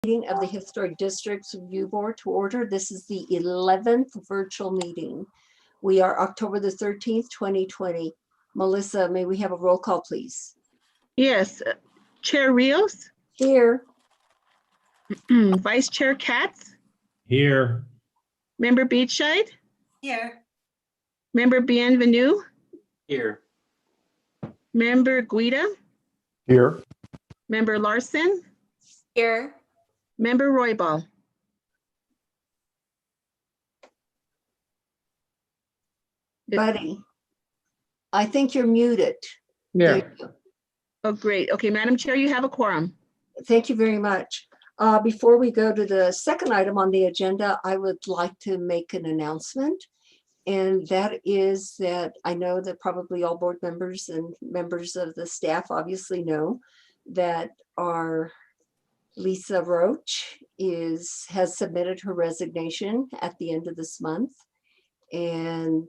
Meeting of the Historic Districts Review Board to order. This is the 11th virtual meeting. We are October the 13th, 2020. Melissa, may we have a roll call, please? Yes, Chair Rios, Here. Vice Chair Katz, Here. Member Beachside, Here. Member Bienvenue, Here. Member Guida, Here. Member Larson, Here. Member Roybal. Buddy, I think you're muted. Yeah. There you go. Oh, great. Okay, Madam Chair, you have a quorum. Thank you very much. Before we go to the second item on the agenda, I would like to make an announcement. And that is that I know that probably all board members and members of the staff obviously know that our Lisa Roach has submitted her resignation at the end of this month. And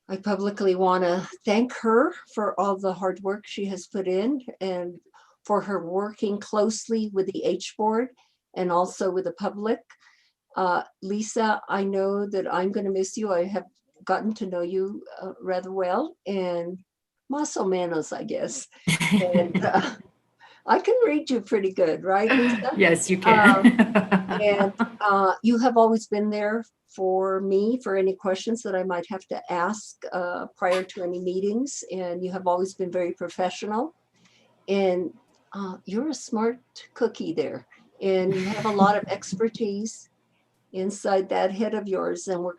I publicly want to thank her for all the hard work she has put in and for her working closely with the H board and also with the public. Lisa, I know that I'm going to miss you. I have gotten to know you rather well, and más o menos, I guess. And I can read you pretty good, right, Lisa? Yes, you can. And you have always been there for me for any questions that I might have to ask prior to any meetings. And you have always been very professional. And you're a smart cookie there. And you have a lot of expertise inside that head of yours. And we're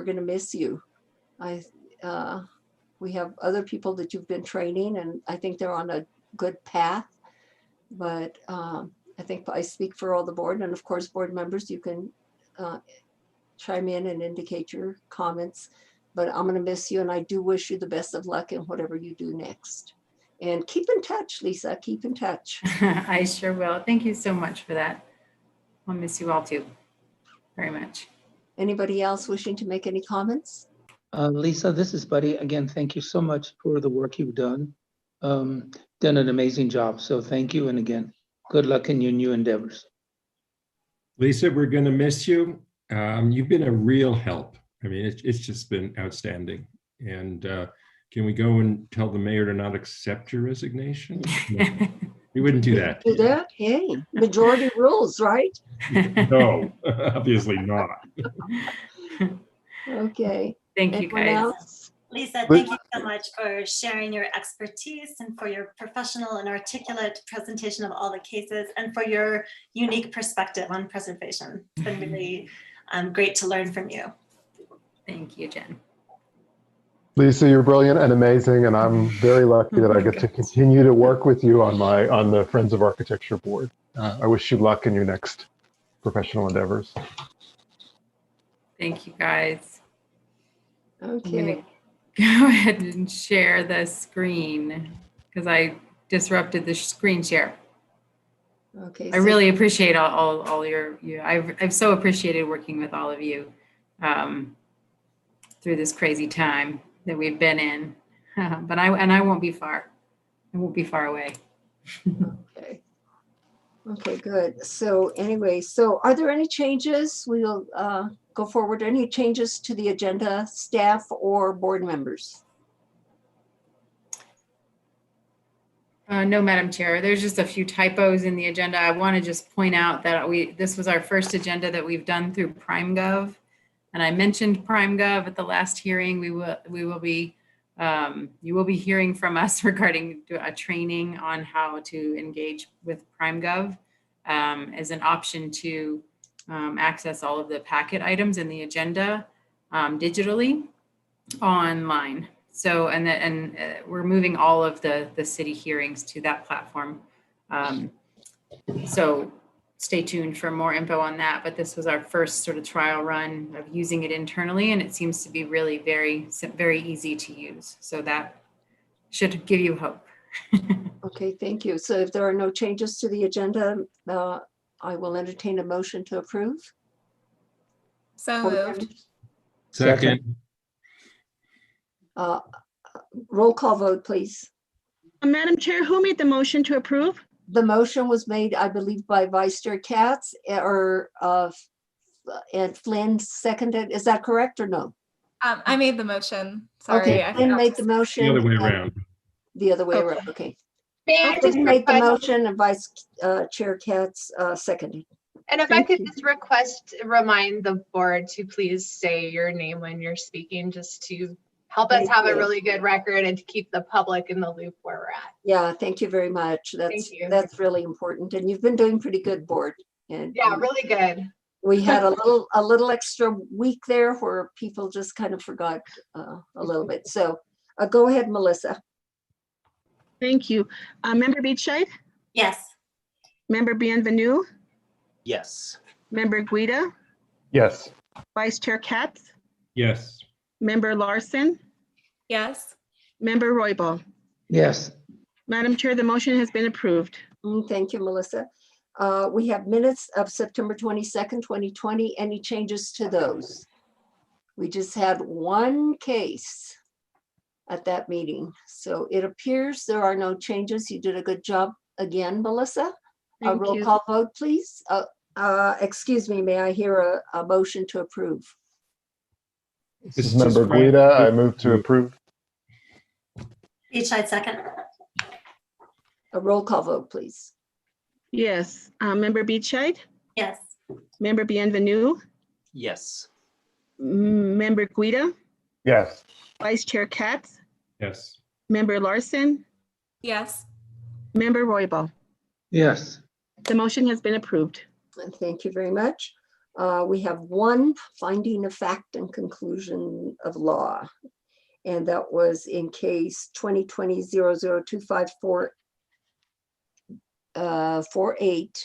gonna miss you. We have other people that you've been training, and I think they're on a good path. But I think I speak for all the board, and of course, board members, you can chime in and indicate your comments. But I'm going to miss you, and I do wish you the best of luck in whatever you do next. And keep in touch, Lisa. Keep in touch. I sure will. Thank you so much for that. I'll miss you all too, very much. Anybody else wishing to make any comments? Lisa, this is Buddy. Again, thank you so much for the work you've done. Done an amazing job. So thank you. And again, good luck in your new endeavors. Lisa, we're going to miss you. You've been a real help. I mean, it's just been outstanding. And can we go and tell the mayor to not accept your resignation? No, we wouldn't do that. Do that? Hey, majority rules, right? No, obviously not. Okay. Thank you, Anyone guys. else? Lisa, thank you so much for sharing your expertise and for your professional and articulate presentation of all the cases and for your unique perspective on preservation. It's been really great to learn from you. Thank you, Jen. Lisa, you're brilliant and amazing, and I'm very lucky that I get to continue to work with you on the Friends of Architecture board. I wish you luck in your next professional endeavors. Thank you, guys. Okay. Go ahead and share the screen because I disrupted the screen share. Okay. I really appreciate all your I've so appreciated working with all of you through this crazy time that we've been in. But I won't be far. I won't be far away. Okay. Okay, good. So anyway, so are there any changes? We'll go forward. Any changes to the agenda, staff or board members? No, Madam Chair, there's just a few typos in the agenda. I want to just point out that this was our first agenda that we've done through PrimeGov. And I mentioned PrimeGov at the last hearing. You will be hearing from us regarding a training on how to engage with PrimeGov as an option to access all of the packet items in the agenda digitally online. So, and we're moving all of the city hearings to that platform. So stay tuned for more info on that. But this was our first sort of trial run of using it internally, and it seems to be really very, very easy to use. So that should give you hope. Okay, thank you. So if there are no changes to the agenda, I will entertain a motion to approve. So Board moved. members? Second. Roll call vote, please. Madam Chair, who made the motion to approve? The motion was made, I believe, by Vice Chair Katz and Flynn seconded. Is that correct or no? I made the motion. Sorry. Okay, I Flynn forgot made to the say. motion. The other way and around. The other way Okay. around, okay. May I just Flynn made the request, motion and Vice Chair Katz seconded. and if I Thank could you. just remind the board to please say your name when you're speaking, just to help us Thank have a you. really good record and to keep the public in the loop where we're at. Yeah, thank you very much. you. That's really important. And you've been doing pretty good, board. And Yeah, really good. we had a little extra week there where people just kind of forgot a little bit. So go ahead, Melissa. Thank you. Member Beachide, Yes. Member Bienvenue, Yes. Member Guida, Yes. Vice Chair Katz, Yes. Member Larson, Yes. Member Royball. Yes. Madam Chair, the motion has been approved. Thank you, Melissa. We have minutes of September 22nd, 2020. Any changes to those? We just had one case at that meeting. So it appears there are no changes. You did a good job again, Melissa. A Thank roll you. call vote, please. Excuse me, may I hear a motion to approve? This is just Member Frank. Guida. I move to approve. Beachside second. A roll call vote, please. Yes, Member Beachide, Yes. Member Bienvenue, Yes. Member Guida, Yes. Vice Chair Katz, Yes. Member Larson, Yes. Member Royball. Yes. The motion has been approved. And thank you very much. We have one finding of fact and conclusion of law. And that was in case 2020-0025448.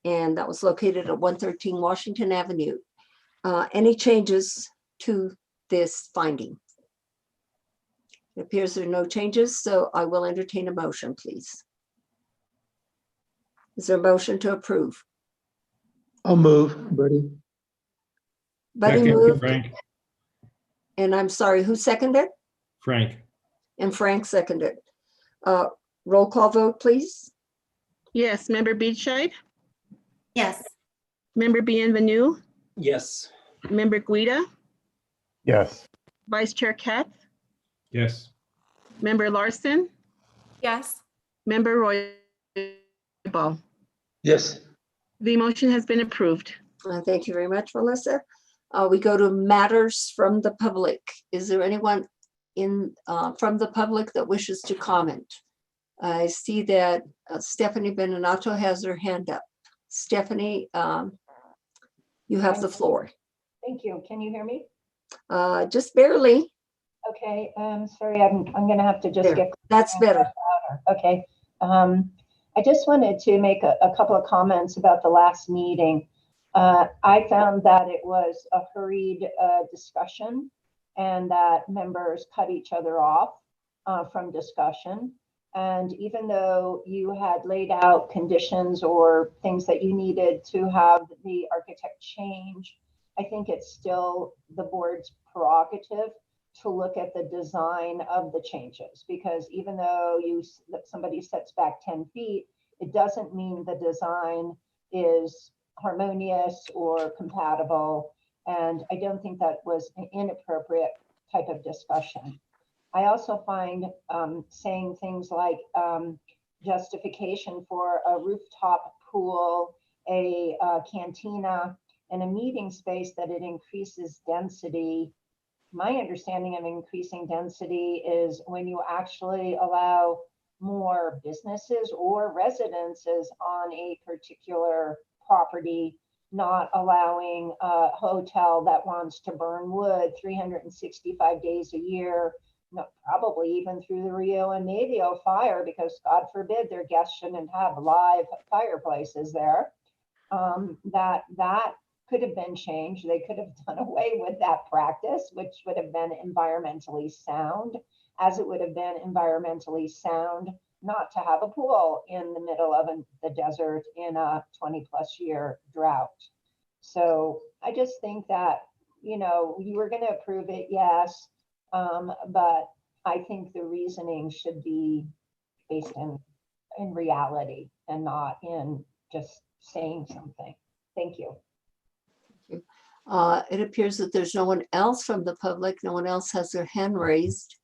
And that was located at 113 Washington Avenue. Any changes to this finding? It appears there are no changes, so I will entertain a motion, please. Is there a motion to approve? I'll move, Buddy. Buddy Second, moved, Frank. and I'm sorry, who seconded? Frank. And Frank seconded. Roll call vote, please. Yes, Member Beachide, Yes. Member Bienvenue, Yes. Member Guida, Yes. Vice Chair Katz, Yes. Member Larson, Yes. Member Royball. Yes. The motion has been approved. Thank you very much, Melissa. We go to matters from the public. Is there anyone from the public that wishes to comment? I see that Stephanie Benenato has her hand up. Stephanie, you have the floor. Thank you. Can you hear me? Just barely. Okay, sorry, I'm gonna have to just There. get. That's better. Okay. I just wanted to make a couple of comments about the last meeting. I found that it was a hurried discussion and that members cut each other off from discussion. And even though you had laid out conditions or things that you needed to have the architect change, I think it's still the board's prerogative to look at the design of the changes, because even though somebody sets back 10 feet, it doesn't mean the design is harmonious or compatible. And I don't think that was an inappropriate type of discussion. I also find saying things like justification for a rooftop pool, a cantina, and a meeting space that it increases density. My understanding of increasing density is when you actually allow more businesses or residences on a particular property, not allowing a hotel that wants to burn wood 365 days a year, probably even through the Rio and Navio fire, because God forbid their guests shouldn't have live fireplaces there. That could have been changed. They could have done away with that practice, which would have been environmentally sound, as it would have been environmentally sound not to have a pool in the middle of the desert in a 20+ year drought. So I just think that, you were going to approve it, yes, but I think the reasoning should be based in reality and not in just saying something. Thank you. It appears that there's no one else from the public. No one else has their hand raised.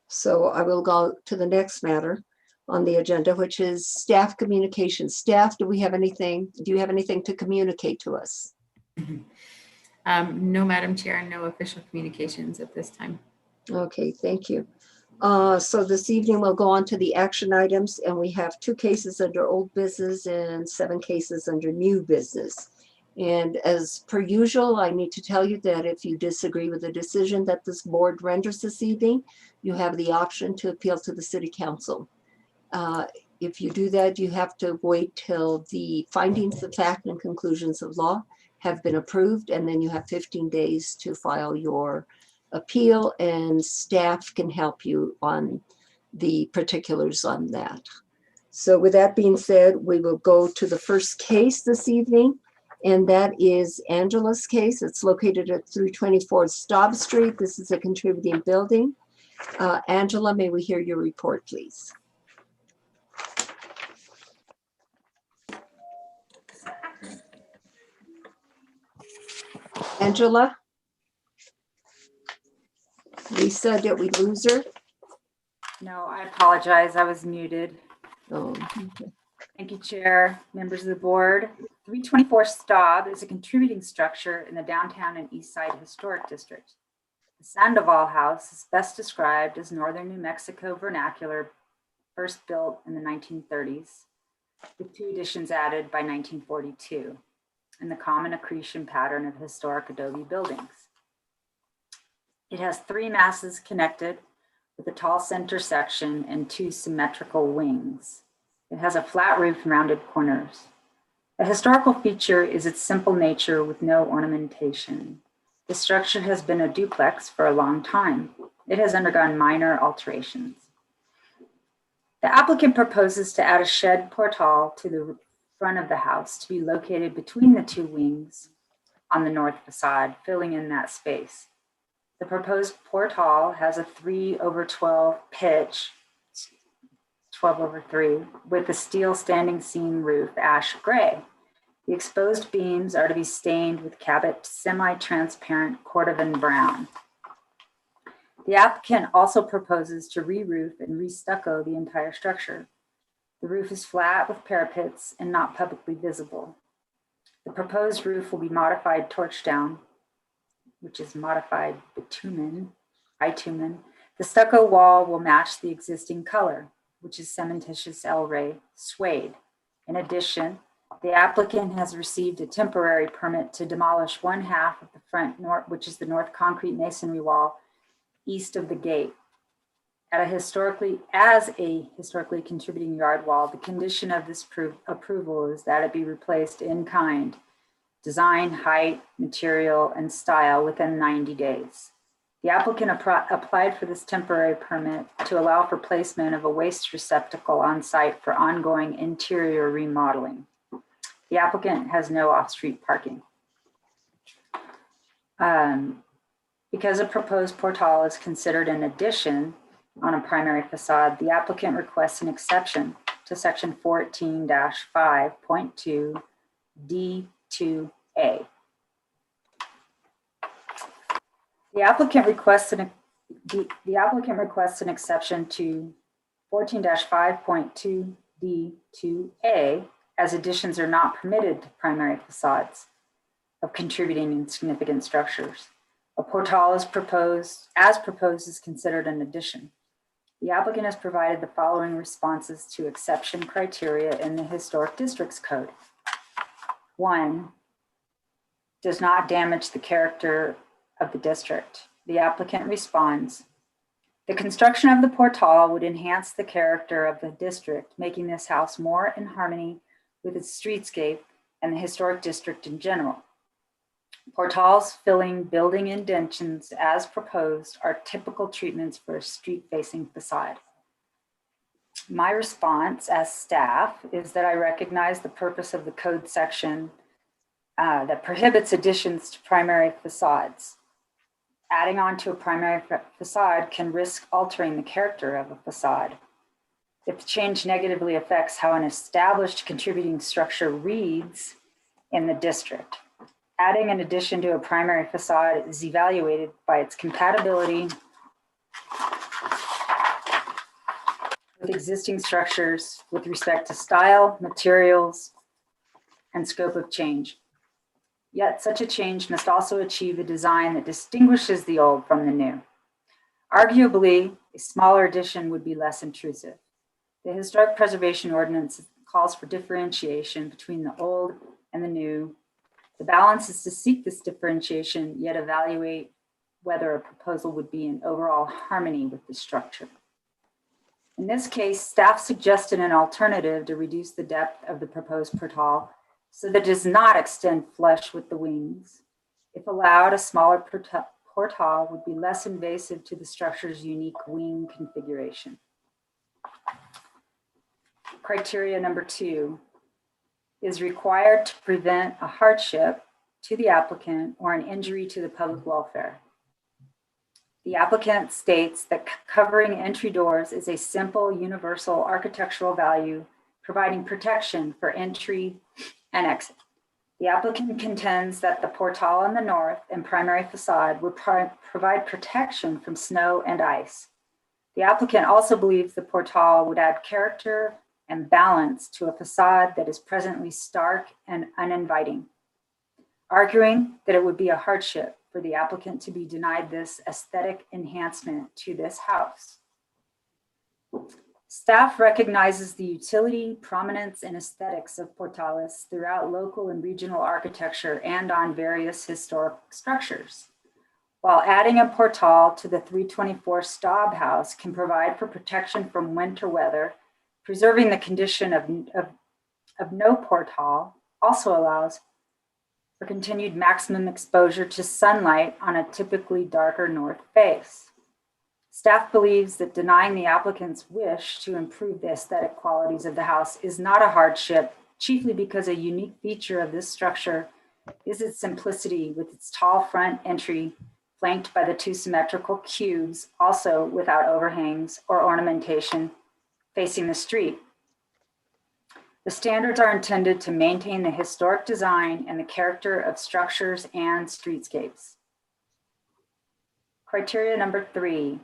So I will go to the next matter on the agenda, which is staff communications. Staff, do you have anything to communicate to us? No, Madam Chair, no official communications at this time. Okay, thank you. So this evening we'll go on to the action items, and we have 2 cases under old business and 7 cases under new business. And as per usual, I need to tell you that if you disagree with the decision that this board renders this evening, you have the option to appeal to the city council. If you do that, you have to wait till the findings of fact and conclusions of law have been approved, and then you have 15 days to file your appeal, and staff can help you on the particulars on that. So with that being said, we will go to the first case this evening, and that is Angela's case. It's located at 324 Staub Street. This is a contributing building. Angela, may we hear your report, please? Angela? Lisa, did we lose her? No, I apologize. I was muted. Oh, okay. Thank you, Chair, members of the board. 324 Staub is a contributing structure in the downtown and east side historic district. The Sandoval House is best described as northern New Mexico vernacular, first built in the 1930s, with 2 additions added by 1942, and the common accretion pattern of historic adobe buildings. It has 3 masses connected with a tall center section and 2 symmetrical wings. It has a flat roof and rounded corners. A historical feature is its simple nature with no ornamentation. The structure has been a duplex for a long time. It has undergone minor alterations. The applicant proposes to add a shed portal to the front of the house to be located between the 2 wings on the north facade, filling in that space. The proposed portal has a 3/12 pitch, 12/3, with a steel standing seam roof, ash gray. The exposed beams are to be stained with Cabot semi-transparent cordovan brown. The applicant also proposes to re-roof and re-stucco the entire structure. The roof is flat with parapets and not publicly visible. The proposed roof will be modified torch down, which is modified bitumen. The stucco wall will match the existing color, which is cementitious El Rey suede. In addition, the applicant has received a temporary permit to demolish 1/2 of the front north, which is the north concrete masonry wall east of the gate. As a historically contributing yard wall, the condition of this approval is that it be replaced in kind, design, height, material, and style within 90 days. The applicant applied for this temporary permit to allow for placement of a waste receptacle on site for ongoing interior remodeling. The applicant has no off-street parking. Because a proposed portal is considered an addition on a primary facade, the applicant requests an exception to section 14-5.2 D2A. The applicant requests an exception to 14-5.2 D2A, as additions are not permitted to primary facades of contributing and significant structures. A portal is proposed is considered an addition. The applicant has provided the following responses to exception criteria in the Historic Districts Code. 1, does not damage the character of the district. The applicant responds, the construction of the portal would enhance the character of the district, making this house more in harmony with its streetscape and the historic district in general. Portals filling building indentions as proposed are typical treatments for a street-facing facade. My response as staff is that I recognize the purpose of the code section that prohibits additions to primary facades. Adding on to a primary facade can risk altering the character of a facade. if the change negatively affects how an established contributing structure reads in the district. Adding an addition to a primary facade is evaluated by its compatibility with existing structures with respect to style, materials, and scope of change. Yet such a change must also achieve a design that distinguishes the old from the new. Arguably, a smaller addition would be less intrusive. The Historic Preservation Ordinance calls for differentiation between the old and the new. The balance is to seek this differentiation, yet evaluate whether a proposal would be in overall harmony with the structure. In this case, staff suggested an alternative to reduce the depth of the proposed portal so that it does not extend flush with the wings. If allowed, a smaller portal would be less invasive to the structure's unique wing configuration. Criteria number 2 is required to prevent a hardship to the applicant or an injury to the public welfare. The applicant states that covering entry doors is a simple, universal architectural value, providing protection for entry and exit. The applicant contends that the portal on the north and primary facade would provide protection from snow and ice. The applicant also believes the portal would add character and balance to a facade that is presently stark and uninviting, arguing that it would be a hardship for the applicant to be denied this aesthetic enhancement to this house. Staff recognizes the utility, prominence, and aesthetics of portales throughout local and regional architecture and on various historic structures. While adding a portal to the 324 Staub House can provide for protection from winter weather, preserving the condition of no portal also allows for continued maximum exposure to sunlight on a typically darker north face. Staff believes that denying the applicant's wish to improve the aesthetic qualities of the house is not a hardship, chiefly because a unique feature of this structure is its simplicity with its tall front entry flanked by the 2 symmetrical cubes, also without overhangs or ornamentation facing the street. The standards are intended to maintain the historic design and the character of structures and streetscapes. Criteria number 3,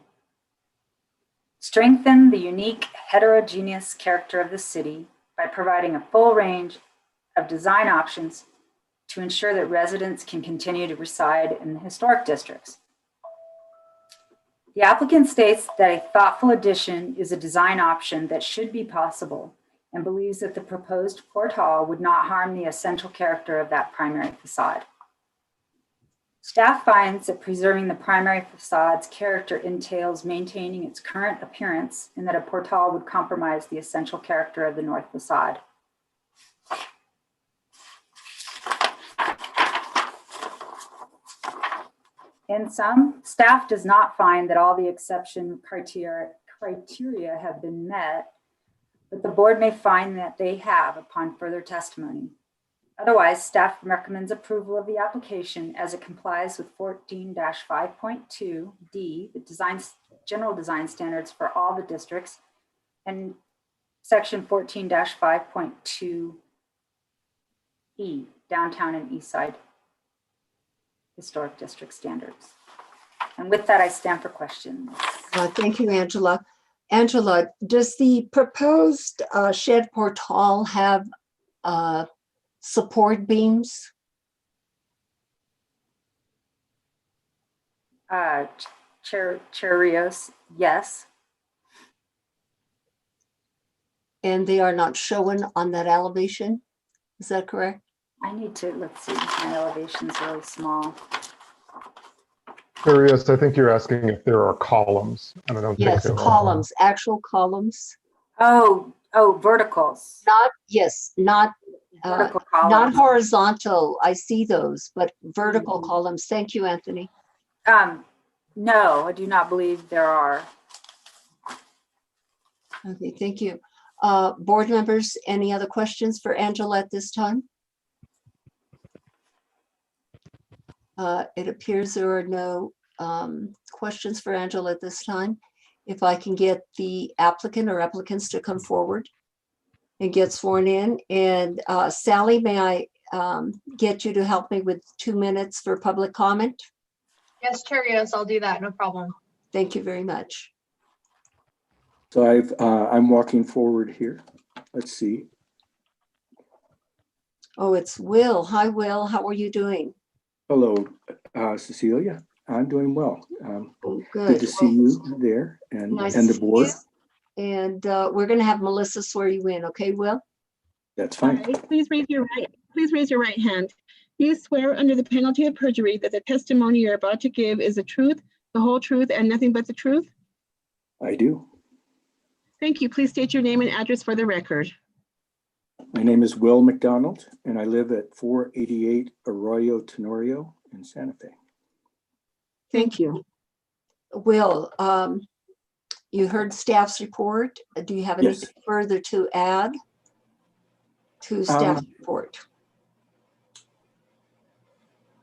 strengthen the unique heterogeneous character of the city by providing a full range of design options to ensure that residents can continue to reside in the historic districts. The applicant states that a thoughtful addition is a design option that should be possible and believes that the proposed portal would not harm the essential character of that primary facade. Staff finds that preserving the primary facade's character entails maintaining its current appearance and that a portal would compromise the essential character of the north facade. In sum, staff does not find that all the exception criteria have been met, but the board may find that they have upon further testimony. Otherwise, staff recommends approval of the application as it complies with 14-5.2D, the general design standards for all the districts, and section 14-5.2E, downtown and east side historic district standards. And with that, I stand for questions. Thank you, Angela. Angela, does the proposed shed portal have support beams? Charios, yes. And they are not shown on that elevation? Is that correct? I need to, let's see, my elevation's really small. Curious, I think you're asking if there are columns, and I don't think Yes, there columns, actual columns. Oh, verticals. Not, yes, not Vertical columns. not horizontal. I see those, but vertical columns. Thank you, Anthony. No, I do not believe there are. Okay, thank you. Board members, any other questions for Angela at this time? It appears there are no questions for Angela at this time. if I can get the applicant or applicants to come forward and get sworn in. And Sally, may I get you to help me with 2 minutes for public comment? Yes, Chair, yes, I'll do that, no problem. Thank you very much. So I'm walking forward here. Let's see. Oh, it's Will. Hi, Will. How are you doing? Hello, Cecilia. I'm doing well. Oh, Good to see you there Nice and to the see board. you. And we're going to have Melissa swear you in. Okay, Will? That's All fine. right, please raise your right hand. You swear under the penalty of perjury that the testimony you're about to give is the truth, the whole truth, and nothing but the truth? I do. Thank you. Please state your name and address for the record. My name is Will McDonald, and I live at 488 Arroyo Tenorio in Santa Fe. Thank you. Will, you heard staff's report. Do you have anything Yes. further to add to staff's report?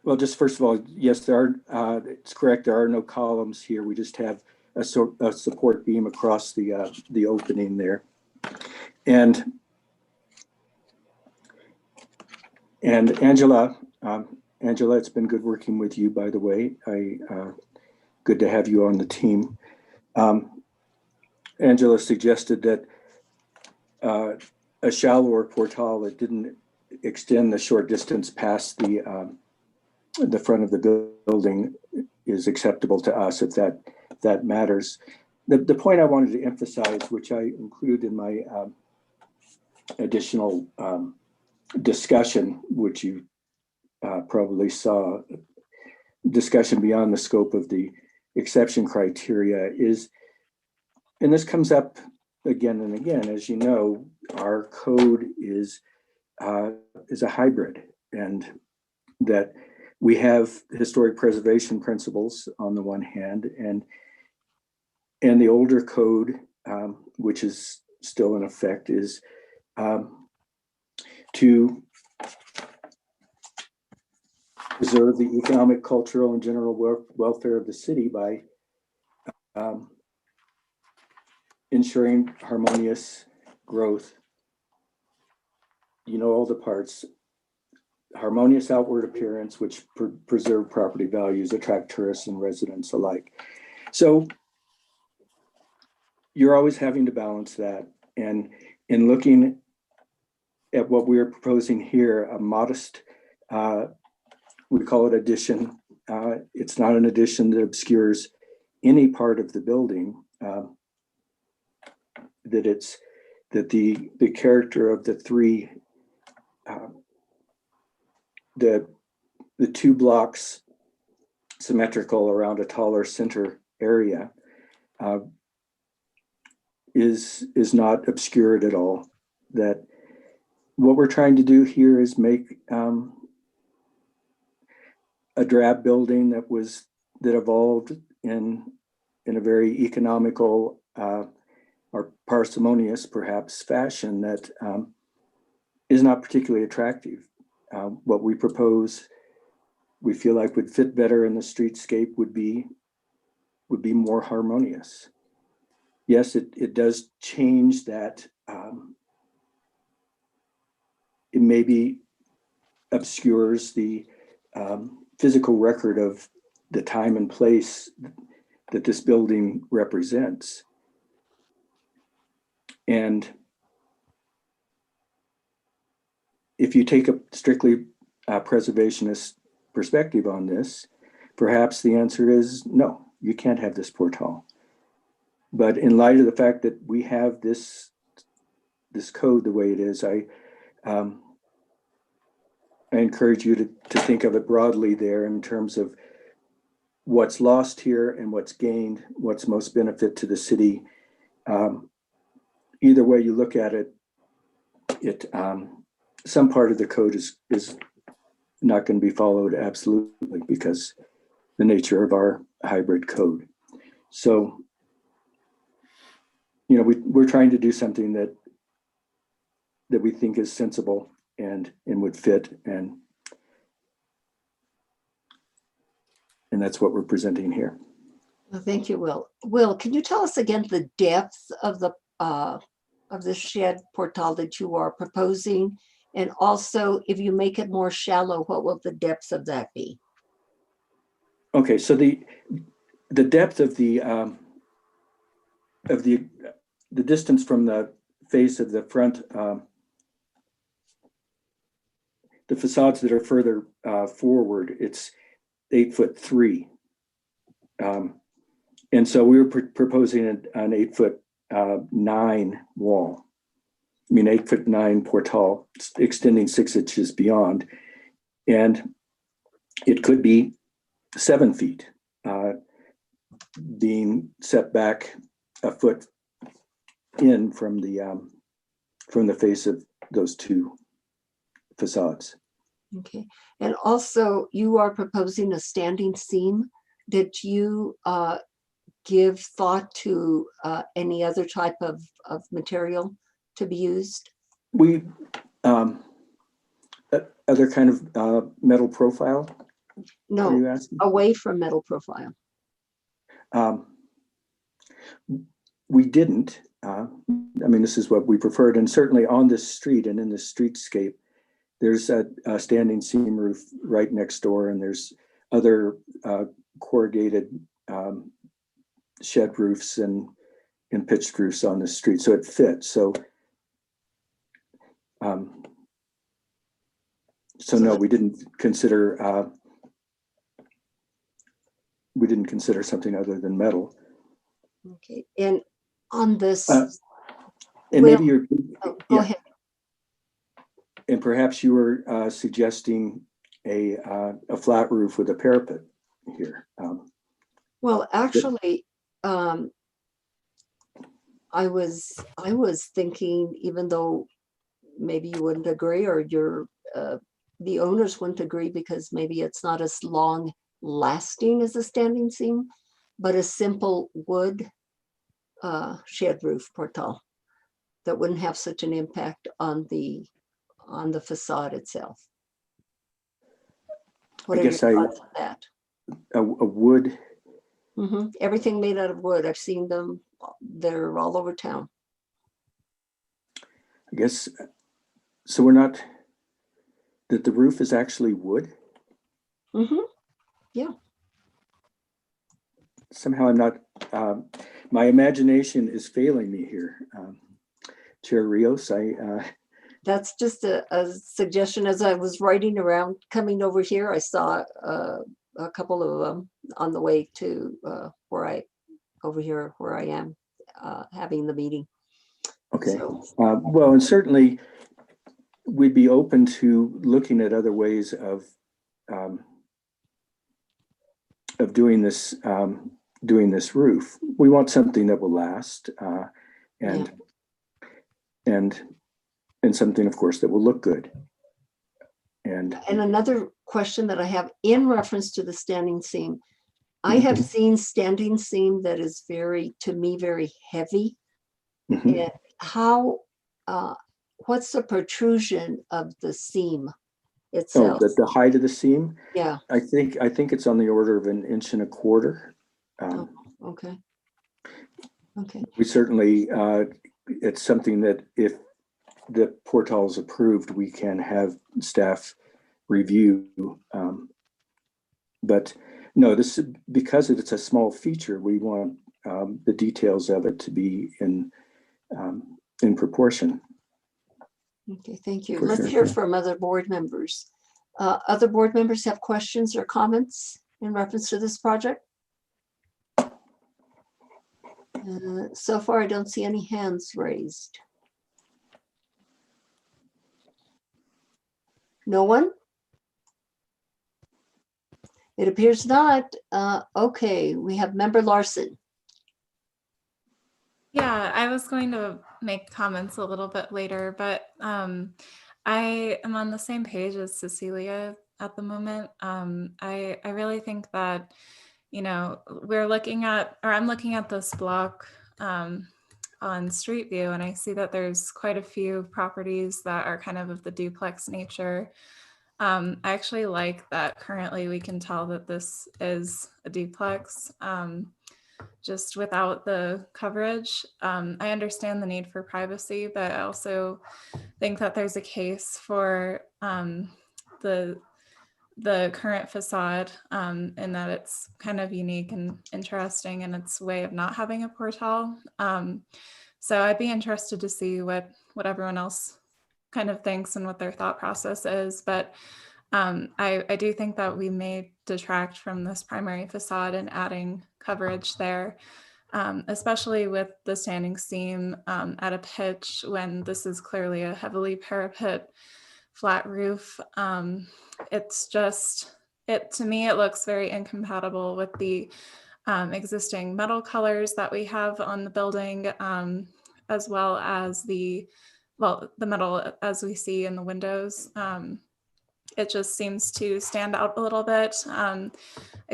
Well, just first of all, yes, there are. It's correct. There are no columns here. We just have a support beam across the opening there, and Angela, it's been good working with you. By the way, good to have you on the team. Angela suggested that a shallower portal that didn't extend the short distance past the front of the building is acceptable to us, if that matters. The point I wanted to emphasize, which I included in my additional discussion, which you probably saw, discussion beyond the scope of the exception criteria, is, and this comes up again and again, as you know, our code is a hybrid, and that we have historic preservation principles on the one hand, and the older code, which is still in effect, is to preserve the economic, cultural, and general welfare of the city by ensuring harmonious growth. You know all the parts. Harmonious outward appearance, which preserve property values, attract tourists and residents alike. So you're always having to balance that. And in looking at what we're proposing here, a modest, we call it addition. It's not an addition that obscures any part of the building. That the character of the three, the 2 blocks symmetrical around a taller center area is not obscured at all. That what we're trying to do here is make a drab building that evolved in a very economical or parsimonious perhaps fashion that is not particularly attractive. What we propose, we feel like would fit better in the streetscape would be more harmonious. Yes, it does change that. It maybe obscures the physical record of the time and place that this building represents. And if you take a strictly preservationist perspective on this, perhaps the answer is no, you can't have this portal. But in light of the fact that we have this code the way it is, I encourage you to think of it broadly there in terms of what's lost here and what's gained, what's most benefit to the city. Either way you look at it, some part of the code is not going to be followed absolutely because the nature of our hybrid code. So, you know, we're trying to do something that we think is sensible and would fit, and that's what we're presenting here. Well, thank you, Will. Will, can you tell us again the depth of the shed portal that you are proposing? And also, if you make it more shallow, what will the depth of that be? Okay, so the depth of the distance from the face of the front, the facades that are further forward, it's 8'3". And so we were proposing an 8'9" wall. I mean, 8'9" portal, extending 6 inches beyond. And it could be 7 feet, being set back a foot in from the face of those two facades. Okay, and also you are proposing a standing seam. Did you give thought to any other type of material to be used? We, other kind of metal profile? Are you No, asking? away from metal profile. We didn't. I mean, this is what we preferred, and certainly on this street and in this streetscape, there's a standing seam roof right next door, and there's other corrugated shed roofs and pitched roofs on the street, so it fits. So no, we didn't consider something other than metal. Okay, and on this, And Will- maybe you're, go yeah. ahead. And perhaps you were suggesting a flat roof with a parapet here. Well, actually, I was thinking, even though maybe you wouldn't agree, or the owners wouldn't agree, because maybe it's not as long lasting as a standing seam, but a simple wood shed roof portal that wouldn't have such an impact on the facade itself. What I are guess your thoughts on that? a wood. Mhm. Everything made out of wood. I've seen them. They're all over town. I guess, so we're not, that the roof is actually wood? Mm-hmm. Yeah. Somehow I'm not, my imagination is failing me here. Chair Rios, That's just a suggestion. As I was riding around coming over here, I saw a couple of them on the way to where I am having the meeting. okay. So, Well, and certainly we'd be open to looking at other ways of doing this roof. We want something that will last, and something, of course, that will look good. And another question that I have in reference to the standing seam, I have seen standing seam that is to me, very heavy. And what's the protrusion of the seam itself? Oh, the height of the seam? Yeah. I think it's on the order of 1.25 inches. Okay. Okay. We certainly, it's something that if the portal is approved, we can have staff review. But no, because it's a small feature, we want the details of it to be in proportion. Okay, thank you. For Let's sure, hear yeah. from other board members. Other board members have questions or comments in reference to this project? So far, I don't see any hands raised. No one? It appears not. Okay, we have Member Larson. Yeah, I was going to make comments a little bit later, but I am on the same page as Cecilia at the moment. I really think that, I'm looking at this block on Street View, and I see that there's quite a few properties that are kind of the duplex nature. I actually like that currently we can tell that this is a duplex, just without the coverage. I understand the need for privacy, but I also think that there's a case for the current facade, in that it's kind of unique and interesting in its way of not having a portal. So I'd be interested to see what everyone else kind of thinks and what their thought process is. But I do think that we may detract from this primary facade and adding coverage there, especially with the standing seam at a pitch when this is clearly a heavily parapet flat roof. It's just, to me, it looks very incompatible with the existing metal colors that we have on the building, as well as the metal as we see in the windows. It just seems to stand out a little bit. I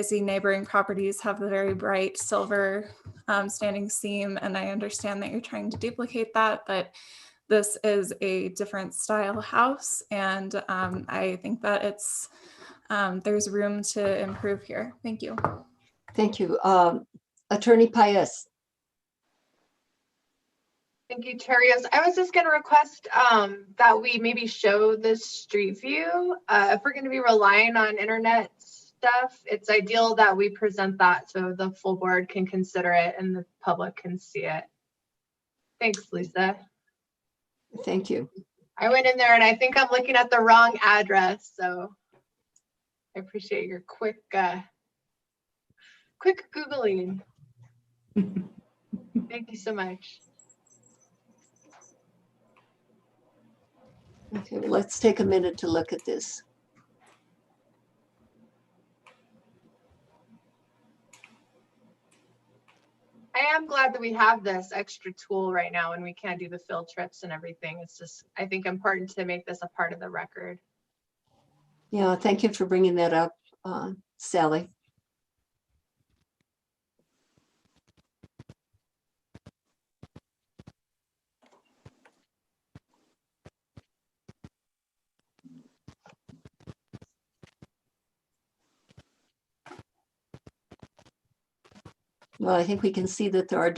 see neighboring properties have the very bright silver standing seam, and I understand that you're trying to duplicate that, but this is a different style house, and I think that there's room to improve here. Thank you. Thank you. Attorney Paez. Thank you, Terrios. I was just going to request that we maybe show the street view. If we're going to be relying on internet stuff, it's ideal that we present that so the full board can consider it and the public can see it. Thanks, Lisa. Thank you. I went in there and I think I'm looking at the wrong address, so I appreciate your quick Googling. Thank you so much. Okay, well, let's take a minute to look at this. I am glad that we have this extra tool right now and we can't do the field trips and everything. It's just, I think, important to make this a part of the record. Yeah, thank you for bringing that up, Sally. Well, I think we can see that there are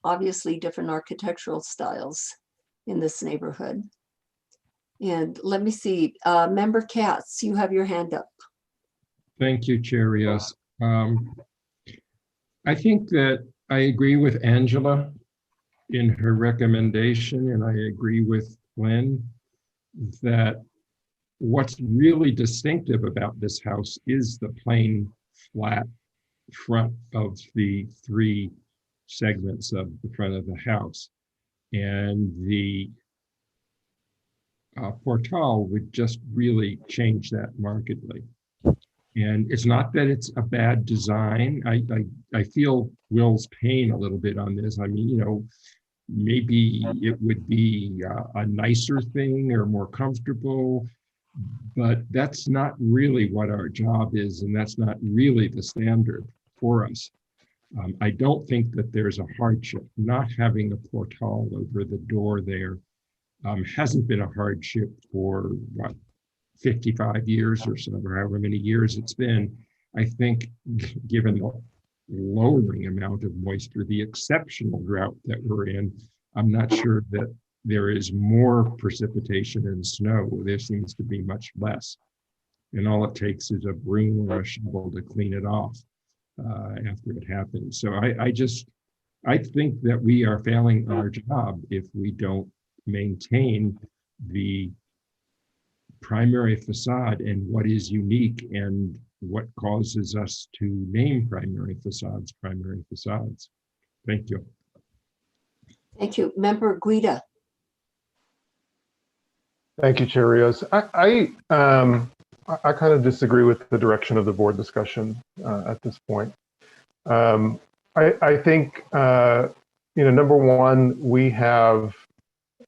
obviously different architectural styles in this neighborhood. And let me see, Member Katz, you have your hand up. Thank you, Chair Rios. I think that I agree with Angela in her recommendation, and I agree with Glenn that what's really distinctive about this house is the plain flat front of the three segments of the front of the house. And the portal would just really change that markedly. And it's not that it's a bad design. I feel Will's pain a little bit on this. I mean, you know, maybe it would be a nicer thing or more comfortable, but that's not really what our job is, and that's not really the standard for us. I don't think that there's a hardship. Not having a portal over the door there hasn't been a hardship for what, 55 years or so, or however many years it's been. I think given the lowering amount of moisture, the exceptional drought that we're in, I'm not sure that there is more precipitation and snow. There seems to be much less. And all it takes is a broom or a shovel to clean it off after it happens. So I think that we are failing our job if we don't maintain the primary facade and what is unique and what causes us to name primary facades. Thank you. Thank you. Member Guida. Thank you, Chair Rios. I kind of disagree with the direction of the board discussion at this point. I think, number one, we have,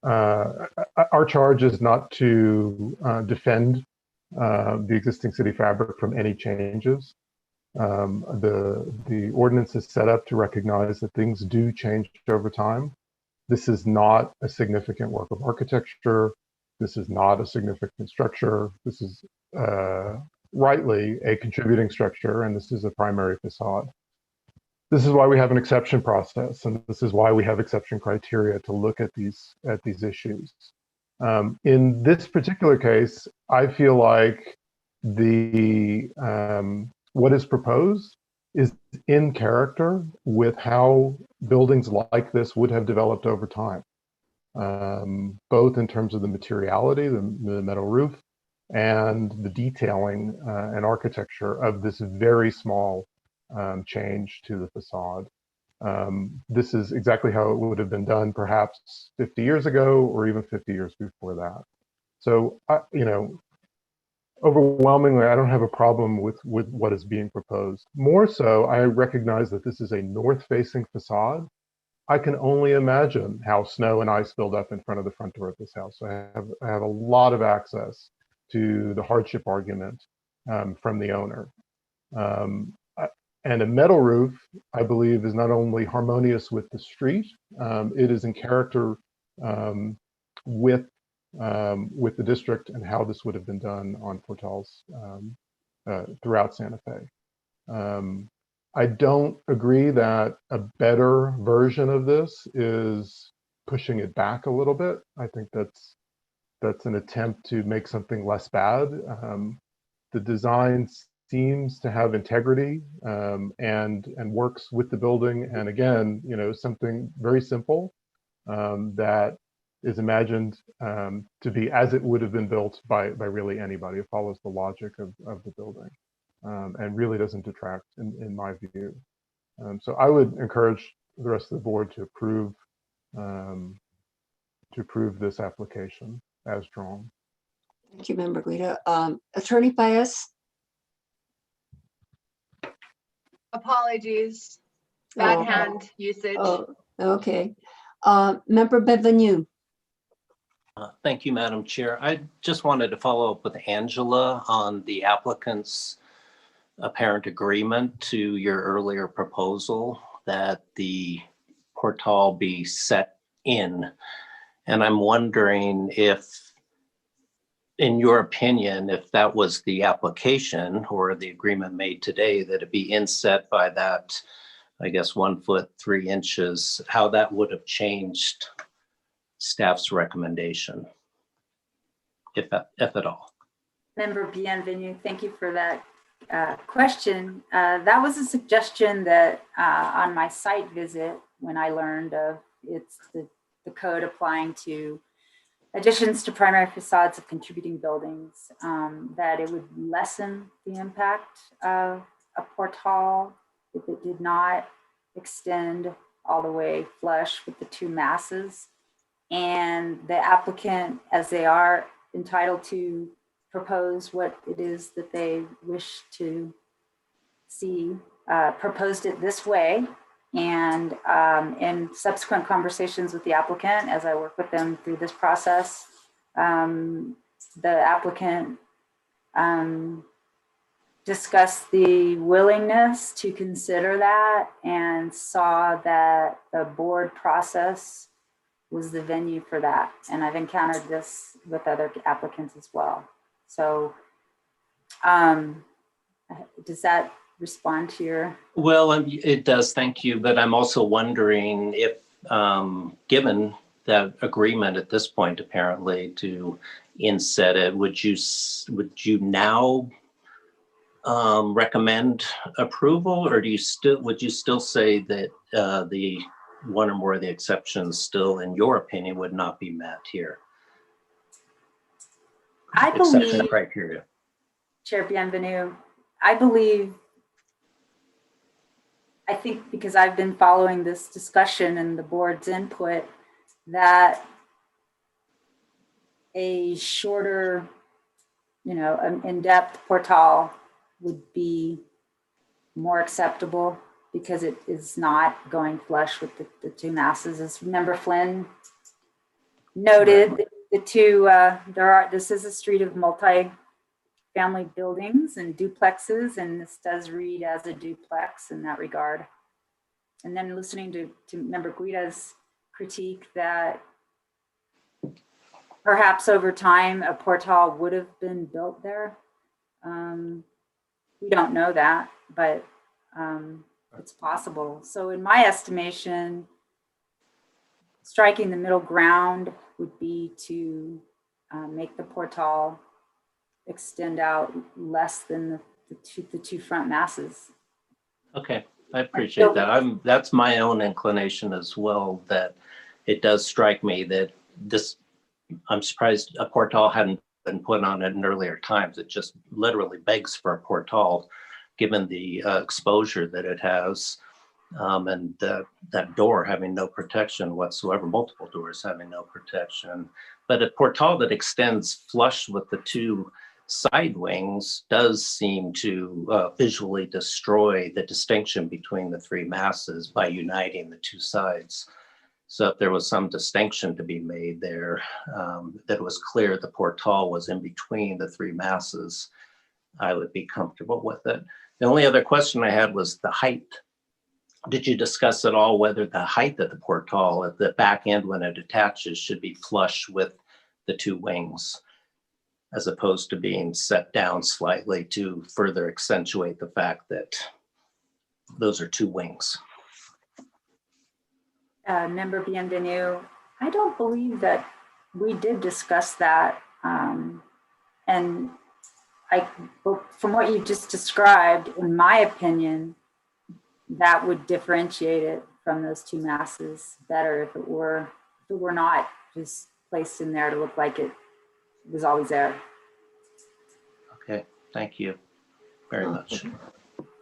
our charge is not to defend the existing city fabric from any changes. The ordinance is set up to recognize that things do change over time. This is not a significant work of architecture. This is not a significant structure. This is rightly a contributing structure, and this is a primary facade. This is why we have an exception process, and this is why we have exception criteria to look at these issues. In this particular case, I feel like the what is proposed is in character with how buildings like this would have developed over time, both in terms of the materiality, the metal roof, and the detailing and architecture of this very small change to the facade. This is exactly how it would have been done perhaps 50 years ago or even 50 years before that. So, overwhelmingly, I don't have a problem with what is being proposed. More so, I recognize that this is a north-facing facade. I can only imagine how snow and ice build up in front of the front door of this house. So I have a lot of access to the hardship argument from the owner. And a metal roof, I believe, is not only harmonious with the street, it is in character with the district and how this would have been done on Portals throughout Santa Fe. I don't agree that a better version of this is pushing it back a little bit. I think that's an attempt to make something less bad. The design seems to have integrity and works with the building. And again, something very simple that is imagined to be as it would have been built by really anybody. It follows the logic of the building and really doesn't detract in my view. So I would encourage the rest of the board to approve this application as drawn. Thank you, Member Guida. Attorney Paez? Apologies. Bad Oh. hand usage. Oh, okay. Member Benvenu? Thank you, Madam Chair. I just wanted to follow up with Angela on the applicant's apparent agreement to your earlier proposal that the portal be set in. And I'm wondering if, in your opinion, if that was the application or the agreement made today, that it be inset by that, I guess, 1 foot 3 inches, how that would have changed staff's recommendation, if at all. Member Bienvenue, thank you for that question. That was a suggestion that on my site visit, when I learned of it's the code applying to additions to primary facades of contributing buildings, that it would lessen the impact of a portal if it did not extend all the way flush with the two masses. And the applicant, as they are entitled to propose what it is that they wish to see, proposed it this way. And in subsequent conversations with the applicant, as I work with them through this process, the applicant discussed the willingness to consider that and saw that the board process was the venue for that. And I've encountered this with other applicants as well. So does that respond to your? Well, it does, thank you. But I'm also wondering if, given that agreement at this point, apparently to inset it, would you now recommend approval, or would you still say that the one or more of the exceptions still, in your opinion, would not be met here? I Exception believe, criteria. Chair Bienvenue, I think because I've been following this discussion and the board's input, that a shorter, an in-depth portal would be more acceptable because it is not going flush with the two masses. As Member Flynn noted, the two, this is a street of multi-family buildings and duplexes, and this does read as a duplex in that regard. And then listening to Member Guida's critique that perhaps over time a portal would have been built there. We don't know that, but it's possible. So in my estimation, striking the middle ground would be to make the portal extend out less than the two front masses. Okay, I appreciate that. That's my own inclination as well, that it does strike me that this, I'm surprised a portal hadn't been put on it in earlier times. It just literally begs for a portal, given the exposure that it has, and that door having no protection whatsoever, multiple doors having no protection. But a portal that extends flush with the two side wings does seem to visually destroy the distinction between the three masses by uniting the two sides. So if there was some distinction to be made there, that it was clear the portal was in between the three masses, I would be comfortable with it. The only other question I had was the height. Did you discuss at all whether the height of the portal at the back end when it attaches should be flush with the two wings, as opposed to being set down slightly to further accentuate the fact that those are two wings? Member Bienvenu, I don't believe that we did discuss that. And from what you just described, in my opinion, that would differentiate it from those two masses better if it were not just placed in there to look like it was always there. Okay, thank you very much.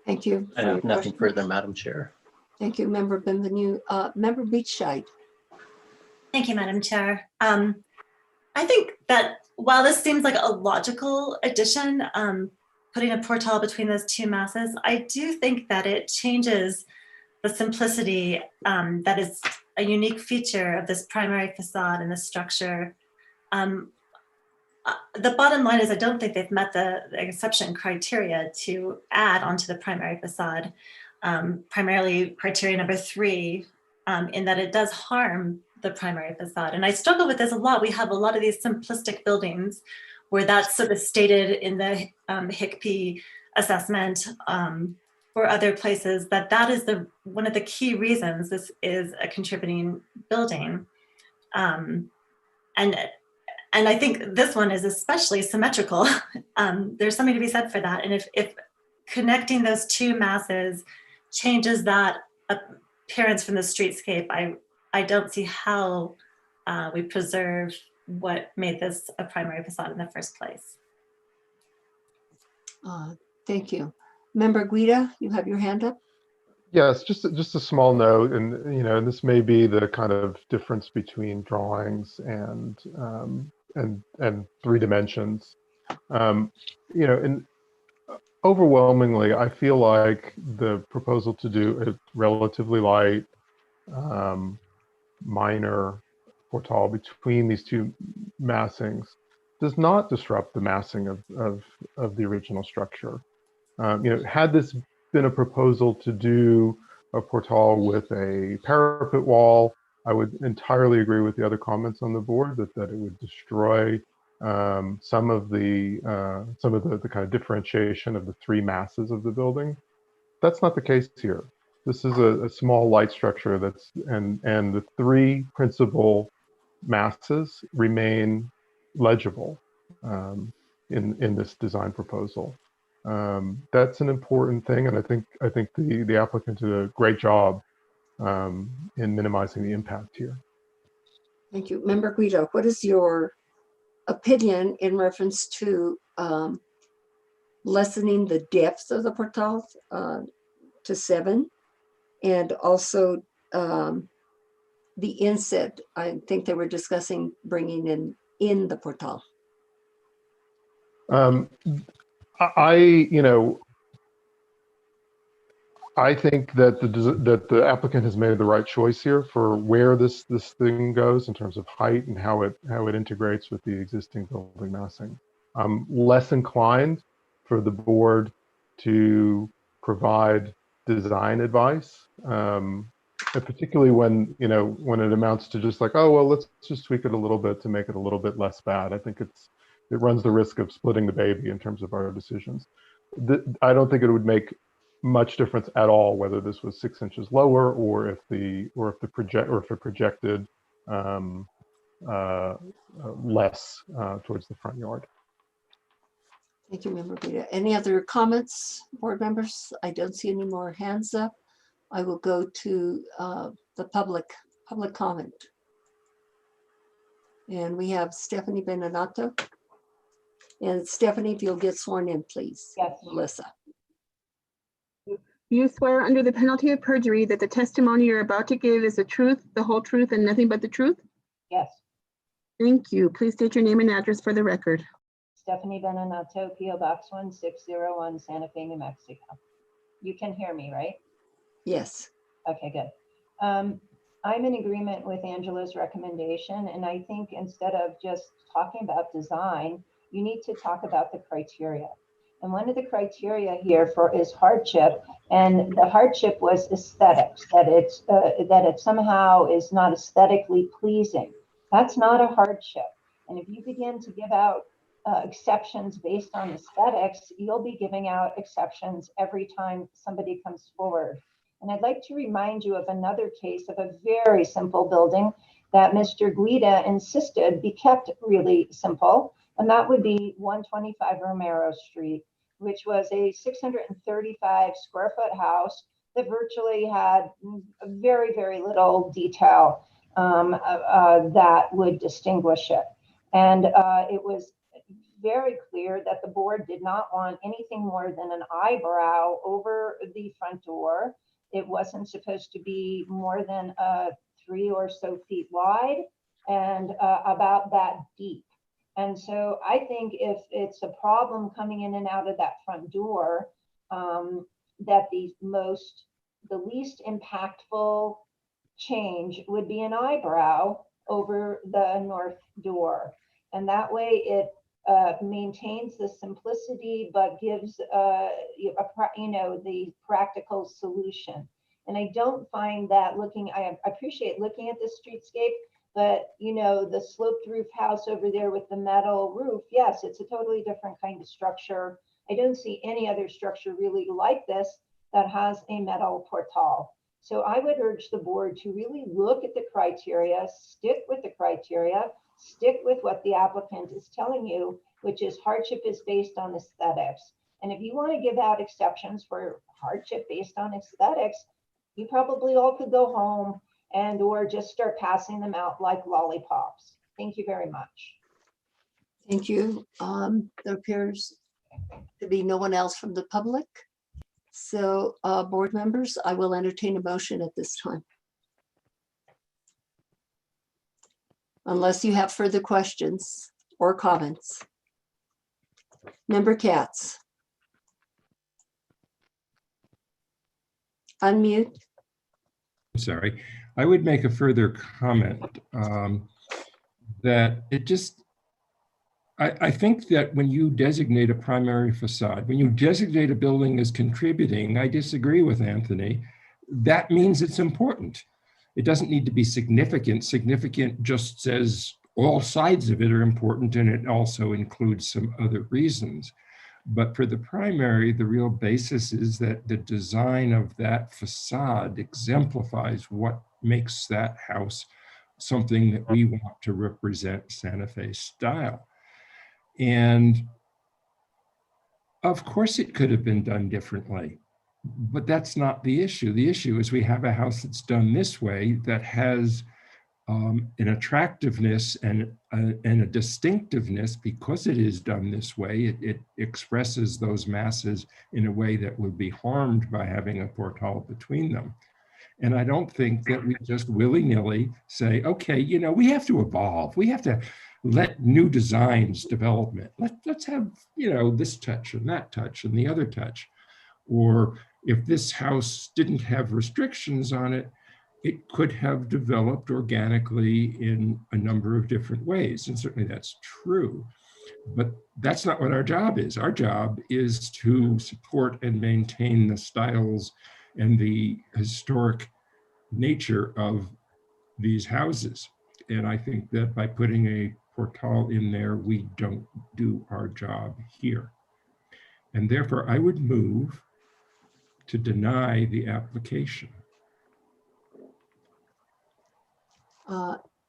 Thank you. I have nothing further, Madam Chair. Thank you, Member Bienvenu. Member Beachside. Thank you, Madam Chair. I think that while this seems like a logical addition, putting a portal between those two masses, I do think that it changes the simplicity that is a unique feature of this primary facade and the structure. The bottom line is I don't think they've met the exception criteria to add onto the primary facade. Primarily criteria number 3, in that it does harm the primary facade. And I struggle with this a lot. We have a lot of these simplistic buildings where that's sort of stated in the HICP assessment or other places that is one of the key reasons this is a contributing building. And I think this one is especially symmetrical. There's something to be said for that. And if connecting those two masses changes that appearance from the streetscape, I don't see how we preserve what made this a primary facade in the first place. Thank you. Member Guida, you have your hand up. Yes, just a small note, and this may be the kind of difference between drawings and 3 dimensions. Overwhelmingly, I feel like the proposal to do a relatively light, minor portal between these two massings does not disrupt the massing of the original structure. Had this been a proposal to do a portal with a parapet wall, I would entirely agree with the other comments on the board that it would destroy some of the kind of differentiation of the 3 masses of the building. That's not the case here. This is a small light structure and the 3 principal masses remain legible in this design proposal. That's an important thing, and I think the applicant did a great job in minimizing the impact here. Thank you. Member Guido, what is your opinion in reference to lessening the depth of the portal to 7, and also the inset? I think they were discussing bringing in the portal. I think that the applicant has made the right choice here for where this thing goes in terms of height and how it integrates with the existing building massing. I'm less inclined for the board to provide design advice, particularly when it amounts to just like, oh well, let's just tweak it a little bit to make it a little bit less bad. I think it runs the risk of splitting the baby in terms of our decisions. I don't think it would make much difference at all whether this was 6 inches lower or if it projected less towards the front yard. Thank you, Member Beta. Any other comments, board members? I don't see any more hands up. I will go to the public comment. And we have Stephanie Beninato. And Stephanie, if you'll get sworn in, please. Yes. Melissa. You swear under the penalty of perjury that the testimony you're about to give is the truth, the whole truth, and nothing but the truth? Yes. Thank you. Please state your name and address for the record. Stephanie Beninato, PO Box 1601, Santa Fe, New Mexico. You can hear me, right? Yes. Okay, good. I'm in agreement with Angela's recommendation, and I think instead of just talking about design, you need to talk about the criteria. And one of the criteria here is hardship, and the hardship was aesthetics, that it somehow is not aesthetically pleasing. That's not a hardship. And if you begin to give out exceptions based on aesthetics, you'll be giving out exceptions every time somebody comes forward. And I'd like to remind you of another case of a very simple building that Mr. Guida insisted be kept really simple, and that would be 125 Romero Street, which was a 635 square foot house that virtually had very, very little detail that would distinguish it. And it was very clear that the board did not want anything more than an eyebrow over the front door. It wasn't supposed to be more than 3 or so feet wide and about that deep. And so I think if it's a problem coming in and out of that front door, that the least impactful change would be an eyebrow over the north door. And that way it maintains the simplicity, but gives the practical solution. And I don't find that I appreciate looking at the streetscape, but the sloped roof house over there with the metal roof, yes, it's a totally different kind of structure. I don't see any other structure really like this that has a metal portal. So I would urge the board to really look at the criteria, stick with the criteria, stick with what the applicant is telling you, which is hardship is based on aesthetics. And if you want to give out exceptions for hardship based on aesthetics, you probably all could go home or just start passing them out like lollipops. Thank you very much. Thank you. There appears to be no one else from the public. So board members, I will entertain a motion at this time. Unless you have further questions or comments. Member Katz. Unmute. Sorry, I would make a further comment that I think that when you designate a primary facade, when you designate a building as contributing, I disagree with Anthony. That means it's important. It doesn't need to be significant. Significant just says all sides of it are important, and it also includes some other reasons. But for the primary, the real basis is that the design of that facade exemplifies what makes that house something that we want to represent Santa Fe style. And of course it could have been done differently, but that's not the issue. The issue is we have a house that's done this way that has an attractiveness and a distinctiveness because it is done this way. It expresses those masses in a way that would be harmed by having a portal between them. And I don't think that we just willy-nilly say, okay, we have to evolve. We have to let new designs development. Let's have, this touch and that touch and the other touch. Or if this house didn't have restrictions on it, it could have developed organically in a number of different ways. And certainly that's true. But that's not what our job is. Our job is to support and maintain the styles and the historic nature of these houses. And I think that by putting a portal in there, we don't do our job here. And therefore, I would move to deny the application.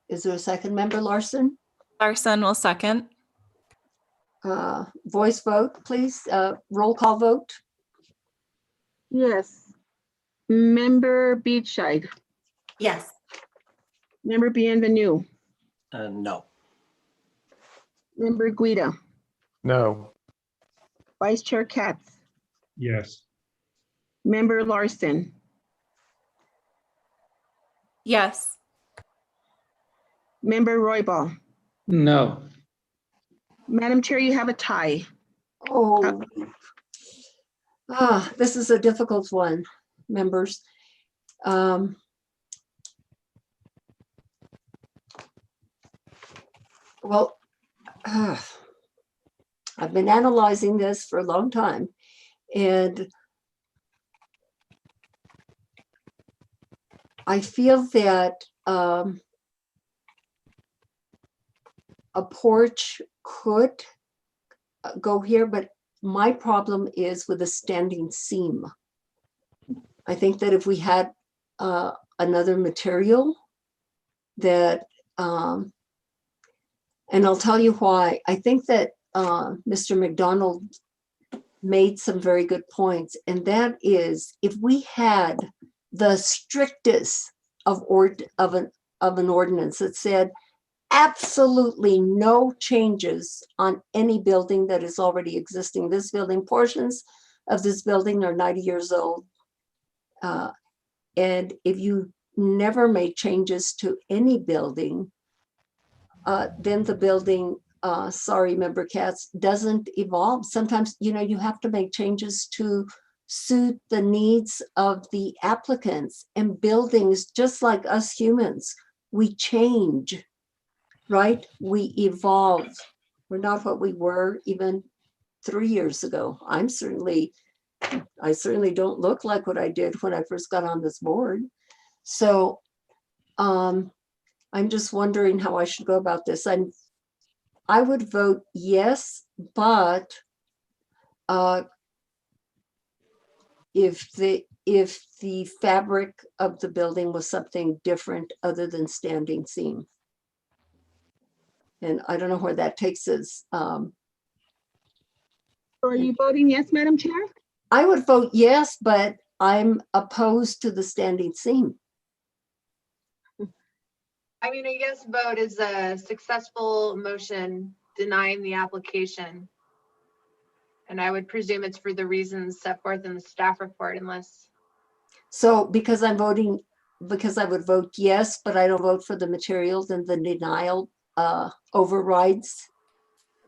Is there a second, Member Larson? Larson will second. Voice vote, please. Roll call vote. Yes. Member Beachside, Yes. Member Bienvenue, No. Member Guida, No. Vice Chair Katz, Yes. Member Larson, Yes. Member Royball. No. Madam Chair, you have a tie. Oh. This is a difficult one, members. Well, I've been analyzing this for a long time, and I feel that a porch could go here, but my problem is with a standing seam. I think that if we had another material that, and I'll tell you why. I think that Mr. McDonald made some very good points, and that is if we had the strictest of an ordinance that said absolutely no changes on any building that is already existing. This building, portions of this building are 90 years old. And if you never made changes to any building, then the building, sorry, Member Katz, doesn't evolve. Sometimes, you have to make changes to suit the needs of the applicants, and buildings, just like us humans, we change, right? We evolve. We're not what we were even 3 years ago. I certainly don't look like what I did when I first got on this board. So I'm just wondering how I should go about this. I would vote yes, but if the fabric of the building was something different other than standing seam. And I don't know where that takes us. Are you voting yes, Madam Chair? I would vote yes, but I'm opposed to the standing seam. I mean, a yes vote is a successful motion denying the application. And I would presume it's for the reasons set forth in the staff report unless. So because I would vote yes, but I don't vote for the materials, and the denial overrides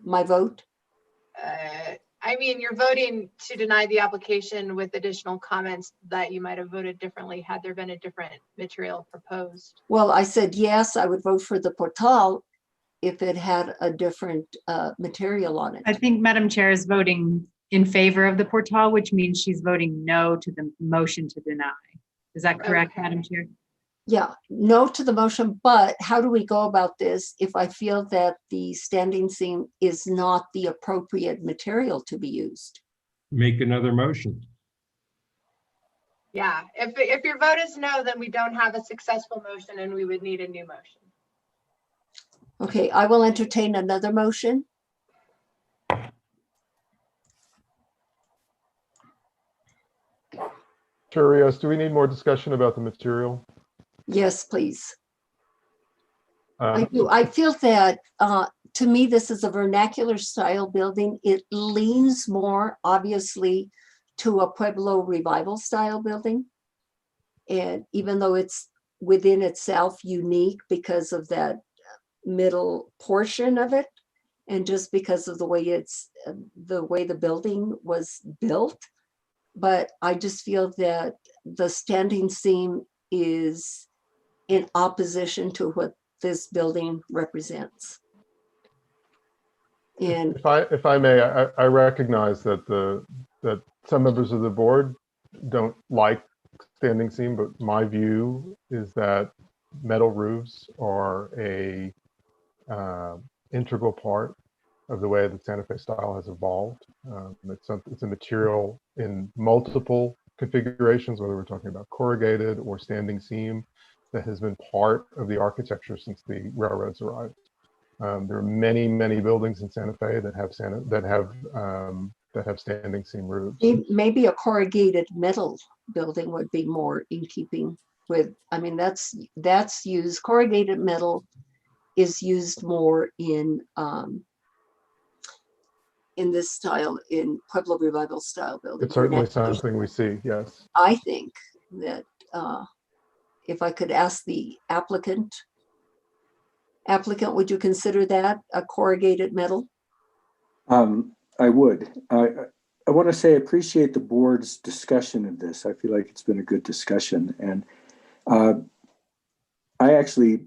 my vote. I mean, you're voting to deny the application with additional comments that you might have voted differently had there been a different material proposed. Well, I said yes, I would vote for the portal if it had a different material on it. I think Madam Chair is voting in favor of the portal, which means she's voting no to the motion to deny. Is that correct, Okay. Madam Chair? Yeah, no to the motion, but how do we go about this if I feel that the standing seam is not the appropriate material to be used? Make another motion. Yeah, if your vote is no, then we don't have a successful motion and we would need a new motion. Okay, I will entertain another motion. Chair Rios, do we need more discussion about the material? Yes, please. I Um, do. I feel that, to me, this is a vernacular style building. It leans more obviously to a Pueblo revival style building. And even though it's within itself unique because of that middle portion of it, and just because of the way the building was built. But I just feel that the standing seam is in opposition to what this building represents. And If I may, I recognize that that some members of the board don't like standing seam, but my view is that metal roofs are integral part of the way that Santa Fe style has evolved. It's a material in multiple configurations, whether we're talking about corrugated or standing seam, that has been part of the architecture since the railroads arrived. There are many, many buildings in Santa Fe that have standing seam roofs. Maybe a corrugated metal building would be more in keeping with, I mean, that's used, corrugated metal is used more in this style, in Pueblo Revival style buildings. It's certainly something we see, yes. I think that if I could ask the applicant, would you consider that a corrugated metal? I would. I want to say I appreciate the board's discussion of this. I feel like it's been a good discussion, and I actually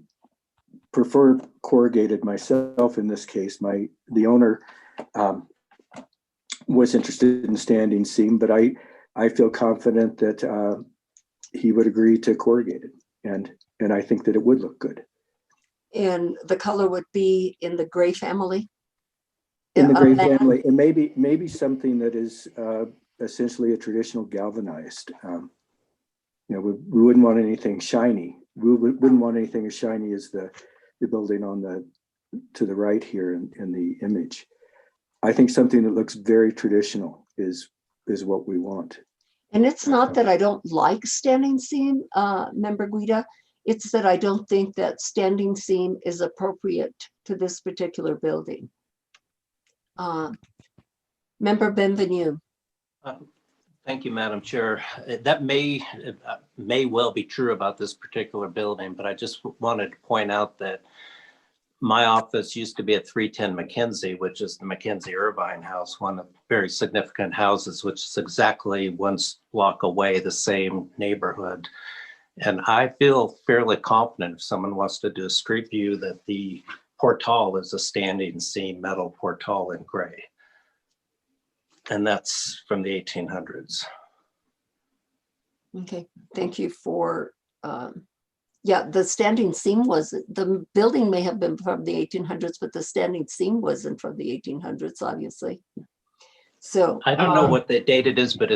prefer corrugated myself in this case. The owner was interested in standing seam, but I feel confident that he would agree to corrugated, and I think that it would look good. And the color would be in the gray family? In the gray family, and maybe something that is essentially a traditional galvanized. We wouldn't want anything shiny. We wouldn't want anything as shiny as the building to the right here in the image. I think something that looks very traditional is what we want. And it's not that I don't like standing seam, Member Guida. It's that I don't think that standing seam is appropriate to this particular building. Member Benvenue. Thank you, Madam Chair. That may well be true about this particular building, but I just wanted to point out that my office used to be at 310 Mackenzie, which is the Mackenzie Irvine House, one of the very significant houses, which is exactly one block away, the same neighborhood. And I feel fairly confident if someone wants to do a street view that the portal is a standing seam metal portal in gray. And that's from the 1800s. Okay, thank you for, yeah, the standing seam the building may have been from the 1800s, but the standing seam wasn't from the 1800s, obviously. So I don't know what the date it is, but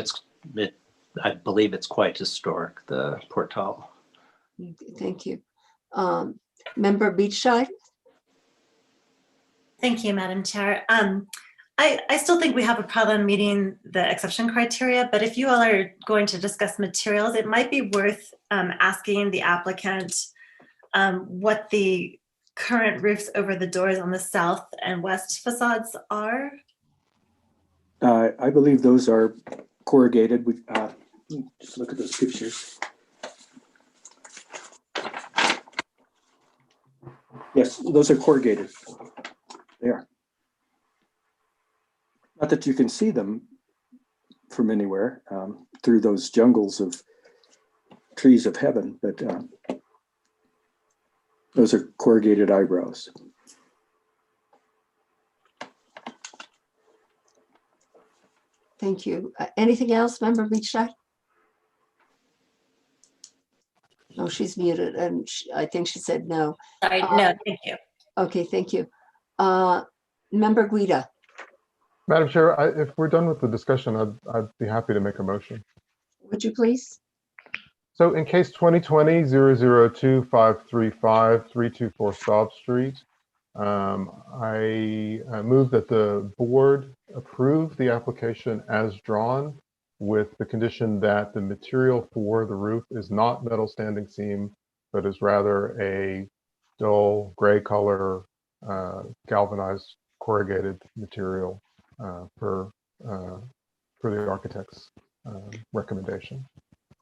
I believe it's quite historic, the portal. Thank you. Member Beachside? Thank you, Madam Chair. I still think we have a problem meeting the exception criteria, but if you all are going to discuss materials, it might be worth asking the applicant what the current roofs over the doors on the south and west facades are. I believe those are corrugated. Just look at those pictures. Yes, those are corrugated. They are. Not that you can see them from anywhere through those jungles of trees of heaven, but those are corrugated eyebrows. Thank you. Anything else, Member Beachside? No, she's muted, and I think she said no. Sorry, no, thank you. Okay, thank you. Member Guida. Madam Chair, if we're done with the discussion, I'd be happy to make a motion. Would you please? So in case 2020-002-535-324 Staub Street, I move that the board approve the application as drawn with the condition that the material for the roof is not metal standing seam, but is rather a dull gray color galvanized corrugated material per the architect's recommendation.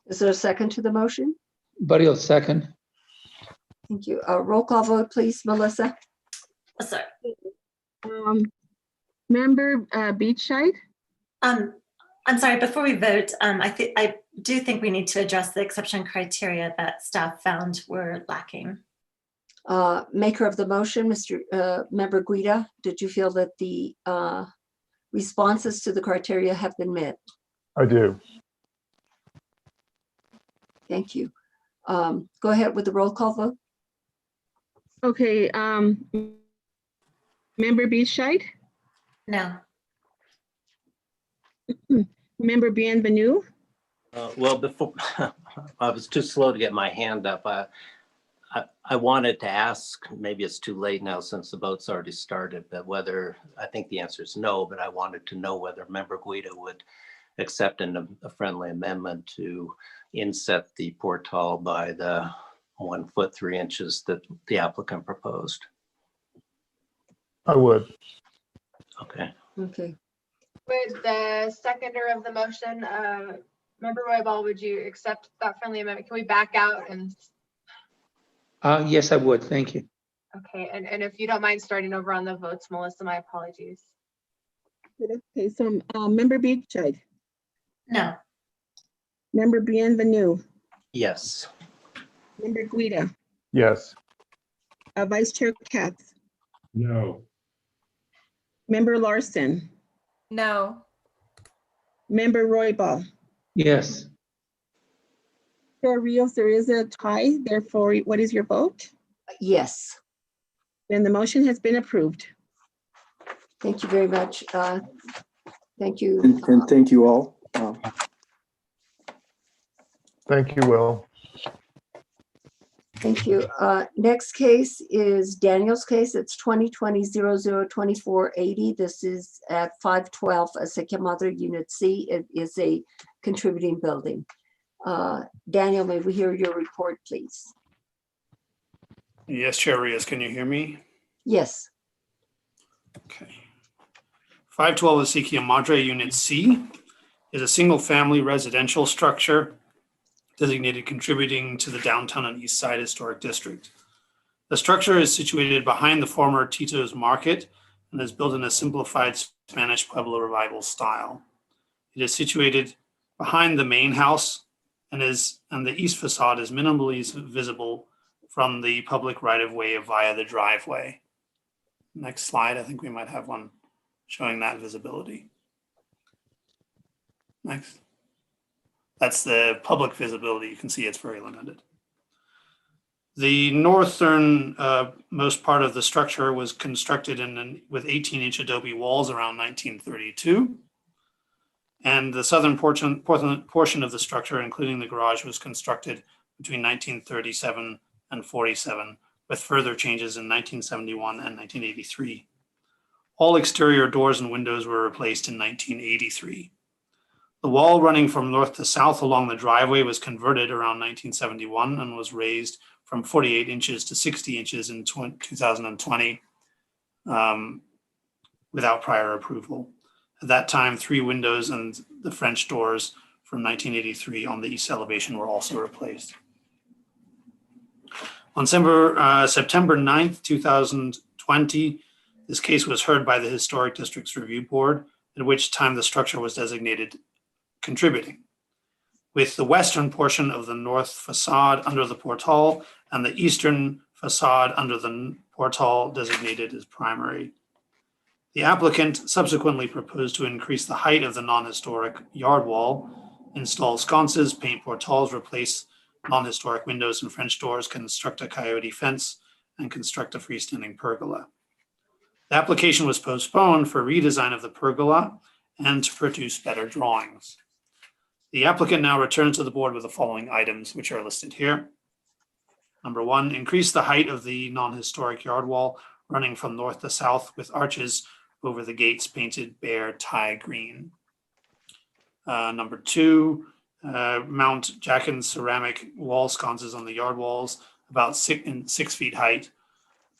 Is there a second to the motion? Buddy will second. Thank you. Roll call vote, please, Melissa. Oh, sorry. Member Beachside? I'm sorry, before we vote, I do think we need to address the exception criteria that staff found were lacking. Maker of the motion, Member Guida, did you feel that the responses to the criteria have been met? I do. Thank you. Go ahead with the roll call vote. Okay, Member Beescheid, No. Member Bienvenue, Well, before, I was too slow to get my hand up. I wanted to ask, maybe it's too late now since the vote's already started, but whether, I think the answer is no, but I wanted to know whether Member Guida would accept a friendly amendment to inset the portal by the 1 foot 3 inches that the applicant proposed. I would. Okay. Okay. Would the seconder of the motion, Member Roybal, would you accept that friendly amendment? Can we back out and, Yes, I would. Thank you. okay, and if you don't mind starting over on the votes, Melissa, my apologies. okay, so Member Beescheid, No. Member Bienvenue, Yes. Member Guida, Yes. Vice Chair Katz, No. Member Larson, No. Member Roybal. Yes. Chair Rios, there is a tie, therefore, what is your vote? Yes. Then the motion has been approved. Thank you very much. Thank you. And thank you all. Thank you, Will. Thank you. Next case is Daniel's case. It's 2020-002480. This is at 512 Sekimother Unit C. It is a contributing building. Daniel, may we hear your report, please? Yes, Chair Rios, can you hear me? Yes. Okay. 512 Asiquia Madre Unit C is a single-family residential structure designated contributing to the downtown and east side historic district. The structure is situated behind the former Tito's Market and is built in a simplified Spanish Pueblo revival style. It is situated behind the main house and the east facade is minimally visible from the public right-of-way via the driveway. Next slide, I think we might have one showing that visibility. Next. That's the public visibility. You can see it's very limited. The northern most part of the structure was constructed with 18-inch adobe walls around 1932. And the southern portion of the structure, including the garage, was constructed between 1937 and 47, with further changes in 1971 and 1983. All exterior doors and windows were replaced in 1983. The wall running from north to south along the driveway was converted around 1971 and was raised from 48 inches to 60 inches in 2020 without prior approval. At that time, 3 windows and the French doors from 1983 on the east elevation were also replaced. On September 9th, 2020, this case was heard by the Historic Districts Review Board, at which time the structure was designated contributing, with the western portion of the north facade under the portal and the eastern facade under the portal designated as primary. The applicant subsequently proposed to increase the height of the non-historic yard wall, install sconces, paint portals, replace non-historic windows and French doors, construct a coyote fence, and construct a freestanding pergola. The application was postponed for redesign of the pergola and to produce better drawings. The applicant now returns to the board with the following items, which are listed here. Number 1, increase the height of the non-historic yard wall running from north to south with arches over the gates painted bare Thai green. Number 2, mount jack and ceramic wall sconces on the yard walls about 6 feet height,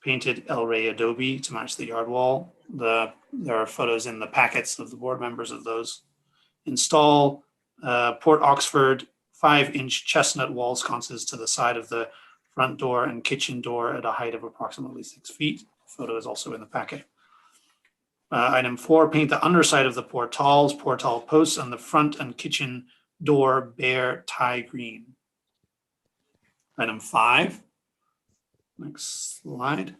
painted El Rey adobe to match the yard wall. There are photos in the packets of the board members of those. Install Port Oxford 5-inch chestnut wall sconces to the side of the front door and kitchen door at a height of approximately 6 feet. Photo is also in the packet. Item 4, paint the underside of the portal posts and the front and kitchen door bare Thai green. Item 5, next slide.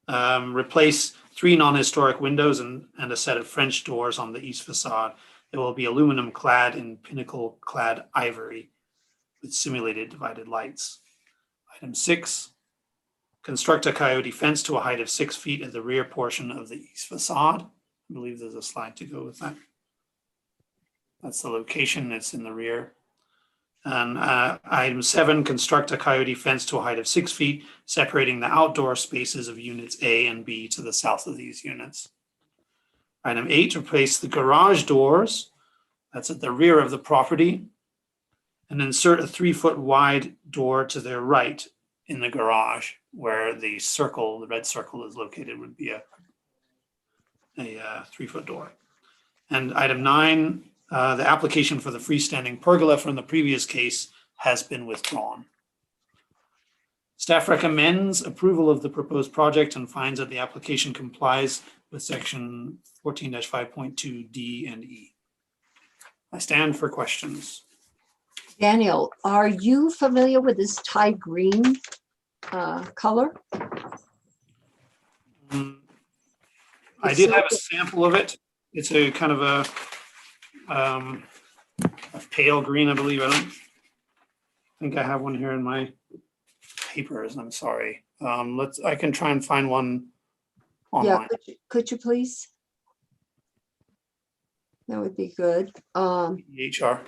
Replace 3 non-historic windows and a set of French doors on the east facade. It will be aluminum clad in pinnacle clad ivory with simulated divided lights. Item 6, construct a coyote fence to a height of 6 feet at the rear portion of the east facade. I believe there's a slide to go with that. That's the location, it's in the rear. And item 7, construct a coyote fence to a height of 6 feet, separating the outdoor spaces of units A and B to the south of these units. Item 8, replace the garage doors, that's at the rear of the property, and insert a 3-foot wide door to their right in the garage where the circle, the red circle is located, would be a 3-foot door. And item 9, the application for the freestanding pergola from the previous case has been withdrawn. Staff recommends approval of the proposed project and finds that the application complies with section 14-5.2 D and E. I stand for questions. Daniel, are you familiar with this Thai green color? I did have a sample of it. It's a kind of a pale green, I believe. I don't think I have one here in my papers. I'm sorry. I can try and find one online. Yeah, could you please? That would be good. HR.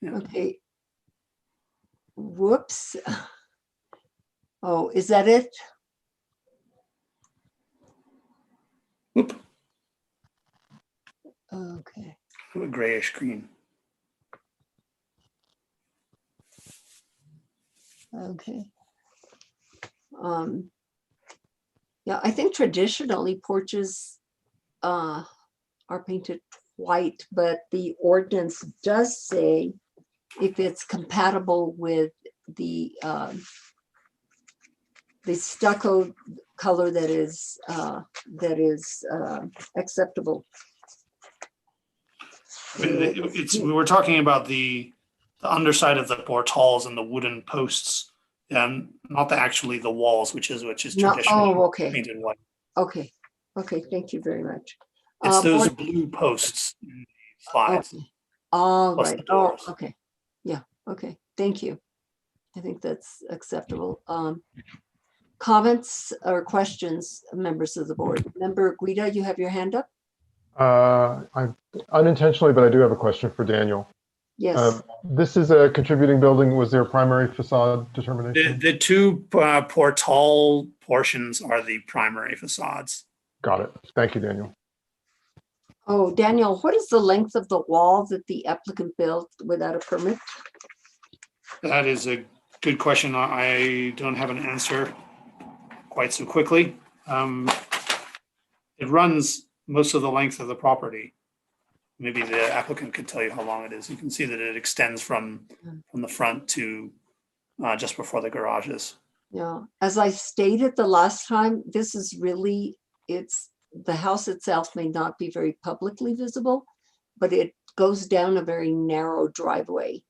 Yeah. Okay. Whoops. Oh, is that it? Whoop. Okay. A grayish green. Okay. Yeah, I think traditionally porches are painted white, but the ordinance does say if it's compatible with the stucco color that is acceptable. We were talking about the underside of the portals and the wooden posts, not actually the walls, which is No, traditionally oh, okay. painted white. Okay, thank you very much. It's those board- blue posts in the slides. Okay. All plus right. the Oh, doors. okay. Yeah, okay. Thank you. I think that's acceptable. Comments or questions, members of the board? Member Guida, you have your hand up? I unintentionally, but I do have a question for Daniel. Yes. This is a contributing building. Was there a primary facade determination? The two portal portions are the primary facades. Got it. Thank you, Daniel. Oh, Daniel, what is the length of the wall that the applicant built without a permit? That is a good question. I don't have an answer quite so quickly. It runs most of the length of the property. Maybe the applicant could tell you how long it is. You can see that it extends from the front to just before the garages. Yeah, as I stated the last time, this is really, the house itself may not be very publicly visible, but it goes down a very narrow driveway.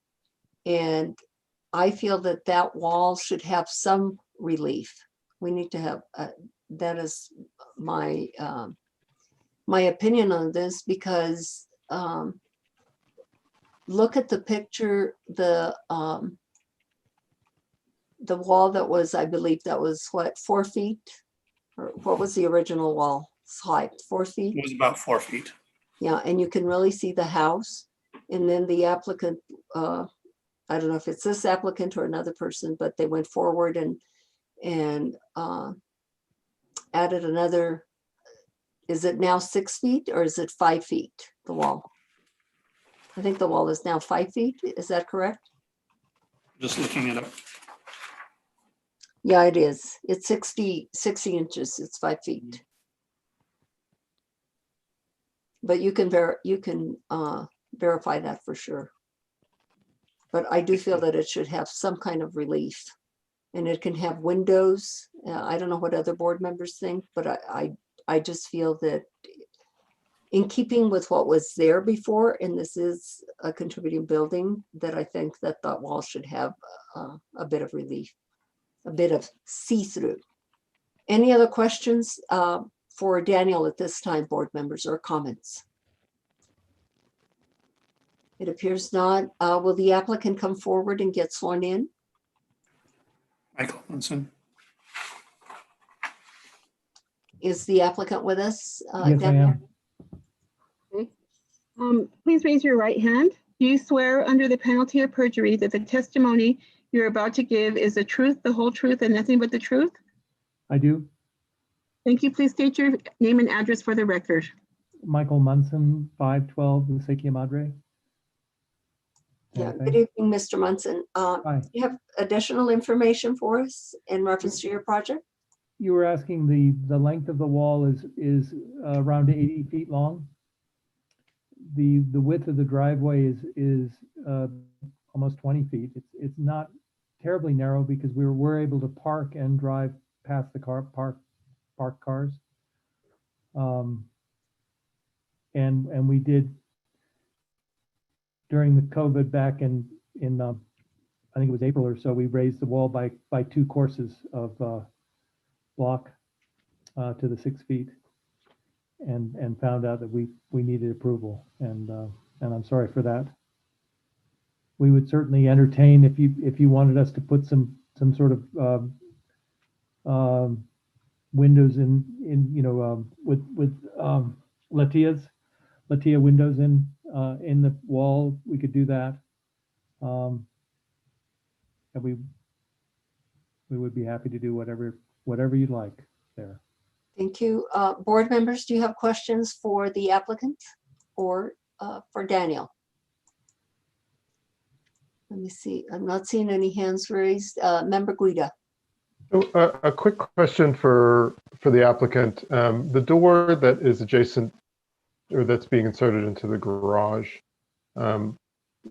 And I feel that that wall should have some relief. We need to have, that is my opinion on this, because look at the picture, the wall that was, I believe that was what, 4 feet? Or what was the original wall height, 4 feet? It was about 4 feet. Yeah, and you can really see the house. And then the applicant, I don't know if it's this applicant or another person, but they went forward and added another, is it now 6 feet or is it 5 feet, the wall? I think the wall is now 5 feet, is that correct? Just looking it up. Yeah, it is. It's 60 inches, it's 5 feet. But you can verify that for sure. But I do feel that it should have some kind of relief. And it can have windows. I don't know what other board members think, but I just feel that in keeping with what was there before, and this is a contributing building, that I think that that wall should have a bit of relief, a bit of see-through. Any other questions for Daniel at this time, board members, or comments? It appears not. Will the applicant come forward and get sworn in? Michael Munson. Is the applicant with us? Yes, I Daniel? am. Please raise your right hand. Do you swear under the penalty of perjury that the testimony you're about to give is the truth, the whole truth, and nothing but the truth? I do. Thank you. Please state your name and address for the record. Michael Munson, 512 Lusatia Madre. Yeah, Santa good Fe. evening, Mr. Munson. Hi. Do you have additional information for us in reference to your project? You were asking the length of the wall is around 80 feet long. The width of the driveway is almost 20 feet. It's not terribly narrow because we were able to park and drive past the parked cars. And we did during the COVID back in I think it was April or so, we raised the wall by 2 courses of block to the 6 feet, and found out that we needed approval, and I'm sorry for that. We would certainly entertain if you wanted us to put some sort of windows in with Latia windows in the wall. We could do that, and we would be happy to do whatever you'd like there. Thank you. Board members, do you have questions for the applicant or for Daniel? Let me see. I'm not seeing any hands raised. Member Guida. So, a quick question for the applicant. The door that is adjacent or that's being inserted into the garage,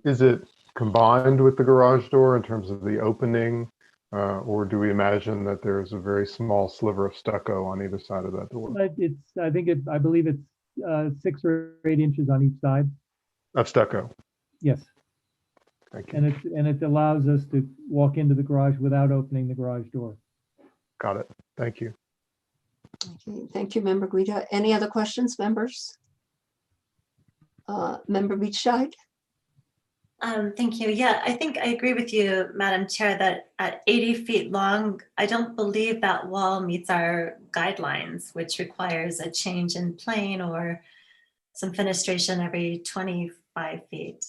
is it combined with the garage door in terms of the opening? Or do we imagine that there's a very small sliver of stucco on either side of that door? I believe it's 6 or 8 inches on each side. Of stucco. Yes. Thank you. And it allows us to walk into the garage without opening the garage door. Got it. Thank you. Okay, thank you, Member Guida. Any other questions, members? Member Beachside? Thank you. Yeah, I think I agree with you, Madam Chair, that at 80 feet long, I don't believe that wall meets our guidelines, which requires a change in plane or some fenestration every 25 feet.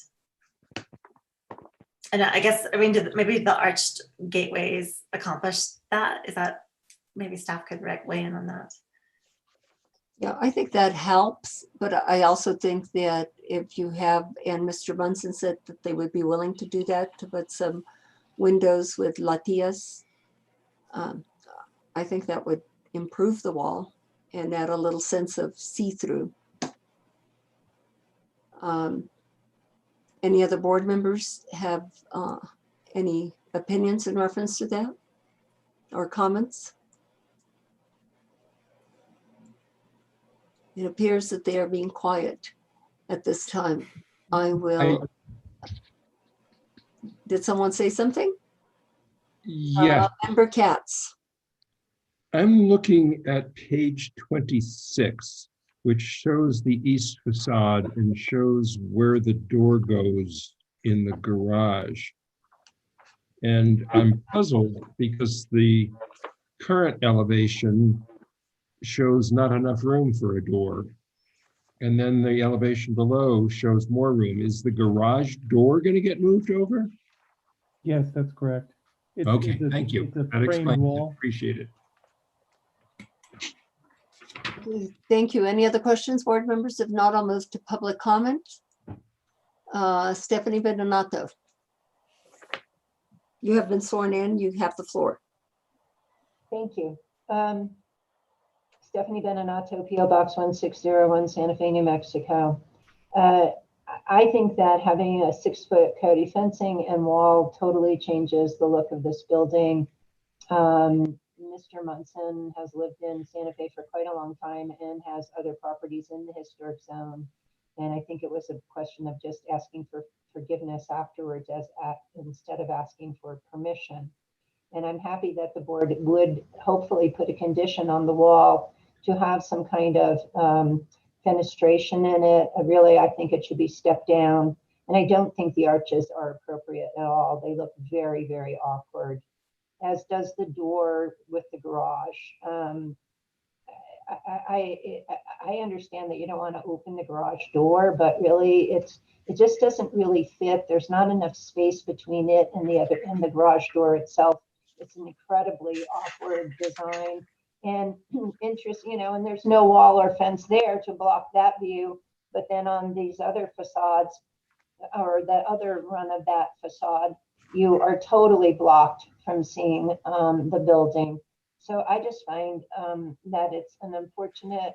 And I guess, I mean, maybe the arched gateways accomplish that. Is that, maybe staff could weigh in on that? Yeah, I think that helps, but I also think that if you have, and Mr. Munson said that they would be willing to do that, to put some windows with latias, I think that would improve the wall and add a little sense of see-through. Any other board members have any opinions in reference to that or comments? It appears that they are being quiet at this time. Did someone say something? Yeah, Member Katz. I'm looking at page 26, which shows the east facade and shows where the door goes in the garage. And I'm puzzled because the current elevation shows not enough room for a door. And then the elevation below shows more room. Is the garage door going to get moved over? Yes, that's correct. Okay, thank you. It's a That framed explains it. wall. Appreciate it. Thank you. Any other questions, board members? If not, I'll move to public comment. Stephanie Bedonato. You have been sworn in. You have the floor. Thank you. Stephanie Bedonato, PO Box 1601, Santa Fe, New Mexico. I think that having a 6-foot Cody fencing and wall totally changes the look of this building. Mr. Munson has lived in Santa Fe for quite a long time and has other properties in the historic zone. And I think it was a question of just asking for forgiveness afterwards instead of asking for permission. And I'm happy that the board would hopefully put a condition on the wall to have some kind of fenestration in it. I think it should be stepped down. And I don't think the arches are appropriate at all. They look very, very awkward, as does the door with the garage. I understand that you don't want to open the garage door, but really it just doesn't really fit. There's not enough space between it and the garage door itself. It's an incredibly awkward design and interesting, and there's no wall or fence there to block that view. But then on these other facades, or the other run of that facade, you are totally blocked from seeing the building. So I just find that it's an unfortunate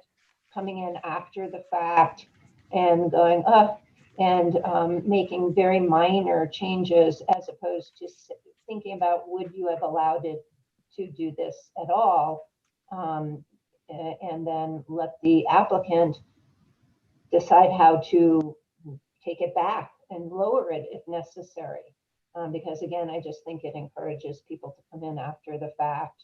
coming in after the fact and going up and making very minor changes, as opposed to thinking about, would you have allowed it to do this at all? And then let the applicant decide how to take it back and lower it if necessary. Because again, I just think it encourages people to come in after the fact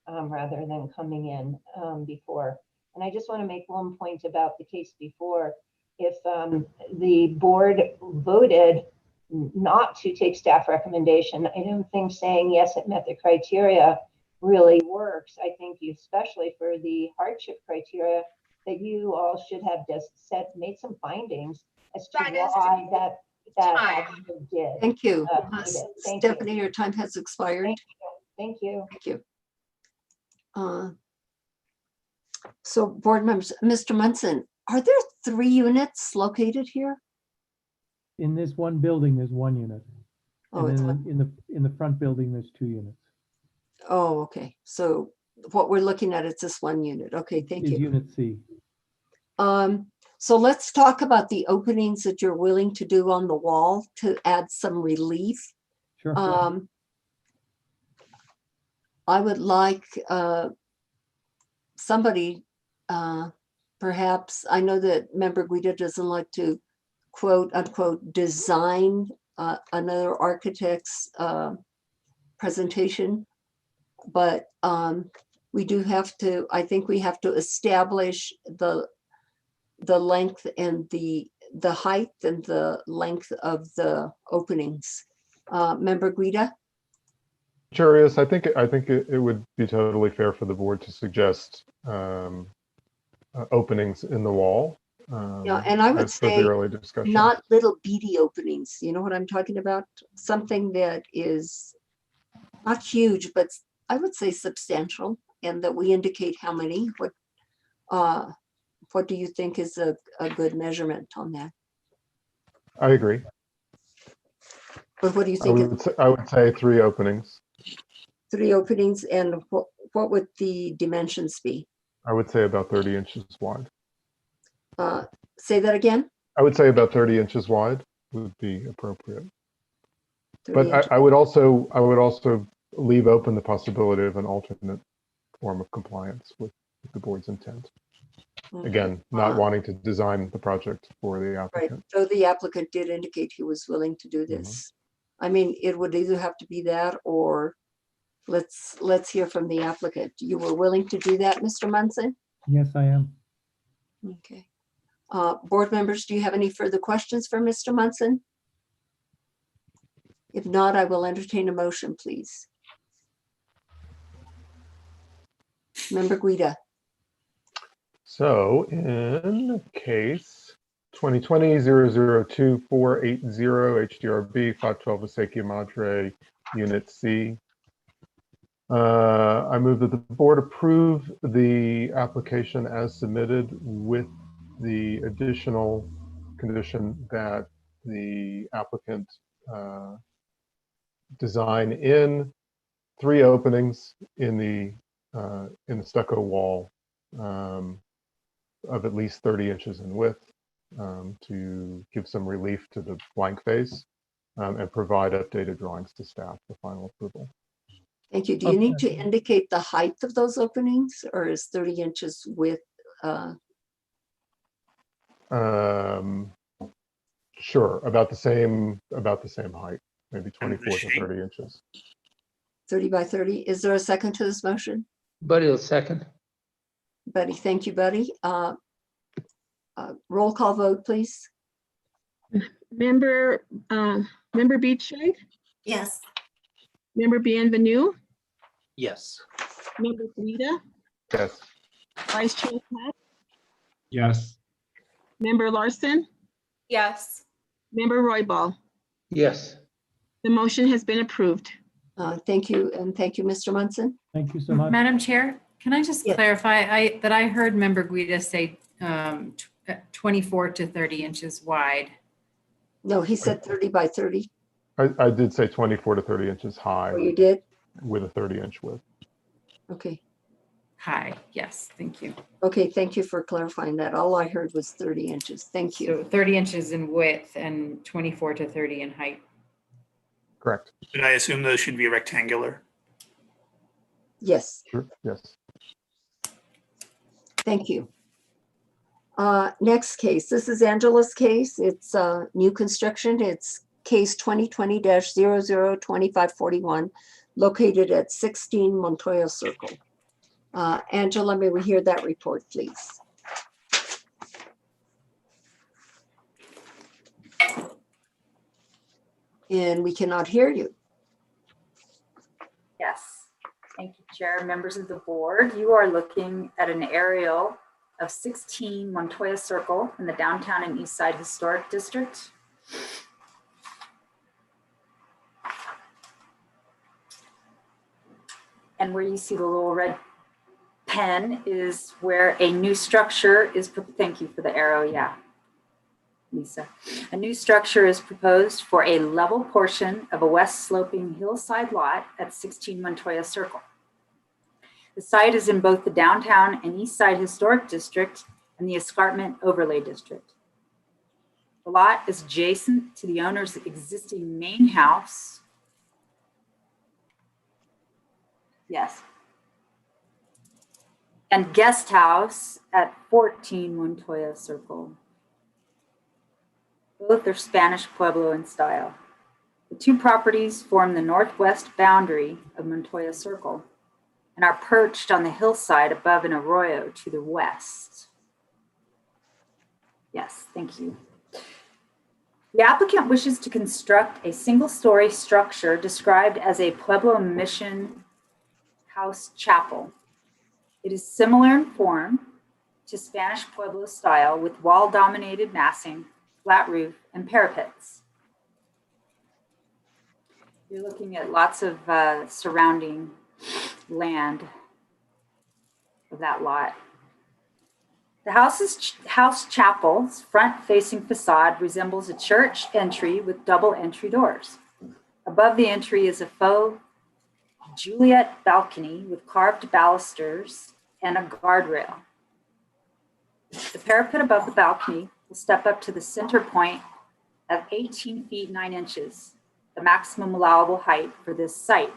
rather than coming in before. And I just want to make one point about the case before. If the board voted not to take staff recommendation, I don't think saying yes, it met the criteria really works. I think you, especially for the hardship criteria, that you all should have just made some findings as to why that actually did. Thank you. Thank Stephanie, you. your time has expired. Thank you. Thank you. So board members, Mr. Munson, are there 3 units located here? In this one building, there's 1 unit. Oh, And it's then in the front building, there's 2 units. Oh, okay. So what we're looking at is this 1 unit. Okay, thank Is you. Unit C. So let's talk about the openings that you're willing to do on the wall to add some relief. Sure. I would like somebody, perhaps, I know that Member Guida doesn't like to quote unquote design another architect's presentation, but we do have to, I think we have to establish the length and the height and the length of the openings. Member Guida? Curious, I think it would be totally fair for the board to suggest openings in the wall. Yeah, and I would as per the say early discussion. not little beady openings. You know what I'm talking about? Something that is not huge, but I would say substantial, and that we indicate how many. What do you think is a good measurement on that? I agree. But what do you think? I would say 3 openings. 3 openings, and what would the dimensions be? I would say about 30 inches wide. Say that again? I would say about 30 inches wide would be appropriate. 30 But inches. I would also leave open the possibility of an alternate form of compliance with the board's intent. Again, not wanting to design the project for the Right, applicant. so the applicant did indicate he was willing to do this. I mean, it would either have to be that, or let's hear from the applicant. You were willing to do that, Mr. Munson? Yes, I am. Okay. Board members, do you have any further questions for Mr. Munson? If not, I will entertain a motion, please. Member Guida. So in case 2020-002-480 HDRB 512 Acequia Madre Unit C, I move that the board approve the application as submitted with the additional condition that the applicant design in 3 openings in the stucco wall of at least 30 inches in width to give some relief to the blank face and provide updated drawings to staff for final approval. Thank you. Do you need to indicate the height of those openings, or is 30 inches width? Sure, about the same height, maybe 24 to 30 inches. 30 by 30. Is there a second to this motion? Buddy will second. Buddy, thank you, Buddy. Roll call vote, please. Member Beechey, Yes. Member Bienvenue, Yes. Member Guida, Yes. Vice Chair Pat, Yes. Member Larson, Yes. Member Royball. Yes. The motion has been approved. Thank you, and thank you, Mr. Munson. Thank you so much. Madam Chair, can I just Yes. clarify that I heard Member Guida say 24 to 30 inches wide. No, he said 30 by 30. I did say 24 to 30 inches high Oh, you did? with a 30-inch width. Okay. High, yes, thank you. Okay, thank you for clarifying that. All I heard was 30 inches. Thank you. So 30 inches in width and 24 to 30 in height. Correct. Did I assume those should be rectangular? Yes, Sure. Yes. thank you. Next case, this is Angela's case. It's new construction. It's case 2020-002541, located at 16 Montoya Circle. Angela, may we hear that report, please? And we cannot hear you. Yes, thank you, Chair. Members of the board, you are looking at an aerial of 16 Montoya Circle in the downtown and east side historic district. And where you see the little red pen is where a new structure is, thank you for the arrow, yeah, Lisa. A new structure is proposed for a level portion of a west sloping hillside lot at 16 Montoya Circle. The site is in both the downtown and east side historic district and the escarpment overlay district. The lot is adjacent to the owner's existing main house. Yes. And guest house at 14 Montoya Circle. Both are Spanish Pueblo in style. The two properties form the northwest boundary of Montoya Circle and are perched on the hillside above an arroyo to the west. Yes, thank you. The applicant wishes to construct a single-story structure described as a Pueblo Mission House Chapel. It is similar in form to Spanish Pueblo style with wall-dominated massing, flat roof, and parapets. You're looking at lots of surrounding land of that lot. The house chapel's front-facing facade resembles a church entry with double entry doors. Above the entry is a faux Juliet balcony with carved balusters and a guardrail. The parapet above the balcony will step up to the center point of 18 feet 9 inches, the maximum allowable height for this site.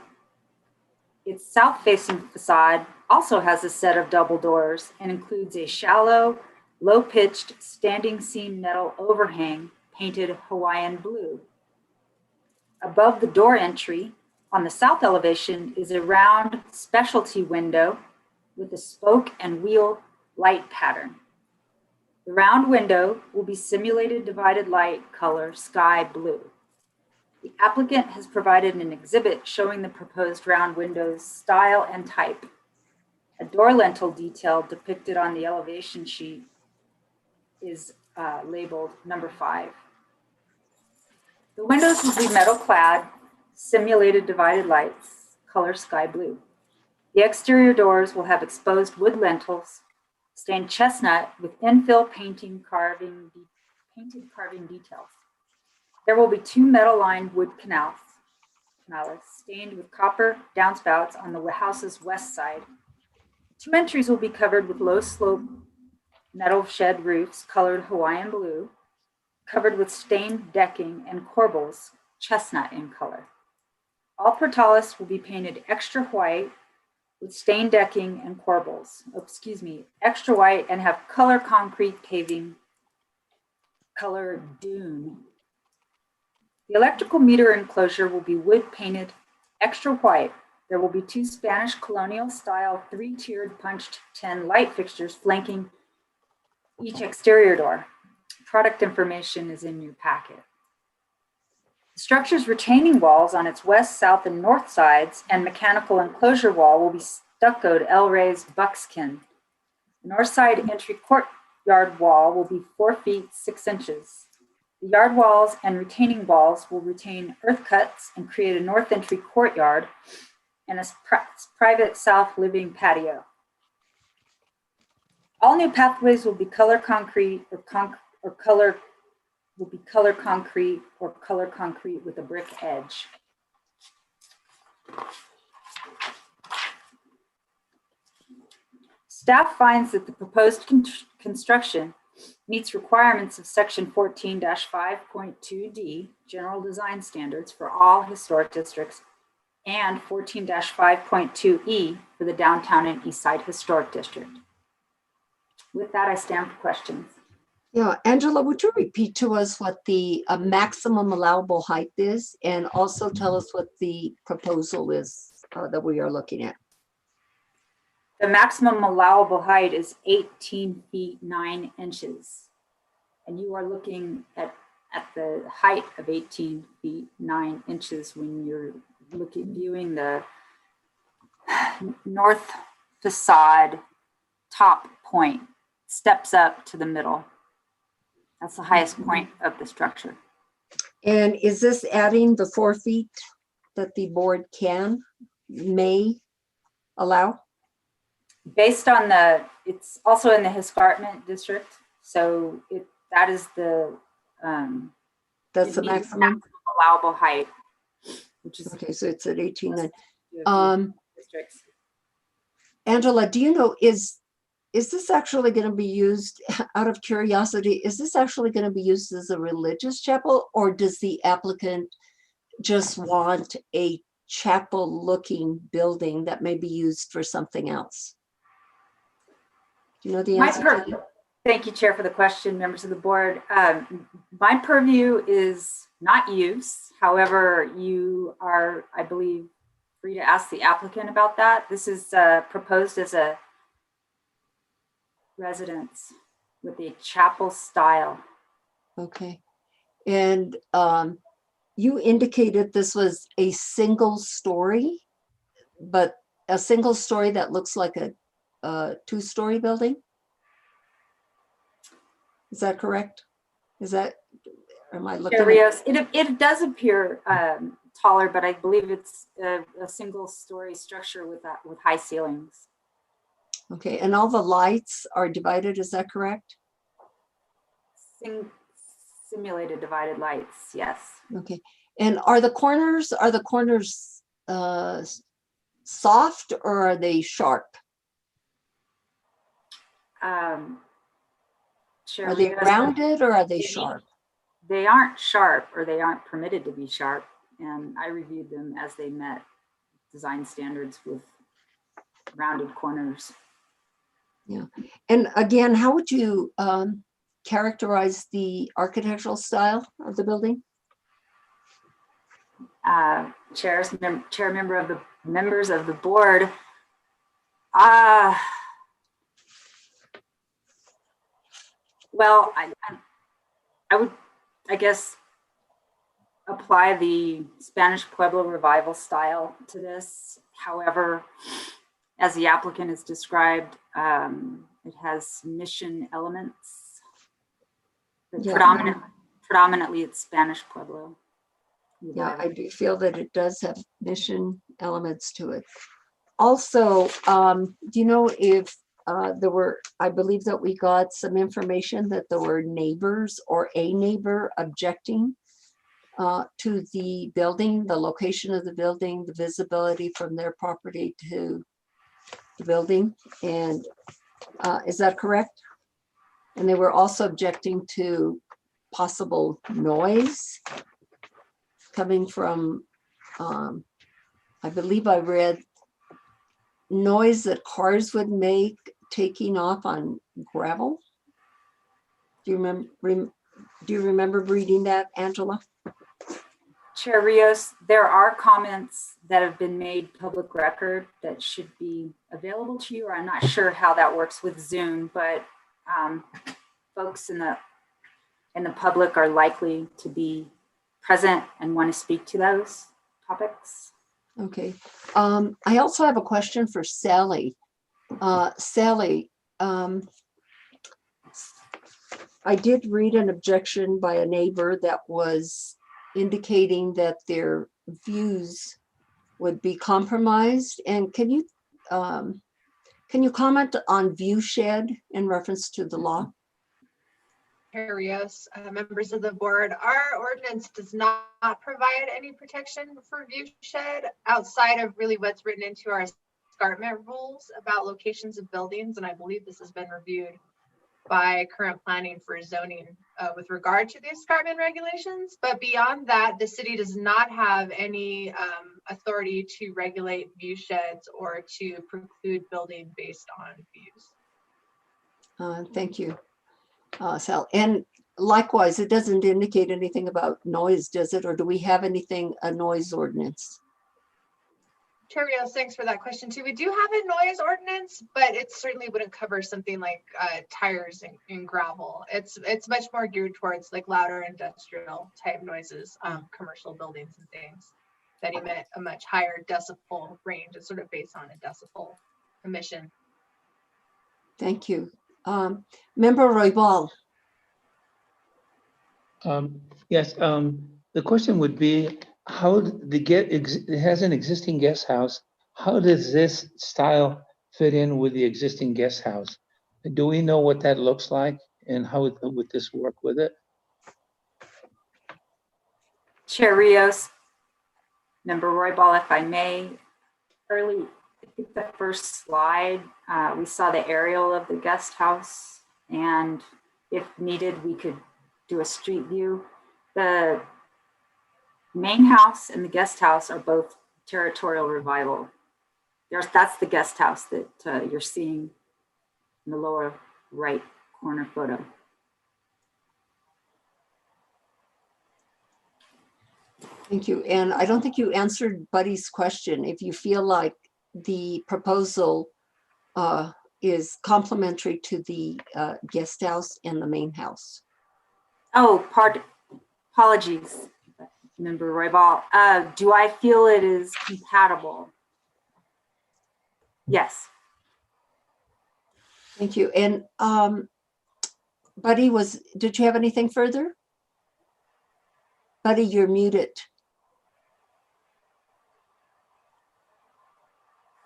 Its south-facing facade also has a set of double doors and includes a shallow, low-pitched standing seam metal overhang painted Hawaiian blue. Above the door entry on the south elevation is a round specialty window with a spoke and wheel light pattern. The round window will be simulated divided light color sky blue. The applicant has provided an exhibit showing the proposed round window's style and type. A door lintel detail depicted on the elevation sheet is labeled number 5. The windows will be metal clad, simulated divided lights, color sky blue. The exterior doors will have exposed wood lintels, stained chestnut with infill painted carving details. There will be 2 metal-lined wood canals stained with copper downspouts on the house's west side. 2 entries will be covered with low-slope metal shed roofs colored Hawaiian blue, covered with stained decking and corbels, chestnut in color. All portales will be painted extra white with stained decking and corbels, extra white, and have color concrete paving, color dune. The electrical meter enclosure will be wood painted extra white. There will be 2 Spanish colonial style 3-tiered punched tin light fixtures flanking each exterior door. Product information is in your packet. The structure's retaining walls on its west, south, and north sides and mechanical enclosure wall will be stuccoed El Rey's buckskin. The north side entry courtyard wall will be 4 feet 6 inches. The yard walls and retaining walls will retain earth cuts and create a north entry courtyard and a private south living patio. All new pathways will be color concrete or color concrete with a brick edge. Staff finds that the proposed construction meets requirements of section 14-5.2D, general design standards for all historic districts, and 14-5.2E for the downtown and east side historic district. With that, I stand for questions. Yeah, Angela, would you repeat to us what the maximum allowable height is, and also tell us what the proposal is that we are looking at? The maximum allowable height is 18 feet 9 inches. And you are looking at the height of 18 feet 9 inches when you're viewing the north facade top point, steps up to the middle. That's the highest point of the structure. And is this adding the 4 feet that the board may allow? Based on it's also in the escarpment district. So that is that's the maximum allowable height, which is okay. So it's at 18. Districts. Angela, do you know, is this actually going to be used, out of curiosity, is this actually going to be used as a religious chapel, or does the applicant just want a chapel looking building that may be used for something else? Do you know the answer to that? Thank you, Chair, for the question, members of the board. My purview is not use. However, you are, I believe, free to ask the applicant about that. This is proposed as a residence with a chapel style. Okay. And you indicated this was a single story, but a single story that looks like a two-story building? Is that correct? Am I looking? Rios, it does appear taller, but I believe it's a single story structure with high ceilings. Okay, and all the lights are divided, is that correct? Simulated divided lights, yes. Okay, and are the corners soft or are they sharp? Sure, are they rounded or are they sharp? They aren't sharp, or they aren't permitted to be sharp. And I reviewed them as they met design standards with rounded corners. Yeah, and again, how would you characterize the architectural style of the building? Members of the board. Well, I would, I guess, apply the Spanish Pueblo revival style to this. However, as the applicant has described, it has mission elements. Yeah. Predominantly it's Spanish Pueblo. Yeah, I do feel that it does have mission elements to it. Also, do you know if I believe that we got some information that there were neighbors or a neighbor objecting to the building, the location of the building, the visibility from their property to the building. And is that correct? And they were also objecting to possible noise coming from, I believe I read, noise that cars would make taking off on gravel. Do you remember reading that, Angela? Chair Rios, there are comments that have been made public record that should be available to you, or I'm not sure how that works with Zoom, but folks in the public are likely to be present and want to speak to those topics. Okay. I also have a question for Sally. Sally, I did read an objection by a neighbor that was indicating that their views would be compromised. And can you comment on view shed in reference to the law? Arias, members of the board, our ordinance does not provide any protection for view shed outside of really what's written into our escarpment rules about locations of buildings. And I believe this has been reviewed by current planning for zoning with regard to the escarpment regulations. But beyond that, the city does not have any authority to regulate view sheds or to preclude building based on views. Thank you, Sal. And likewise, it doesn't indicate anything about noise, does it? Or do we have anything, a noise ordinance? Terrios, thanks for that question too. We do have a noise ordinance, but it certainly wouldn't cover something like tires and gravel. It's much more geared towards like louder industrial type noises, commercial buildings and things that emit a much higher decibel range. It's sort of based on a decibel emission. Thank you. Member Roybal. Yes, the question would be, how it has an existing guest house. How does this style fit in with the existing guest house? Do we know what that looks like and how would this work with it? Chair Rios, Member Roybal, if I may, I think the first slide, we saw the aerial of the guest house, and if needed, we could do a street view. The main house and the guest house are both territorial revival. That's the guest house that you're seeing in the lower right corner photo. Thank you. And I don't think you answered Buddy's question. If you feel like the proposal is complementary to the guest house and the main house. Oh, apologies, Member Roybal. Do I feel it is compatible? Yes. Thank you. And Buddy, did you have anything further? Buddy, you're muted.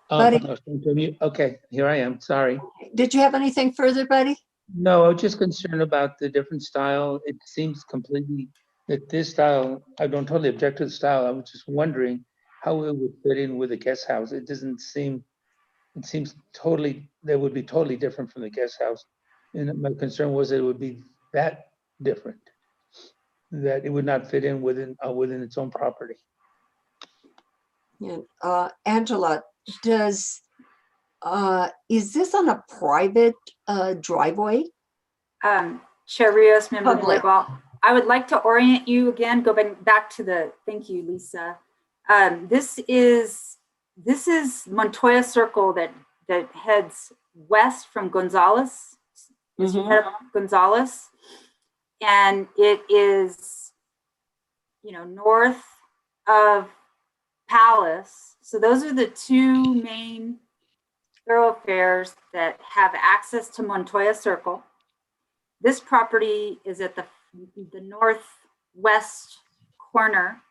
Buddy? Okay, here I am, sorry. Did you have anything further, Buddy? No, I was just concerned about the different style. It seems completely that this style, I don't totally object to the style. I was just wondering how it would fit in with a guest house. It doesn't seem, it seems totally, that would be totally different from the guest house. And my concern was that it would be that different, that it would not fit in within its own property. Yeah. Angela, is this on a private driveway? Chair Rios, Member Public. Roybal, I would like to orient you again, go back to the, thank you, Lisa. This is Montoya Circle that heads west from Gonzales. As you head up Gonzales, and it is, north of Palace. So those are the two main thoroughfares that have access to Montoya Circle. This property is at the northwest corner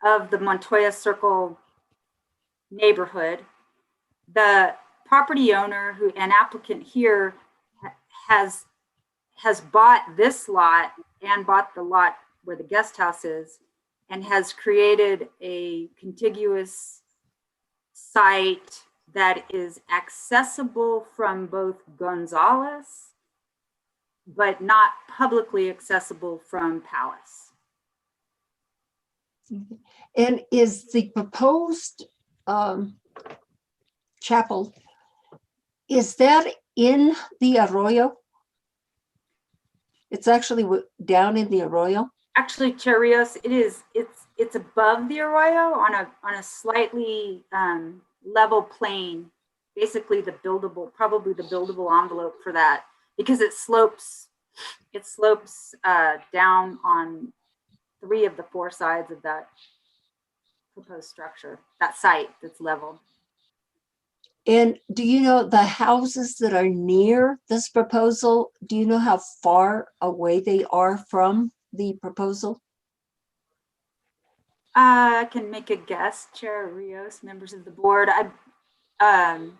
of the Montoya Circle neighborhood. The property owner and applicant here has bought this lot and bought the lot where the guest house is and has created a contiguous site that is accessible from both Gonzales, but not publicly accessible from Palace. And is the proposed chapel, is that in the arroyo? It's actually down in the arroyo? Actually, Chair Rios, it's above the arroyo on a slightly level plane, basically probably the buildable envelope for that, because it slopes down on 3 of the 4 sides of that proposed structure, that site that's level. And do you know the houses that are near this proposal? Do you know how far away they are from the proposal? I can make a guess, Chair Rios, members of the board. And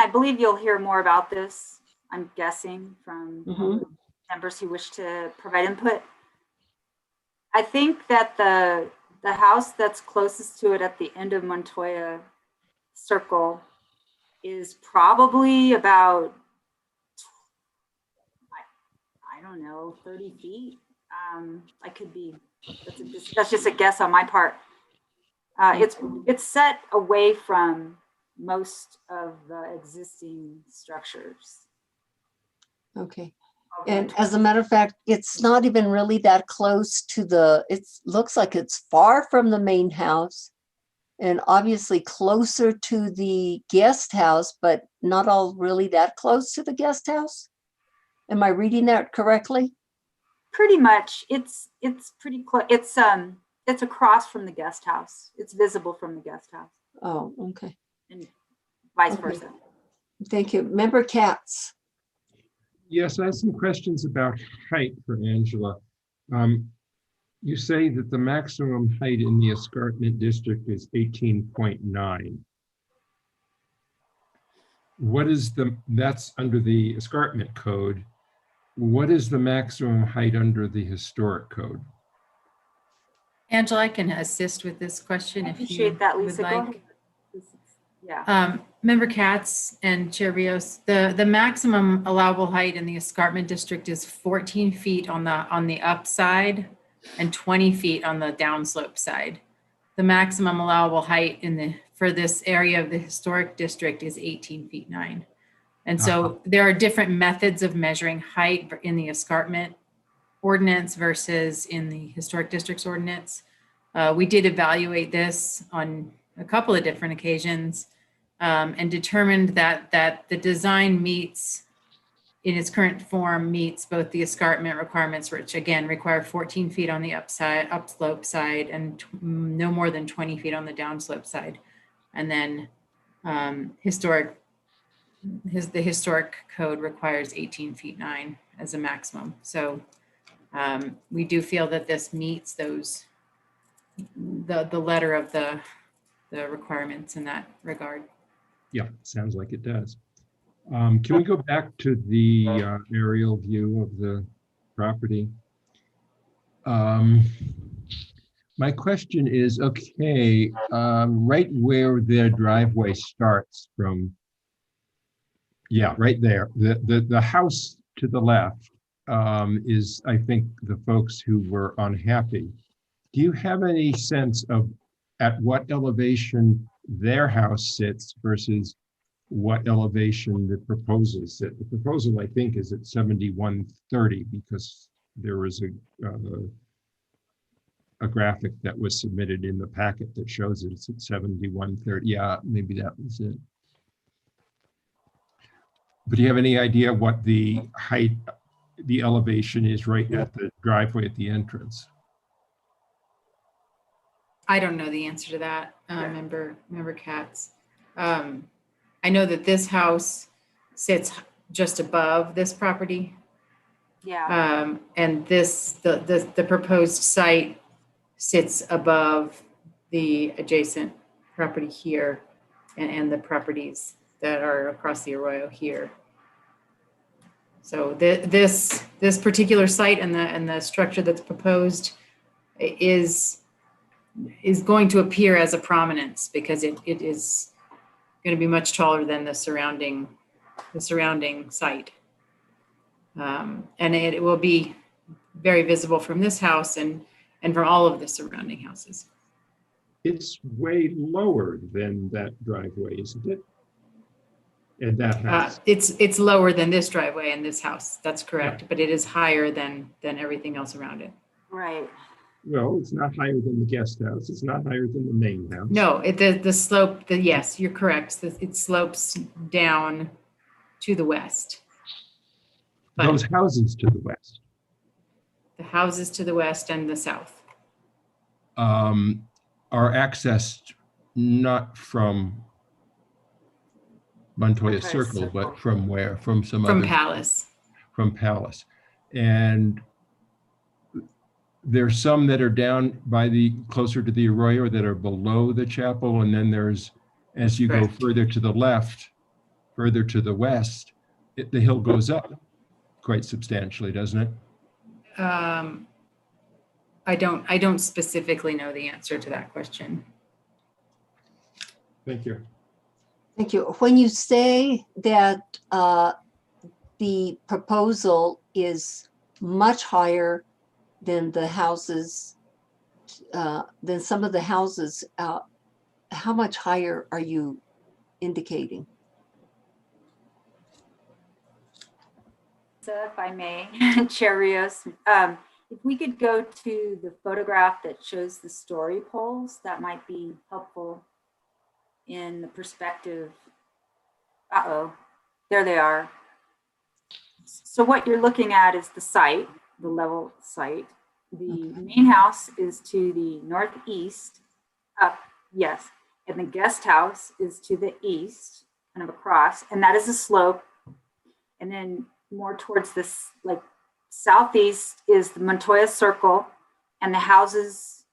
I believe you'll hear more about this, I'm guessing, from members who wish to provide input. I think that the house that's closest to it at the end of Montoya Circle is probably about, I don't know, 30 feet. I could be, that's just a guess on my part. It's set away from most of the existing structures. Okay. And as a matter of fact, it's not even really that close to it looks like it's far from the main house and obviously closer to the guest house, but not all really that close to the guest house. Am I reading that correctly? Pretty much. It's pretty close. It's across from the guest house. It's visible from the guest house. Oh, okay. And vice versa. Thank you. Member Katz. Yes, I have some questions about height for Angela. You say that the maximum height in the escarpment district is 18.9. What is that's under the escarpment code. What is the maximum height under the historic code? Angela, I can assist with this question if you Appreciate that, would Lisa. Go like. ahead. Yeah. Member Katz and Chair Rios, the maximum allowable height in the escarpment district is 14 feet on the upside and 20 feet on the downslope side. The maximum allowable height for this area of the historic district is 18 feet 9. And so there are different methods of measuring height in the escarpment ordinance versus in the historic districts ordinance. We did evaluate this on a couple of different occasions and determined that the design meets, in its current form, meets both the escarpment requirements, which again require 14 feet on the upslope side and no more than 20 feet on the downslope side. And then the historic code requires 18 feet 9 as a maximum. So we do feel that this meets those, the letter of the requirements in that regard. Yeah, sounds like it does. Can we go back to the aerial view of the property? My question is, okay, right where their driveway starts from, yeah, right there, the house to the left is, I think, the folks who were unhappy. Do you have any sense of at what elevation their house sits versus what elevation the proposal sits? The proposal, I think, is at 7130 because there was a graphic that was submitted in the packet that shows it's at 7130. Yeah, maybe that was it. But do you have any idea what the height, the elevation is right at the driveway at the entrance? I don't know the answer to that, member Katz. I know that this house sits just above this property. Yeah. And the proposed site sits above the adjacent property here and the properties that are across the arroyo here. So this particular site and the structure that's proposed is going to appear as a prominence because it is going to be much taller than the surrounding site. And it will be very visible from this house and from all of the surrounding houses. It's way lower than that driveway, isn't it? And that house. It's lower than this driveway and this house. That's correct, but it is higher than everything else around it. Right. Well, it's not higher than the guest house. It's not higher than the main house. No, the slope. Yes, you're correct. It slopes down to the west. But those houses to the west. The houses to the west and the south are accessed not from Montoya Montoya Circle, Circle. but from where? From some From other. Palace. From Palace. And there's some that are down by the, closer to the arroyo that are below the chapel. And then there's, as you go Correct. further to the left, further to the west, the hill goes up quite substantially, doesn't it? I don't specifically know the answer to that question. Thank you. Thank you. When you say that the proposal is much higher than the houses, than some of the houses, how much higher are you indicating? So if I may, Chair Rios, if we could go to the photograph that shows the story poles, that might be helpful in the perspective. Uh-oh, there they are. So what you're looking at is the site, the level site. The main house is to the northeast, up, yes, and the guest house is to the east, kind of across, and that is a slope. And then more towards this, like southeast is the Montoya Circle, and the houses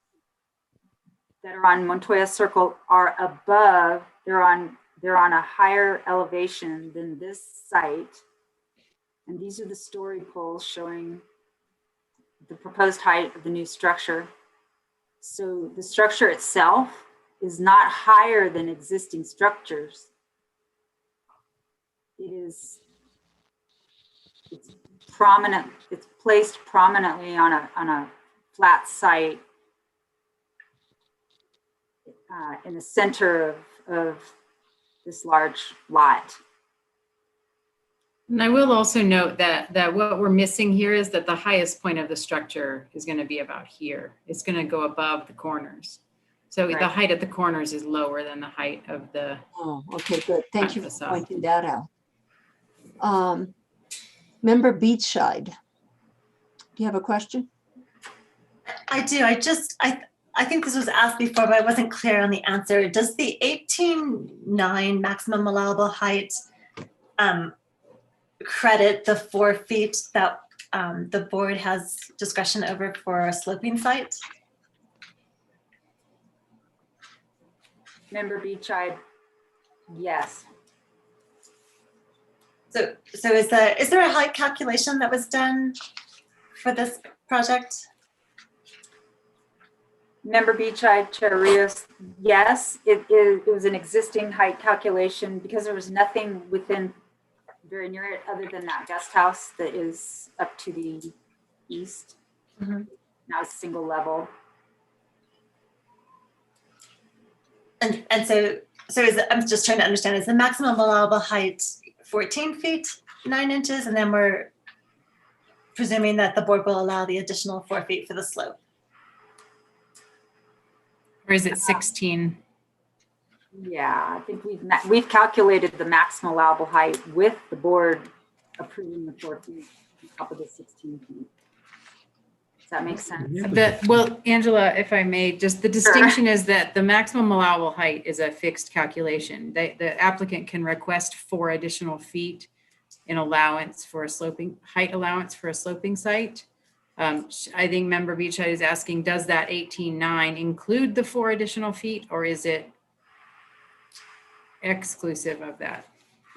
that are on Montoya Circle are above, they're on a higher elevation than this site. And these are the story poles showing the proposed height of the new structure. So the structure itself is not higher than existing structures. It's prominent, it's placed prominently on a flat site in the center of this large lot. And I will also note that what we're missing here is that the highest point of the structure is going to be about here. It's going to go above the corners. So Right. the height at the corners is lower than the height of the. Oh, okay, good. Thank you for facade. pointing that out. Member Beachside, do you have a question? I do. I think this was asked before, but I wasn't clear on the answer. Does the 18.9 maximum allowable height credit the 4 feet that the board has discretion over for a sloping site? Member Beachside, yes. So is there a height calculation that was done for this project? Member Beachside, Chair Rios, yes, it was an existing height calculation because there was nothing within very near it other than that guest house that is up to the east. Mm-hmm. Now it's single level. And so I'm just trying to understand, is the maximum allowable height 14 feet, 9 inches? And then we're presuming that the board will allow the additional 4 feet for the slope. Or is it 16? Yeah, I think we've calculated the maximum allowable height with the board approving the 4 feet on top of the 16 feet. Does that make sense? Well, Angela, if I may, just the distinction is that the maximum allowable height is a fixed calculation. The applicant can request 4 additional feet in allowance for a sloping height allowance for a sloping site. I think Member Beachside is asking, does that 18.9 include the 4 additional feet, or is it exclusive of that?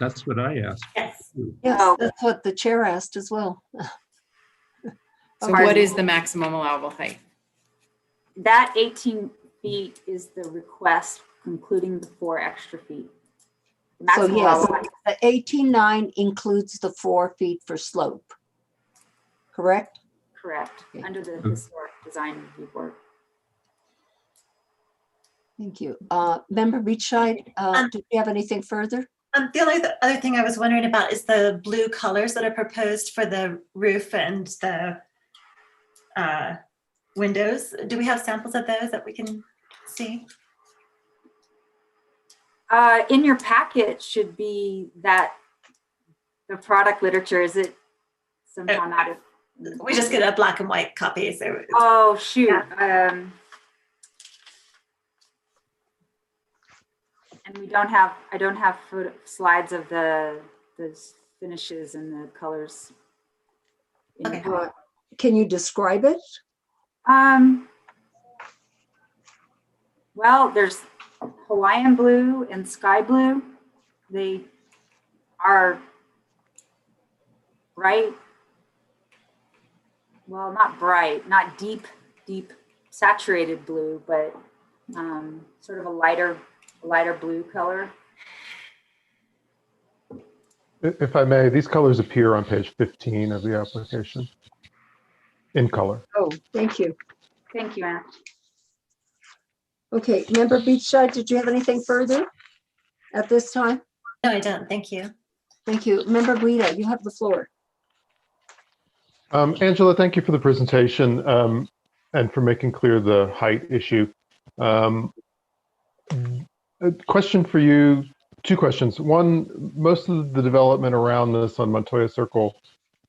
That's what I asked. Yes. Yes, Oh. that's what the chair asked as well. So what is the maximum allowable height? That 18 feet is the request, including the 4 extra feet. The So maximum yes, allowable height. the 18.9 includes the 4 feet for slope, correct? Correct, Okay. under the historic design review board. Thank you. Member Beachside, do you have anything further? The only other thing I was wondering about is the blue colors that are proposed for the roof and the windows. Do we have samples of those that we can see? In your packet should be that the product literature. Is it somehow not? We just get a black and white copy. So Oh, shoot. Yeah. And I don't have slides of the finishes and the colors. Okay. Can you describe it? Well, there's Hawaiian blue and sky blue. They are bright. Well, not bright, not deep saturated blue, but sort of a lighter blue color. If I may, these colors appear on page 15 of the application in color. Oh, thank you. Thank you, Anne. Okay, Member Beachside, did you have anything further at this time? No, I don't. Thank you. Thank you. Member Guida, you have the floor. Angela, thank you for the presentation and for making clear the height issue. A question for you, two questions. One, most of the development around this on Montoya Circle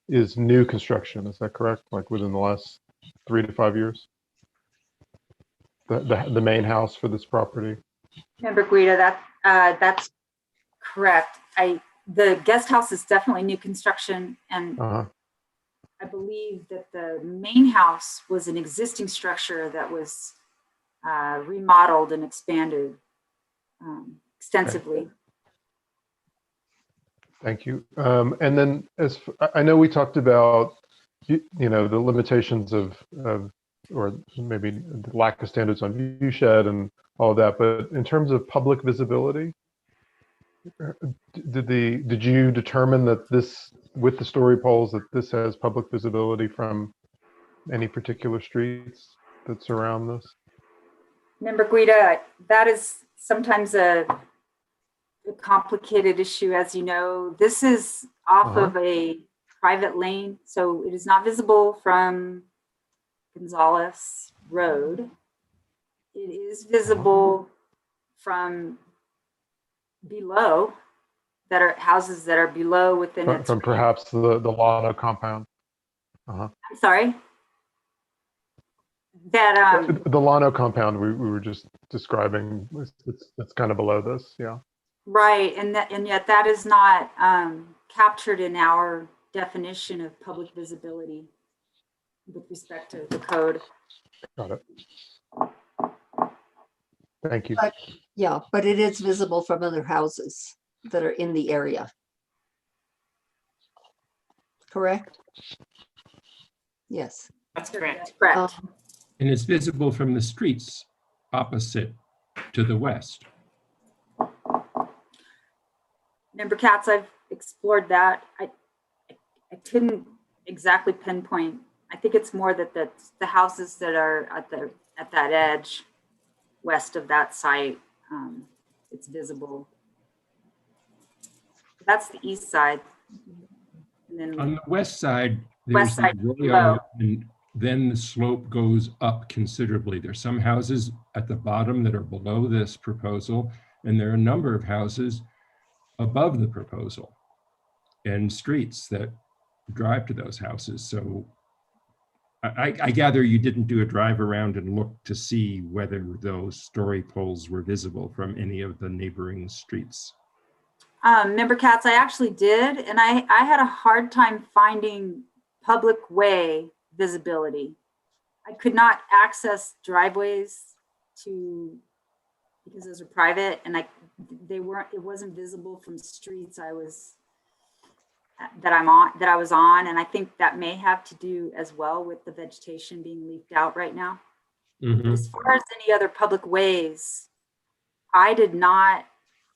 is new construction. Is that correct? Like within the last 3 to 5 years? The main house for this property? Member Guida, that's correct. The guest house is definitely new construction, and I believe that the main house was an existing structure that was remodeled and expanded extensively. Okay. Thank you. And then I know we talked about, the limitations of or maybe the lack of standards on viewshed and all of that, but in terms of public visibility, did you determine that this, with the story poles, that this has public visibility from any particular streets that surround this? Member Guida, that is sometimes a complicated issue, as you know. This is off of a private lane, so it is not visible from Gonzales Road. It is visible from below, that are houses that are below within its from perhaps the Lano compound. I'm sorry. That the Lano compound we were just describing, it's kind of below this, yeah. Right, and yet that is not captured in our definition of public visibility with respect to the code. Got it. Thank you. But it is visible from other houses that are in the area. Correct? Yes. That's correct. Correct. And it's visible from the streets opposite to the west. Member Katz, I've explored that. I couldn't exactly pinpoint. I think it's more that the houses that are at that edge west of that site, it's visible. That's the east side. And then on the west side, west there's side the below. arroyo, and then the slope goes up considerably. There's some houses at the bottom that are below this proposal, and there are a number of houses above the proposal and streets that drive to those houses. So I gather you didn't do a drive around and look to see whether those story poles were visible from any of the neighboring streets. Member Katz, I actually did, and I had a hard time finding public way visibility. I could not access driveways because those are private, and it wasn't visible from streets I was on, and I think that may have to do as well with the vegetation being leafed out right now. As far as any other public ways, I did not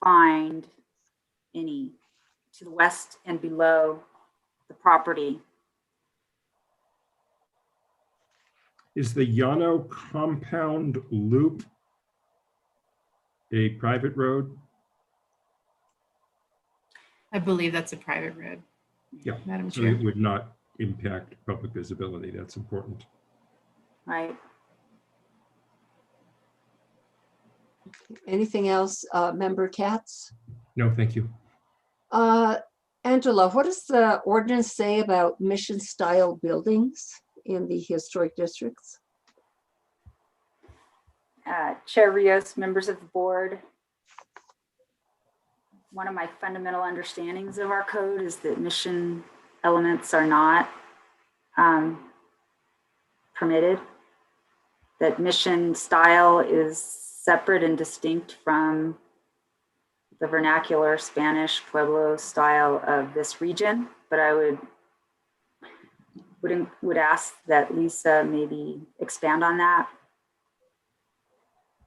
find any to the west and below the property. Is the Yano compound loop a private road? I believe that's a private road. Yeah, Madam so Chair. it would not impact public visibility. That's important. Right. Anything else, Member Katz? No, thank you. Angela, what does the ordinance say about mission style buildings in the historic districts? Chair Rios, members of the board, one of my fundamental understandings of our code is that mission elements are not permitted, that mission style is separate and distinct from the vernacular Spanish Pueblo style of this region. But I would ask that Lisa maybe expand on that.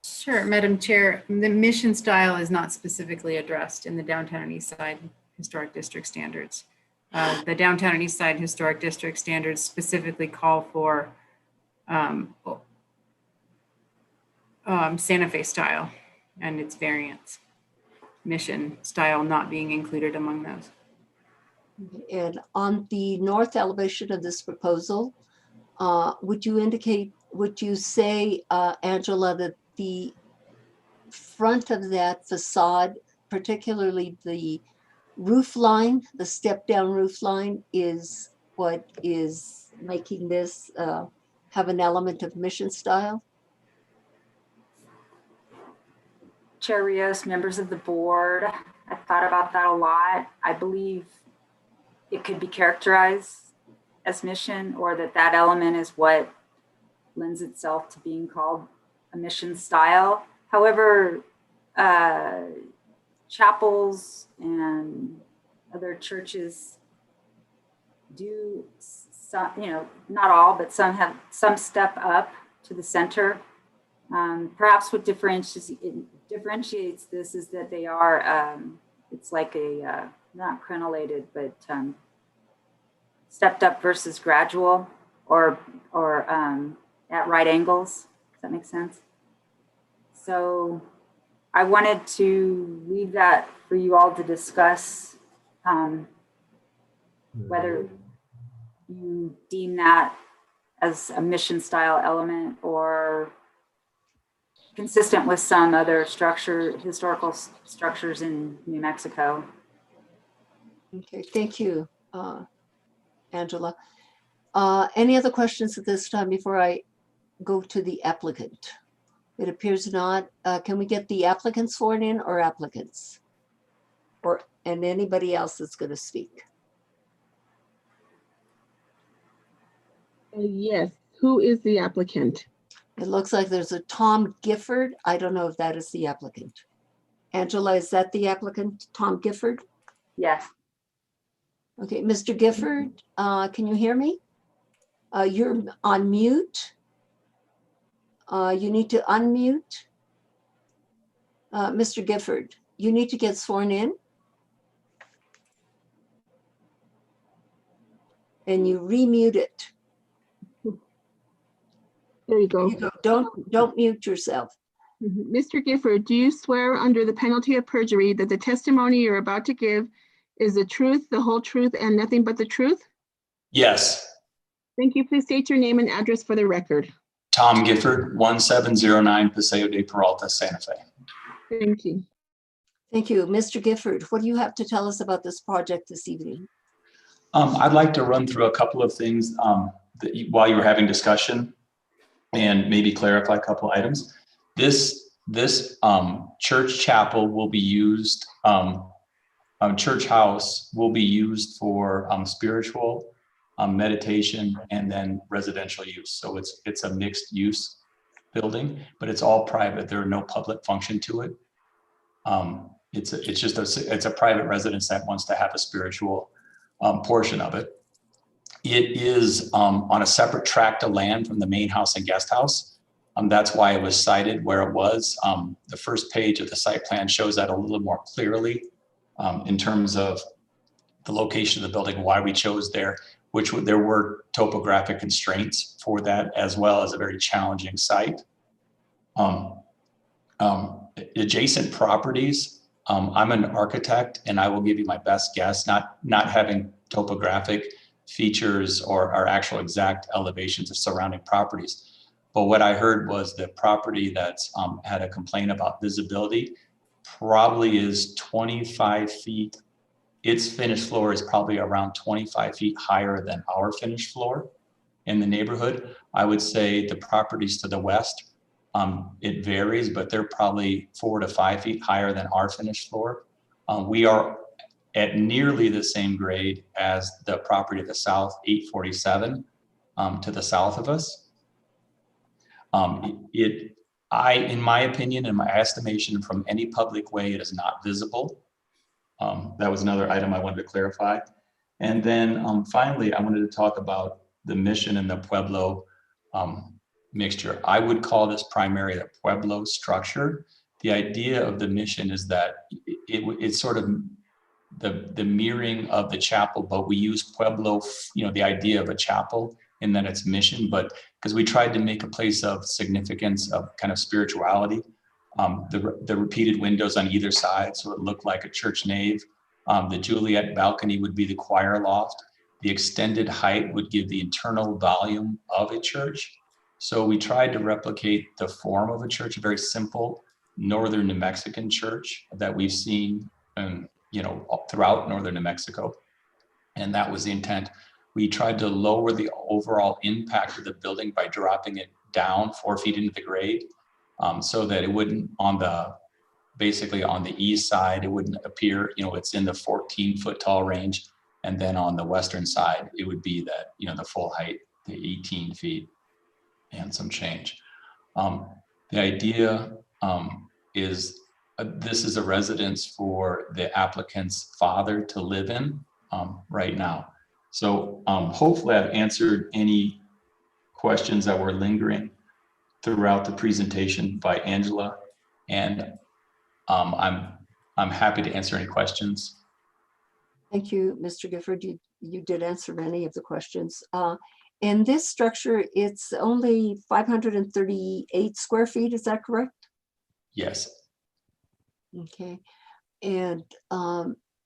Sure, Madam Chair, the mission style is not specifically addressed in the Downtown and East Side Historic District standards. The Downtown and East Side Historic District standards specifically call for Santa Fe style and its variants. Mission style not being included among those. And on the north elevation of this proposal, would you say, Angela, that the front of that facade, particularly the roof line, the step down roof line, is what is making this have an element of mission style? Chair Rios, members of the board, I thought about that a lot. I believe it could be characterized as mission, or that element is what lends itself to being called a mission style. However, chapels and other churches do some, not all, but some have some step up to the center. Perhaps what differentiates this is that they are, it's like a, not crenellated, but stepped up versus gradual, or at right angles. Does that make sense? So I wanted to leave that for you all to discuss, whether you deem that as a mission style element or consistent with some other historical structures in New Mexico. Okay, thank you, Angela. Any other questions at this time before I go to the applicant? It appears not. Can we get the applicants sworn in, or applicants? And anybody else that's going to speak? Yes, who is the applicant? It looks like there's a Tom Gifford. I don't know if that is the applicant. Angela, is that the applicant, Tom Gifford? Yes. Okay, Mr. Gifford, can you hear me? You're on mute. You need to unmute. Mr. Gifford, you need to get sworn in. And you remute it. There you go. Don't mute yourself. Mr. Gifford, do you swear under the penalty of perjury that the testimony you're about to give is the truth, the whole truth, and nothing but the truth? Yes. Thank you. Please state your name and address for the record. Tom Gifford, 1709 Paseo de Peralta, Santa Fe. Thank you. Thank you. Mr. Gifford, what do you have to tell us about this project this evening? I'd like to run through a couple of things while you were having discussion, and maybe clarify a couple items. This church chapel will be used, church house will be used for spiritual, meditation, and then residential use. So it's a mixed use building, but it's all private. There are no public function to it. It's a private residence that wants to have a spiritual portion of it. It is on a separate tract of land from the main house and guest house. That's why it was cited where it was. The first page of the site plan shows that a little more clearly in terms of the location of the building, why we chose there, there were topographic constraints for that, as well as a very challenging site. Adjacent properties, I'm an architect and I will give you my best guess, not having topographic features or our actual exact elevations of surrounding properties. But what I heard was the property that's had a complaint about visibility probably is 25 feet. Its finished floor is probably around 25 feet higher than our finished floor in the neighborhood. I would say the properties to the west, it varies, but they're probably 4 to 5 feet higher than our finished floor. We are at nearly the same grade as the property to the south, 847, to the south of us. In my opinion, in my estimation, from any public way, it is not visible. That was another item I wanted to clarify. And then finally, I wanted to talk about the Mission and the Pueblo mixture. I would call this primarily a Pueblo structure. The idea of the Mission is that it's sort of the mirroring of the chapel, but we use Pueblo, the idea of a chapel, and then it's Mission, but because we tried to make a place of significance, of kind of spirituality. The repeated windows on either side, so it looked like a church nave. The Juliet balcony would be the choir loft. The extended height would give the internal volume of a church. So we tried to replicate the form of a church, a very simple northern New Mexican church that we've seen throughout northern New Mexico. And that was the intent. We tried to lower the overall impact of the building by dropping it down 4 feet into the grade, so that it wouldn't basically on the east side, it wouldn't appear, it's in the 14-foot tall range. And then on the western side, it would be that, the full height, the 18 feet and some change. The idea is this is a residence for the applicant's father to live in right now. So hopefully I've answered any questions that were lingering throughout the presentation by Angela, and I'm happy to answer any questions. Thank you, Mr. Gifford. You did answer many of the questions. In this structure, it's only 538 square feet, is that correct? Yes. Okay, and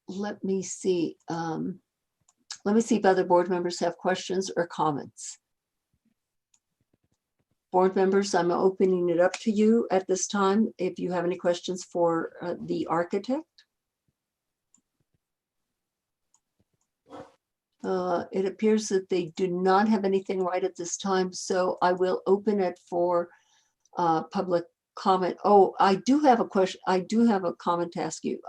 let me see. Let me see if other board members have questions or comments. Board members, I'm opening it up to you at this time if you have any questions for the architect. It appears that they do not have anything right at this time, so I will open it for public comment. Oh, I do have a question. I do have a comment to ask you.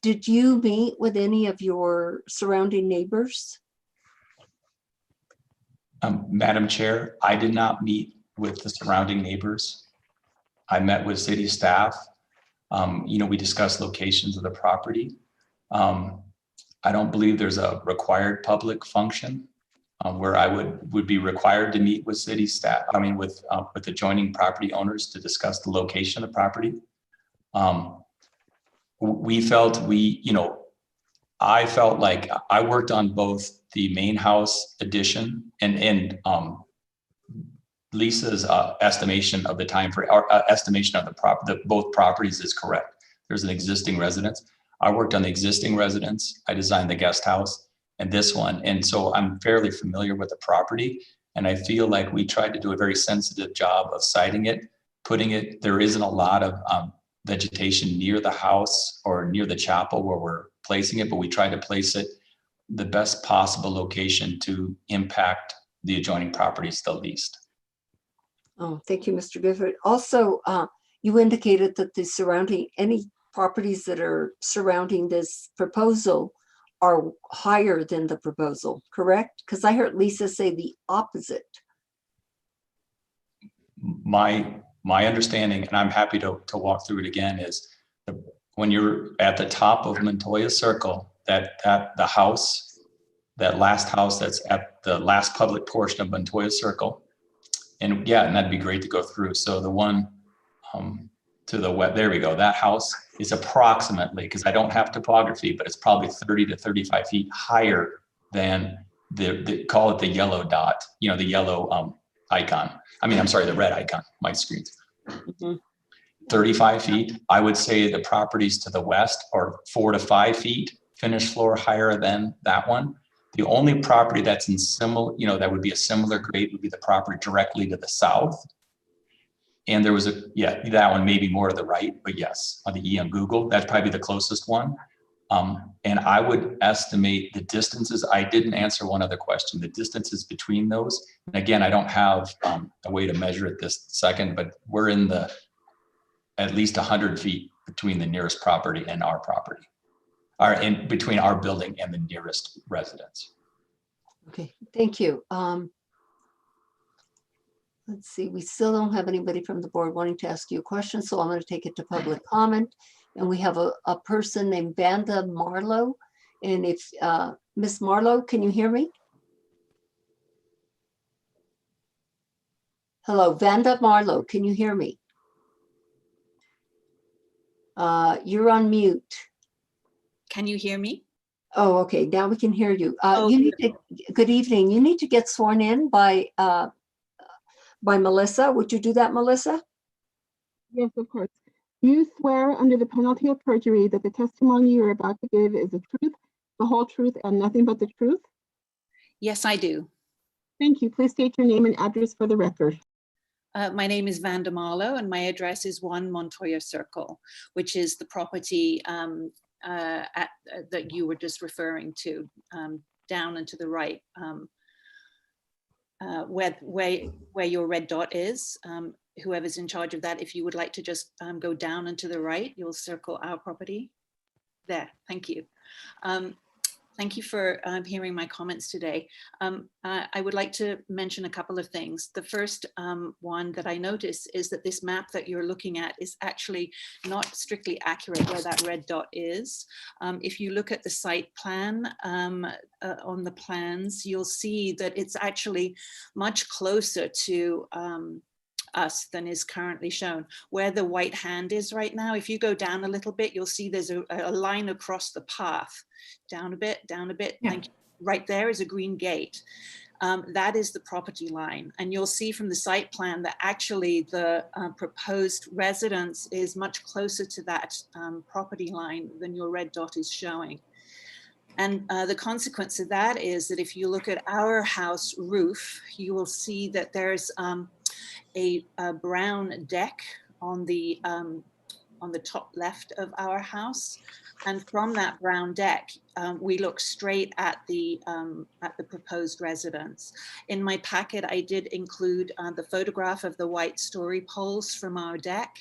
Did you meet with any of your surrounding neighbors? Madam Chair, I did not meet with the surrounding neighbors. I met with city staff. We discussed locations of the property. I don't believe there's a required public function where I would be required to meet with city staff, with adjoining property owners to discuss the location of the property. I felt like I worked on both the main house addition and Lisa's estimation of the time for estimation of the both properties is correct. There's an existing residence. I worked on the existing residence. I designed the guest house and this one. And so I'm fairly familiar with the property. And I feel like we tried to do a very sensitive job of siting it, there isn't a lot of vegetation near the house or near the chapel where we're placing it, but we tried to place it the best possible location to impact the adjoining properties the least. Oh, thank you, Mr. Gifford. Also, you indicated that any properties that are surrounding this proposal are higher than the proposal, correct? Because I heard Lisa say the opposite. My understanding, and I'm happy to walk through it again, is when you're at the top of Montoya Circle, that last house that's at the last public portion of Montoya Circle, and that'd be great to go through. So the one to the west, there we go. That house is approximately, because I don't have topography, but it's probably 30 to 35 feet higher than call it the yellow dot, the yellow icon. I'm sorry, the red icon, my screen's 35 feet. I would say the properties to the west are 4 to 5 feet finished floor higher than that one. The only property that's in similar, that would be a similar grade would be the property directly to the south. And there was that one maybe more to the right, but yes, on the E on Google, that's probably the closest one. And I would estimate the distances. I didn't answer one other question, the distances between those. And again, I don't have a way to measure it this second, but we're in the at least 100 feet between the nearest property and our property, or in between our building and the nearest residence. Okay, thank you. Let's see, we still don't have anybody from the board wanting to ask you a question, so I'm going to take it to public comment. And we have a person named Vanda Marlowe. And if, Miss Marlowe, can you hear me? Hello, Vanda Marlowe, can you hear me? You're on mute. Can you hear me? Oh, okay, now we can hear you. Oh, You need to, good evening. You need to get sworn in by Melissa. Would you do that, Melissa? Yes, of course. You swear under the penalty of perjury that the testimony you're about to give is the truth, the whole truth, and nothing but the truth? Yes, I do. Thank you. Please state your name and address for the record. My name is Vanda Marlowe and my address is 1 Montoya Circle, which is the property that you were just referring to, down and to the right, where your red dot is. Whoever's in charge of that, if you would like to just go down and to the right, you'll circle our property. There, thank you. Thank you for hearing my comments today. I would like to mention a couple of things. The first one that I noticed is that this map that you're looking at is actually not strictly accurate where that red dot is. If you look at the site plan on the plans, you'll see that it's actually much closer to us than is currently shown. Where the white hand is right now, if you go down a little bit, you'll see there's a line across the path. Down a bit, yeah. Thank you. Right there is a green gate. That is the property line. And you'll see from the site plan that actually the proposed residence is much closer to that property line than your red dot is showing. And the consequence of that is that if you look at our house roof, you will see that there's a brown deck on the top left of our house, and from that brown deck, we look straight at the proposed residence. In my packet, I did include the photograph of the white story poles from our deck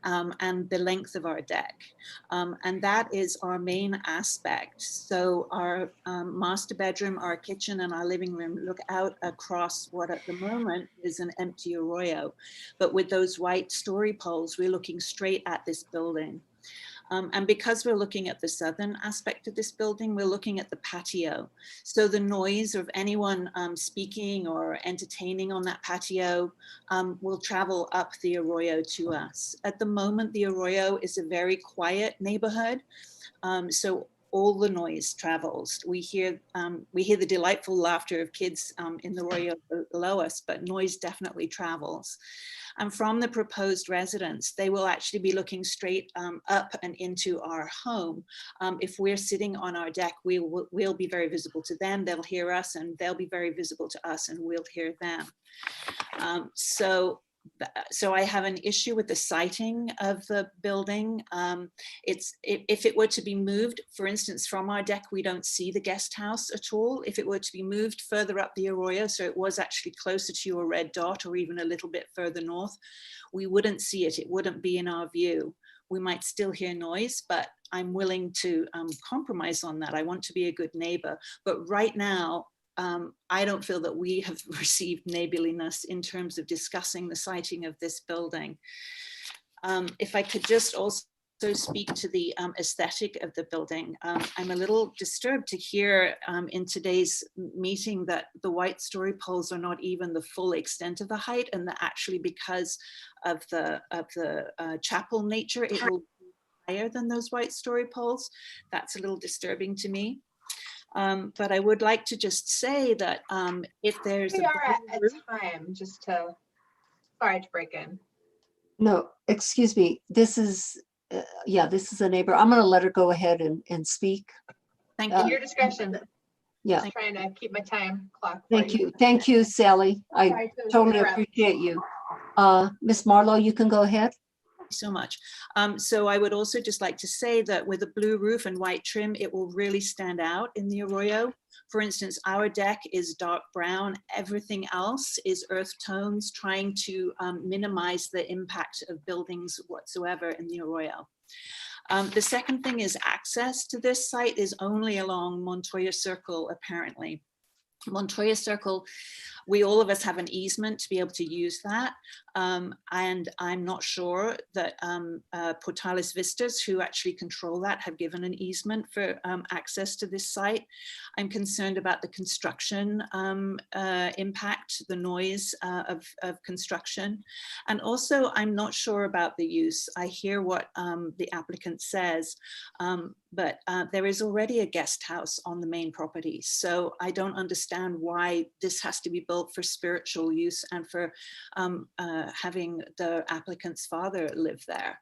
and the length of our deck, and that is our main aspect. So our master bedroom, our kitchen, and our living room look out across what at the moment is an empty arroyo, but with those white story poles, we're looking straight at this building. And because we're looking at the southern aspect of this building, we're looking at the patio. So the noise of anyone speaking or entertaining on that patio will travel up the arroyo to us. At the moment, the arroyo is a very quiet neighborhood. So all the noise travels. We hear the delightful laughter of kids in the arroyo below us, but noise definitely travels. And from the proposed residence, they will actually be looking straight up and into our home. If we're sitting on our deck, we'll be very visible to them. They'll hear us, and they'll be very visible to us, and we'll hear them. So I have an issue with the siting of the building. If it were to be moved, for instance, from our deck, we don't see the guest house at all. If it were to be moved further up the arroyo, so it was actually closer to your red dot or even a little bit further north, we wouldn't see it. It wouldn't be in our view. We might still hear noise, but I'm willing to compromise on that. I want to be a good neighbor. But right now, I don't feel that we have received neighborliness in terms of discussing the siting of this building. If I could just also speak to the aesthetic of the building. I'm a little disturbed to hear in today's meeting that the white story poles are not even the full extent of the height, and that actually because of the chapel nature, it will be higher than those white story poles. That's a little disturbing to me. But I would like to just say that if there's We are at time, just to, sorry to break in. No, excuse me. This is, this is a neighbor. I'm going to let her go ahead and speak. Thank you. Your discretion. Yeah. I'm trying to keep my time clock. Thank you. Thank you, Sally. I Sorry to totally interrupt. appreciate you. Miss Marlowe, you can go ahead. So much. So I would also just like to say that with a blue roof and white trim, it will really stand out in the arroyo. For instance, our deck is dark brown. Everything else is earth tones, trying to minimize the impact of buildings whatsoever in the arroyo. The second thing is access to this site is only along Montoya Circle, apparently. Montoya Circle, we all of us have an easement to be able to use that. And I'm not sure that Portales Vistas, who actually control that, have given an easement for access to this site. I'm concerned about the construction impact, the noise of construction. And also, I'm not sure about the use. I hear what the applicant says, but there is already a guest house on the main property. So I don't understand why this has to be built for spiritual use and for having the applicant's father live there.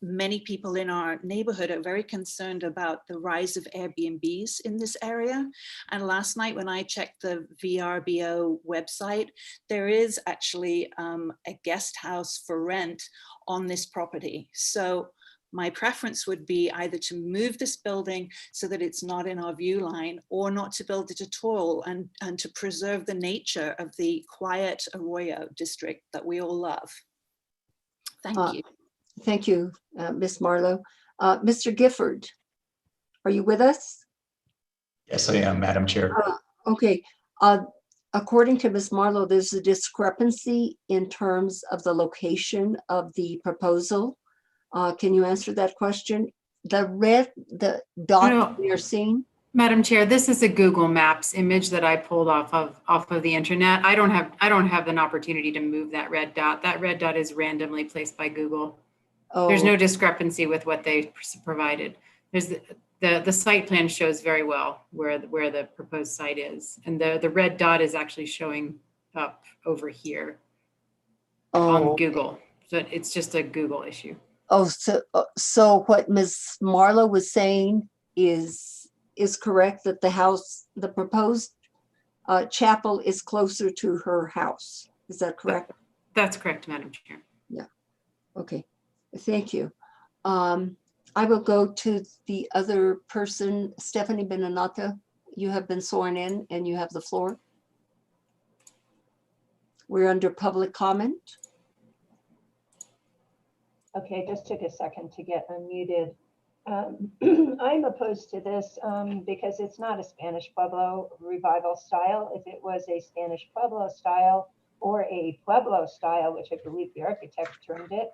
Many people in our neighborhood are very concerned about the rise of Airbnbs in this area. And last night when I checked the VRBO website, there is actually a guest house for rent on this property. So my preference would be either to move this building so that it's not in our view line, or not to build it at all, and to preserve the nature of the quiet Arroyo district that we all love. Thank you. Thank you, Ms. Marlowe. Mr. Gifford, are you with us? Yes, I am, Madam Chair. Okay. According to Ms. Marlowe, there's a discrepancy in terms of the location of the proposal. Can you answer that question? The dot you're seeing? Madam Chair, this is a Google Maps image that I pulled off of the internet. I don't have an opportunity to move that red dot. That red dot is randomly placed by Google. Oh. There's no discrepancy with what they provided. There's the site plan shows very well where the proposed site is, and the red dot is actually showing up over here on Google. So it's just a Google issue. Oh, so what Ms. Marlowe was saying is correct, that the proposed chapel is closer to her house. Is that correct? That's correct, Madam Chair. Yeah. Okay. Thank you. I will go to the other person, Stephanie Benanata. You have been sworn in and you have the floor. We're under public comment. Okay, just took a second to get unmuted. I'm opposed to this because it's not a Spanish Pueblo revival style. If it was a Spanish Pueblo style or a Pueblo style, which I believe the architect termed it,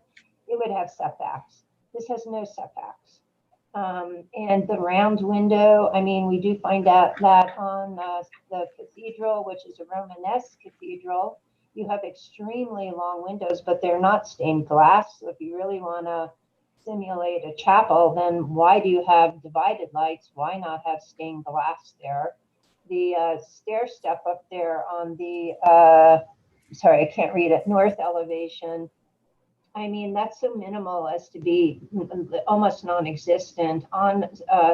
it would have setbacks. This has no setbacks. And the round window, I mean, we do find out that on the cathedral, which is a Romanesque cathedral, you have extremely long windows, but they're not stained glass. So if you really want to simulate a chapel, then why do you have divided lights? Why not have stained glass there? The stair step up there on the, sorry, I can't read it, north elevation. I mean, that's so minimal as to be almost non-existent. On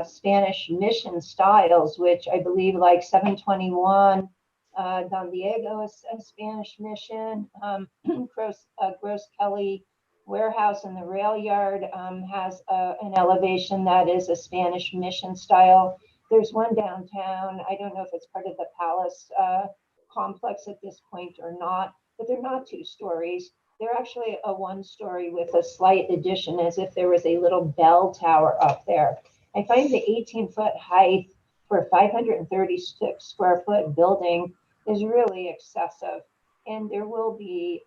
Spanish mission styles, which I believe like 721, Don Diego is a Spanish mission. Gross Kelly Warehouse in the rail yard has an elevation that is a Spanish mission style. There's one downtown. I don't know if it's part of the Palace complex at this point or not, but they're not 2 stories. They're actually a 1-story with a slight addition, as if there was a little bell tower up there. I find the 18-foot height for a 536 square foot building is really excessive. And there will be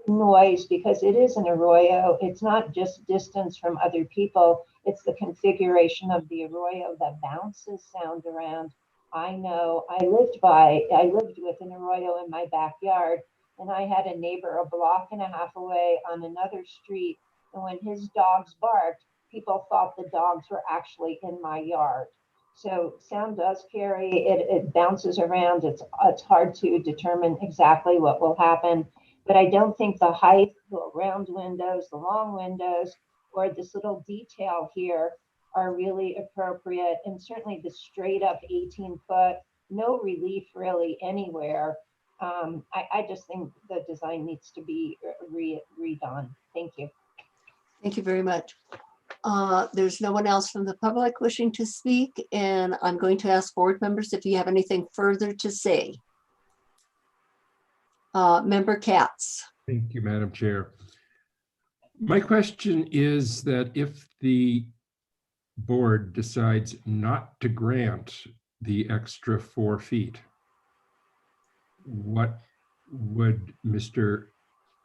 noise because it is an arroyo. It's not just distance from other people. It's the configuration of the arroyo that bounces sound around. I know I lived with an arroyo in my backyard, and I had a neighbor a block and a half away on another street. And when his dogs barked, people thought the dogs were actually in my yard. So sound does carry, it bounces around. It's hard to determine exactly what will happen, but I don't think the height, the round windows, the long windows, or this little detail here are really appropriate. And certainly the straight up 18-foot, no relief really anywhere. I just think the design needs to be redone. Thank you. Thank you very much. There's no one else from the public wishing to speak, and I'm going to ask board members if you have anything further to say. Member Katz. Thank you, Madam Chair. My question is that if the board decides not to grant the extra 4 feet, what would Mr.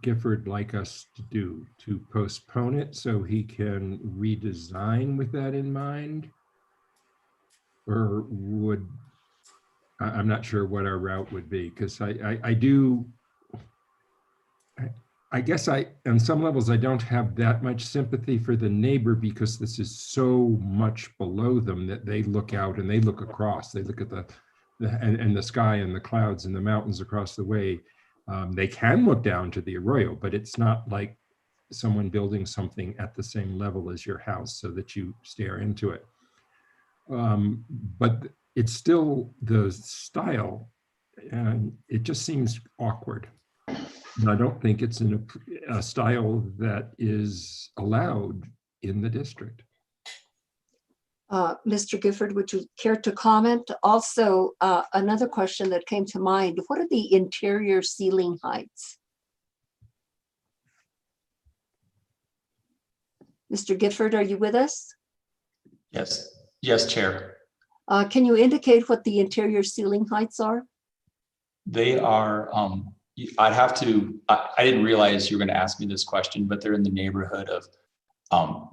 Gifford like us to do? To postpone it so he can redesign with that in mind? Or would, I'm not sure what our route would be, because I guess on some levels, I don't have that much sympathy for the neighbor, because this is so much below them that they look out and they look across. They look at the sky and the clouds and the mountains across the way. They can look down to the arroyo, but it's not like someone building something at the same level as your house so that you stare into it. But it's still the style, and it just seems awkward. And I don't think it's a style that is allowed in the district. Mr. Gifford, would you care to comment? Also, another question that came to mind, what are the interior ceiling heights? Mr. Gifford, are you with us? Yes, yes, Chair. Can you indicate what the interior ceiling heights are? They are, I'd have to, I didn't realize you were going to ask me this question, but they're in the neighborhood of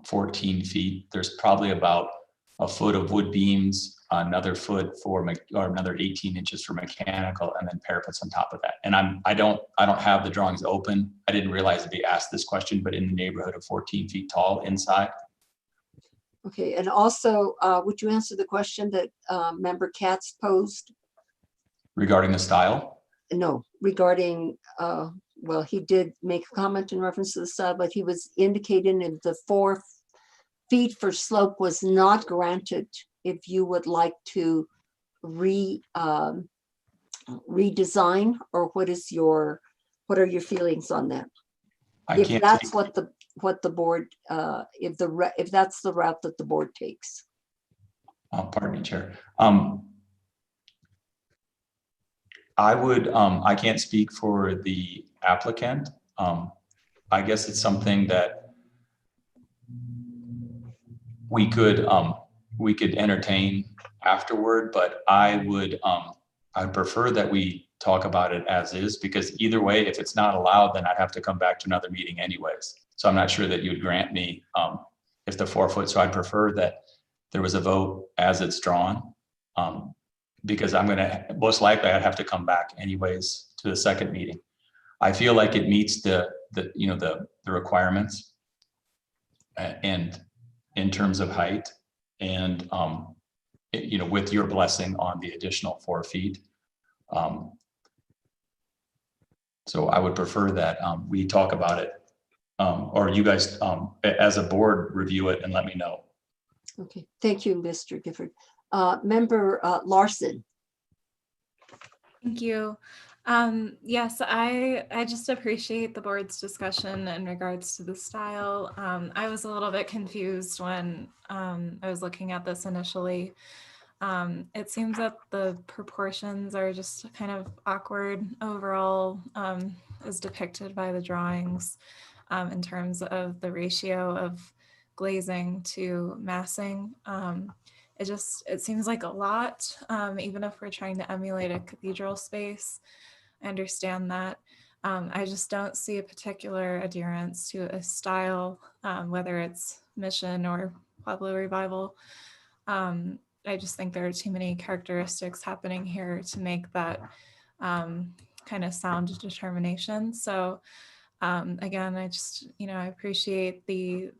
14 feet. There's probably about a foot of wood beams, another foot or another 18 inches for mechanical, and then parapets on top of that. And I don't have the drawings open. I didn't realize to be asked this question, but in the neighborhood of 14 feet tall inside. Okay, and also, would you answer the question that Member Katz posed? Regarding the style? No, regarding, well, he did make a comment in reference to the style, but he was indicating that the 4 feet for slope was not granted if you would like to redesign, or what are your feelings on that? If that's what the board, if that's the route that the board takes. Pardon me, Chair. I would, I can't speak for the applicant. I guess it's something that we could entertain afterward, but I'd prefer that we talk about it as is, because either way, if it's not allowed, then I'd have to come back to another meeting anyways. So I'm not sure that you'd grant me if the 4 foot. So I'd prefer that there was a vote as it's drawn, because I'm gonna, most likely I'd have to come back anyways to the second meeting. I feel like it meets the requirements and in terms of height, and with your blessing on the additional 4 feet. So I would prefer that we talk about it, or you guys as a board review it and let me know. Okay, thank you, Mr. Gifford. Member Larson. Thank you. Yes, I just appreciate the board's discussion in regards to the style. I was a little bit confused when I was looking at this initially. It seems that the proportions are just kind of awkward overall, as depicted by the drawings, in terms of the ratio of glazing to massing. It seems like a lot, even if we're trying to emulate a cathedral space. I understand that. I just don't see a particular adherence to a style, whether it's Mission or Pueblo Revival. I just think there are too many characteristics happening here to make that kind of sound determination. So again, I just, I appreciate the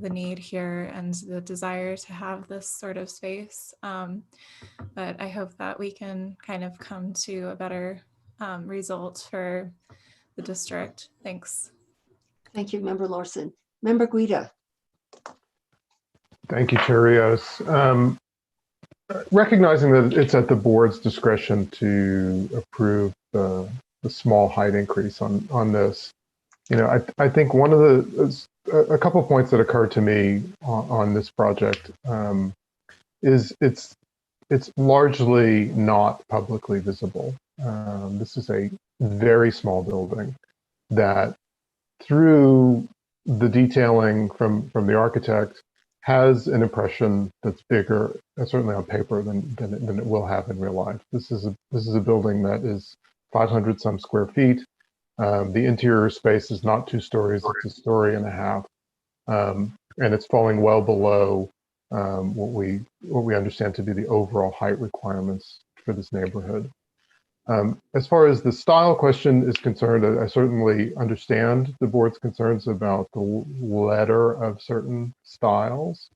need here and the desire to have this sort of space. But I hope that we can kind of come to a better result for the district. Thanks. Thank you, Member Larson. Member Guida. Thank you, Chair Rios. Recognizing that it's at the board's discretion to approve the small height increase on this, I think one of a couple of points that occurred to me on this project is it's largely not publicly visible. This is a very small building that, through the detailing from the architect, has an impression that's bigger, certainly on paper, than it will have in real life. This is a building that is 500 some square feet. The interior space is not 2 stories; it's 1.5 stories, and it's falling well below what we understand to be the overall height requirements for this neighborhood. As far as the style question is concerned, I certainly understand the board's concerns about the letter of certain styles.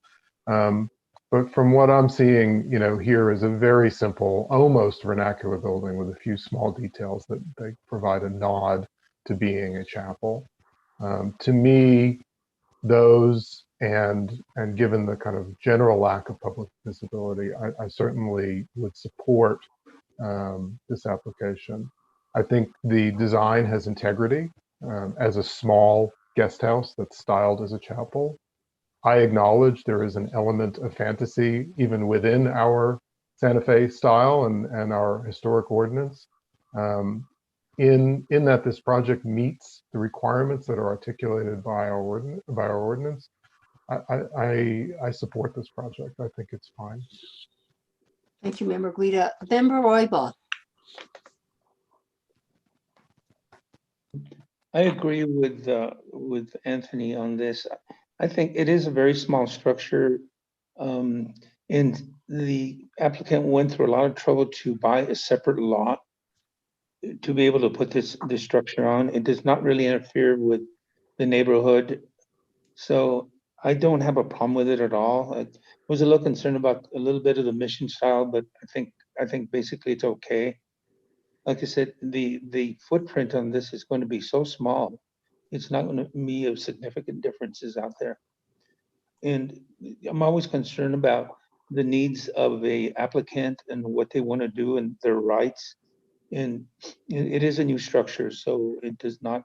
But from what I'm seeing, here is a very simple, almost vernacular building with a few small details that they provide a nod to being a chapel. To me, those and given the kind of general lack of public visibility, I certainly would support this application. I think the design has integrity as a small guest house that's styled as a chapel. I acknowledge there is an element of fantasy even within our Santa Fe style and our historic ordinance. In that this project meets the requirements that are articulated by our ordinance, I support this project. I think it's fine. Thank you, Member Guida. Member Roybal. I agree with Anthony on this. I think it is a very small structure, and the applicant went through a lot of trouble to buy a separate lot to be able to put this structure on. It does not really interfere with the neighborhood, so I don't have a problem with it at all. I was a little concerned about a little bit of the mission style, but I think basically it's okay. Like I said, the footprint on this is going to be so small, it's not going to be of significant differences out there. And I'm always concerned about the needs of a applicant and what they want to do and their rights. And it is a new structure, so it does not.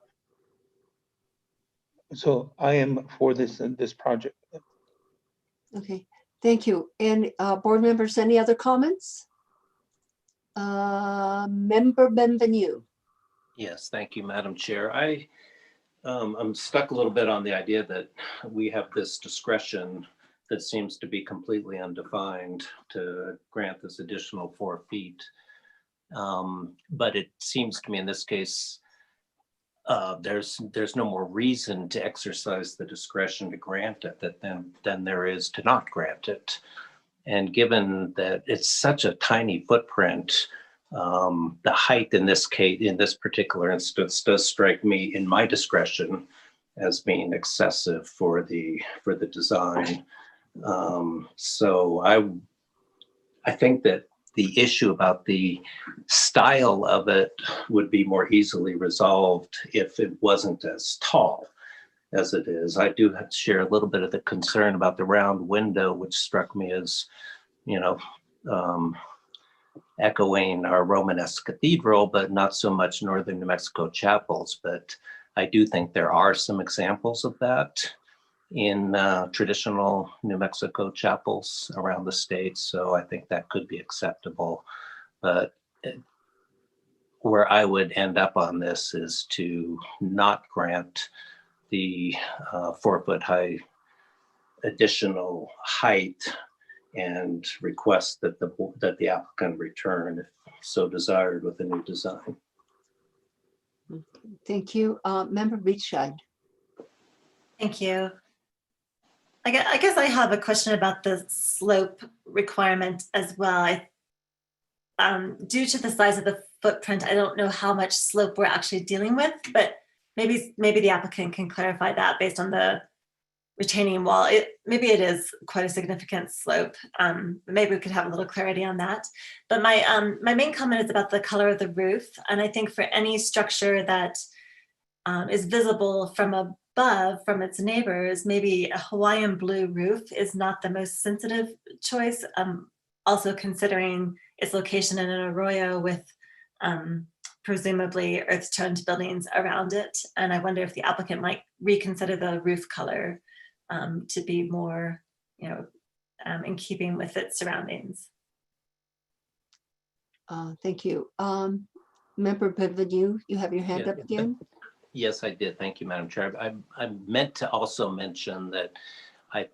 So I am for this project. Okay, thank you. And board members, any other comments? Member Benvenue. Yes, thank you, Madam Chair. I'm stuck a little bit on the idea that we have this discretion that seems to be completely undefined to grant this additional 4 feet. But it seems to me in this case, there's no more reason to exercise the discretion to grant it than there is to not grant it. And given that it's such a tiny footprint, the height in this case, in this particular instance, does strike me in my discretion as being excessive for the design. So I think that the issue about the style of it would be more easily resolved if it wasn't as tall as it is. I do have to share a little bit of the concern about the round window, which struck me as, echoing our Romanesque cathedral, but not so much Northern New Mexico chapels. But I do think there are some examples of that in traditional New Mexico chapels around the state. So I think that could be acceptable. But where I would end up on this is to not grant the 4-foot high additional height and request that the applicant return if so desired with a new design. Thank you. Member Beachside. Thank you. I guess I have a question about the slope requirement as well. Due to the size of the footprint, I don't know how much slope we're actually dealing with, but maybe the applicant can clarify that based on the retaining wall. Maybe it is quite a significant slope. Maybe we could have a little clarity on that. But my main comment is about the color of the roof. And I think for any structure that is visible from above from its neighbors, maybe a Hawaiian blue roof is not the most sensitive choice. Also considering its location in an arroyo with presumably earth-toned buildings around it. And I wonder if the applicant might reconsider the roof color to be more, in keeping with its surroundings. Thank you. Member Benvenu, you have your hand Yeah. up again? Yes, I did. Thank you, Madam Chair. I meant to also mention that I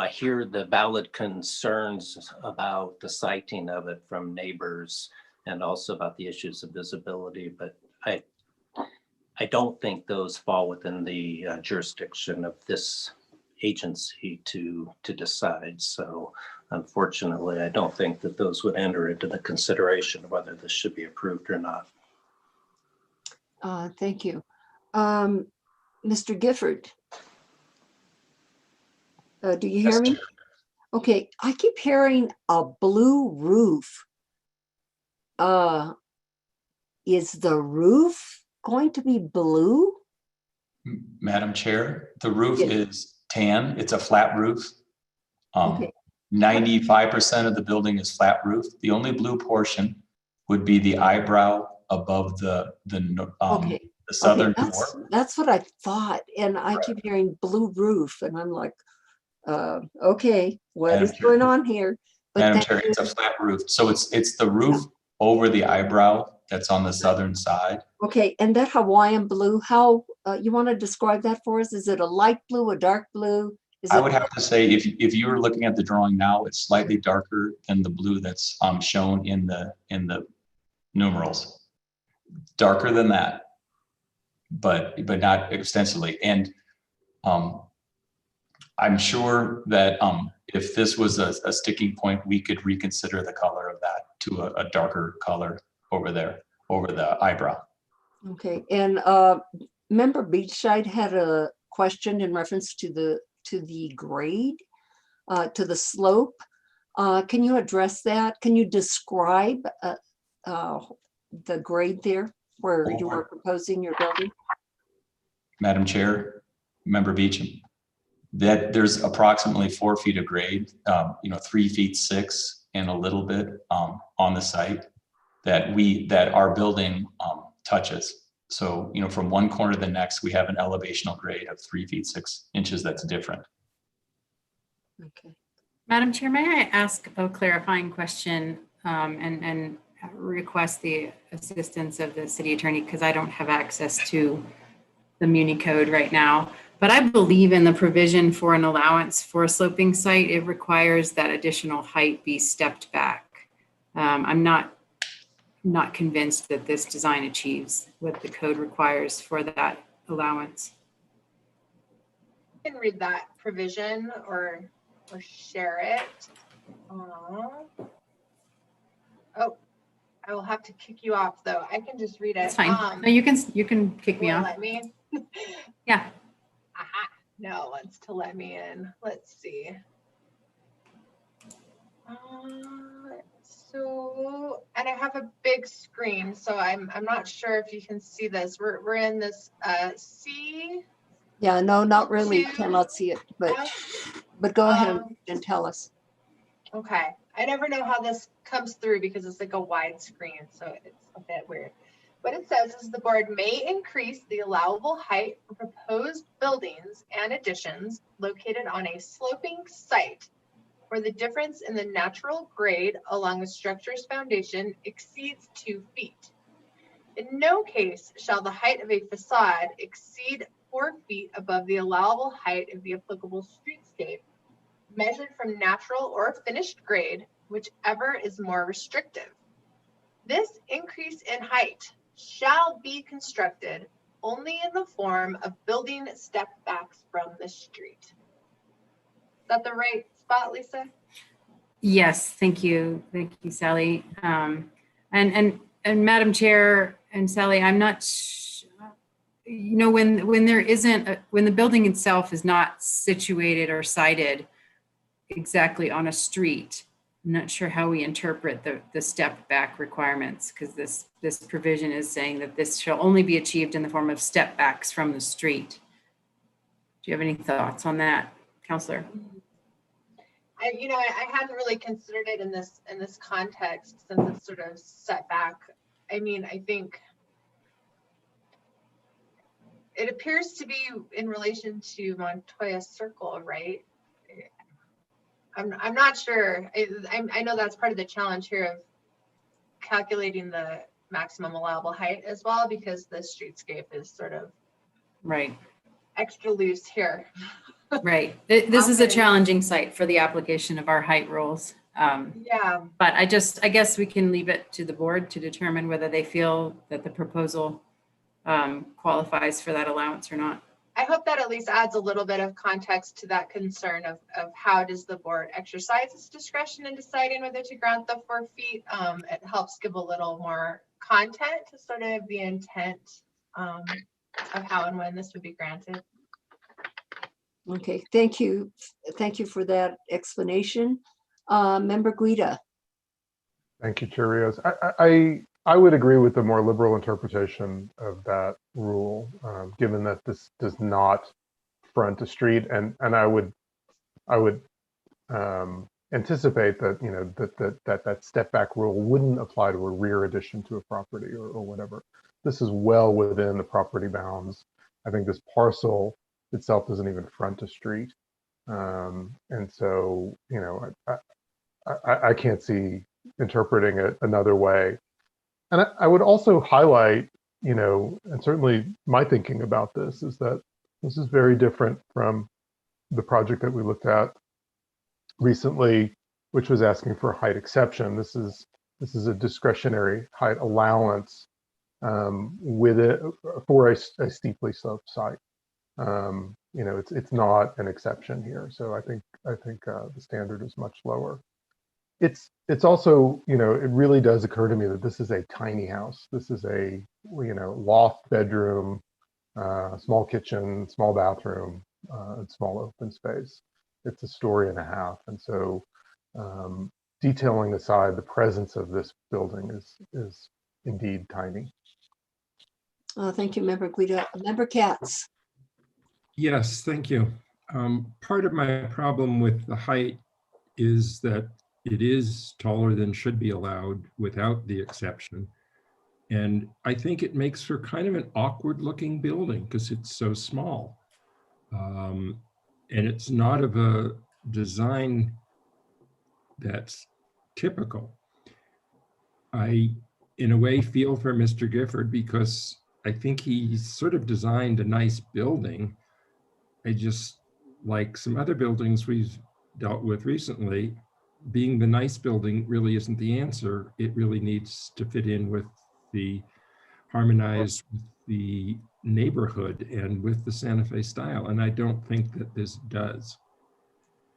hear the valid concerns about the sighting of it from neighbors and also about the issues of visibility, but I don't think those fall within the jurisdiction of this agency to decide. So unfortunately, I don't think that those would enter into the consideration of whether this should be approved or not. Thank you. Mr. Gifford. Do you hear me? Okay, I keep hearing a blue roof. Is the roof going to be blue? Madam Chair, the roof Yes. is tan. It's a flat roof. Okay. 95% of the building is flat roof. The only blue portion would be the eyebrow above the southern Okay, door. that's what I thought, and I keep hearing blue roof, and I'm like, okay, what Madam is Chair. going on here? But Madam thank Chair, it's a you. flat roof. So it's the roof over the eyebrow that's on the southern side. Okay, and that Hawaiian blue, how you want to describe that for us? Is it a light blue, a dark blue? Is I it would have to say, if you were looking at the drawing now, it's slightly darker than the blue that's shown in the numerals. Darker than that, but not extensively. And I'm sure that if this was a sticking point, we could reconsider the color of that to a darker color over there, over the eyebrow. Okay, and member Beachside had a question in reference to the grade, to the slope. Can you address that? Can you describe the grade there where you are proposing your building? Madam Chair, Member Beecham, that there's approximately 4 feet of grade, 3 feet 6 and a little bit on the site that our building touches. So, from one corner to the next, we have an elevational grade of 3 feet 6 inches that's different. Okay. Madam Chair, may I ask a clarifying question and request the assistance of the city attorney, because I don't have access to the Muni code right now. But I believe in the provision for an allowance for a sloping site. It requires that additional height be stepped back. I'm not convinced that this design achieves what the code requires for that allowance. You can read that provision or share it. Oh, I will have to kick you off though. I can just read it. That's fine. No, you can kick me will it off. Let me. Yeah. Aha. No, it's to let me in. Let's see. So, and I have a big screen, so I'm not sure if you can see this. We're in this C. Yeah, no, not really. Cannot see it, but go ahead and tell us. Okay. I never know how this comes through because it's like a wide screen, so it's a bit weird. What it says is the board may increase the allowable height for proposed buildings and additions located on a sloping site where the difference in the natural grade along the structure's foundation exceeds 2 feet. In no case shall the height of a facade exceed 4 feet above the allowable height of the applicable streetscape, measured from natural or finished grade, whichever is more restrictive. This increase in height shall be constructed only in the form of building step backs from the street. Is that the right spot, Lisa? Yes, thank you. Thank you, Sally. And Madam Chair and Sally, I'm not, when there isn't, when the building itself is not situated or sited exactly on a street, I'm not sure how we interpret the step back requirements, because this provision is saying that this shall only be achieved in the form of step backs from the street. Do you have any thoughts on that, Counselor? I hadn't really considered it in this context, since it's sort of set back I mean, I think it appears to be in relation to Montoya Circle, right? I'm not sure. I know that's part of the challenge here of calculating the maximum allowable height as well, because the streetscape is sort of Right. extra loose here. Right. This is a challenging site for the application of our height rules. Yeah. But I guess we can leave it to the board to determine whether they feel that the proposal qualifies for that allowance or not. I hope that at least adds a little bit of context to that concern of how does the board exercise its discretion in deciding whether to grant the 4 feet. It helps give a little more content to sort of the intent of how and when this would be granted. Okay, thank you. Thank you for that explanation. Member Guida. Thank you, Chair Rios. I would agree with the more liberal interpretation of that rule, given that this does not front a street, and I would anticipate that, you know, that step back rule wouldn't apply to a rear addition to a property or whatever. This is well within the property bounds. I think this parcel itself doesn't even front a street, and so, you know, I can't see interpreting it another way. And I would also highlight, you know, and certainly my thinking about this is that this is very different from the project that we looked at recently, which was asking for a height exception. This is a discretionary height allowance with it for a steeply sloped site. You know, it's not an exception here. So I think the standard is much lower. It's also, you know, it really does occur to me that this is a tiny house. This is a, you know, loft bedroom, small kitchen, small bathroom, and small open space. It's a story and a half. And so detailing aside, the presence of this building is indeed tiny. Thank you, Member Guida. Member Katz. Yes, thank you. Part of my problem with the height is that it is taller than should be allowed without the exception. And I think it makes for kind of an awkward looking building because it's so small. And it's not of a design that's typical. I, in a way, feel for Mr. Gifford because I think he's sort of designed a nice building. I just, like some other buildings we've dealt with recently, being the nice building really isn't the answer. It really needs to fit in with the, harmonize with the neighborhood and with the Santa Fe style. And I don't think that this does.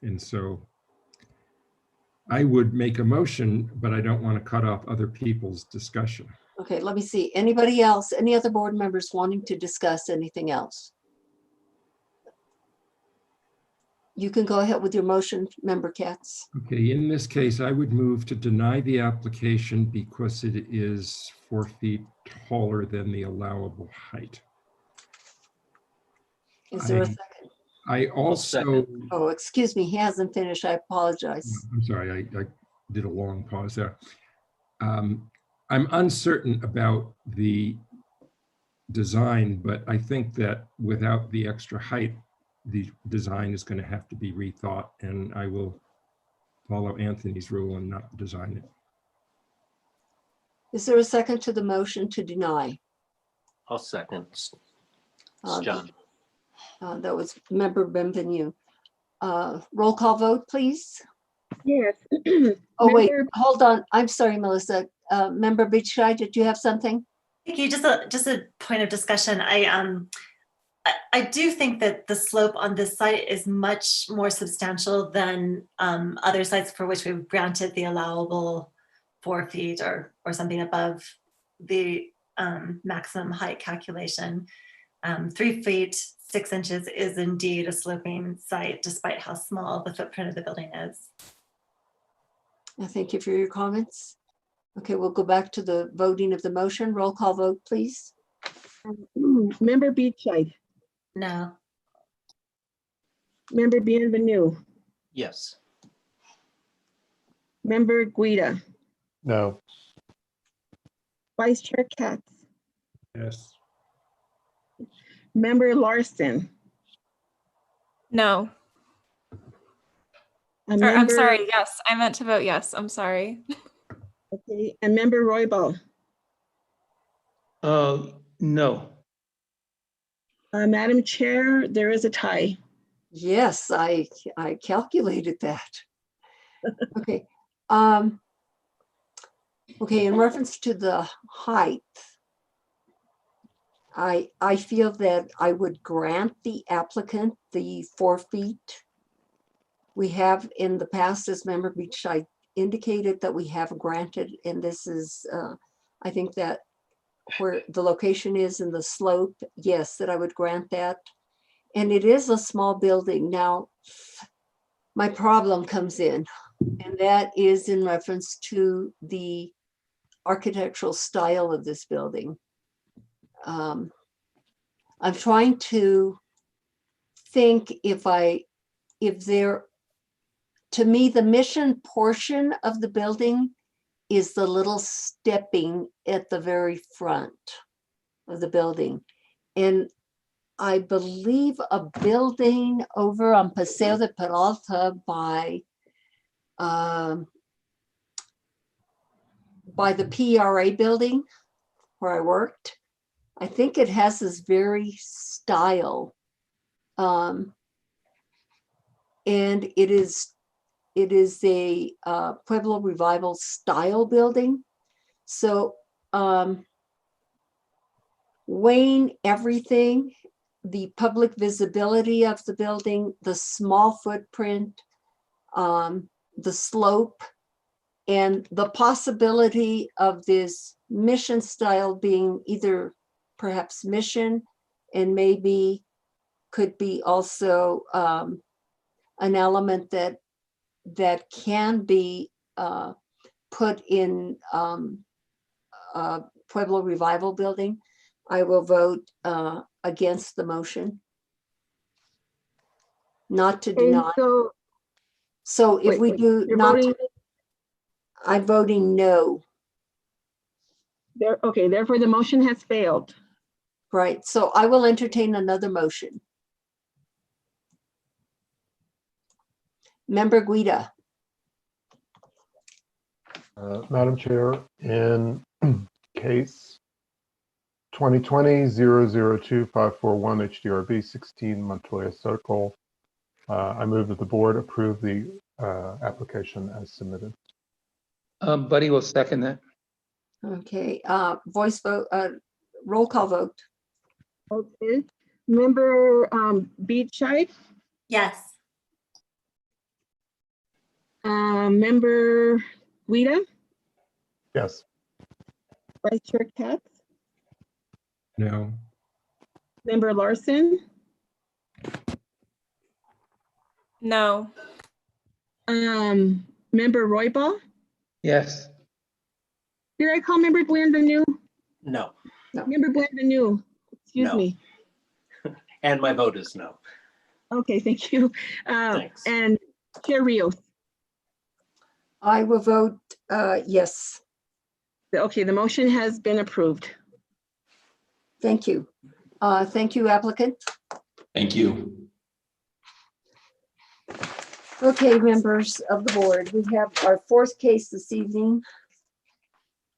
And so I would make a motion, but I don't want to cut off other people's discussion. Okay, let me see. Anybody else, any other board members wanting to discuss anything else? You can go ahead with your motion, Member Katz. Okay, in this case, I would move to deny the application because it is 4 feet taller than the allowable height. Is there a second? I also, Oh, excuse me, he hasn't finished. I apologize. I'm sorry, I did a long pause there. I'm uncertain about the design, but I think that without the extra height, the design is going to have to be rethought, and I will follow Anthony's rule and not design it. Is there a second to the motion to deny? I'll second. It's Uh, John. That was Member Benvenu. Roll call vote, please. Yes. Oh, wait, hold on. I'm sorry, Melissa. Member Bichai, did you have something? Thank you. Just a point of discussion. I do think that the slope on this site is much more substantial than other sites for which we've granted the allowable 4 feet or something above the maximum height calculation. 3 feet 6 inches is indeed a sloping site, despite how small the footprint of the building is. Thank you for your comments. Okay, we'll go back to the voting of the motion. Roll call vote, please. Member Beachside. No. Member Bienvenue. Yes. Member Guida. No. Vice Chair Katz, Yes. Member Larson, No. a Or, I'm member, sorry, yes, I meant to vote yes. I'm sorry. okay, and Member Roybal. No. Madam Chair, there is a tie. Yes, I calculated that. Okay. Okay, in reference to the height, I feel that I would grant the applicant the 4 feet. We have in the past, as Member Beach, I indicated that we have granted, and this is, I think that where the location is in the slope, yes, that I would grant that. And it is a small building. Now, my problem comes in, and that is in reference to the architectural style of this building. I'm trying to think to me, the mission portion of the building is the little stepping at the very front of the building. And I believe a building over on Paseo de Peralta by the PRA building where I worked. I think it has this very style. And it is a Pueblo Revival style building. So weighing everything, the public visibility of the building, the small footprint, the slope, and the possibility of this mission style being either perhaps mission and maybe could be also an element that can be put in Pueblo Revival building. I will vote against the motion. Not to deny. So if we do not, I'm voting no. Okay, therefore the motion has failed. Right, so I will entertain another motion. Member Guida. Madam Chair, in case 2020-002541 HDRB 16 Montoya Circle, I move that the board approve the application as submitted. Buddy will second that. Okay, voice vote, roll call vote. Okay, Member Beachside, Yes. Member Guida, Yes. Vice Chair Katz, No. Member Larson, No. Member Roybal. Yes. Did I call Member Blandrenew? No. Member Blandrenew, excuse No. me. And my vote is no. Okay, thank you. Thanks. And Chair Rios. I will vote yes. Okay, the motion has been approved. Thank you. Thank you, applicant. Thank you. Okay, members of the board, we have our fourth case this evening,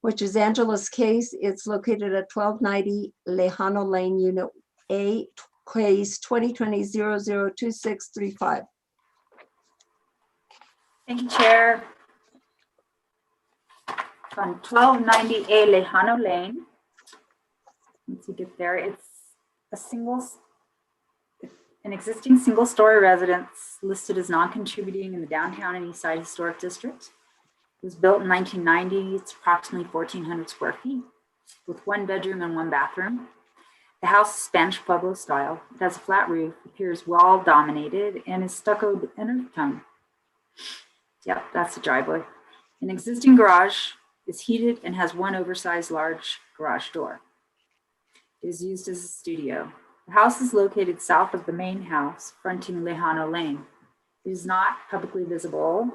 which is Angela's case. It's located at 1290 Lejano Lane, Unit A, case 2020-002635. Thank you, Chair. On 1290A Lejano Lane. Once you get there, it's an existing single-story residence listed as non-contributing in the downtown and east side historic district. It was built in 1990. It's approximately 1,400 square feet with 1 bedroom and 1 bathroom. The house is Spanish Pueblo style. It has a flat roof, appears wall dominated, and is stuccoed and earth tone. Yep, that's the driveway. An existing garage is heated and has 1 oversized large garage door. It is used as a studio. The house is located south of the main house, fronting Lejano Lane. It is not publicly visible.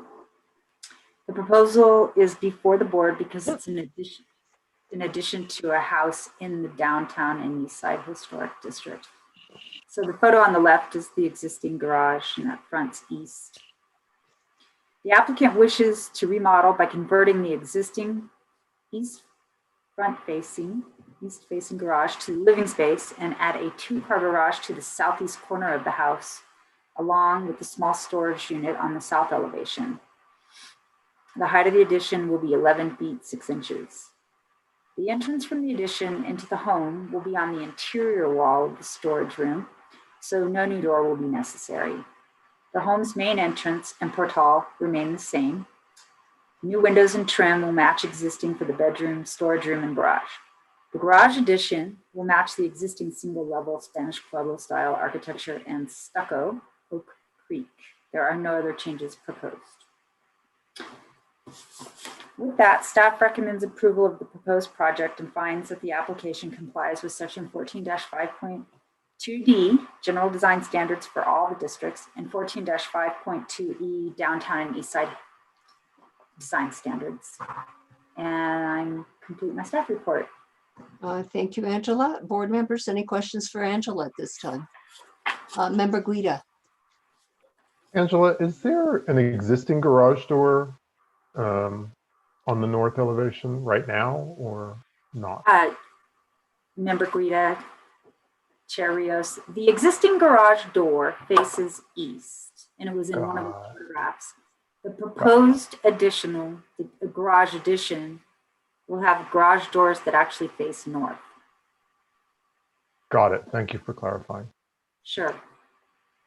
The proposal is before the board because it's an addition. in addition to a house in the downtown and East Side Historic District. So the photo on the left is the existing garage and that fronts east. The applicant wishes to remodel by converting the existing east facing garage to living space and add a 2-car garage to the southeast corner of the house, along with the small storage unit on the south elevation. The height of the addition will be 11 feet 6 inches. The entrance from the addition into the home will be on the interior wall of the storage room, so no new door will be necessary. The home's main entrance and portal remain the same. New windows and trim will match existing for the bedroom, storage room, and garage. The garage addition will match the existing single-level Spanish Pueblo style architecture and stucco Oak Creek. There are no other changes proposed. With that, staff recommends approval of the proposed project and finds that the application complies with section 14-5.2D, general design standards for all the districts, and 14-5.2E, downtown and east side design standards. And I'm complete my staff report. Thank you, Angela. Board members, any questions for Angela at this time? Member Guida. Angela, is there an existing garage door on the north elevation right now or not? Member Guida, Chair Rios, the existing garage door faces east, and it was in one of the photographs. The proposed additional, the garage addition, will have garage doors that actually face north. Got it. Thank you for clarifying. Sure.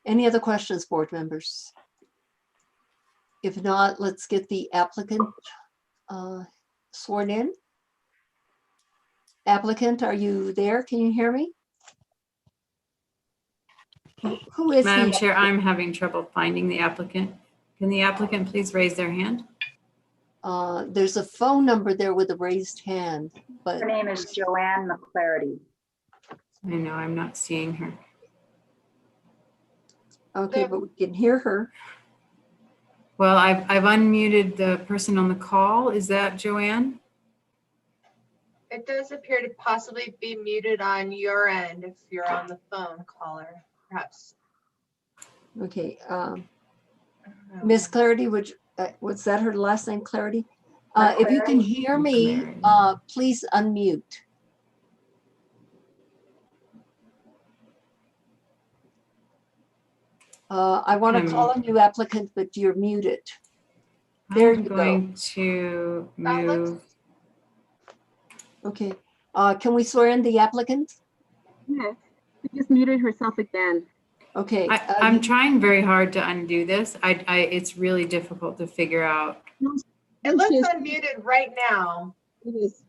Any other questions, board members? If not, let's get the applicant sworn in. Applicant, are you there? Can you hear me? Who is Madam the Chair, I'm having trouble finding the applicant. Can the applicant please raise their hand? There's a phone number there with a raised hand, but Her name is Joanne McClarity. I know, I'm not seeing her. okay, but we can hear her. Well, I've unmuted the person on the call. Is that Joanne? It does appear to possibly be muted on your end if you're on the phone, caller, perhaps. Okay, Miss Clarity, was that her last name, Clarity? If you can hear me, please unmute. I want to call on you, applicant, but you're muted. There you go. I'm going to move. Okay, can we swear in the applicant? Yes, she just muted herself again. Okay. I'm trying very hard to undo this. It's really difficult to figure out. It looks unmuted right now. It is.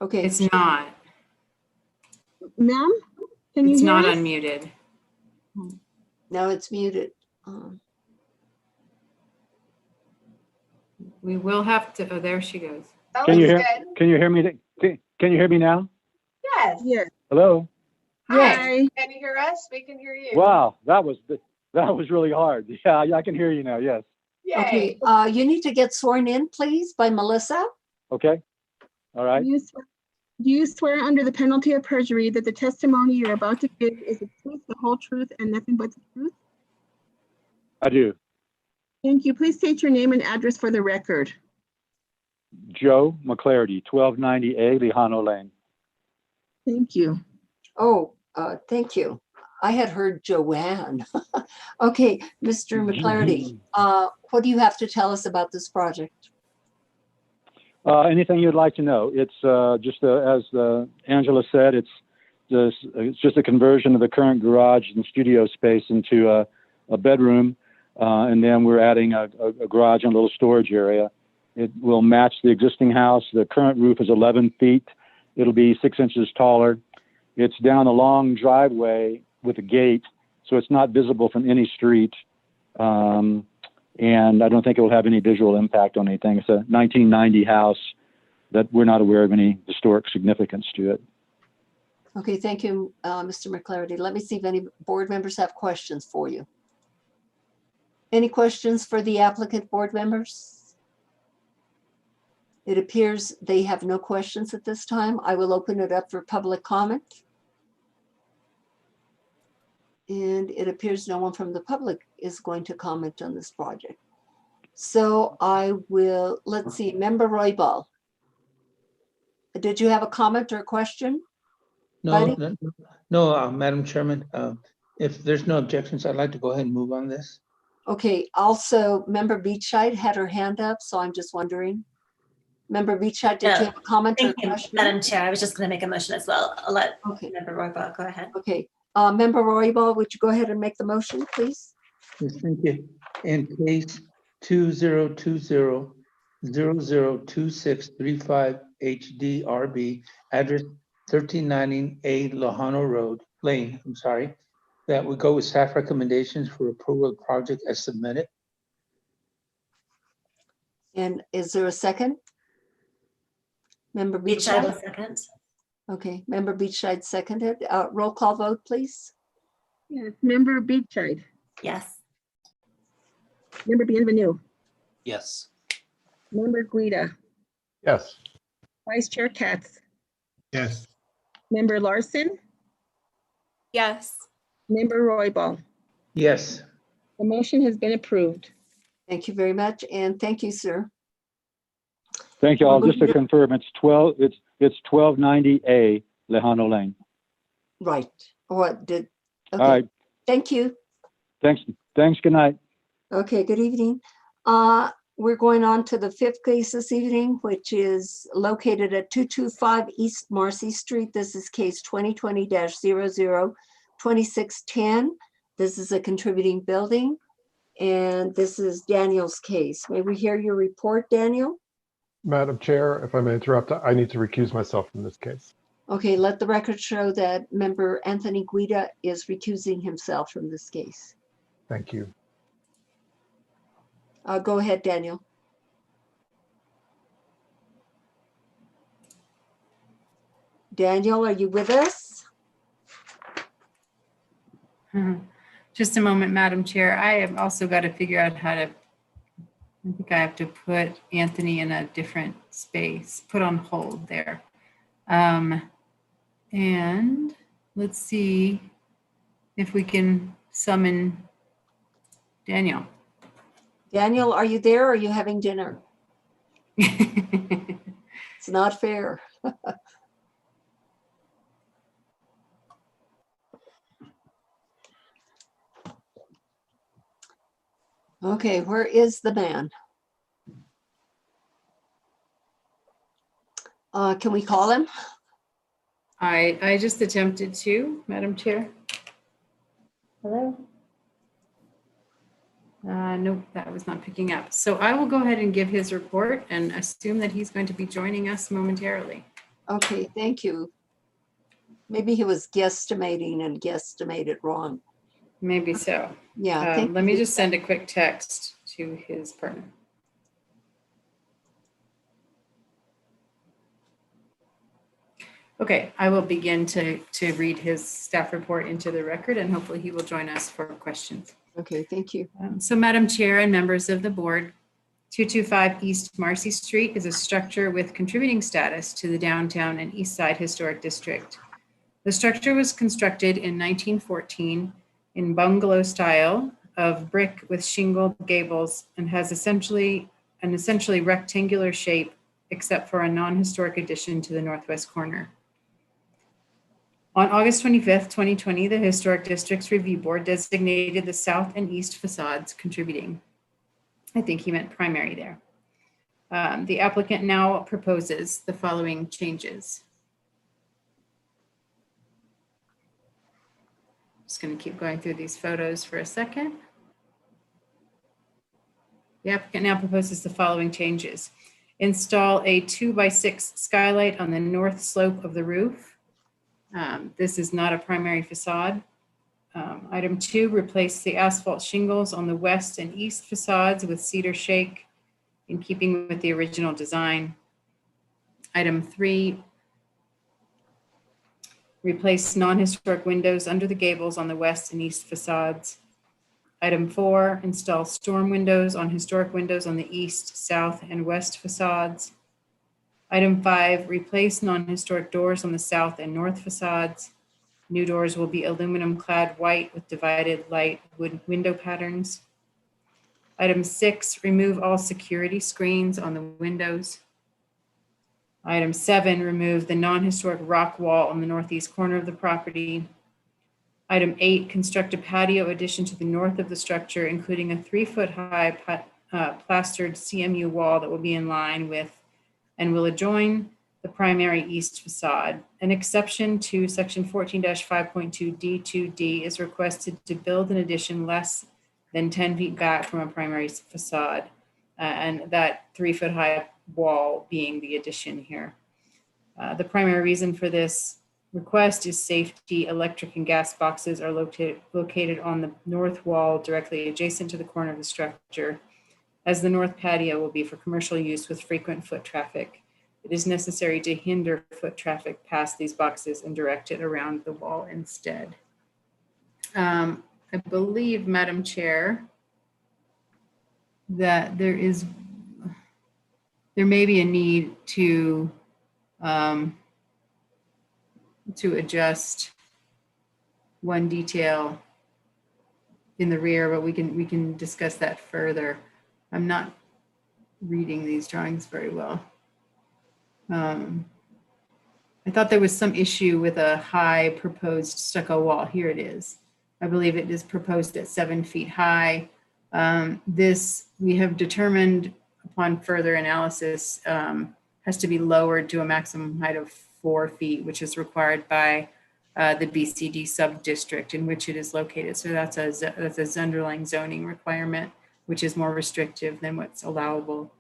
Okay. It's not. Ma'am, can you It's hear not us? unmuted. No, it's muted. We will have to, oh, there she goes. Can you hear? Can you hear me? Can you hear me now? Yes. Yes. Hello. Hi. Can you hear us? We can hear you. Wow, that was really hard. Yeah, I can hear you now. Yes. Okay, you need to get sworn in, please, by Melissa. Okay. All right. Do you swear under the penalty of perjury that the testimony you're about to give is the truth, the whole truth, and nothing but the truth? I do. Thank you. Please state your name and address for the record. Joe McClarity, 1290A Lejano Lane. Thank you. Oh, thank you. I had heard Joanne. Okay, Mr. McClarity, what do you have to tell us about this project? Anything you'd like to know? It's just as Angela said, it's just a conversion of the current garage and studio space into a bedroom, and then we're adding a garage and a little storage area. It will match the existing house. The current roof is 11 feet. It'll be 6 inches taller. It's down a long driveway with a gate, so it's not visible from any street. And I don't think it will have any visual impact on anything. It's a 1990 house that we're not aware of any historic significance to it. Okay, thank you, Mr. McClarity. Let me see if any board members have questions for you. Any questions for the applicant, board members? It appears they have no questions at this time. I will open it up for public comment. And it appears no one from the public is going to comment on this project. So I will, let's see, Member Roybal. Did you have a comment or a question? No, Buddy? no, Madam Chairman, if there's no objections, I'd like to go ahead and move on this. Okay, also Member Beachside had her hand up, so I'm just wondering. Member Beachside, did you have a comment or a Thank you, question? Madam Chair. I was just going to make a motion as well. I'll let Member Roybal go ahead. Okay, Member Roybal, would you go ahead and make the motion, please? Yes, thank you. In case 2020-002635 HDRB, address 1390A Lojano Lane, that would go with staff recommendations for approval of the project as submitted. And is there a second? Member Beachside will Beachside? second. Okay, Member Beachside seconded. Roll call vote, please. Yes, Member Beachside, Yes. Member Bienvenue, Yes. Member Guida, Yes. Vice Chair Katz, Yes. Member Larson, Yes. Member Roybal. Yes. The motion has been approved. Thank you very much, and thank you, sir. Thank you all. Just to confirm, it's 1290A Lejano Lane. Right. What did? All Okay. right. Thank you. Thanks. Good night. Okay, good evening. We're going on to the fifth case this evening, which is located at 225 East Marcy Street. This is case 2020-002610. This is a contributing building, and this is Daniel's case. May we hear your report, Daniel? Madam Chair, if I may interrupt, I need to recuse myself from this case. Okay, let the record show that Member Anthony Guida is recusing himself from this case. Thank you. Go ahead, Daniel. Daniel, are you with us? Just a moment, Madam Chair. I have also got to figure out how to, I think I have to put Anthony in a different space, put on hold there. And let's see if we can summon Daniel. Daniel, are you there? Or are you having dinner? It's not fair. Okay, where is the man? Can we call him? I just attempted to, Madam Chair. Hello? Nope, that was not picking up. So I will go ahead and give his report and assume that he's going to be joining us momentarily. Okay, thank you. Maybe he was guesstimating and guesstimated wrong. Maybe so. Yeah. Let me just send a quick text to his partner. Okay, I will begin to read his staff report into the record, and hopefully he will join us for questions. Okay, thank you. So Madam Chair and members of the board, 225 East Marcy Street is a structure with contributing status to the downtown and East Side Historic District. The structure was constructed in 1914 in bungalow style of brick with shingled gables and has essentially rectangular shape, except for a non-historic addition to the northwest corner. On August 25th, 2020, the Historic Districts Review Board designated the south and east facades contributing. I think he meant primary there. The applicant now proposes the following changes. Just going to keep going through these photos for a second. The applicant now proposes the following changes. Install a 2x6 skylight on the north slope of the roof. This is not a primary facade. Item 2, replace the asphalt shingles on the west and east facades with cedar shake in keeping with the original design. Item 3, replace non-historic windows under the gables on the west and east facades. Item 4, install storm windows on historic windows on the east, south, and west facades. Item 5, replace non-historic doors on the south and north facades. New doors will be aluminum clad white with divided light wood window patterns. Item 6, remove all security screens on the windows. Item 7, remove the non-historic rock wall on the northeast corner of the property. Item 8, construct a patio addition to the north of the structure, including a 3-foot high plastered CMU wall that will be in line with and will adjoin the primary east facade. An exception to section 14-5.2 D2D is requested to build an addition less than 10 feet back from a primary facade, and that 3-foot high wall being the addition here. The primary reason for this request is safety. Electric and gas boxes are located on the north wall directly adjacent to the corner of the structure. As the north patio will be for commercial use with frequent foot traffic, it is necessary to hinder foot traffic past these boxes and direct it around the wall instead. I believe, Madam Chair, that there may be a need to adjust one detail in the rear, but we can discuss that further. I'm not reading these drawings very well. I thought there was some issue with a high proposed stucco wall. Here it is. I believe it is proposed at 7 feet high. This, we have determined upon further analysis, has to be lowered to a maximum height of 4 feet, which is required by the BCD sub-district in which it is located. So that's a underlying zoning requirement, which is more restrictive than what's allowable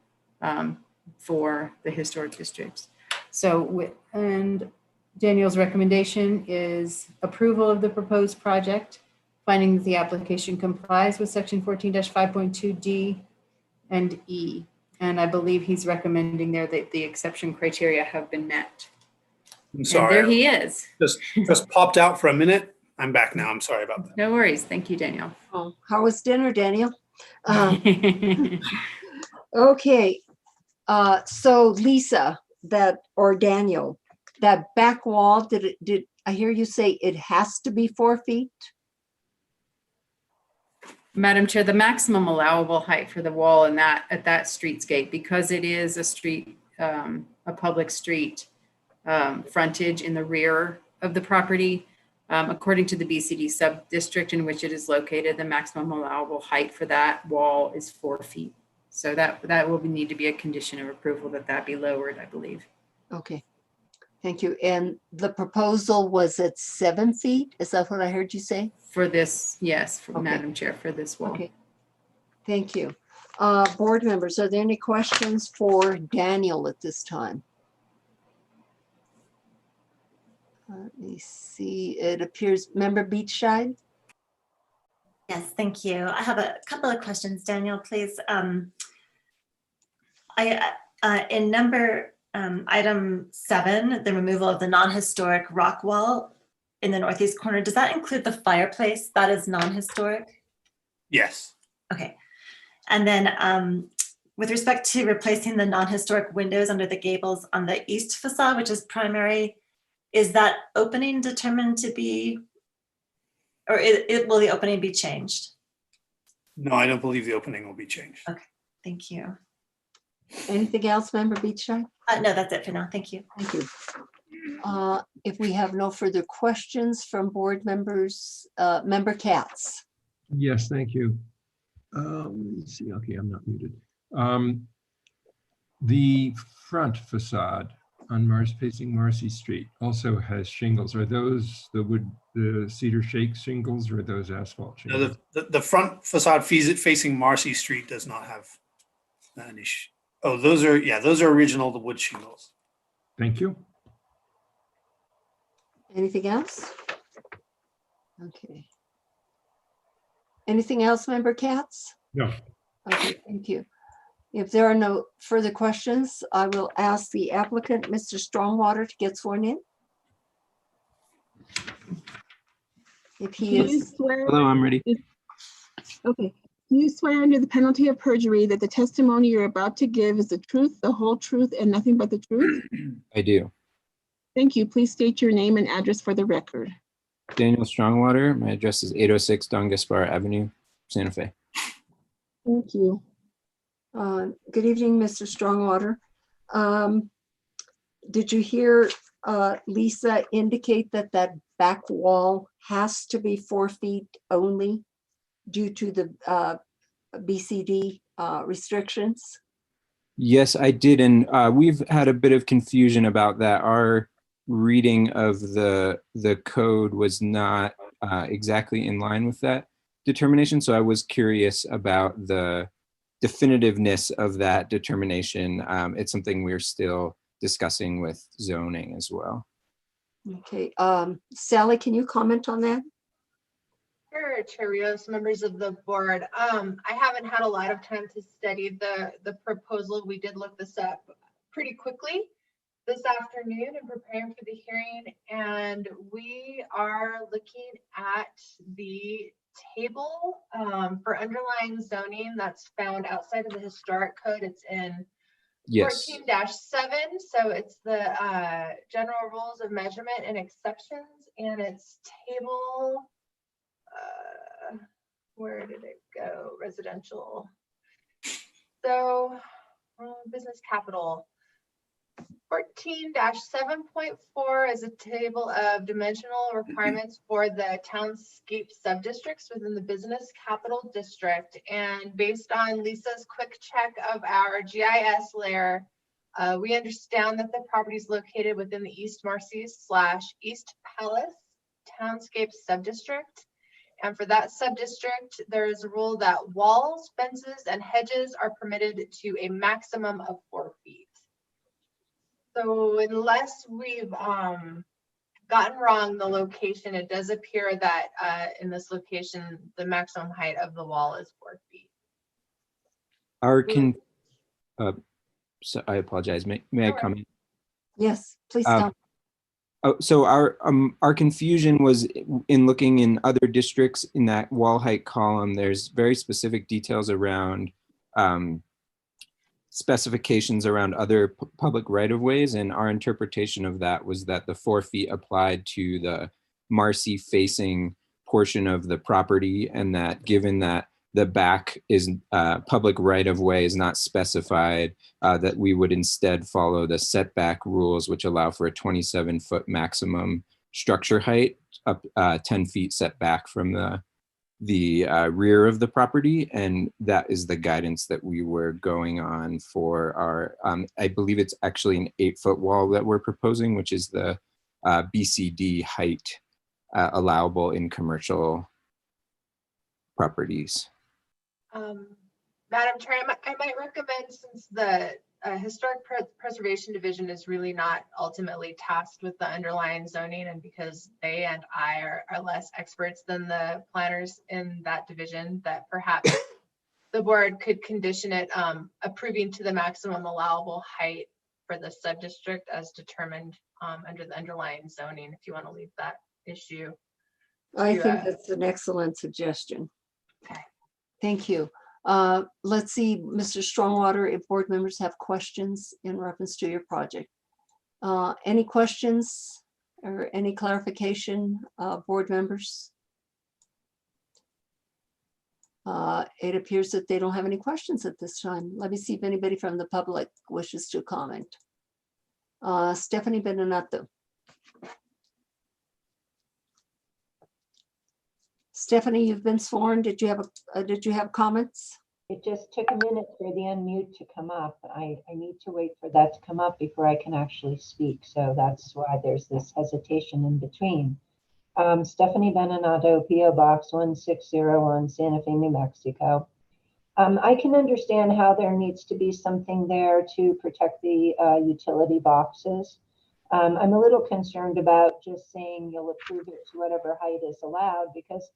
for the historic districts. So, and Daniel's recommendation is approval of the proposed project, finding that the application complies with section 14-5.2 D and E. And I believe he's recommending there that the exception criteria have been met. I'm sorry. And there he is. Just popped out for a minute. I'm back now. I'm sorry about that. No worries. Thank you, Daniel. Oh, how was dinner, Daniel? Okay. So Lisa, or Daniel, that back wall, did I hear you say it has to be 4 feet? Madam Chair, the maximum allowable height for the wall at that streetscape, because it is a street, a public street frontage in the rear of the property, according to the BCD sub-district in which it is located, the maximum allowable height for that wall is 4 feet. So that will need to be a condition of approval that be lowered, I believe. Okay, thank you. And the proposal was at 7 feet? Is that what I heard you say? For this, yes, Okay. Madam Chair, for this wall. Okay, thank you. Board members, are there any questions for Daniel at this time? Let me see, it appears, Member Beachside? Yes, thank you. I have a couple of questions, Daniel, please. In number item 7, the removal of the non-historic rock wall in the northeast corner, does that include the fireplace that is non-historic? Yes. Okay. And then with respect to replacing the non-historic windows under the gables on the east facade, which is primary, is that opening determined to be, or will the opening be changed? No, I don't believe the opening will be changed. Okay, thank you. Anything else, Member Beachside? No, that's it for now. Thank you. Thank you. If we have no further questions from board members, Member Katz. Yes, thank you. Let me see. Okay, I'm not muted. The front facade on facing Marcy Street also has shingles. Are those the cedar shake shingles, or are those asphalt shingles? No, the front facade facing Marcy Street does not have an issue. Oh, those are original, the wood shingles. Thank you. Anything else? Okay. Anything else, Member Katz? No. Okay, thank you. If there are no further questions, I will ask the applicant, Mr. Strongwater, to get sworn in. If he Do you is. swear- Hello, I'm ready. Okay. Do you swear under the penalty of perjury that the testimony you're about to give is the truth, the whole truth, and nothing but the truth? I do. Thank you. Please state your name and address for the record. Daniel Strongwater. My address is 806 Don Gaspar Avenue, Santa Fe. Thank you. Good evening, Mr. Strongwater. Did you hear Lisa indicate that that back wall has to be 4 feet only due to the BCD restrictions? Yes, I did. And we've had a bit of confusion about that. Our reading of the code was not exactly in line with that determination. So I was curious about the definitiveness of that determination. It's something we're still discussing with zoning as well. Okay, Sally, can you comment on that? Sure, Chair Rios, members of the board. I haven't had a lot of time to study the proposal. We did look this up pretty quickly this afternoon in preparing for the hearing, and we are looking at the table for underlying zoning that's found outside of the historic code. It's in Yes. 14-7, so it's the general rules of measurement and exceptions, and it's table, where did it go? Residential. So business capital. 14-7.4 is a table of dimensional requirements for the townscape subdistricts within the business capital district. And based on Lisa's quick check of our GIS layer, we understand that the property is located within the East Marcy's/East Palace townscape subdistrict. And for that subdistrict, there is a rule that walls, fences, and hedges are permitted to a maximum of 4 feet. So unless we've gotten wrong the location, it does appear that in this location, the maximum height of the wall is 4 feet. So I apologize. May I comment? Yes, please stop. So our confusion was in looking in other districts in that wall height column. There's very specific details around specifications around other public right-of-ways, and our interpretation of that was that the 4 feet applied to the Marcy facing portion of the property, and that given that the back is public right-of-way is not specified, that we would instead follow the setback rules, which allow for a 27-foot maximum structure height, up 10 feet setback from the rear of the property. And that is the guidance that we were going on for our, I believe it's actually an 8-foot wall that we're proposing, which is the BCD height allowable in commercial properties. Madam Chair, I might recommend, since the Historic Preservation Division is really not ultimately tasked with the underlying zoning, and because they and I are less experts than the planners in that division, that perhaps the board could condition it approving to the maximum allowable height for the subdistrict as determined under the underlying zoning, if you want to leave that issue. I think that's an excellent suggestion. Okay. Thank you. Let's see, Mr. Strongwater, if board members have questions in reference to your project. Any questions or any clarification, board members? It appears that they don't have any questions at this time. Let me see if anybody from the public wishes to comment. Stephanie Benenato. Stephanie, you've been sworn. Did you have comments? It just took a minute for the unmute to come up. I need to wait for that to come up before I can actually speak. So that's why there's this hesitation in between. Stephanie Benenato, PO Box 1601, Santa Fe, New Mexico. I can understand how there needs to be something there to protect the utility boxes. I'm a little concerned about just saying you'll approve it to whatever height is allowed, because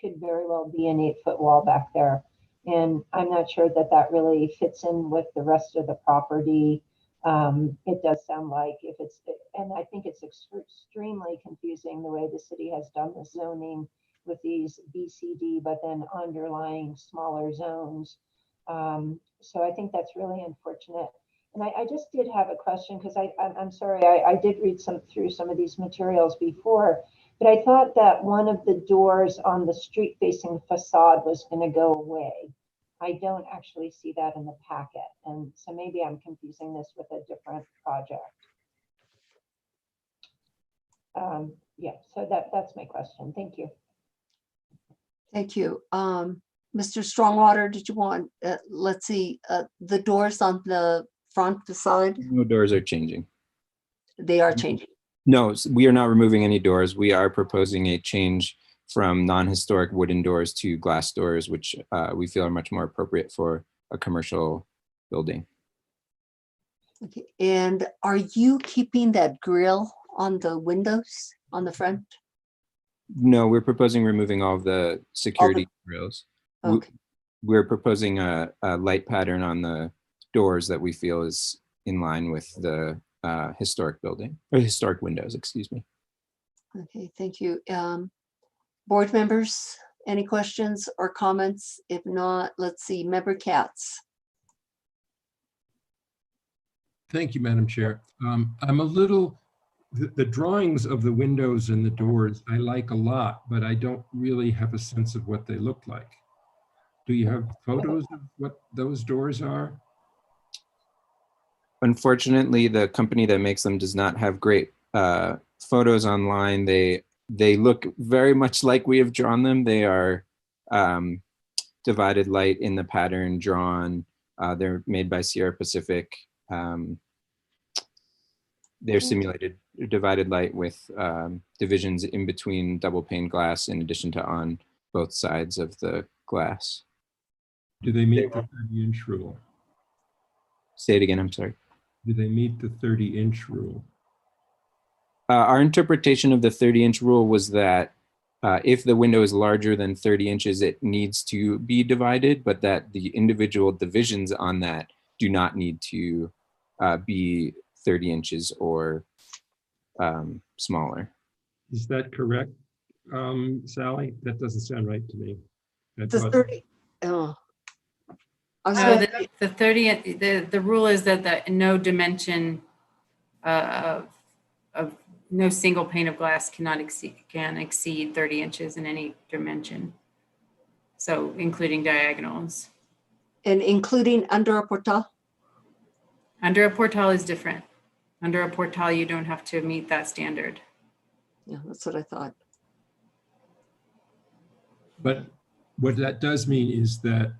could very well be an 8-foot wall back there. And I'm not sure that that really fits in with the rest of the property. It does sound like if it's, and I think it's extremely confusing the way the city has done the zoning with these BCD, but then underlying smaller zones. So I think that's really unfortunate. And I just did have a question, because I'm sorry, I did read through some of these materials before, but I thought that one of the doors on the street facing facade was going to go away. I don't actually see that in the packet. And so maybe I'm confusing this with a different project. Yeah, so that's my question. Thank you. Thank you. Mr. Strongwater, did you want, let's see, the doors on the front facade? No doors are changing. They are changing. No, we are not removing any doors. We are proposing a change from non-historic wooden doors to glass doors, which we feel are much more appropriate for a commercial building. Okay. And are you keeping that grill on the windows on the front? No, we're proposing removing all of the security grills. Okay. We're proposing a light pattern on the doors that we feel is in line with the historic building, or historic windows, excuse me. Okay, thank you. Board members, any questions or comments? If not, let's see, Member Katz. Thank you, Madam Chair. I'm a little, the drawings of the windows and the doors I like a lot, but I don't really have a sense of what they look like. Do you have photos of what those doors are? Unfortunately, the company that makes them does not have great photos online. They look very much like we have drawn them. They are divided light in the pattern drawn. They're made by Sierra Pacific. They're simulated divided light with divisions in between double pane glass in addition to on both sides of the glass. Do they meet the 30-inch rule? Say it again, I'm sorry. Do they meet the 30-inch rule? Our interpretation of the 30-inch rule was that if the window is larger than 30 inches, it needs to be divided, but that the individual divisions on that do not need to be 30 inches or smaller. Is that correct, Sally? That doesn't sound right to me. The 30, the rule is that no dimension of no single pane of glass can exceed 30 inches in any dimension. So including diagonals. And including under a portal? Under a portal is different. Under a portal, you don't have to meet that standard. Yeah, that's what I thought. But what that does mean is that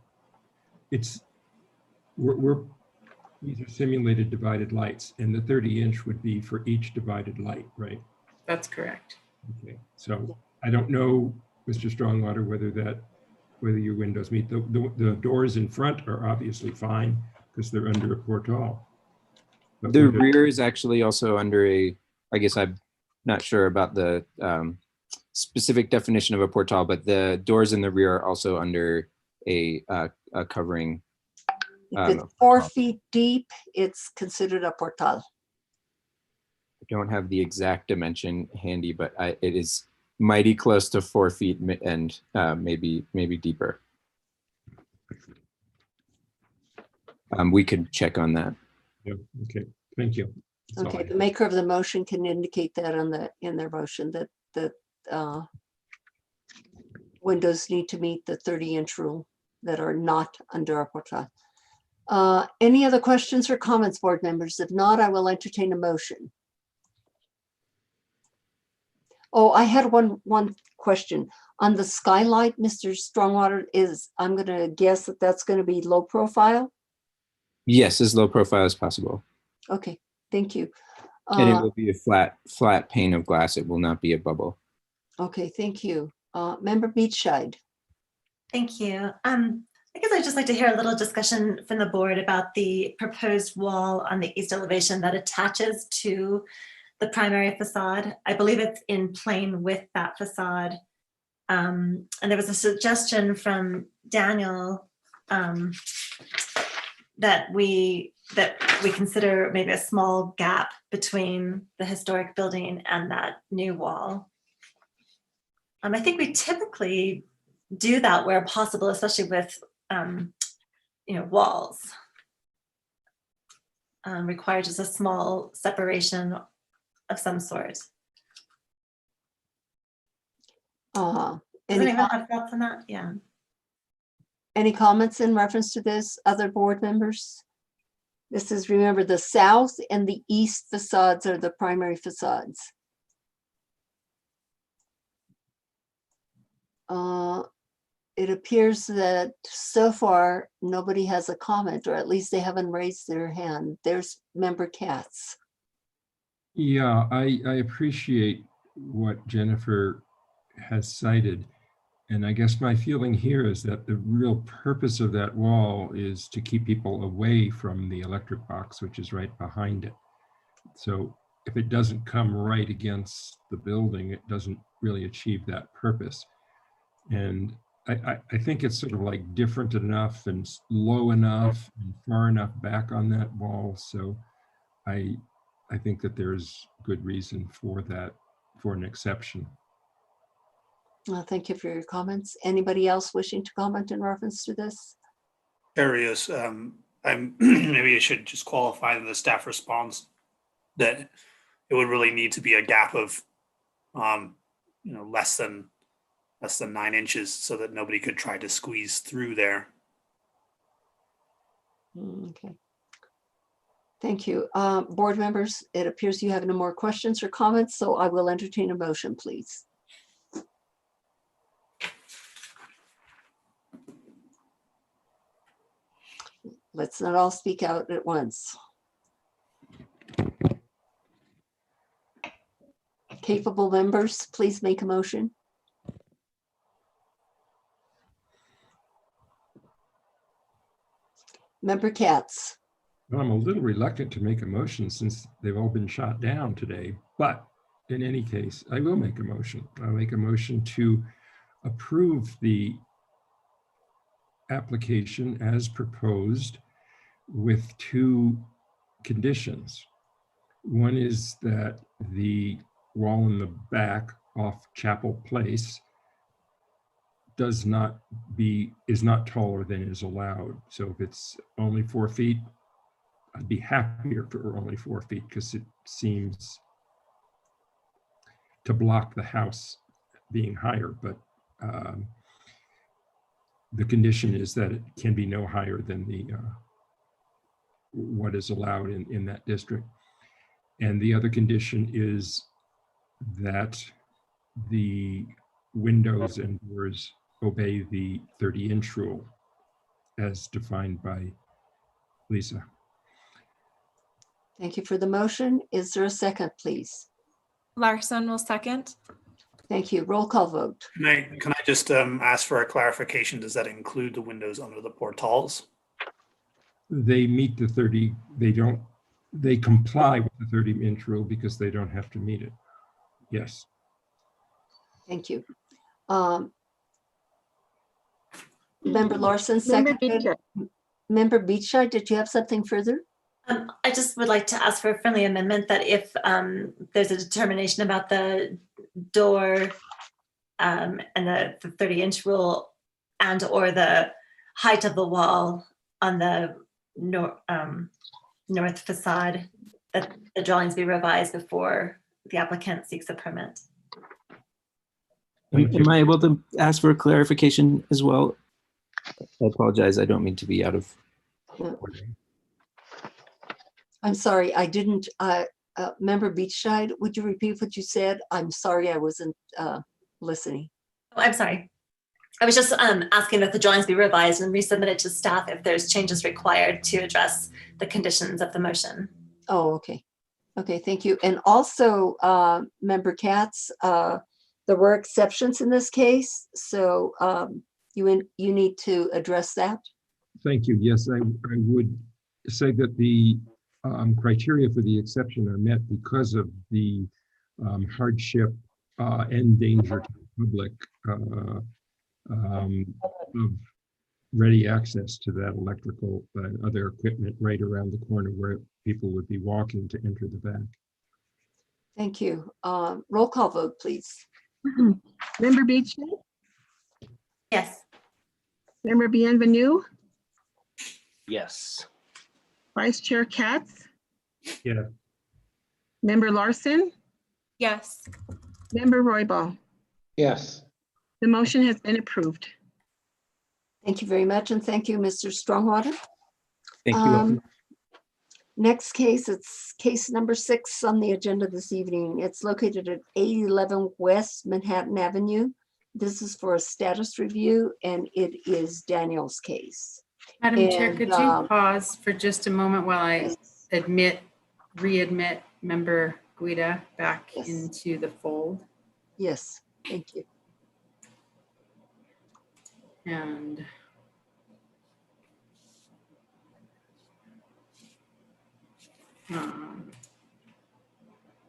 these are simulated divided lights, and the 30-inch would be for each divided light, right? That's correct. Okay, so I don't know, Mr. Strongwater, whether your windows meet the doors in front are obviously fine because they're under a portal. But The rear is actually also under I guess I'm not sure about the specific definition of a portal, but the doors in the rear are also under a covering. If it's 4 feet deep, it's considered a portal. I don't have the exact dimension handy, but it is mighty close to 4 feet and maybe deeper. We could check on that. Yeah, okay, thank you. That's Okay, the maker of the motion can indicate that in their motion that windows need to meet the 30-inch rule that are not under a portal. Any other questions or comments, board members? If not, I will entertain a motion. Oh, I had one question. On the skylight, Mr. Strongwater, I'm going to guess that that's going to be low profile? Yes, as low profile as possible. Okay, thank you. And it will be a flat pane of glass. It will not be a bubble. Okay, thank you. Member Beachside. Thank you. I guess I'd just like to hear a little discussion from the board about the proposed wall on the east elevation that attaches to the primary facade. I believe it's in plane with that facade. And there was a suggestion from Daniel that we consider maybe a small gap between the historic building and that new wall. I think we typically do that where possible, especially with, walls. Require just a small separation of some sort. Does Any anyone have thoughts on that? Yeah. Any comments in reference to this, other board members? This is, remember, the south and the east facades are the primary facades. It appears that so far, nobody has a comment, or at least they haven't raised their hand. There's member Katz. Yeah, I appreciate what Jennifer has cited. And I guess my feeling here is that the real purpose of that wall is to keep people away from the electric box, which is right behind it. So if it doesn't come right against the building, it doesn't really achieve that purpose. And I think it's sort of like different enough and low enough and far enough back on that wall. So I think that there's good reason for that, for an exception. Thank you for your comments. Anybody else wishing to comment in reference to this? Areas, I'm maybe I should just qualify the staff response that it would really need to be a gap of, less than 9 inches so that nobody could try to squeeze through there. Okay. Thank you. Board members, it appears you have no more questions or comments, so I will entertain a motion, please. Let's not all speak out at once. Capable members, please make a motion. Member Katz. Well, I'm a little reluctant to make a motion since they've all been shot down today, but in any case, I will make a motion. I'll make a motion to approve the application as proposed with 2 conditions. One is that the wall in the back off Chapel Place is not taller than is allowed. So if it's only 4 feet, I'd be happier if it were only 4 feet because it seems to block the house being higher. But the condition is that it can be no higher than the what is allowed in that district. And the other condition is that the windows and doors obey the 30-inch rule as defined by Lisa. Thank you for the motion. Is there a second, please? Larson will second. Thank you. Roll call vote. Can I just ask for a clarification? Does that include the windows under the portals? They meet the 30, they comply with the 30-inch rule because they don't have to meet it. Yes. Thank you. Member Larson, seconded. Member Beachside, did you have something further? I just would like to ask for a friendly amendment that if there's a determination about the door and the 30-inch rule and or the height of the wall on the north facade, that the drawings be revised before the applicant seeks a permit. Am I able to ask for a clarification as well? I apologize. I don't mean to be out of order. I'm sorry, I didn't, Member Beachside, would you repeat what you said? I'm sorry, I wasn't listening. Oh, I'm sorry. I was just asking that the drawings be revised and resubmitted to staff if there's changes required to address the conditions of the motion. Oh, okay. Okay, thank you. And also, Member Katz, there were exceptions in this case, so you need to address that. Thank you. Yes, I would say that the criteria for the exception are met because of the hardship and danger to the public of ready access to that electrical and other equipment right around the corner where people would be walking to enter the back. Thank you. Roll call vote, please. Member Beachy, Yes. Member Bienvenue, Yes. Vice Chair Katz, Yeah. Member Larson, Yes. Member Royball. Yes. The motion has been approved. Thank you very much, and thank you, Mr. Strongwater. Thank you. Next case, it's case number 6 on the agenda this evening. It's located at 811 West Manhattan Avenue. This is for a status review, and it is Daniel's case. Madam Chair, And, could you pause for just a moment while I readmit member Guida back into the fold? Yes, thank you. And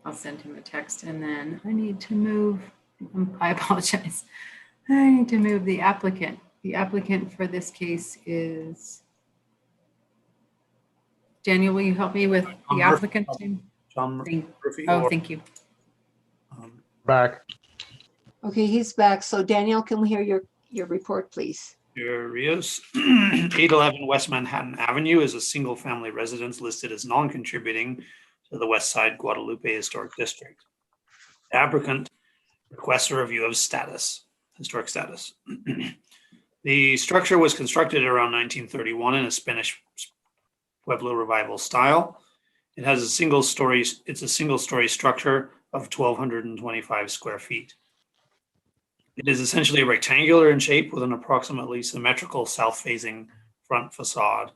I'll send him a text, and then I need to move, I apologize. I need to move the applicant. The applicant for this case is, Daniel, will you help me with the applicant's name? John Murphy. Thank you. Back. Okay, he's back. So Daniel, can we hear your report, please? Here he is. 811 West Manhattan Avenue is a single-family residence listed as non-contributing to the West Side Guadalupe Historic District. The applicant requests a review of historic status. The structure was constructed around 1931 in a Spanish Pueblo revival style. It has a single story structure of 1,225 square feet. It is essentially rectangular in shape with an approximately symmetrical south-facing front facade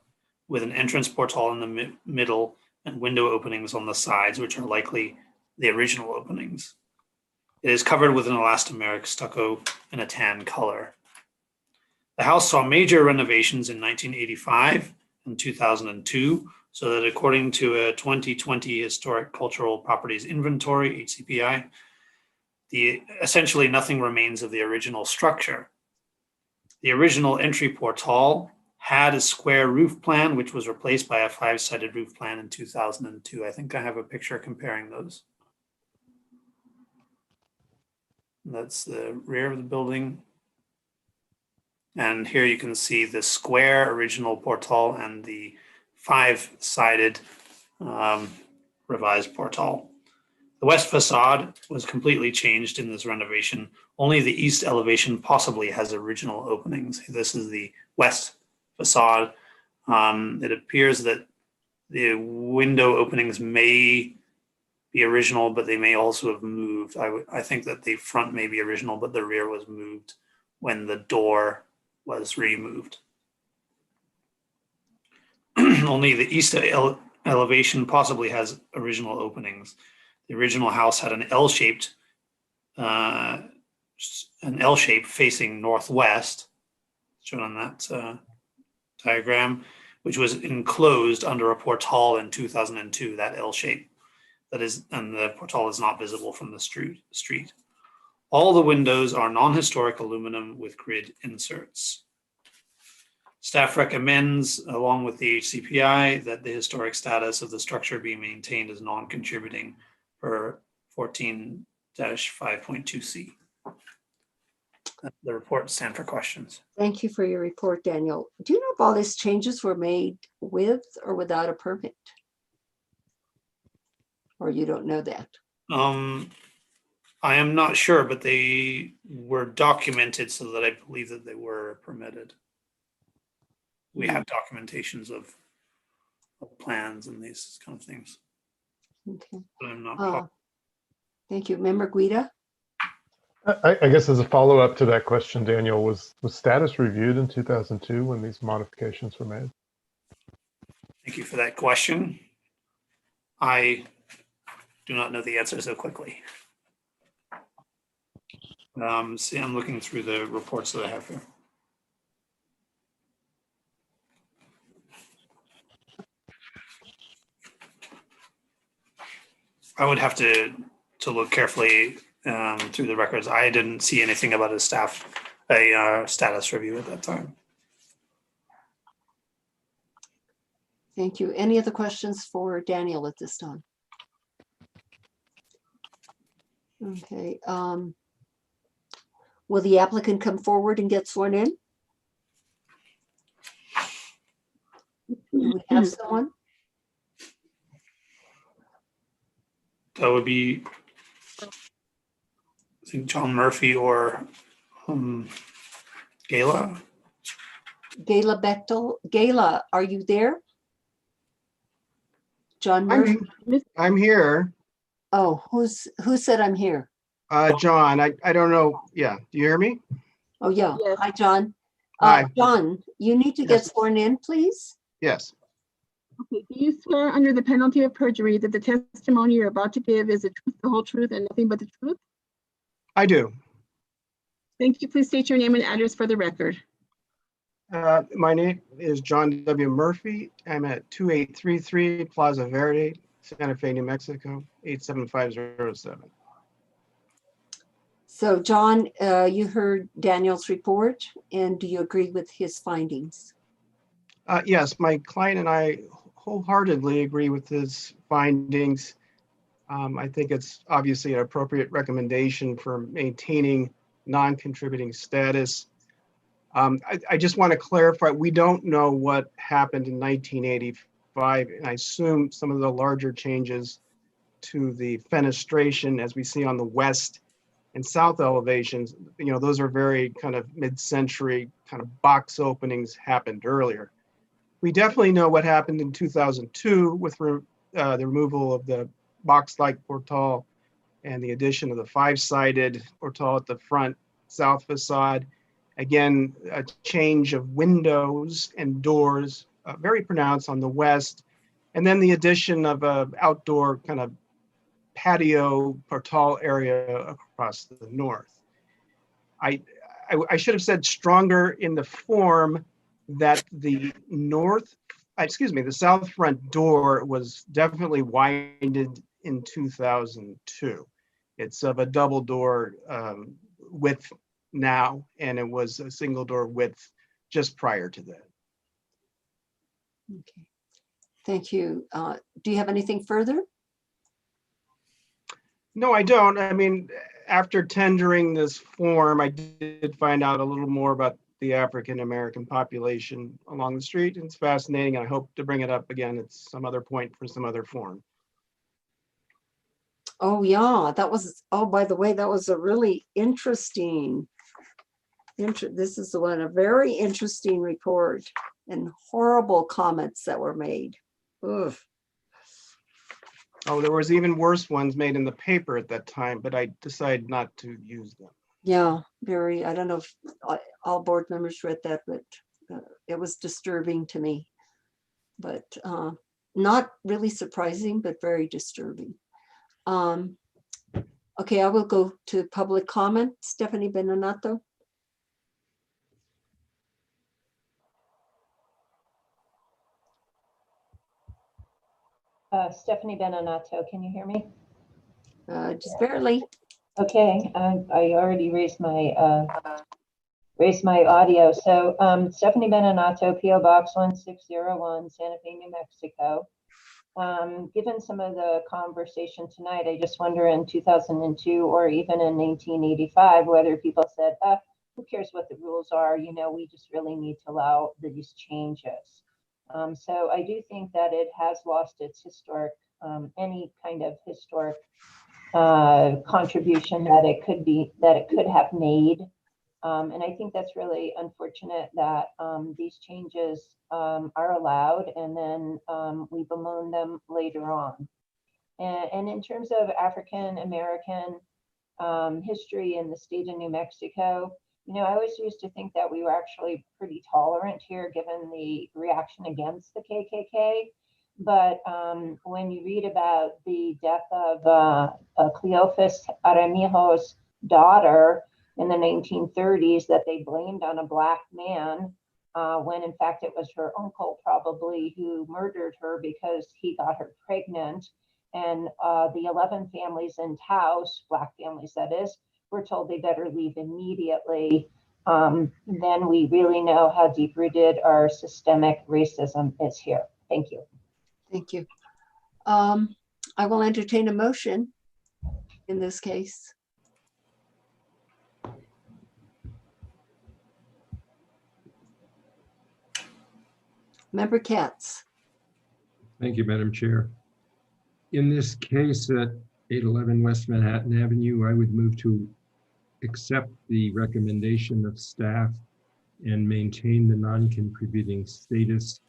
with an entrance portal in the middle and window openings on the sides, which are likely the original openings. It is covered with an elastomeric stucco in a tan color. The house saw major renovations in 1985 and 2002, so that according to a 2020 Historic Cultural Properties Inventory, HCPI, essentially nothing remains of the original structure. The original entry portal had a square roof plan, which was replaced by a 5-sided roof plan in 2002. I think I have a picture comparing those. That's the rear of the building. And here you can see the square original portal and the 5-sided revised portal. The west facade was completely changed in this renovation. Only the east elevation possibly has original openings. This is the west facade. It appears that the window openings may be original, but they may also have moved. I think that the front may be original, but the rear was moved when the door was removed. Only the east elevation possibly has original openings. The original house had an L-shape facing northwest, shown on that diagram, which was enclosed under a portal in 2002. That L shape, and the portal is not visible from the street. All the windows are non-historic aluminum with grid inserts. Staff recommends, along with the HCPI, that the historic status of the structure be maintained as non-contributing per 14-5.2C. The report stand for questions. Thank you for your report, Daniel. Do you know if all these changes were made with or without a permit? Or you don't know that? I am not sure, but they were documented so that I believe that they were permitted. We have documentations of plans and these kind of things. Okay. But I'm not. Thank you. Member Guida? I guess as a follow-up to that question, Daniel, was status reviewed in 2002 when these modifications were made? Thank you for that question. I do not know the answer so quickly. See, I'm looking through the reports that I have here. I would have to look carefully through the records. I didn't see anything about a status review at that time. Thank you. Any other questions for Daniel at this time? Okay. Will the applicant come forward and get sworn in? Do we have someone? That would be, I think, John Murphy or Gayla. Gayla Bechtel. Gayla, are you there? John Murphy? I'm here. Oh, who said I'm here? John, I don't know. Yeah, do you hear me? Oh, yeah. Yes. Hi, John. Hi. John, you need to get sworn in, please. Yes, Okay, do you swear under the penalty of perjury that the testimony you're about to give is the truth, the whole truth, and nothing but the truth? I do. Thank you. Please state your name and address for the record. My name is John W. Murphy. I'm at 2833 Plaza Verde, Santa Fe, New Mexico, 87507. So, John, you heard Daniel's report, and do you agree with his findings? Yes, my client and I wholeheartedly agree with his findings. I think it's obviously an appropriate recommendation for maintaining non-contributing status. I just want to clarify, we don't know what happened in 1985, and I assume some of the larger changes to the fenestration, as we see on the west and south elevations, those are very kind of mid-century kind of box openings happened earlier. We definitely know what happened in 2002 with the removal of the box-like portal and the addition of the 5-sided portal at the front south facade. Again, a change of windows and doors, very pronounced on the west. And then the addition of an outdoor kind of patio portal area across the north. I should have said stronger in the form that the south front door was definitely widened in 2002. It's of a double door width now, and it was a single door width just prior to that. Okay, thank you. Do you have anything further? No, I don't. I mean, after tendering this form, I did find out a little more about the African-American population along the street. It's fascinating. I hope to bring it up again at some other point for some other forum. Oh, yeah, oh, by the way, that was a really interesting, this is a very interesting report and horrible comments that were made. Ugh. Oh, there was even worse ones made in the paper at that time, but I decided not to use them. Yeah, very, I don't know if all board members read that, but it was disturbing to me. But not really surprising, but very disturbing. Okay, I will go to public comment. Stephanie Beninato. Stephanie Beninato, can you hear me? Just barely. Okay, I already raised my audio. So Stephanie Beninato, PO Box 1601, Santa Fe, New Mexico. Given some of the conversation tonight, I just wonder in 2002 or even in 1985, whether people said, who cares what the rules are? We just really need to allow these changes. So I do think that it has lost its historic, any kind of historic contribution that it could have made. And I think that's really unfortunate that these changes are allowed and then we bemoan them later on. And in terms of African American history in the state of New Mexico, I always used to think that we were actually pretty tolerant here given the reaction against the KKK. But when you read about the death of Cleophas Aramijo's daughter in the 1930s that they blamed on a Black man, when in fact it was her uncle probably who murdered her because he got her pregnant. And the 11 families in Taos, Black families that is, were told they better leave immediately. Then we really know how deep-rooted our systemic racism is here. Thank you. Thank you. I will entertain a motion in this case. Member Katz. Thank you, Madam Chair. In this case at 811 West Manhattan Avenue, I would move to accept the recommendation of staff and maintain the non-contributing status,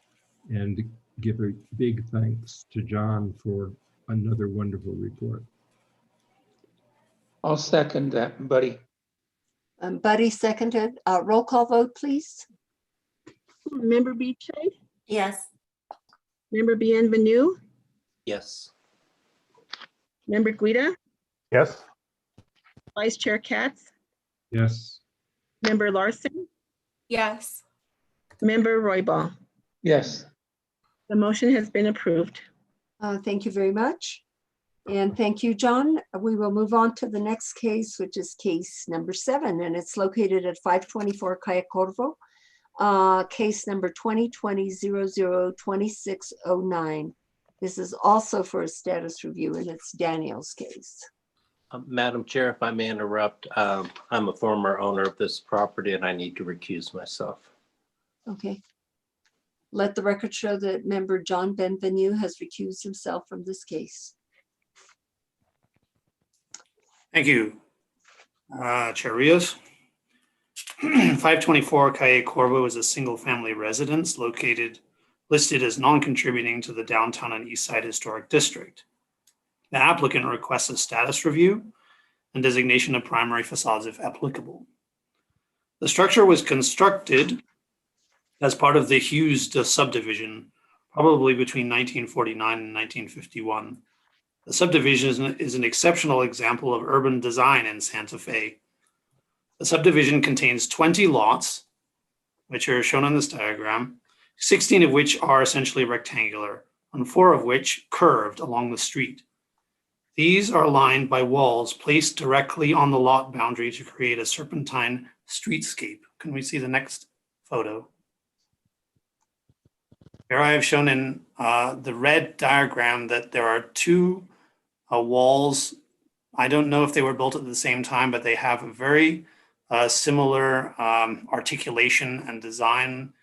and give a big thanks to John for another wonderful report. I'll second that, Buddy. Buddy seconded. Roll call vote, please. Member Beachay, Yes. Member Bienvenue, Yes. Member Guida, Yes. Vice Chair Katz, Yes. Member Larson, Yes. Member Royball. Yes. The motion has been approved. Thank you very much. And thank you, John. We will move on to the next case, which is case number 7, and it's located at 524 Calle Corvo. Case number 2020-002609. This is also for a status review, and it's Daniel's case. Madam Chair, if I may interrupt, I'm a former owner of this property and I need to recuse myself. Okay. Let the record show that member John Benvenue has recused himself from this case. Thank you, Chair Rios. 524 Calle Corvo is a single-family residence listed as non-contributing to the Downtown and East Side Historic District. The applicant requests a status review and designation of primary facades if applicable. The structure was constructed as part of the Hughes subdivision, probably between 1949 and 1951. The subdivision is an exceptional example of urban design in Santa Fe. The subdivision contains 20 lots, which are shown on this diagram, 16 of which are essentially rectangular, and 4 of which curved along the street. These are lined by walls placed directly on the lot boundary to create a serpentine streetscape. Can we see the next photo? Here I have shown in the red diagram that there are 2 walls. I don't know if they were built at the same time, but they have a very similar articulation and design,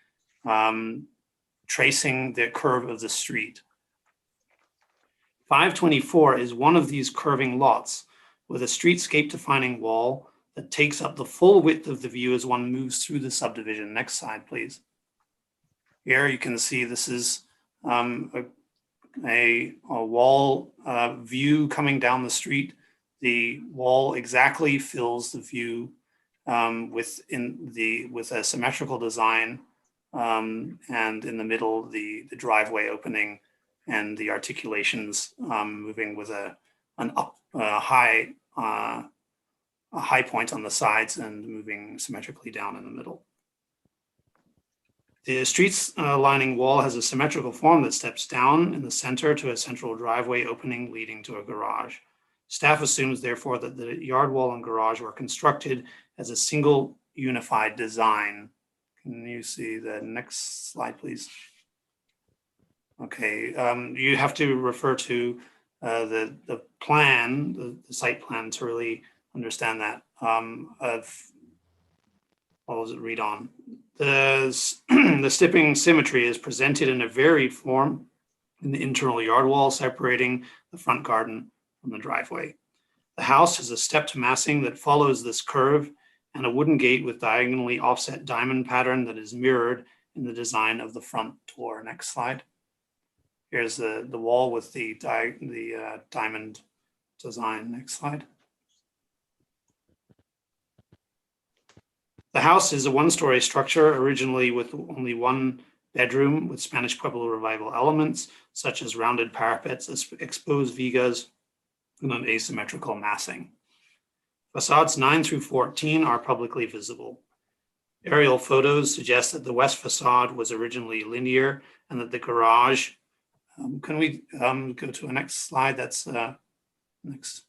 tracing the curve of the street. 524 is one of these curving lots with a streetscape defining wall that takes up the full width of the view as one moves through the subdivision. Next slide, please. Here you can see this is a wall view coming down the street. The wall exactly fills the view with a symmetrical design, and in the middle the driveway opening and the articulations moving with a high point on the sides and moving symmetrically down in the middle. The streets lining wall has a symmetrical form that steps down in the center to a central driveway opening leading to a garage. Staff assumes, therefore, that the yard wall and garage were constructed as a single unified design. Can you see the next slide, please? Okay, you have to refer to the plan, the site plan, to really understand that. What does it read on? The stipping symmetry is presented in a varied form in the internal yard wall separating the front garden from the driveway. The house has a stepped massing that follows this curve and a wooden gate with diagonally offset diamond pattern that is mirrored in the design of the front door. Next slide. Here's the wall with the diamond design. Next slide. The house is a one-story structure, originally with only one bedroom with Spanish Pueblo Revival elements, such as rounded parapets, exposed vigas, and an asymmetrical massing. Facades 9 through 14 are publicly visible. Aerial photos suggest that the west facade was originally linear and that the garage, can we go to a next slide? That's next.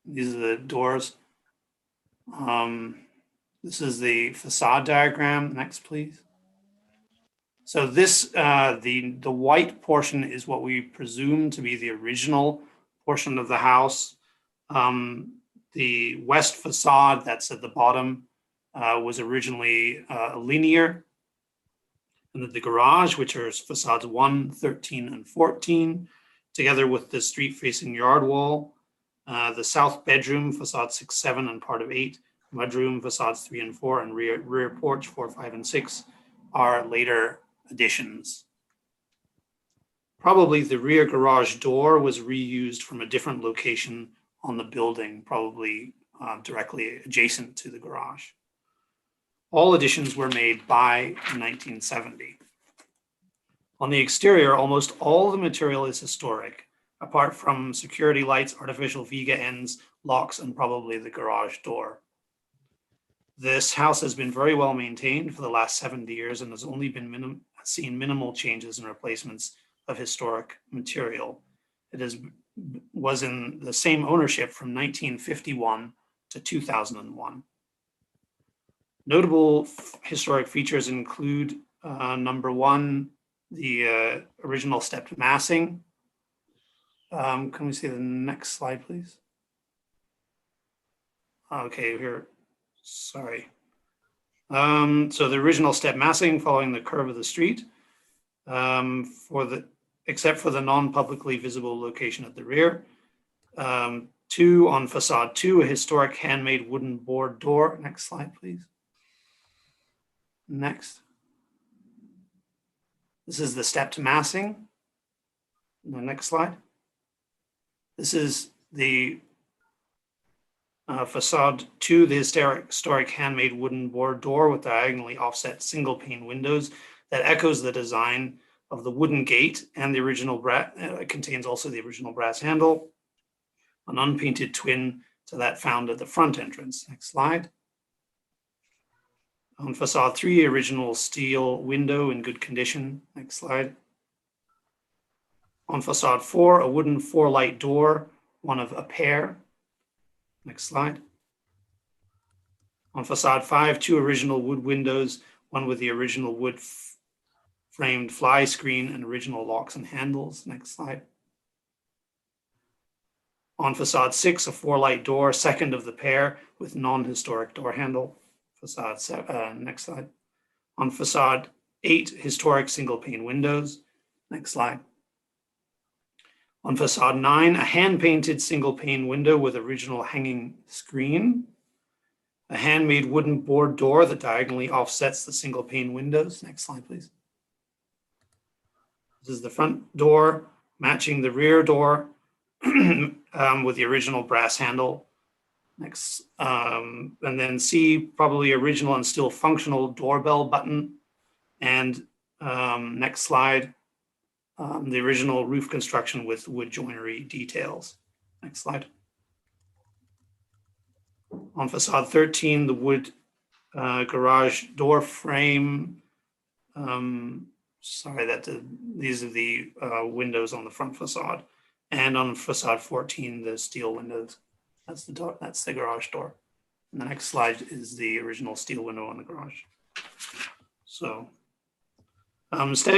These are the doors. This is the facade diagram. Next, please. So this, the white portion is what we presume to be the original portion of the house. The west facade that's at the bottom was originally linear. and the garage, which are facades 1, 13, and 14, together with the street-facing yard wall, the south bedroom, facade 6, 7, and part of 8, mudroom, facades 3 and 4, and rear porch 4, 5, and 6 are later additions. Probably the rear garage door was reused from a different location on the building, probably directly adjacent to the garage. All additions were made by 1970. On the exterior, almost all the material is historic, apart from security lights, artificial Viga ends, locks, and probably the garage door. This house has been very well maintained for the last 70 years and has only been seen minimal changes and replacements of historic material. It was in the same ownership from 1951 to 2001. Notable historic features include number 1, the original stepped massing. Can we see the next slide, please? Okay, here, sorry. So the original step massing following the curve of the street, except for the non-publicly visible location at the rear. 2, on facade 2, a historic handmade wooden board door. Next slide, please. Next. This is the stepped massing. The next slide. This is the facade 2, the historic handmade wooden board door with diagonally offset single pane windows that echoes the design of the wooden gate and the original brass. It contains also the original brass handle, an unpainted twin to that found at the front entrance. Next slide. On facade 3, original steel window in good condition. Next slide. On facade 4, a wooden 4-light door, one of a pair. Next slide. On facade 5, 2 original wood windows, one with the original wood framed fly screen and original locks and handles. Next slide. On facade 6, a 4-light door, second of the pair with non-historic door handle. Facade 7, next slide. On facade 8, historic single pane windows. Next slide. On facade 9, a hand-painted single pane window with original hanging screen. A handmade wooden board door that diagonally offsets the single pane windows. Next slide, please. This is the front door matching the rear door with the original brass handle. Next, and then C, probably original and still functional doorbell button. And next slide, the original roof construction with wood joinery details. Next slide. On facade 13, the wood garage door frame. These are the windows on the front facade. And on facade 14, the steel windows. That's the door, that's the garage door. And the next slide is the original steel window on the garage. So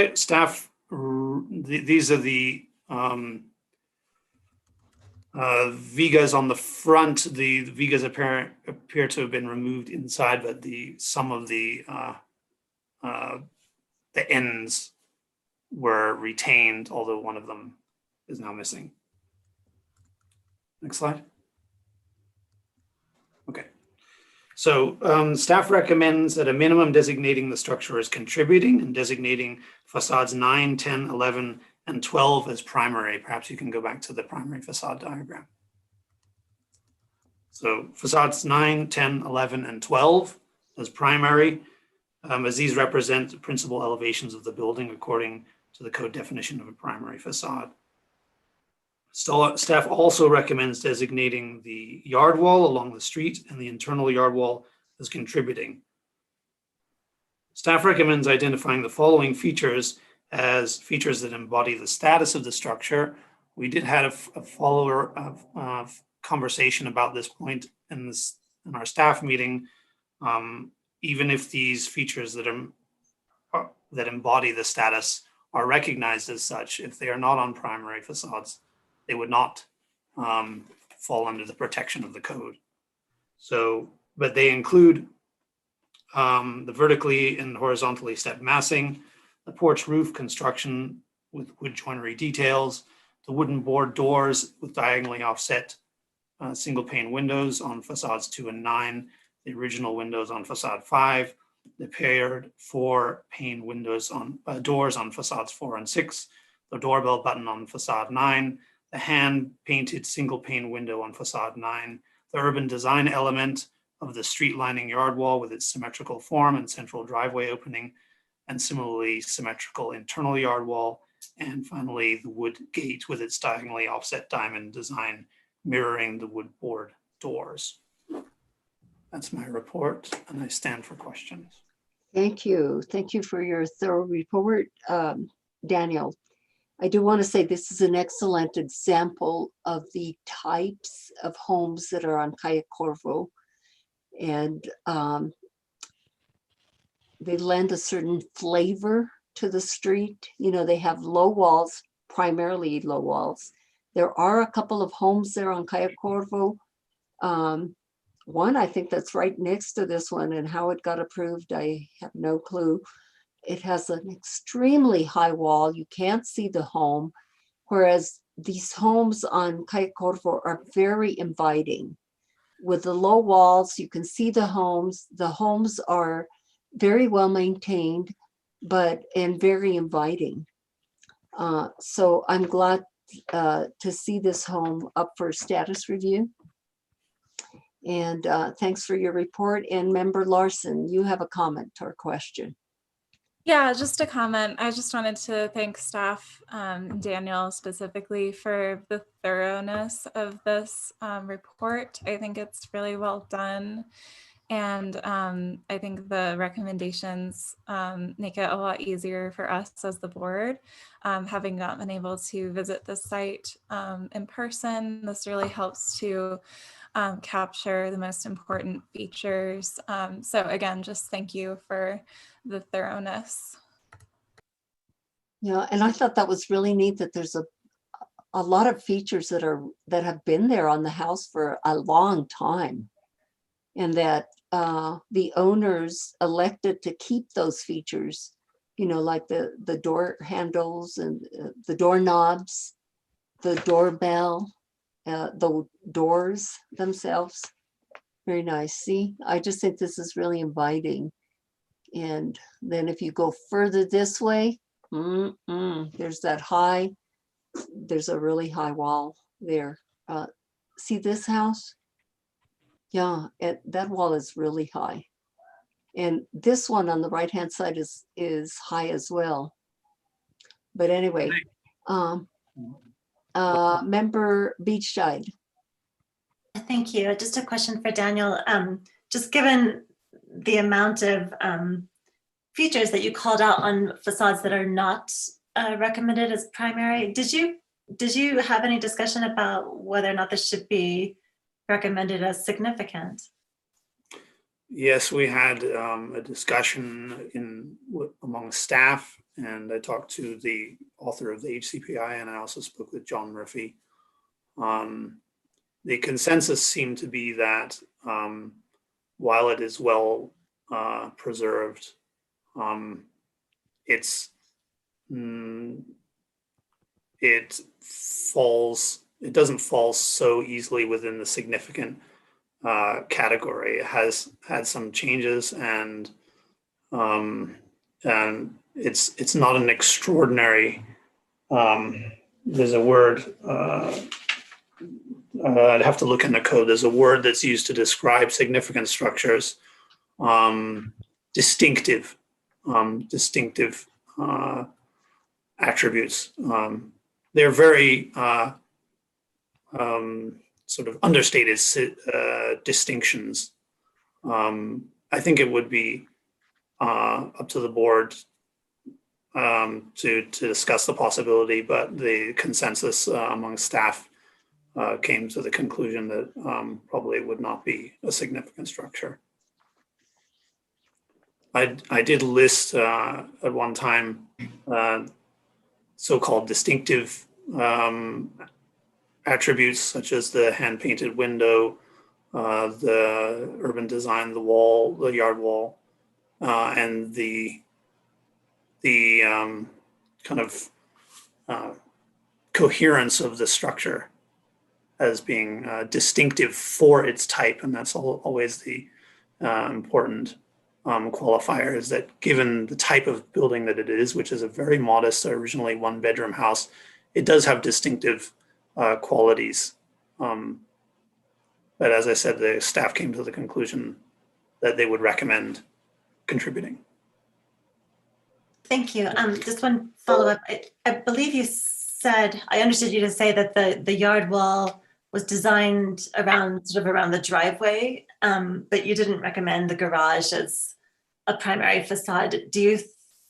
staff, these are the vigas on the front. The vigas appear to have been removed inside, but some of the ends were retained, although one of them is now missing. Next slide. Okay. So staff recommends at a minimum designating the structure as contributing and designating facades 9, 10, 11, and 12 as primary. Perhaps you can go back to the primary facade diagram. So facades 9, 10, 11, and 12 as primary, as these represent the principal elevations of the building according to the code definition of a primary facade. Staff also recommends designating the yard wall along the street and the internal yard wall as contributing. Staff recommends identifying the following features as features that embody the status of the structure. We did have a follower of conversation about this point in our staff meeting. Even if these features that embody the status are recognized as such, if they are not on primary facades, they would not fall under the protection of the code. So, but they include the vertically and horizontally stepped massing, the porch roof construction with wood joinery details, the wooden board doors with diagonally offset single pane windows on facades 2 and 9, the original windows on facade 5, the paired 4 pane windows on doors on facades 4 and 6, the doorbell button on facade 9, the hand painted single pane window on facade 9, the urban design element of the street lining yard wall with its symmetrical form and central driveway opening, and similarly symmetrical internal yard wall, and finally the wood gate with its diagonally offset diamond design mirroring the wood board doors. That's my report, and I stand for questions. Thank you. Thank you for your thorough report, Daniel. I do want to say this is an excellent example of the types of homes that are on Calle Corvo. And they lend a certain flavor to the street. You know, they have low walls, primarily low walls. There are a couple of homes there on Calle Corvo. One, I think that's right next to this one, and how it got approved, I have no clue. It has an extremely high wall. You can't see the home, whereas these homes on Calle Corvo are very inviting. With the low walls, you can see the homes. The homes are very well maintained, and very inviting. So I'm glad to see this home up for status review. And thanks for your report. And Member Larson, you have a comment or question. Yeah, just a comment. I just wanted to thank staff, Daniel specifically, for the thoroughness of this report. I think it's really well done. And I think the recommendations make it a lot easier for us as the board. Having not been able to visit the site in person, this really helps to capture the most important features. So again, just thank you for the thoroughness. Yeah, and I thought that was really neat that there's a lot of features that have been there on the house for a long time, and that the owners elected to keep those features, you know, like the door handles and the doorknobs, the doorbell, the doors themselves. Very nice. See, I just think this is really inviting. And then if you go further this way, there's a really high wall there. See this house? Yeah, that wall is really high. And this one on the right-hand side is high as well. But anyway, Member Beachside. Thank you. Just a question for Daniel. Just given the amount of features that you called out on facades that are not recommended as primary, did you have any discussion about whether or not this should be recommended as significant? Yes, we had a discussion among staff, and I talked to the author of the HCPI, and I also spoke with John Murphy. The consensus seemed to be that while it is well preserved, it doesn't fall so easily within the significant category. It has had some changes, and it's not an extraordinary. There's a word. I'd have to look in the code. There's a word that's used to describe significant structures. Distinctive attributes. They're very sort of understated distinctions. I think it would be up to the board to discuss the possibility, but the consensus among staff came to the conclusion that probably would not be a significant structure. I did list at one time so-called distinctive attributes, such as the hand-painted window, the urban design, the wall, the yard wall, and the the kind of coherence of the structure as being distinctive for its type, and that's always the important qualifier, is that given the type of building that it is, which is a very modest, originally one-bedroom house, it does have distinctive qualities. But as I said, the staff came to the conclusion that they would recommend contributing. Thank you. Just one follow-up. I believe you said, I understood you to say that the yard wall was designed around the driveway, but you didn't recommend the garage as a primary facade. Do you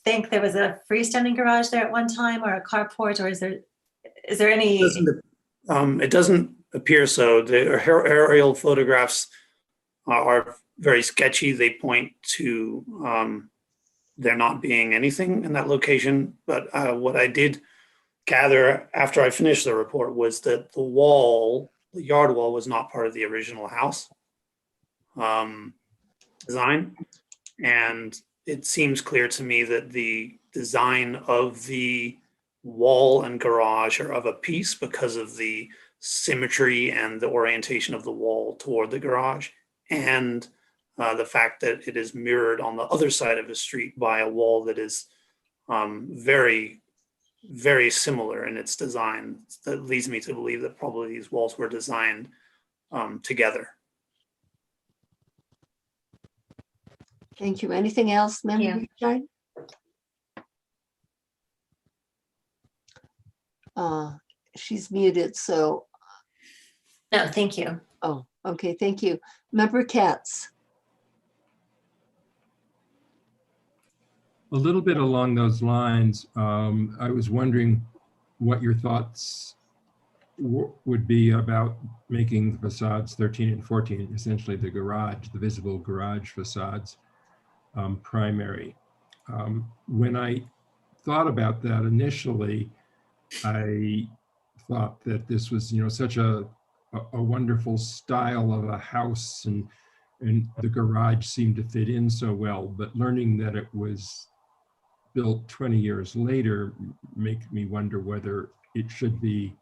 think there was a freestanding garage there at one time, or a carport, or is there any? It doesn't appear so. The aerial photographs are very sketchy. They point to there not being anything in that location. But what I did gather after I finished the report was that the yard wall was not part of the original house design. And it seems clear to me that the design of the wall and garage are of a piece because of the symmetry and the orientation of the wall toward the garage, and the fact that it is mirrored on the other side of the street by a wall that is very, very similar in its design. That leads me to believe that probably these walls were designed together. Thank you. Anything else, Member Shine? She's muted, so. No, thank you. Oh, okay, thank you. Member Katz. A little bit along those lines, I was wondering what your thoughts would be about making the facades 13 and 14, essentially the garage, the visible garage facades, primary. When I thought about that initially, I thought that this was, such a wonderful style of a house, and the garage seemed to fit in so well. But learning that it was built 20 years later make me wonder whether it should be,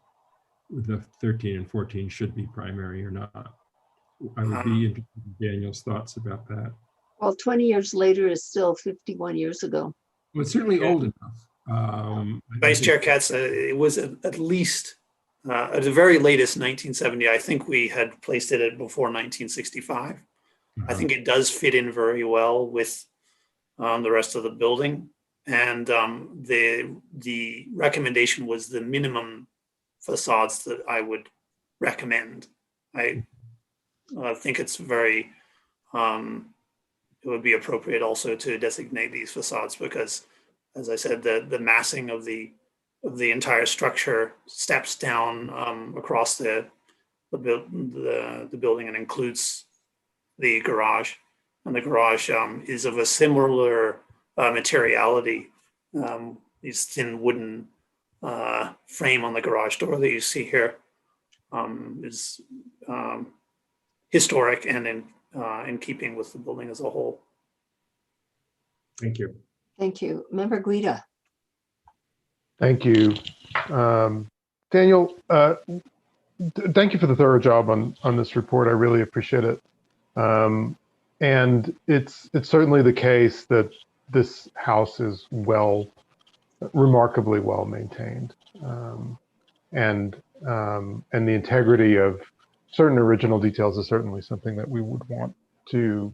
the 13 and 14 should be primary or not. I would be interested in Daniel's thoughts about that. Well, 20 years later is still 51 years ago. Well, it's certainly old enough. Vice Chair Katz, it was at least at the very latest 1970. I think we had placed it at before 1965. I think it does fit in very well with the rest of the building. And the recommendation was the minimum facades that I would recommend. I think it's very, it would be appropriate also to designate these facades because, as I said, the massing of the entire structure steps down across the building and includes the garage. And the garage is of a similar materiality. These thin wooden frame on the garage door that you see here is historic and in keeping with the building as a whole. Thank you. Thank you. Member Guida. Thank you. Daniel, thank you for the thorough job on this report. I really appreciate it. And it's certainly the case that this house is remarkably well maintained. And the integrity of certain original details is certainly something that we would want to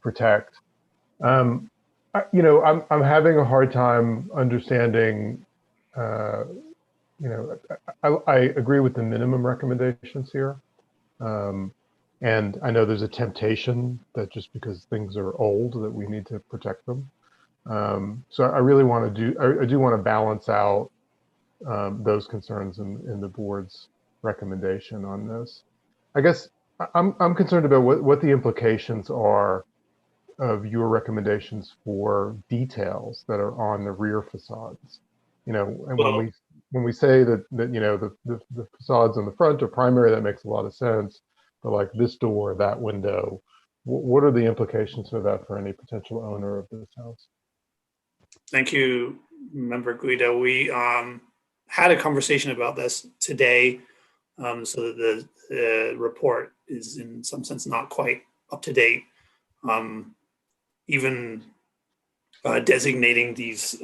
protect. I'm having a hard time understanding, I agree with the minimum recommendations here. And I know there's a temptation that just because things are old that we need to protect them. So I really want to I do want to balance out those concerns in the board's recommendation on this. I guess I'm concerned about what the implications are of your recommendations for details that are on the rear facades. And when we say that the facades on the front are primary, that makes a lot of sense. But like this door, that window, what are the implications for that for any potential owner of this house? Thank you, Member Guido. We had a conversation about this today, so that the report is in some sense not quite up to date. Even designating these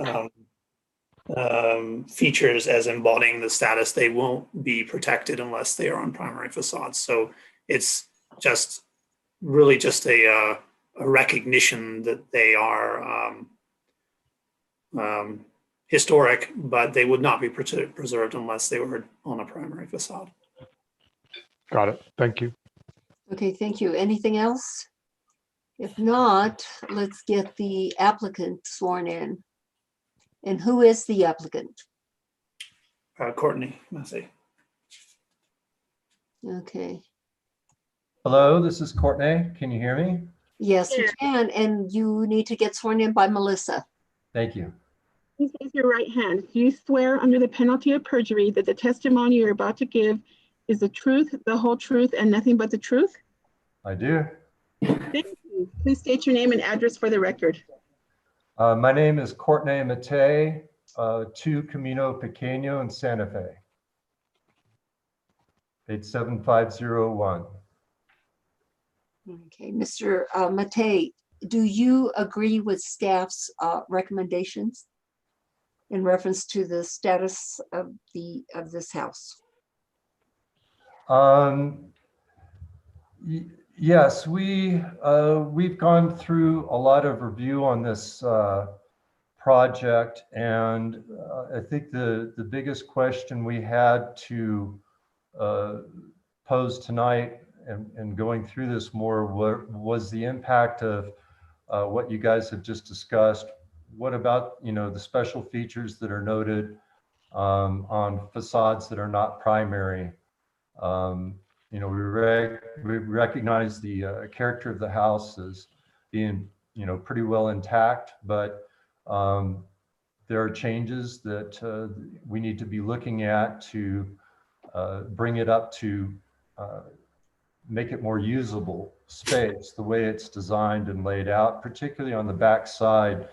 features as embodying the status, they won't be protected unless they are on primary facades. So it's just really just a recognition that they are historic, but they would not be preserved unless they were on a primary facade. Got it. Thank you. Okay, thank you. Anything else? If not, let's get the applicant sworn in. And who is the applicant? Courtney Massey. Okay. Hello, this is Courtney. Can you hear me? Yes, you can, and you need to get sworn in by Melissa. Thank you. Please raise your right hand. Do you swear under the penalty of perjury that the testimony you're about to give is the truth, the whole truth, and nothing but the truth? I do. Thank you. Please state your name and address for the record. My name is Courtney Matei, 2 Camino Pequeño in Santa Fe. 87501. Okay, Mr. Matei, do you agree with staff's recommendations in reference to the status of this house? Yes, we've gone through a lot of review on this project, and I think the biggest question we had to pose tonight and going through this more was the impact of what you guys have just discussed. What about, the special features that are noted on facades that are not primary? We recognize the character of the house as being, pretty well intact, but there are changes that we need to be looking at to bring it up to make it more usable space. The way it's designed and laid out, particularly on the back side,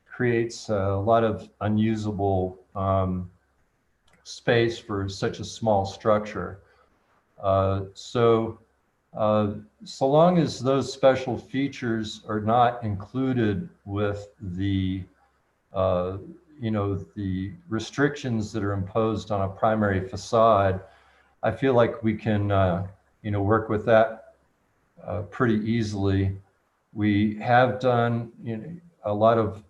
creates a lot of unusable space for such a small structure. So long as those special features are not included with the, the restrictions that are imposed on a primary facade, I feel like we can, work with that pretty easily. We have done, a lot of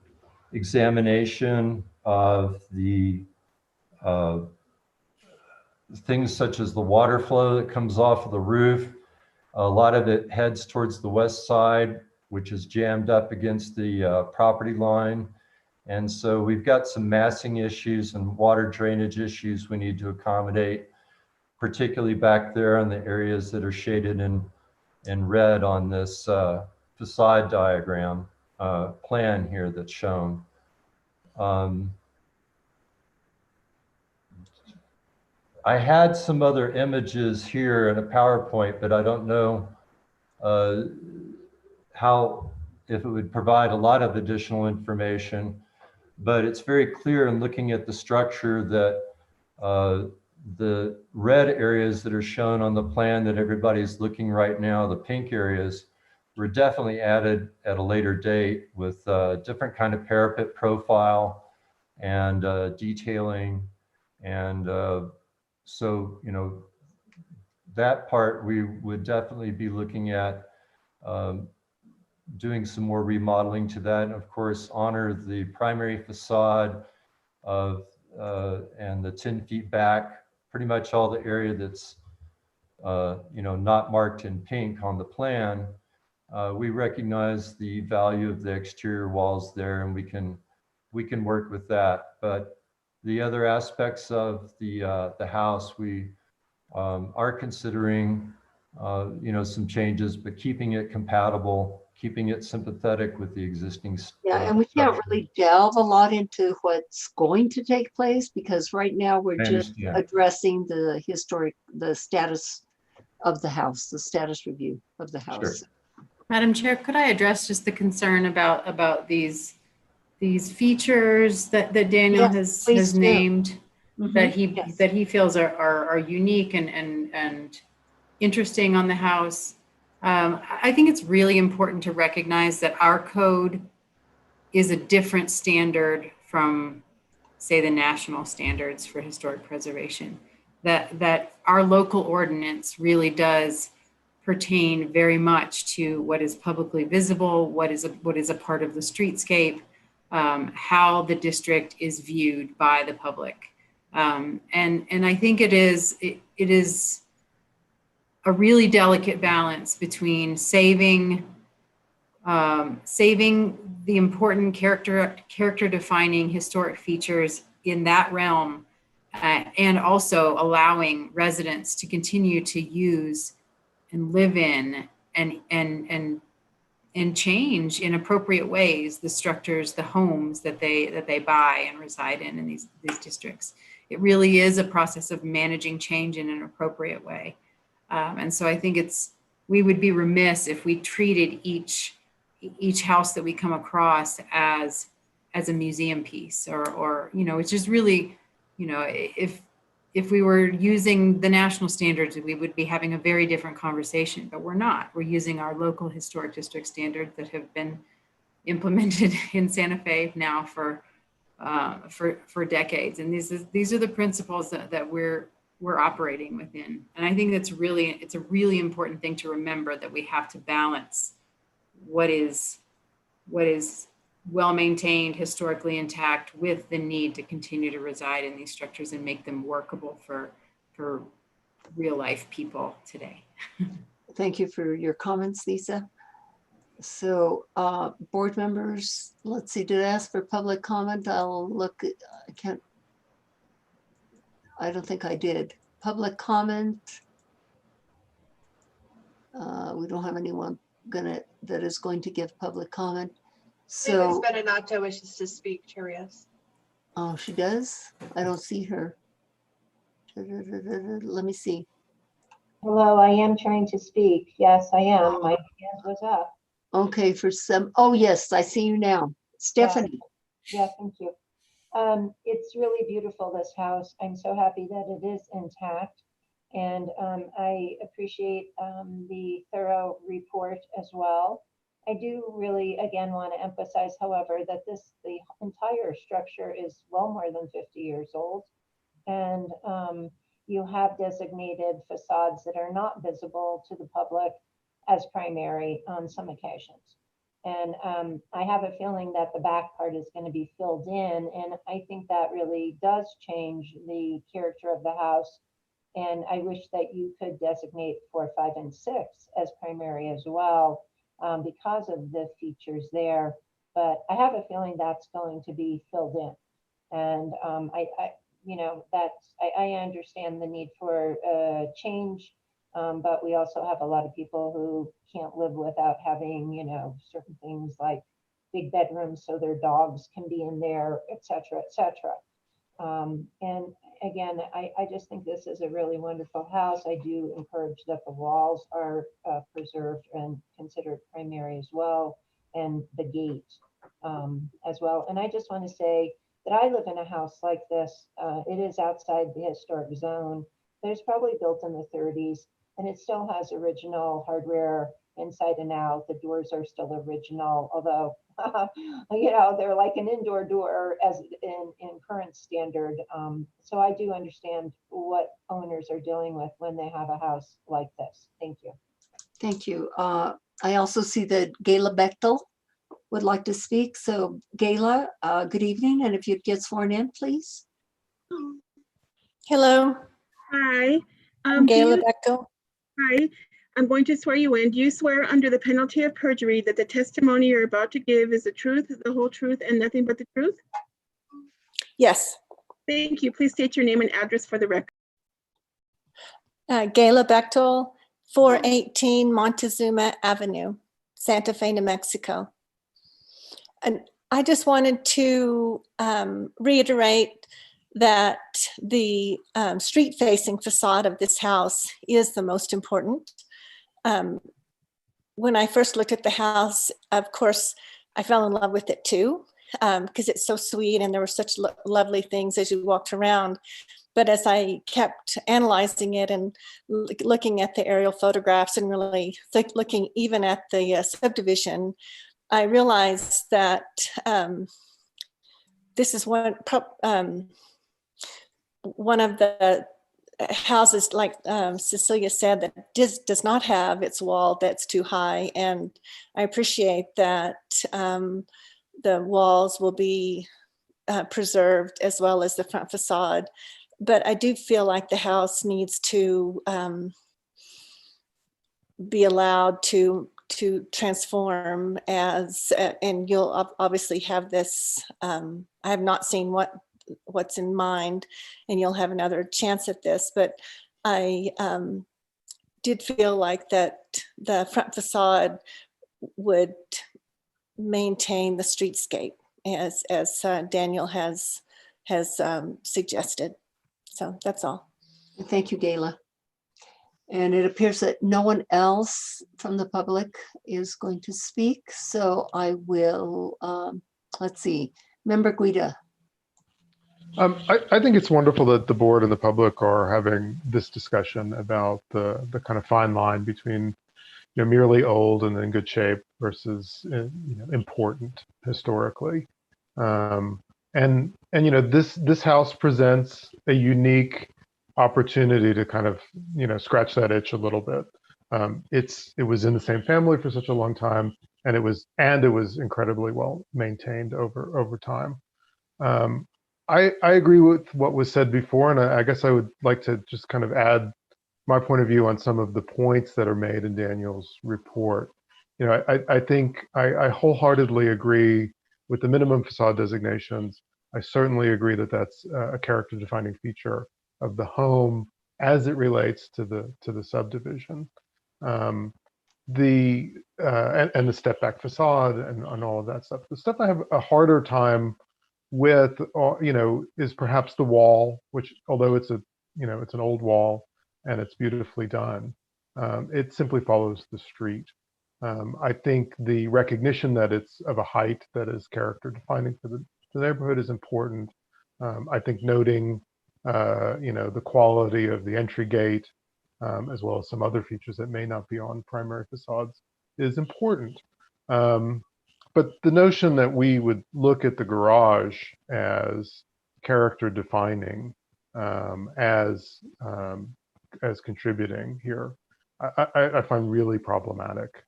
examination of the things such as the water flow that comes off of the roof. A lot of it heads towards the west side, which is jammed up against the property line. And so we've got some massing issues and water drainage issues we need to accommodate, particularly back there in the areas that are shaded in red on this facade diagram plan here that's shown. I had some other images here in a PowerPoint, but I don't know if it would provide a lot of additional information, but it's very clear in looking at the structure that the red areas that are shown on the plan that everybody's looking right now, the pink areas, were definitely added at a later date with different kind of parapet profile and detailing. And so, that part we would definitely be looking at doing some more remodeling to that. And of course, honor the primary facade of and the 10 feet back, pretty much all the area that's not marked in pink on the plan. We recognize the value of the exterior walls there, and we can work with that. But the other aspects of the house, we are considering some changes, but keeping it compatible, keeping it sympathetic with the existing. Yeah, and we can't really delve a lot into what's going to take place because right now we're just addressing the status of the house, the status review of the house. Sure. Madam Chair, could I address just the concern about these these features that Daniel Yes, please has do. named that Yes. he feels are unique and interesting on the house. I think it's really important to recognize that our code is a different standard from, say, the national standards for historic preservation. That our local ordinance really does pertain very much to what is publicly visible, what is a part of the streetscape, how the district is viewed by the public. And I think it is a really delicate balance between saving the important character defining historic features in that realm, and also allowing residents to continue to use and live in and change in appropriate ways the structures, the homes that they buy and reside in these districts. It really is a process of managing change in an appropriate way. And so I think we would be remiss if we treated each house that we come across as a museum piece or it's just really, if we were using the national standards, we would be having a very different conversation, but we're not. We're using our local historic district standards that have been implemented in Santa Fe now for decades. And these are the principles that we're operating within. And I think it's a really important thing to remember, that we have to balance what is well-maintained, historically intact, with the need to continue to reside in these structures and make them workable for real life people today. Thank you for your comments, Lisa. So board members, let's see, did I ask for public comment? I'll look, I don't think I did. Public comment. We don't have anyone that is going to give public comment. So, Ms. Benenato wishes to speak, Cherios. oh, she does? I don't see her. Let me see. Hello, I am trying to speak. Yes, I am. My hand was up. Okay, oh yes, I see you now. Stephanie. Yeah, thank you. It's really beautiful, this house. I'm so happy that it is intact. And I appreciate the thorough report as well. I do really, again, want to emphasize, however, that the entire structure is well more than 50 years old. And you have designated facades that are not visible to the public as primary on some occasions. And I have a feeling that the back part is going to be filled in. And I think that really does change the character of the house. And I wish that you could designate 4, 5, and 6 as primary as well, because of the features there. But I have a feeling that's going to be filled in. And I understand the need for change, but we also have a lot of people who can't live without having, certain things like big bedrooms so their dogs can be in there, et cetera, et cetera. And again, I just think this is a really wonderful house. I do encourage that the walls are preserved and considered primary as well, and the gate as well. And I just want to say that I live in a house like this. It is outside the historic zone, but it's probably built in the 30s, and it still has original hardware inside and out. The doors are still original, although they're like an indoor door as in current standard. So I do understand what owners are dealing with when they have a house like this. Thank you. Thank you. I also see that Gayla Bechtel would like to speak. So Gayla, good evening. And if you'd get sworn in, please. Hello. Hi. I'm Gayla Bechtel. Hi. I'm going to swear you in. Do you swear under the penalty of perjury that the testimony you're about to give is the truth, the whole truth, and nothing but the truth? Yes. Thank you. Please state your name and address for the record. Gayla Bechtel, 418 Montezuma Avenue, Santa Fe, New Mexico. And I just wanted to reiterate that the street-facing facade of this house is the most important. When I first looked at the house, of course, I fell in love with it too. because it's so sweet and there were such lovely things as you walked around. But as I kept analyzing it and looking at the aerial photographs and really looking even at the subdivision, I realized that this is one of the houses, like Cecilia said, that does not have its wall that's too high. And I appreciate that the walls will be preserved as well as the front facade. But I do feel like the house needs to be allowed to transform as, and you'll obviously have this, I have not seen what's in mind, and you'll have another chance at this, but I did feel like that the front facade would maintain the streetscape as Daniel has suggested. So that's all. Thank you, Gayla. And it appears that no one else from the public is going to speak. So I will, let's see, Member Guida. I think it's wonderful that the board and the public are having this discussion about the kind of fine line between, merely old and in good shape versus, important historically. And this house presents a unique opportunity to kind of, scratch that itch a little bit. It was in the same family for such a long time, and it was incredibly well maintained over time. I agree with what was said before, and I guess I would like to just kind of add my point of view on some of the points that are made in Daniel's report. I think I wholeheartedly agree with the minimum facade designations. I certainly agree that that's a character defining feature of the home as it relates to the subdivision. And the step back facade and all of that stuff. The stuff I have a harder time with, is perhaps the wall, which, although it's an old wall and it's beautifully done, it simply follows the street. I think the recognition that it's of a height that is character defining for the neighborhood is important. I think noting, the quality of the entry gate, as well as some other features that may not be on primary facades, is important. But the notion that we would look at the garage as character defining, as contributing here, I find really problematic.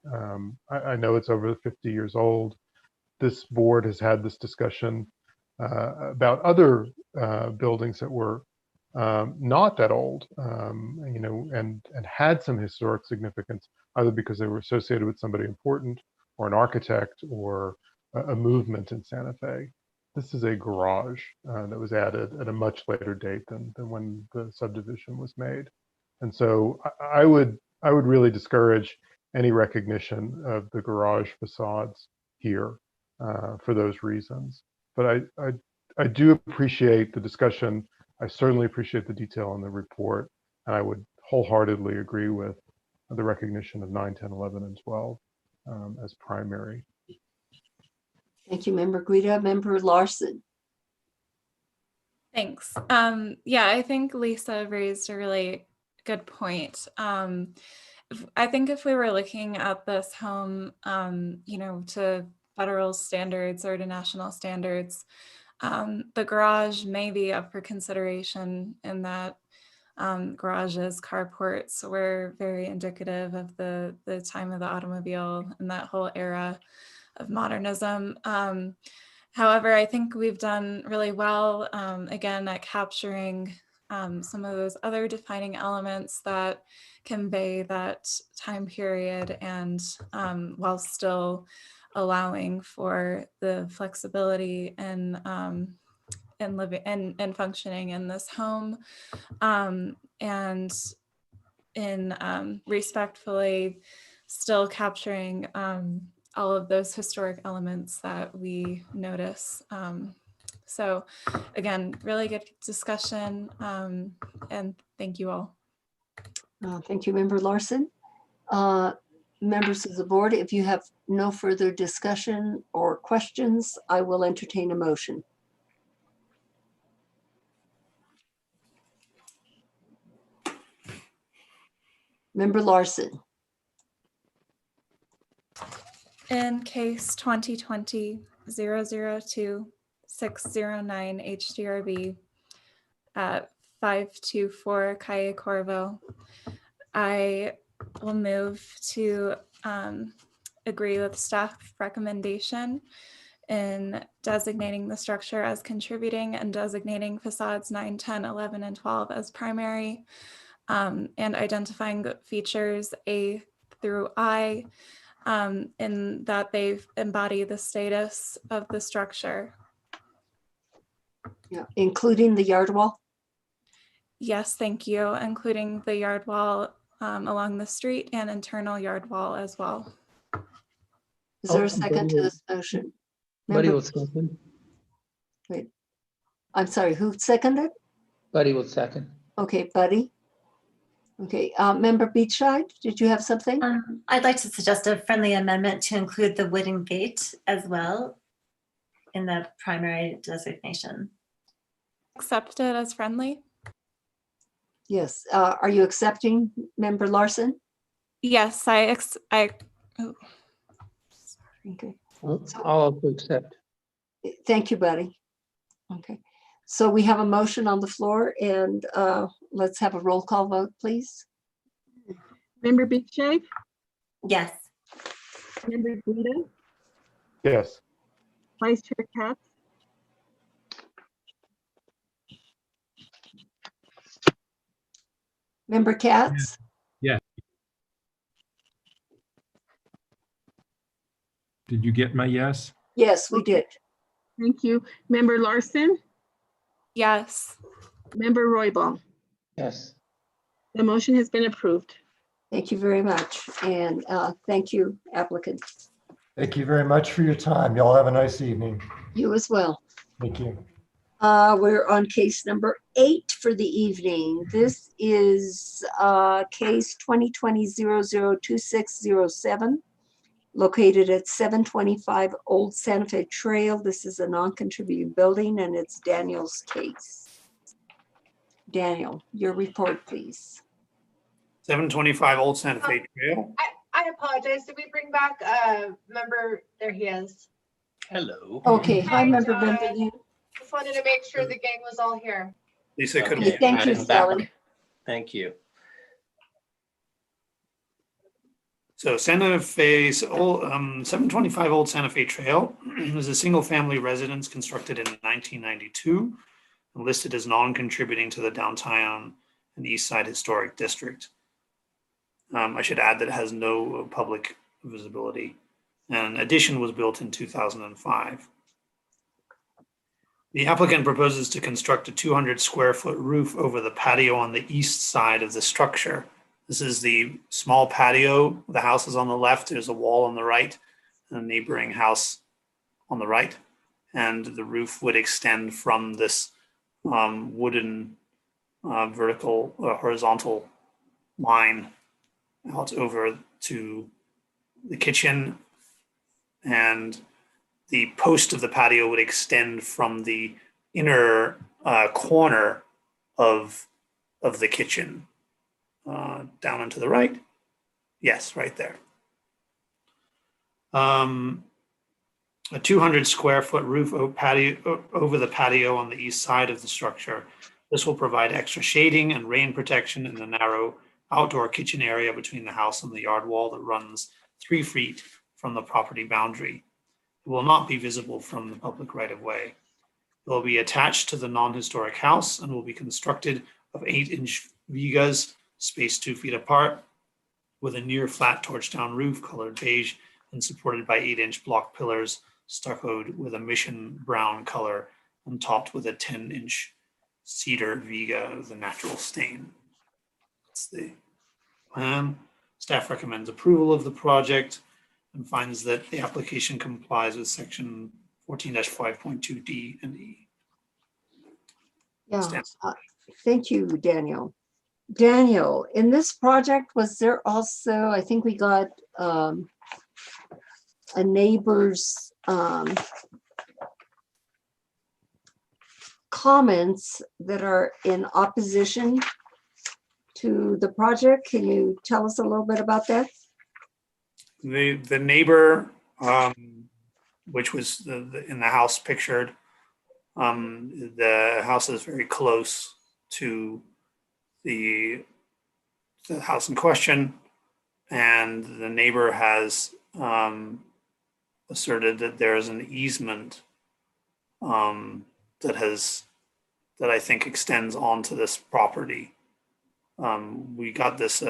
I know it's over 50 years old. This board has had this discussion about other buildings that were not that old, and had some historic significance, either because they were associated with somebody important, or an architect, or a movement in Santa Fe. This is a garage that was added at a much later date than when the subdivision was made. And so I would really discourage any recognition of the garage facades here for those reasons. But I do appreciate the discussion. I certainly appreciate the detail in the report, and I would wholeheartedly agree with the recognition of 9, 10, 11, and 12 as primary. Thank you, Member Guida. Member Larson. Thanks. Yeah, I think Lisa raised a really good point. I think if we were looking at this home, to federal standards or to national standards, the garage may be up for consideration in that garages, carports were very indicative of the time of the automobile and that whole era of modernism. However, I think we've done really well, again, at capturing some of those other defining elements that convey that time period, and while still allowing for the flexibility and living and functioning in this home, and in respectfully still capturing all of those historic elements that we notice. So again, really good discussion, and thank you all. Thank you, Member Larson. members of the board, if you have no further discussion or questions, I will entertain a motion. Member Larson. In case 2020-002-609 HDRB at 524 Calle Corvo, I will move to agree with staff recommendation in designating the structure as contributing and designating facades 9, 10, 11, and 12 as primary, and identifying the features A through I in that they embody the status of the structure. Yeah, including the yard wall. Yes, thank you, including the yard wall along the street and internal yard wall as well. Is there a second to this motion? Buddy Member- will second. Wait, I'm sorry, who seconded? Buddy will second. Okay, Buddy. Okay, Member Beachside, did you have something? I'd like to suggest a friendly amendment to include the wooden gate as well in the primary designation. Accepted as friendly? Yes, are you accepting, Member Larson? Yes, oh. Okay, I'll also accept. thank you, Buddy. Okay, so we have a motion on the floor and let's have a roll call vote, please. Member Beachside? Yes. Member Guida? Yes. Vice Chair Katz? Member Katz? Yeah. Did you get my yes? Yes, we did. Thank you. Member Larson? Yes. Member Roybal? Yes. The motion has been approved. Thank you very much. And thank you, applicant. Thank you very much for your time. Y'all have a nice evening. You as well. Thank you. We're on case number 8 for the evening. This is case 2020-002607, located at 725 Old Santa Fe Trail. This is a non-contributing building and it's Daniel's case. Daniel, your report, please. 725 Old Santa Fe Trail. I apologize. Did we bring back member? There he is. Hello. Okay, hi, member John. Benvenu. Just wanted to make sure the gang was all here. Lisa could Okay, thank you, I'm back. Sally. Thank you. So Santa Fe, 725 Old Santa Fe Trail is a single-family residence constructed in 1992 and listed as non-contributing to the downtown and East Side Historic District. I should add that it has no public visibility. An addition was built in 2005. The applicant proposes to construct a 200 square foot roof over the patio on the east side of the structure. This is the small patio. The house is on the left. There's a wall on the right and a neighboring house on the right. And the roof would extend from this wooden vertical horizontal line out over to the kitchen, and the post of the patio would extend from the inner corner of the kitchen down and to the right. Yes, right there. A 200 square foot roof over the patio on the east side of the structure. This will provide extra shading and rain protection in the narrow outdoor kitchen area between the house and the yard wall that runs 3 feet from the property boundary. It will not be visible from the public right-of-way. It will be attached to the non-historic house and will be constructed of 8-inch vigas spaced 2 feet apart with a near flat torch-down roof colored beige and supported by 8-inch block pillars stuccoed with a mission brown color and topped with a 10-inch cedar viga of the natural stain. That's the plan. Staff recommends approval of the project and finds that the application complies with section 14-5.2D and E. Yeah, thank you, Daniel. Daniel, in this project, was there also, I think we got a neighbor's comments that are in opposition to the project. Can you tell us a little bit about that? The neighbor, which was in the house pictured, the house is very close to the house in question, and the neighbor has asserted that there is an easement that I think extends onto this property. We got this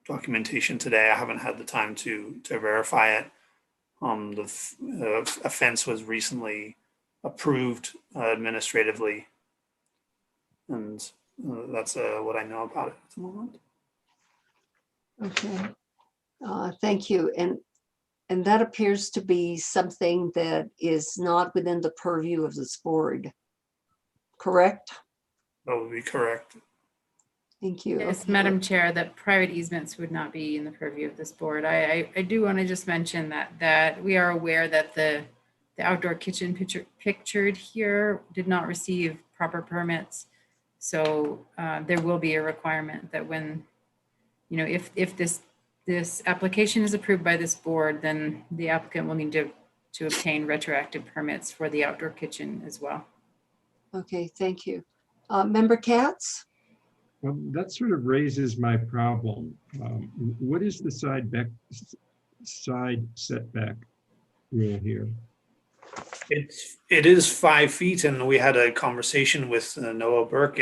documentation today. I haven't had the time to verify it. A fence was recently approved administratively, and that's what I know about it at the moment. Okay, thank you. And that appears to be something that is not within the purview of this board, correct? That would be correct. Thank you. Yes, Okay. Madam Chair, that private easements would not be in the purview of this board. I do want to just mention that we are aware that the outdoor kitchen pictured here did not receive proper permits. So there will be a requirement that when, if this application is approved by this board, then the applicant will need to obtain retroactive permits for the outdoor kitchen as well. Okay, thank you. Member Katz? Well, that sort of raises my problem. What is the side setback rule here? It is 5 feet, and we had a conversation with Noah Burke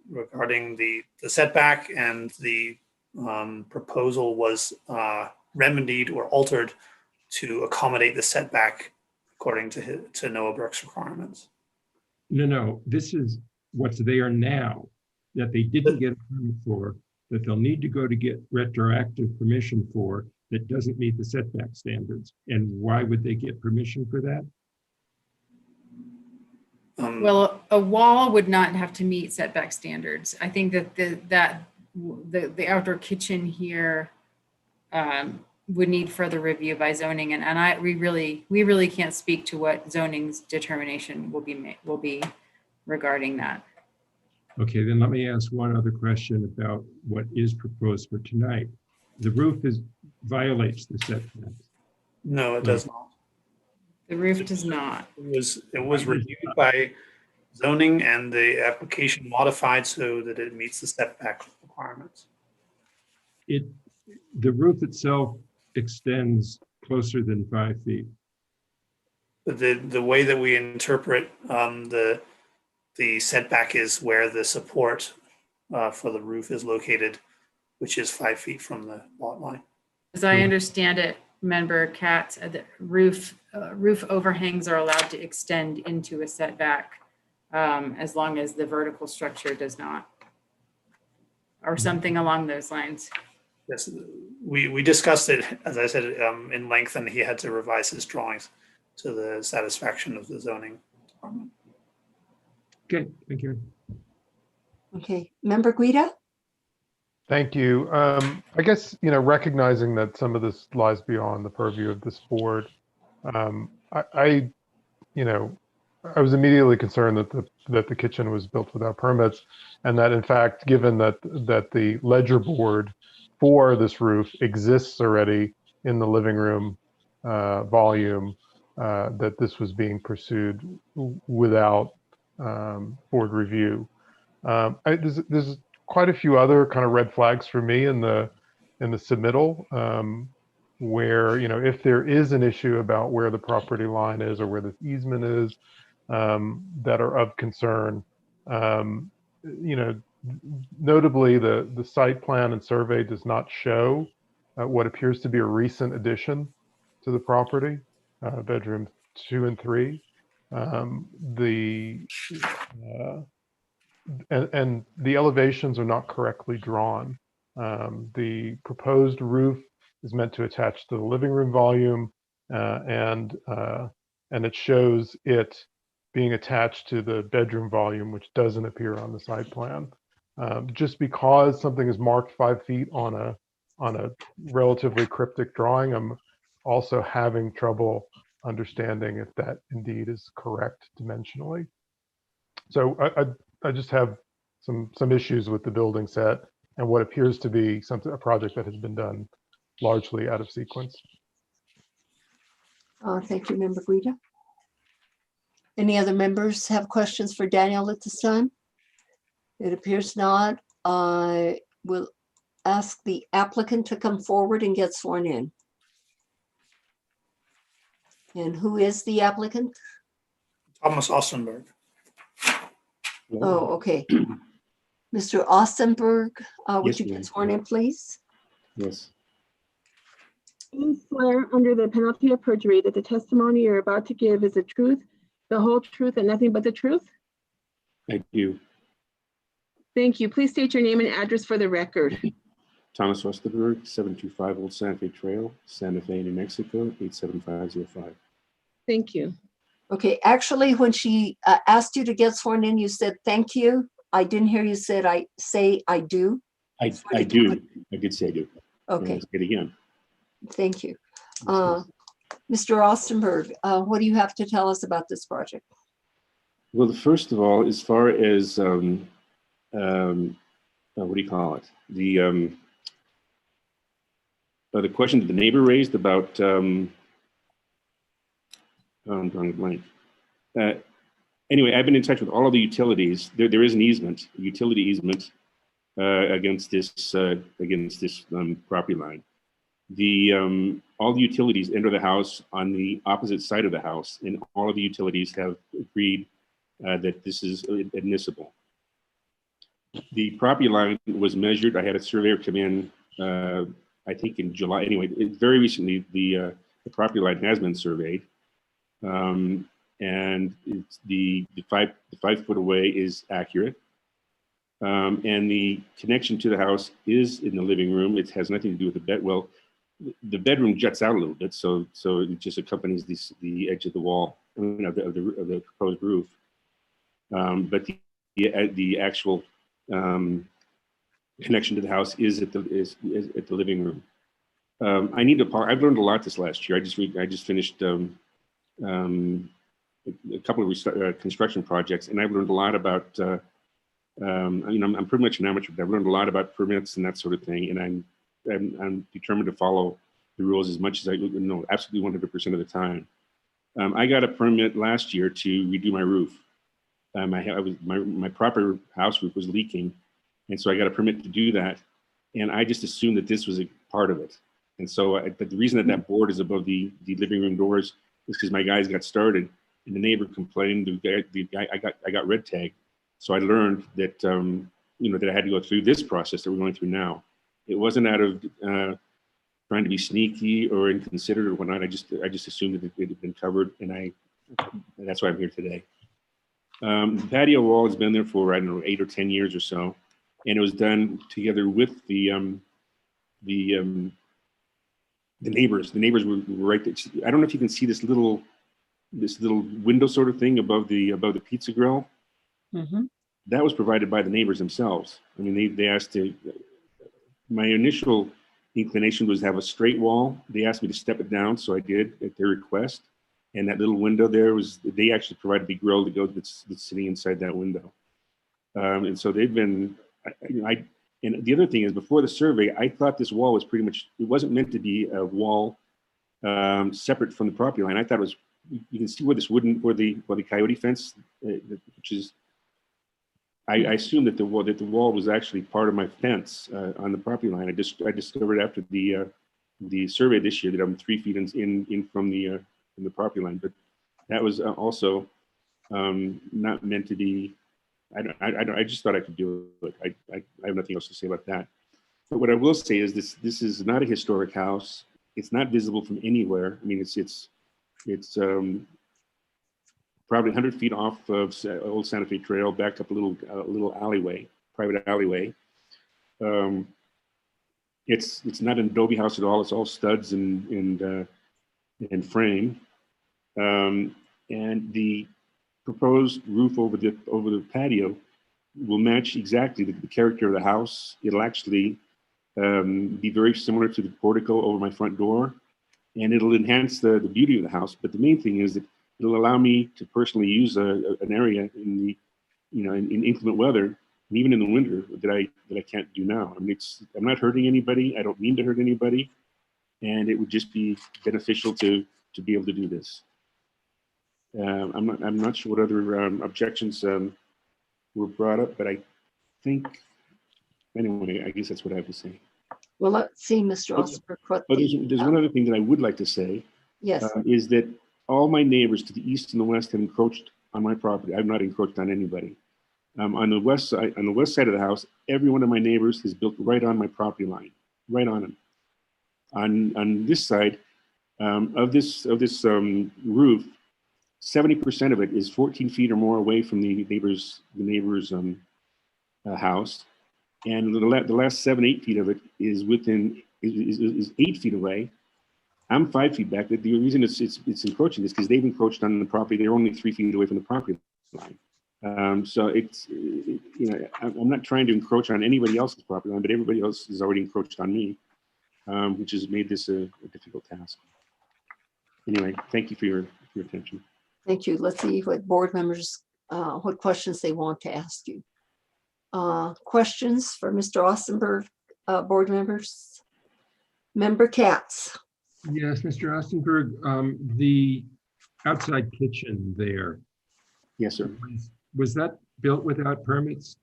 regarding the setback, and the proposal was remedied or altered to accommodate the setback according to Noah Burke's requirements. No, this is what's there now that they didn't get a permit for, that they'll need to go to get retroactive permission for, that doesn't meet the setback standards. And why would they get permission for that? Well, a wall would not have to meet setback standards. I think that the outdoor kitchen here would need further review by zoning, and we really can't speak to what zoning's determination will be regarding that. Okay, then let me ask one other question about what is proposed for tonight. The roof violates the setbacks. No, it does not. The roof does not. It was reviewed by zoning, and the application modified so that it meets the setback requirements. The roof itself extends closer than 5 feet. The way that we interpret the setback is where the support for the roof is located, which is 5 feet from the lot line. As I understand it, Member Katz, the roof overhangs are allowed to extend into a setback as long as the vertical structure does not, or something along those lines. Yes, we discussed it, as I said, in length, and he had to revise his drawings to the satisfaction of the zoning department. Okay, thank you. Okay, Member Guida? Thank you. I guess, recognizing that some of this lies beyond the purview of this board, I was immediately concerned that the kitchen was built without permits, and that in fact, given that the ledger board for this roof exists already in the living room volume, that this was being pursued without board review. There's quite a few other kind of red flags for me in the submittal, where if there is an issue about where the property line is or where the easement is, that are of concern. Notably, the site plan and survey does not show what appears to be a recent addition to the property, bedroom 2 and 3. And the elevations are not correctly drawn. The proposed roof is meant to attach to the living room volume, and it shows it being attached to the bedroom volume, which doesn't appear on the site plan. Just because something is marked 5 feet on on a relatively cryptic drawing. I'm also having trouble understanding if that indeed is correct dimensionally. So I just have some issues with the building set and what appears to be a project that has been done largely out of sequence. Thank you, Member Guida. Any other members have questions for Daniel at this time? It appears not. I will ask the applicant to come forward and get sworn in. And who is the applicant? Thomas Ostenberg. Oh, okay. Mr. Ostenberg, would Yes, you ma'am. get sworn in, please? Yes, You swear under the penalty of perjury that the testimony you're about to give is the truth, the whole truth, and nothing but the truth? I do. Thank you. Please state your name and address for the record. Thomas Osterberg, 725 Old Santa Fe Trail, Santa Fe, New Mexico, 87505. Thank you. Okay, actually, when she asked you to get sworn in, you said, thank you. I didn't hear you said, I do. I do. I did say I do. Okay. Let's get again. Thank you. Mr. Ostenberg, what do you have to tell us about this project? Well, first of all, as far as what do you call it? The question that the neighbor raised about anyway, I've been in touch with all of the utilities. There is an easement, a utility easement against this property line. All the utilities enter the house on the opposite side of the house, and all of the utilities have agreed that this is admissible. The property line was measured. I had a surveyor come in, I think in July. Anyway, very recently, the property line has been surveyed, and it's the 5 foot away is accurate. And the connection to the house is in the living room. It has nothing to do with the bed. Well, the bedroom juts out a little bit, so it just accompanies the edge of the wall, of the proposed roof. But the actual connection to the house is at the living room. I need to. I've learned a lot this last year. I just finished a couple of construction projects, and I've learned a lot about. I'm pretty much an amateur, but I've learned a lot about permits and that sort of thing, and I'm determined to follow the rules as much as I know, absolutely 100% of the time. I got a permit last year to redo my roof. My proper house roof was leaking, and so I got a permit to do that. And I just assumed that this was a part of it. And so, but the reason that that board is above the living room doors is because my guys got started, and the neighbor complained. I got red tagged, so I learned that that I had to go through this process that we're going through now. It wasn't out of trying to be sneaky or inconsiderate or whatnot. I just assumed that it had been covered, and that's why I'm here today. The patio wall has been there for, I don't know, 8 or 10 years or so, and it was done together with the neighbors. The neighbors were right there. I don't know if you can see this little window sort of thing above the pizza grill. Mm-hmm. That was provided by the neighbors themselves. I mean, they asked to. My initial inclination was to have a straight wall. They asked me to step it down, so I did at their request. And that little window there they actually provided the grill to go that's sitting inside that window. And so they've been, and the other thing is, before the survey, I thought this wall was pretty much, it wasn't meant to be a wall separate from the property line. I thought it was, you can see where this where the coyote fence, which is, I assumed that the wall was actually part of my fence on the property line. I discovered after the survey this year that I'm 3 feet in from the property line, but that was also not meant to be. I just thought I could do it. I have nothing else to say about that. But what I will say is this is not a historic house. It's not visible from anywhere. I mean, it's probably 100 feet off of Old Santa Fe Trail, back up a little alleyway, private alleyway. It's not an adobe house at all. It's all studs and frame. And the proposed roof over the patio will match exactly the character of the house. It'll actually be very similar to the portico over my front door, and it'll enhance the beauty of the house. But the main thing is that it'll allow me to personally use an area in the, in inclement weather, and even in the winter, that I can't do now. I mean, I'm not hurting anybody. I don't mean to hurt anybody, and it would just be beneficial to be able to do this. I'm not sure what other objections were brought up, but I think, anyway, I guess that's what I have to say. Well, let's see, Mr. Osterberg. What There's one other thing that I would like to say. Yes. Is that all my neighbors to the east and the west have encroached on my property. I've not encroached on anybody. On the west side of the house, every one of my neighbors is built right on my property line, right on them. On this side of this roof, 70% of it is 14 feet or more away from the neighbor's house, and the last 7-8 feet of it is is 8 feet away. I'm 5 feet back. The reason it's encroaching is because they've encroached on the property. They're only 3 feet away from the property line. So I'm not trying to encroach on anybody else's property line, but everybody else has already encroached on me, which has made this a difficult task. Anyway, thank you for your attention. Thank you. Let's see what board members, what questions they want to ask you. Questions for Mr. Ostenberg, board members? Member Katz. Yes, Mr. Ostenberg, the outside kitchen there. Yes, sir. Was that built without permits?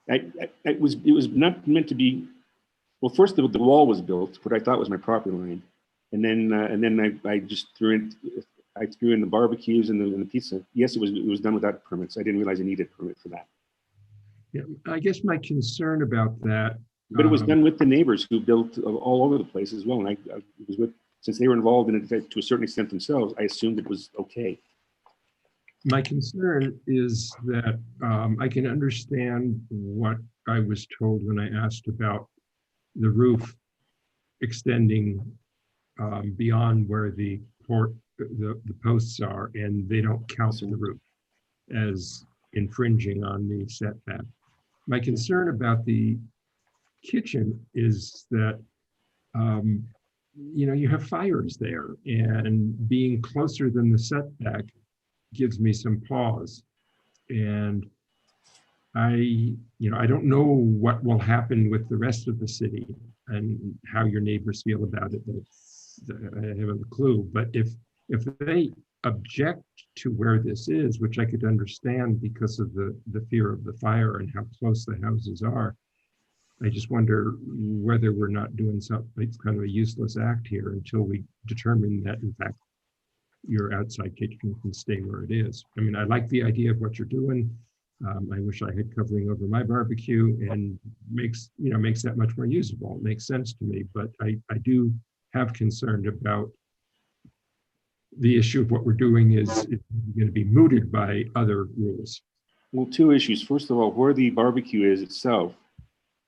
It was not meant to be. Well, first the wall was built, what I thought was my property line, and then I just threw in. I threw in the barbecues and the pizza. Yes, it was done without permits. I didn't realize I needed a permit for that. Yeah, I guess my concern about that. But it was done with the neighbors who built all over the place as well. And it was with, since they were involved in it to a certain extent themselves, I assumed it was okay. My concern is that I can understand what I was told when I asked about the roof extending beyond where the posts are, and they don't count the roof as infringing on the setback. My concern about the kitchen is that you have fires there, and being closer than the setback gives me some pause. And I don't know what will happen with the rest of the city and how your neighbors feel about it. I haven't a clue, but if they object to where this is, which I could understand because of the fear of the fire and how close the houses are, I just wonder whether we're not doing something. It's kind of a useless act here until we determine that, in fact, your outside kitchen can stay where it is. I mean, I like the idea of what you're doing. I wish I had covering over my barbecue, and makes that much more usable. It makes sense to me, but I do have concern about the issue of what we're doing is going to be mooted by other rules. Well, two issues. First of all, where the barbecue is itself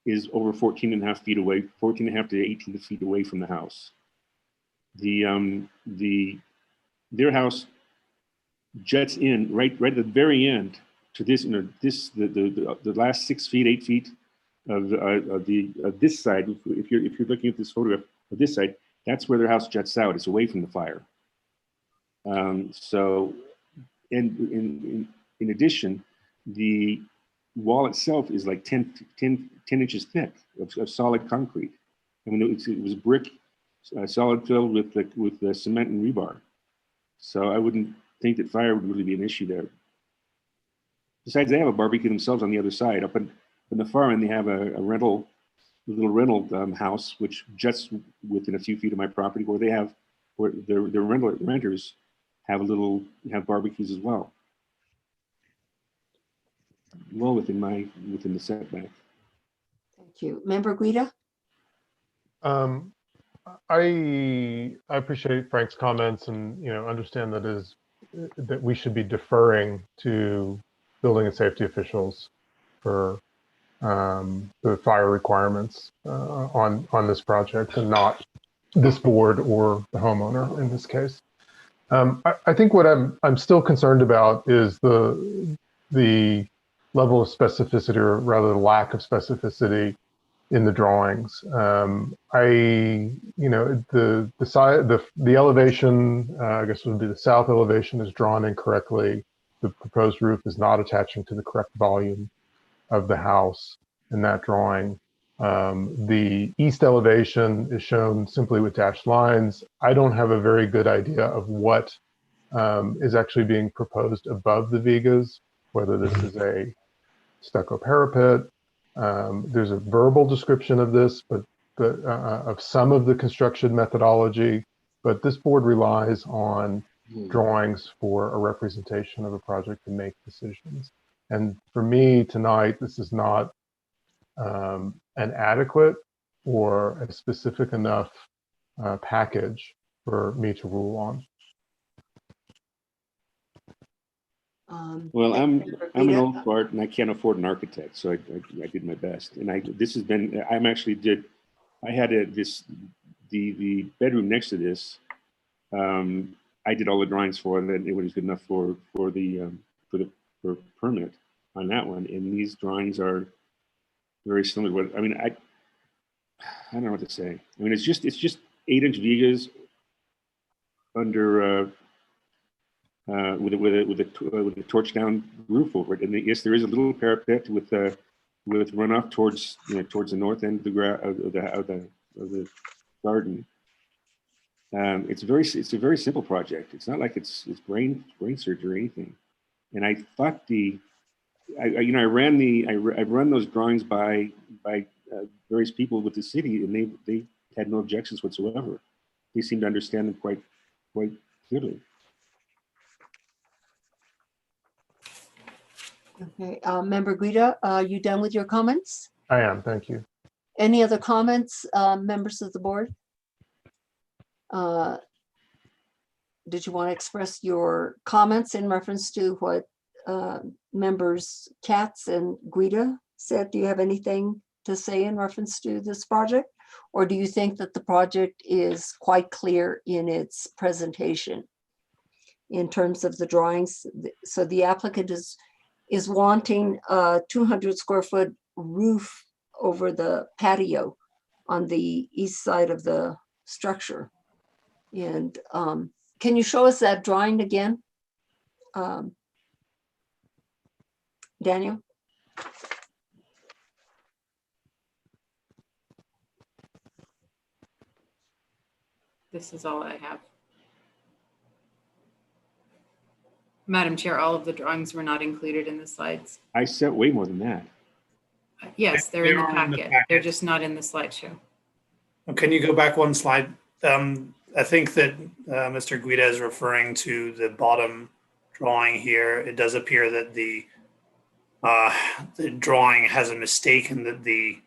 is over 14 and a half feet away, 14 and a half to 18 feet away from the house. Their house jets in right at the very end to this, the last 6 feet, 8 feet of this side. If you're looking at this photograph of this side, that's where their house jets out. It's away from the fire. So, and in addition, the wall itself is like 10 inches thick of solid concrete. I mean, it was brick, solid filled with the cement and rebar. So I wouldn't think that fire would really be an issue there. Besides, they have a barbecue themselves on the other side. Up in the far end, they have a little rental house, which juts within a few feet of my property, where their renters have barbecues as well. Well within the setback. Thank you. Member Guida? I appreciate Frank's comments, and understand that we should be deferring to building and safety officials for the fire requirements on this project, and not this board or the homeowner in this case. I think what I'm still concerned about is the level of specificity, or rather the lack of specificity, in the drawings. The side, the elevation, I guess would be the south elevation, is drawn incorrectly. The proposed roof is not attaching to the correct volume of the house in that drawing. The east elevation is shown simply with dashed lines. I don't have a very good idea of what is actually being proposed above the vigas, whether this is a stucco parapet. There's a verbal description of this, but of some of the construction methodology, but this board relies on drawings for a representation of a project to make decisions. And for me tonight, this is not an adequate or a specific enough package for me to rule on. Well, I'm an old fart and I can't afford an architect, so I did my best. And I had the bedroom next to this. I did all the drawings for it, and it was good enough for permit on that one. And these drawings are very similar to what, I mean, I don't know what to say. I mean, it's just 8-inch vigas under with a torch down roof over it. And yes, there is a little parapet with runoff towards the north end of the garden. It's a very simple project. It's not like it's brain surgery or anything. And I thought I run those drawings by various people with the city, and they had no objections whatsoever. They seemed to understand them quite clearly. Okay, Member Guida, are you done with your comments? I am, thank you. Any other comments, members of the board? Did you want to express your comments in reference to what members Katz and Guida said? Do you have anything to say in reference to this project? Or do you think that the project is quite clear in its presentation in terms of the drawings? So the applicant is wanting a 200 square foot roof over the patio on the east side of the structure. And can you show us that drawing again? Daniel? This is all I have. Madam Chair, all of the drawings were not included in the slides. I sent way more than that. Yes, they're in the They are in the packet. packet. They're just not in the slideshow. Can you go back one slide? I think that Mr. Guida is referring to the bottom drawing here. It does appear that the drawing has a mistake in that the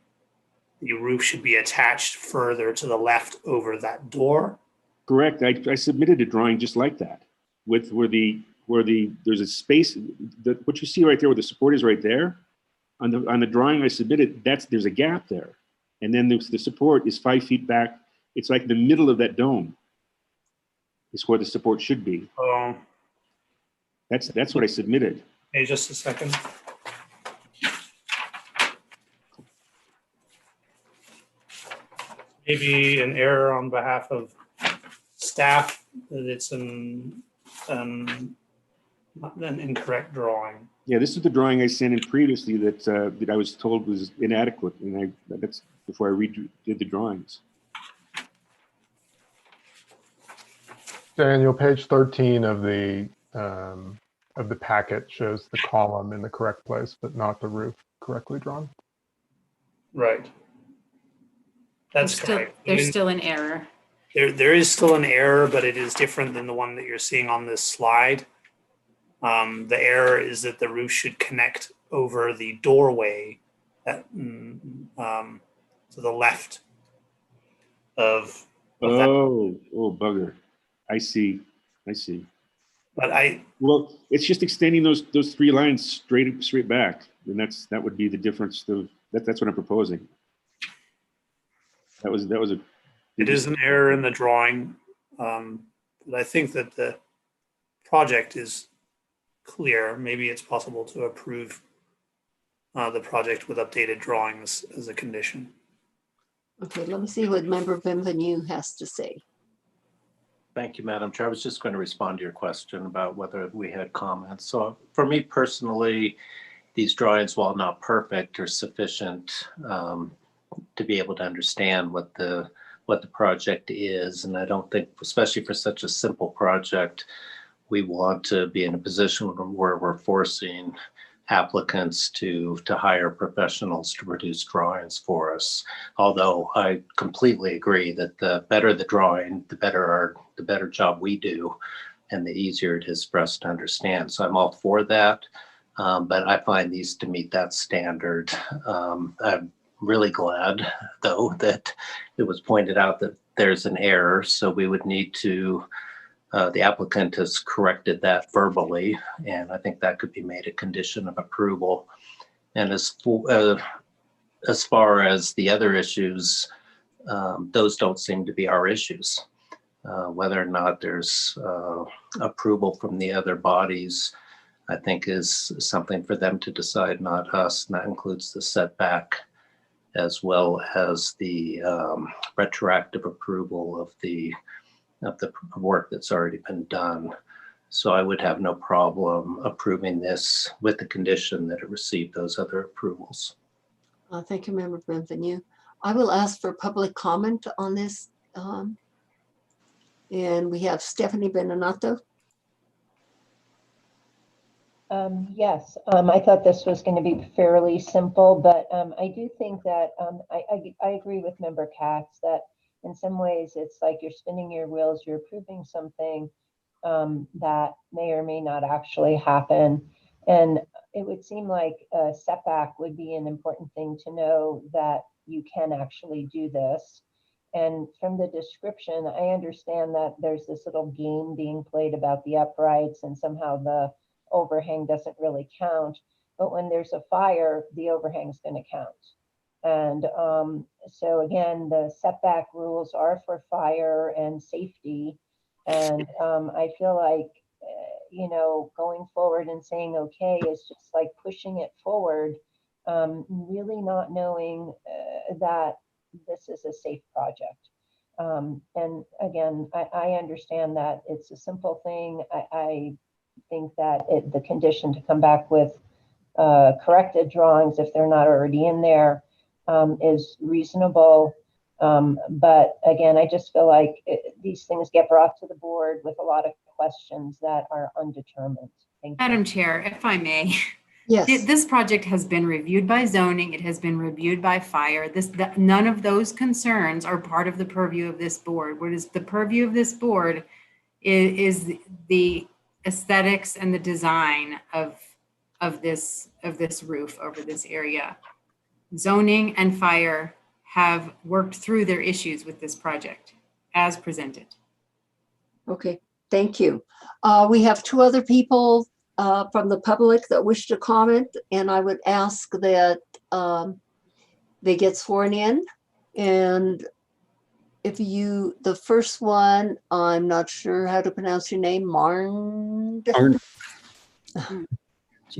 roof should be attached further to the left over that door. Correct. I submitted a drawing just like that, with where there's a space. What you see right there, where the support is right there, on the drawing I submitted, there's a gap there, and then the support is 5 feet back. It's like the middle of that dome is where the support should be. Oh, That's what I submitted. hey, just a second. Maybe an error on behalf of staff, that it's an incorrect drawing. Yeah, this is the drawing I sent in previously that I was told was inadequate, and that's before I did the drawings. Daniel, page 13 of the packet shows the column in the correct place, but not the roof correctly drawn. Right. That's correct. There's still an error. There is still an error, but it is different than the one that you're seeing on this slide. The error is that the roof should connect over the doorway to the left of Oh, bugger. I see. But well, it's just extending those 3 lines straight back, and that would be the difference. That's what I'm proposing. That was a. It is an error in the drawing, but I think that the project is clear. Maybe it's possible to approve the project with updated drawings as a condition. Okay, let me see what Member Benvenue has to say. Thank you, Madam Chair. I was just going to respond to your question about whether we had comments. So for me personally, these drawings, while not perfect, are sufficient to be able to understand what the project is. And I don't think, especially for such a simple project, we want to be in a position where we're forcing applicants to hire professionals to produce drawings for us. Although I completely agree that the better the drawing, the better job we do, and the easier it is for us to understand. So I'm all for that, but I find these to meet that standard. I'm really glad, though, that it was pointed out that there's an error, so we would need to the applicant has corrected that verbally, and I think that could be made a condition of approval. And as far as the other issues, those don't seem to be our issues. Whether or not there's approval from the other bodies, I think is something for them to decide, not us. And that includes the setback as well as the retroactive approval of the work that's already been done. So I would have no problem approving this with the condition that it received those other approvals. Thank you, Member Benvenue. I will ask for public comment on this. And we have Stephanie Beninato. Yes, I thought this was going to be fairly simple, but I do think that I agree with Member Katz that in some ways it's like you're spinning your wheels, you're approving something that may or may not actually happen. And it would seem like a setback would be an important thing to know that you can actually do this. And from the description, I understand that there's this little game being played about the uprights and somehow the overhang doesn't really count. But when there's a fire, the overhang is going to count. And so again, the setback rules are for fire and safety. And I feel like, you know, going forward and saying, okay, is just like pushing it forward, really not knowing that this is a safe project. And again, I understand that it's a simple thing. I think that the condition to come back with corrected drawings, if they're not already in there, is reasonable. But again, I just feel like these things get brought to the board with a lot of questions that are undetermined. Thank you. Madam Chair, if I may. Yes. This project has been reviewed by zoning. It has been reviewed by fire. None of those concerns are part of the purview of this board. What is the purview of this board is the aesthetics and the design of this roof over this area. Zoning and fire have worked through their issues with this project as presented. Okay, thank you. We have two other people from the public that wish to comment, and I would ask that they get sworn in. And if the first one, I'm not sure how to pronounce your name, Marnd? Arndt.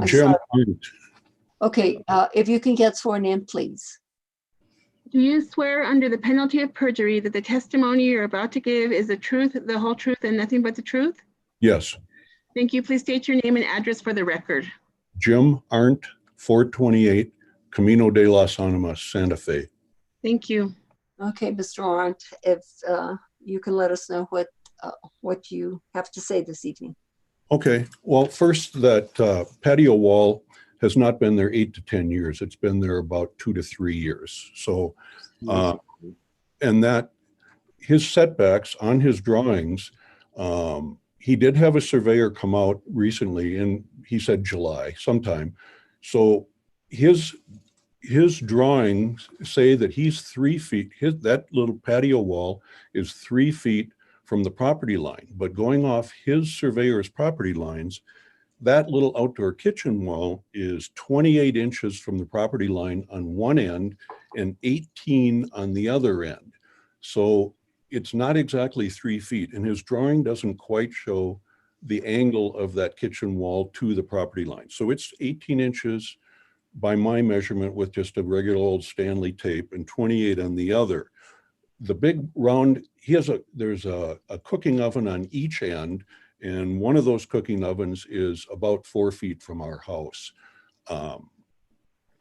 Jim Arndt. Okay, if you can get sworn in, please. Do you swear under the penalty of perjury that the testimony you're about to give is the truth, the whole truth, and nothing but the truth? Yes. Thank you. Please state your name and address for the record. Jim Arndt, 428 Camino de las Animas, Santa Fe. Thank you. Okay, Mr. Arndt, if you can let us know what you have to say this evening. Okay. Well, first, that patio wall has not been there 8 to 10 years. It's been there about 2 to 3 years. So, and that his setbacks on his drawings, he did have a surveyor come out recently, and he said July sometime. So his drawings say that he's 3 feet, that little patio wall is 3 feet from the property line. But going off his surveyor's property lines, that little outdoor kitchen wall is 28 inches from the property line on one end and 18 on the other end. So it's not exactly 3 feet, and his drawing doesn't quite show the angle of that kitchen wall to the property line. So it's 18 inches by my measurement with just a regular old Stanley tape, and 28 on the other. The big round, there's a cooking oven on each end, and one of those cooking ovens is about 4 feet from our house.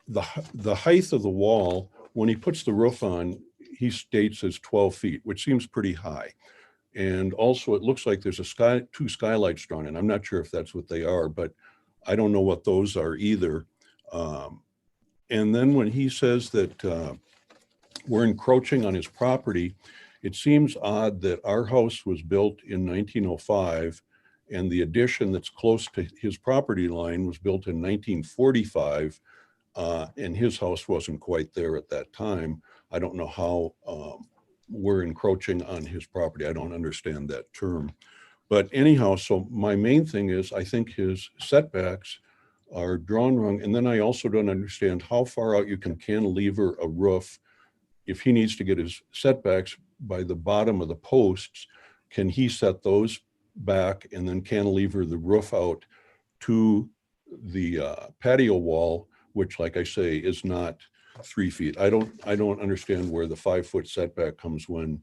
The height of the wall, when he puts the roof on, he states is 12 feet, which seems pretty high. And also it looks like there's two skylights drawn in. I'm not sure if that's what they are, but I don't know what those are either. And then when he says that we're encroaching on his property, it seems odd that our house was built in 1905 and the addition that's close to his property line was built in 1945, and his house wasn't quite there at that time. I don't know how we're encroaching on his property. I don't understand that term. But anyhow, so my main thing is I think his setbacks are drawn wrong. And then I also don't understand how far out you can cantilever a roof. If he needs to get his setbacks by the bottom of the posts, can he set those back and then cantilever the roof out to the patio wall, which, like I say, is not 3 feet. I don't understand where the 5 foot setback comes when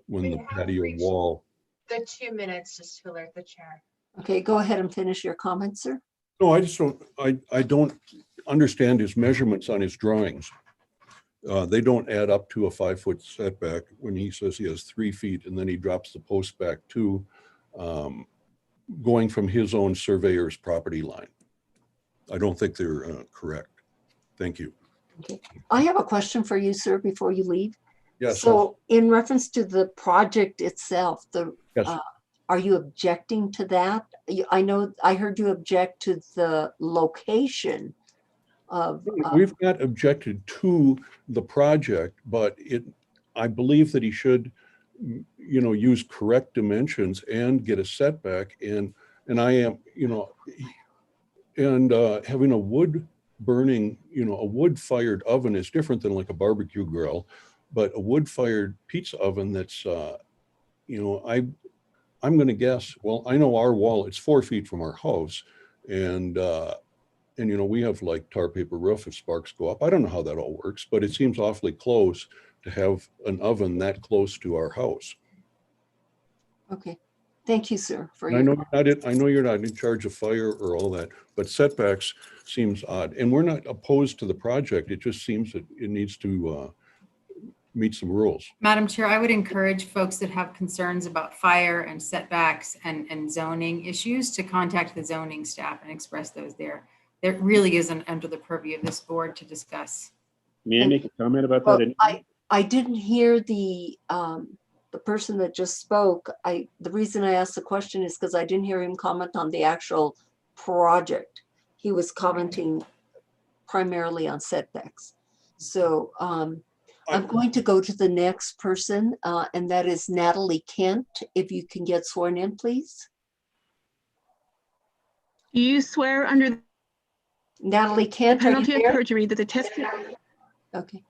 the patio wall. The 2 minutes just to alert the chair. Okay, go ahead and finish your comments, sir. No, I just don't, I don't understand his measurements on his drawings. They don't add up to a 5 foot setback when he says he has 3 feet and then he drops the post back to going from his own surveyor's property line. I don't think they're correct. Thank you. Okay. I have a question for you, sir, before you leave. Yes. So in reference to the project itself, Yes. Are you objecting to that? I know I heard you object to the location of. We've not objected to the project, but I believe that he should, use correct dimensions and get a setback. And I am, and having a wood burning, a wood fired oven is different than like a barbecue grill, but a wood fired pizza oven that's, I'm going to guess, well, I know our wall, it's 4 feet from our house. And we have like tar paper roof if sparks go up. I don't know how that all works, but it seems awfully close to have an oven that close to our house. Okay, thank you, sir. I know you're not in charge of fire or all that, but setbacks seems odd. And we're not opposed to the project. It just seems that it needs to meet some rules. Madam Chair, I would encourage folks that have concerns about fire and setbacks and zoning issues to contact the zoning staff and express those there. There really isn't under the purview of this board to discuss. May I make a comment about Well, that? I didn't hear the person that just spoke. The reason I asked the question is because I didn't hear him comment on the actual project. He was commenting primarily on setbacks. So I'm going to go to the next person, and that is Natalie Kent. If you can get sworn in, please. Do you swear under Natalie Kent, are you penalty of there? perjury that the testimony? Okay.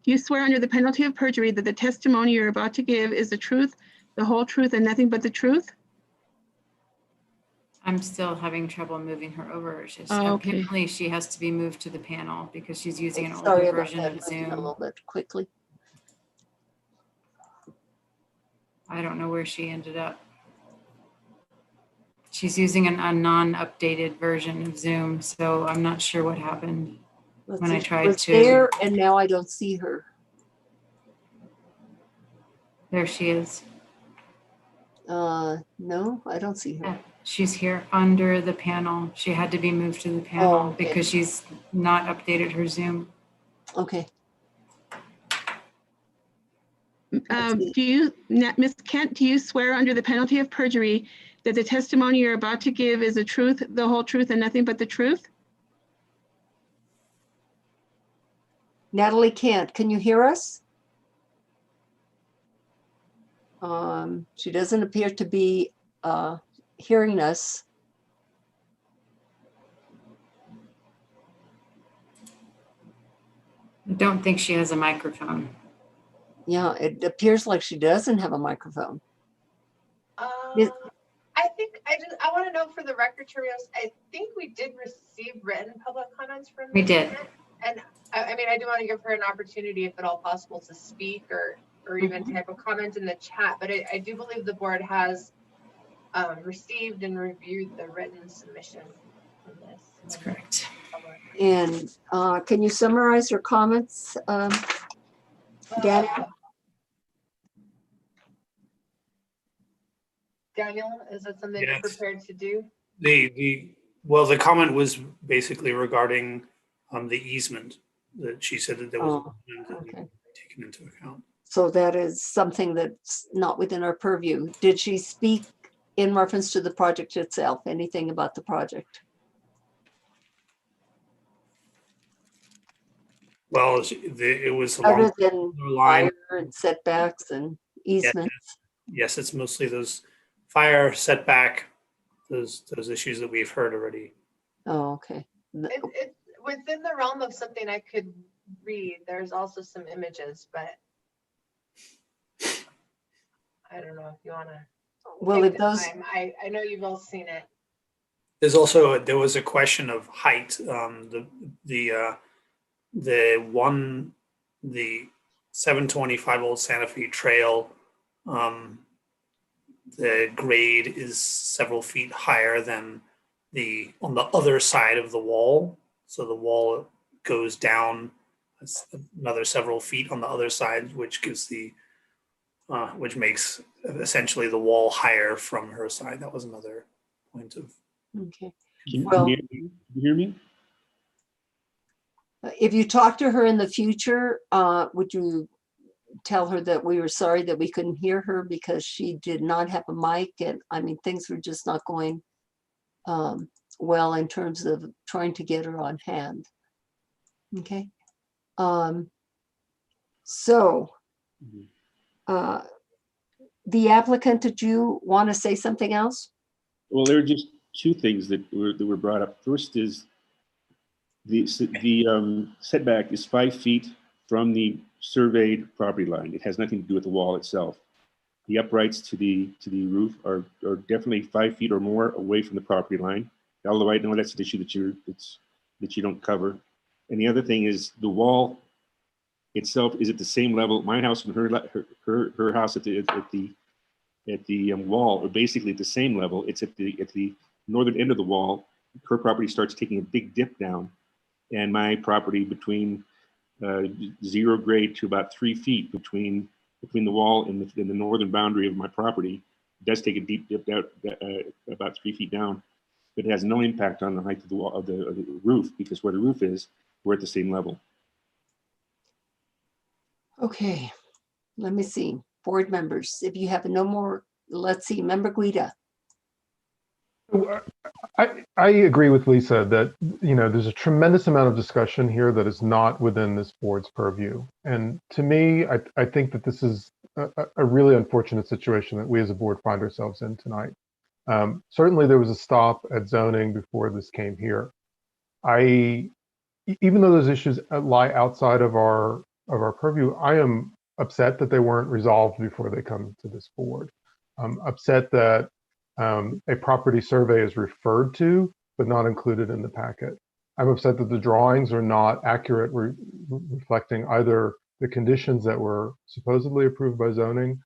Do you swear under the penalty of perjury that the testimony you're about to give is the truth, the whole truth, and nothing but the truth? I'm still having trouble moving her over. Oh, okay. Apparently she has to be moved to the panel because she's using an Sorry older about version that. of Moving a little Zoom. bit quickly. I don't know where she ended up. She's using a non-updated version of Zoom, so I'm not sure what happened Let's when see, I she tried was to. there, and now I don't see her. There she is. No, I don't see her. She's here under the panel. She had to be moved to the panel okay. because she's not updated her Zoom. Okay. Ms. Kent, do you swear under the penalty of perjury that the testimony you're about to give is the truth, the whole truth, and nothing but the truth? Natalie Kent, can you hear us? She doesn't appear to be hearing us. I don't think she has a microphone. Yeah, it appears like she doesn't have a microphone. I think I want to know for the record, Chirios, I think we did receive written public comments from. We did. And I mean, I do want to give her an opportunity, if at all possible, to speak or even type a comment in the chat. But I do believe the board has received and reviewed the written submission from this. That's correct. And can you summarize your comments, Dan? Daniel, is that something you're Yes. prepared to do? Well, the comment was basically regarding the easement, that she said that there was Oh, an easement okay. taken into account. So that is something that's not within our purview. Did she speak in reference to the project itself? Anything about the project? Well, it was Other along than the line. fire and setbacks and easements? Yes, it's mostly those fire setback, those issues that we've heard already. Oh, okay. It's within the realm of something I could read. There's also some images, but I don't know if you want to. Well, it does. I know you've all seen it. There was a question of height. The 725 Old Santa Fe Trail, the grade is several feet higher than on the other side of the wall. So the wall goes down another several feet on the other side, which gives which makes essentially the wall higher from her side. That was another point of. Okay. Can you hear me? If you talk to her in the future, would you tell her that we were sorry that we couldn't hear her because she did not have a mic, and I mean, things were just not going well in terms of trying to get her on hand. Okay. So the applicant, did you want to say something else? Well, there are just two things that were brought up. First is the setback is 5 feet from the surveyed property line. It has nothing to do with the wall itself. The uprights to the roof are definitely 5 feet or more away from the property line. Although I know that's an issue that you don't cover. And the other thing is the wall itself is at the same level. My house and her house at the wall are basically at the same level. It's at the northern end of the wall. Her property starts taking a big dip down, and my property between 0 grade to about 3 feet between the wall and the northern boundary of my property does take a deep dip out about 3 feet down. But it has no impact on the height of the wall of the roof, because where the roof is, we're at the same level. Okay, let me see. Board members, if you have no more, let's see, Member Guida. I agree with Lisa that, there's a tremendous amount of discussion here that is not within this board's purview. And to me, I think that this is a really unfortunate situation that we as a board find ourselves in tonight. Certainly there was a stop at zoning before this came here. Even though those issues lie outside of our purview, I am upset that they weren't resolved before they come to this board. I'm upset that a property survey is referred to, but not included in the packet. I'm upset that the drawings are not accurate, reflecting either the conditions that were supposedly approved by zoning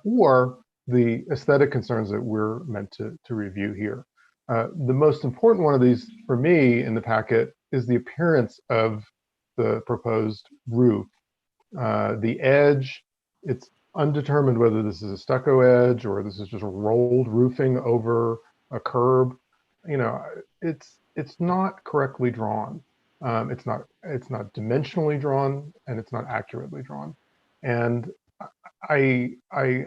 or the aesthetic concerns that we're meant to review here. The most important one of these for me in the packet is the appearance of the proposed roof. The edge, it's undetermined whether this is a stucco edge or this is just a rolled roofing over a curb. It's not correctly drawn. It's not dimensionally drawn, and it's not accurately drawn. And I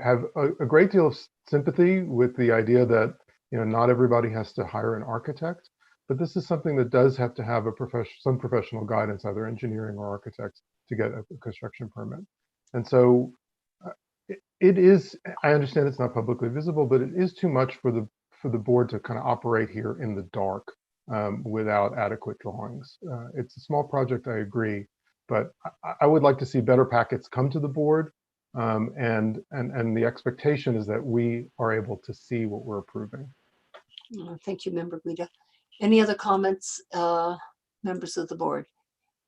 have a great deal of sympathy with the idea that not everybody has to hire an architect, but this is something that does have to have some professional guidance, either engineering or architects, to get a construction permit. And so it is, I understand it's not publicly visible, but it is too much for the board to kind of operate here in the dark without adequate drawings. It's a small project, I agree, but I would like to see better packets come to the board And the expectation is that we are able to see what we're approving. Thank you, Member Guida. Any other comments, members of the board?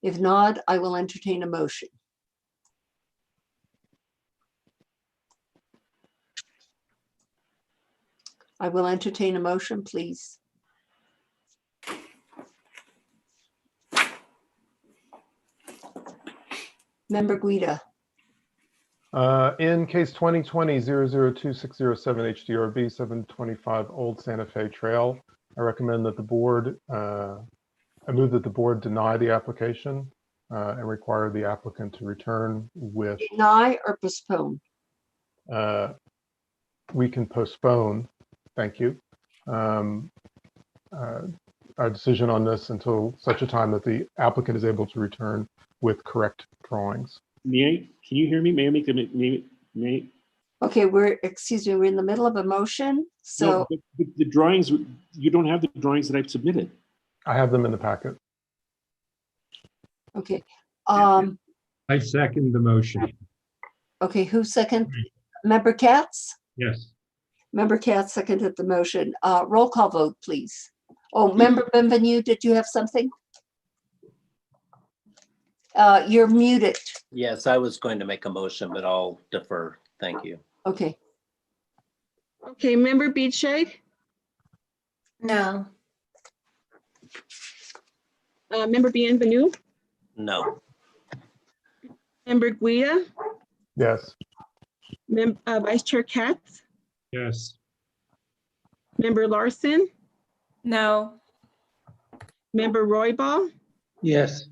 If not, I will entertain a motion. I will entertain a motion, please. Member Guida. In case 2020-002607 HDRB 725 Old Santa Fe Trail, I recommend that the board, I move that the board deny the application and require the applicant to return with. Deny or postpone? We can postpone, thank you, our decision on this until such a time that the applicant is able to return with correct drawings. Can you hear me? May I make the, may? Okay, excuse me, we're in the middle of a motion, so. No, but the drawings, you don't have the drawings that I've submitted. I have them in the packet. Okay. I second the motion. Okay, who second? Member Katz? Yes. Member Katz seconded the motion. Roll call vote, please. Oh, Member Bienvenue, did you have something? You're muted. Yes, I was going to make a motion, but I'll defer. Thank you. Okay. Okay, Member Beachshade? No. Member Bienvenue? No. Member Guida? Yes. Vice Chair Katz? Yes. Member Larson? No. Member Roybal? Yes.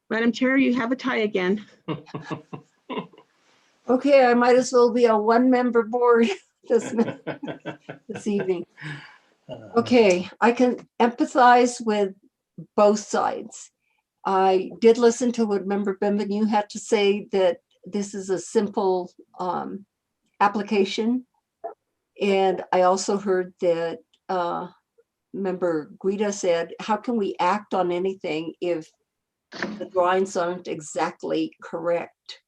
Madam Chair, you have a tie again. Okay, I might as well be a one-member board this evening. Okay, I can empathize with both sides. I did listen to what Member Bienvenue had to say, that this is a simple application. And I also heard that Member Guida said, how can we act on anything if the drawings aren't exactly correct?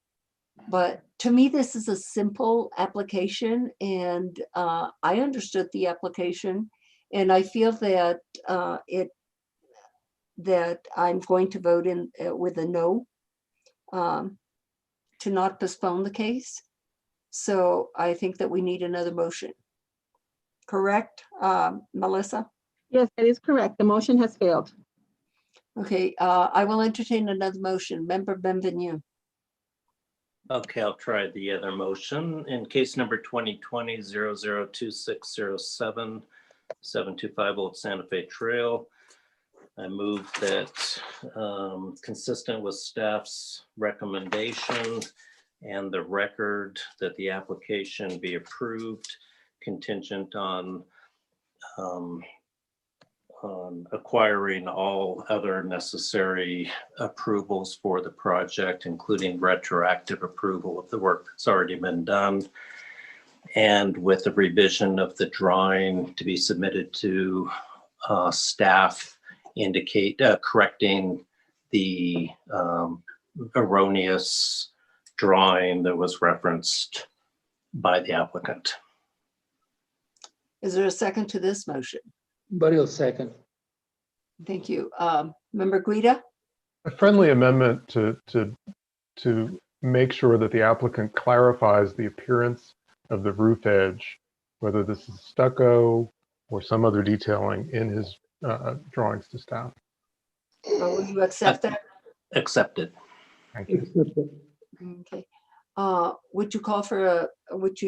But to me, this is a simple application, and I understood the application, and I feel that that I'm going to vote in with a no to not postpone the case. So I think that we need another motion. Correct, Melissa? Yes, that is correct. The motion has failed. Okay, I will entertain another motion. Member Bienvenue. Okay, I'll try the other motion. In case number 2020-002607, 725 Old Santa Fe Trail, I move that consistent with staff's recommendation and the record, that the application be approved contingent on acquiring all other necessary approvals for the project, including retroactive approval of the work that's already been done, and with the revision of the drawing to be submitted to staff, correcting the erroneous drawing that was referenced by the applicant. Is there a second to this motion? Buddy will second. Thank you. Member Guida? A friendly amendment to make sure that the applicant clarifies the appearance of the roof edge, whether this is stucco or some other detailing in his drawings to staff. Will you accept that? Accepted. Thank you. Okay. Would you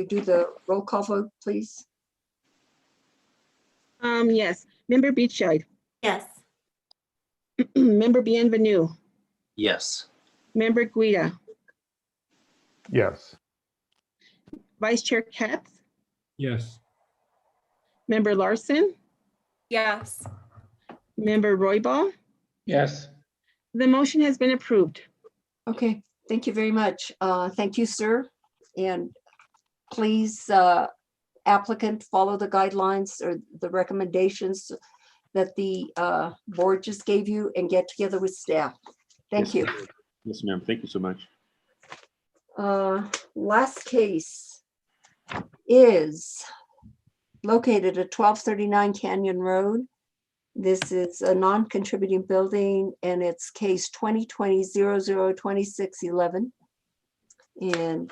do the roll call vote, please? Yes. Member Beachshade? Yes. Member Bienvenue? Yes. Member Guida? Yes. Vice Chair Katz? Yes. Member Larson? Yes. Member Roybal? Yes. The motion has been approved. Okay, thank you very much. Thank you, sir. And please, applicant, follow the guidelines or the recommendations that the board just gave you and get together with staff. Thank you. Yes, ma'am. Thank you so much. Last case is located at 1239 Canyon Road. This is a non-contributing building and it's case 2020-002611. And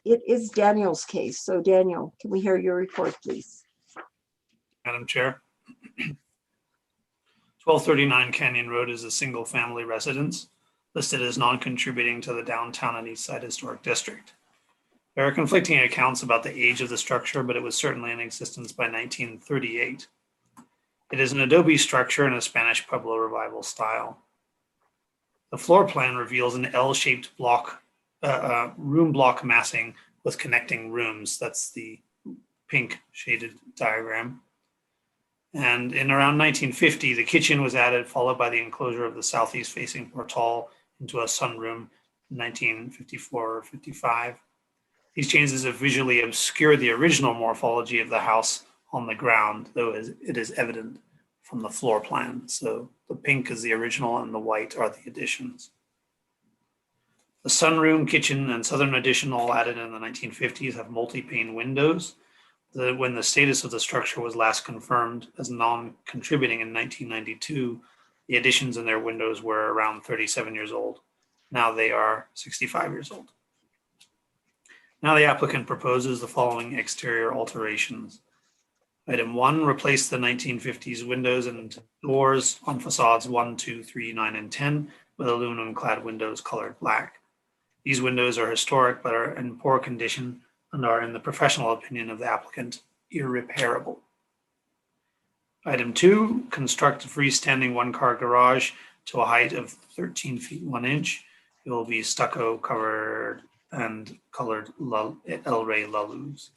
it is Daniel's case. So Daniel, can we hear your report, please? Madam Chair. 1239 Canyon Road is a single-family residence listed as non-contributing to the downtown and east side historic district. There are conflicting accounts about the age of the structure, but it was certainly in existence by 1938. It is an adobe structure in a Spanish Pueblo revival style. The floor plan reveals an L-shaped room block massing with connecting rooms. That's the pink shaded diagram. And in around 1950, the kitchen was added, followed by the enclosure of the southeast facing portal into a sunroom in 1954 or 55. These changes have visually obscured the original morphology of the house on the ground, though it is evident from the floor plan. So the pink is the original and the white are the additions. The sunroom, kitchen, and southern addition, all added in the 1950s, have multi-pane windows. When the status of the structure was last confirmed as non-contributing in 1992, the additions in their windows were around 37 years old. Now they are 65 years old. Now the applicant proposes the following exterior alterations. Item 1, replace the 1950s windows and doors on facades 1, 2, 3, 9, and 10 with aluminum clad windows colored black. These windows are historic but are in poor condition and are, in the professional opinion of the applicant, irreparable. Item 2, construct a freestanding one-car garage to a height of 13 feet 1 inch. It will be stucco covered and colored El Rey Laluz.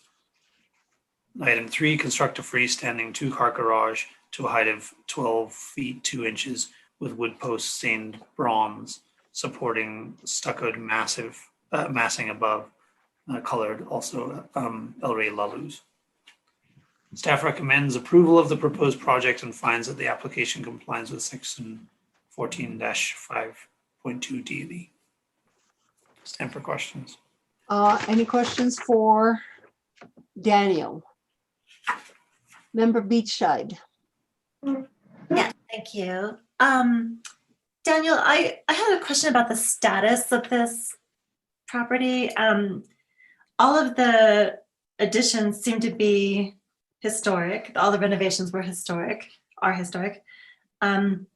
Item 3, construct a freestanding 2-car garage to a height of 12 feet 2 inches with wood posts stained bronze, supporting stuccoed massing above, colored also El Rey Laluz. Staff recommends approval of the proposed project and finds that the application complies with section 14-5.2 D and E. Stand for questions. Any questions for Daniel? Member Beachside. Yeah, thank you. Daniel, I had a question about the status of this property. All of the additions seem to be historic. All the renovations are historic. And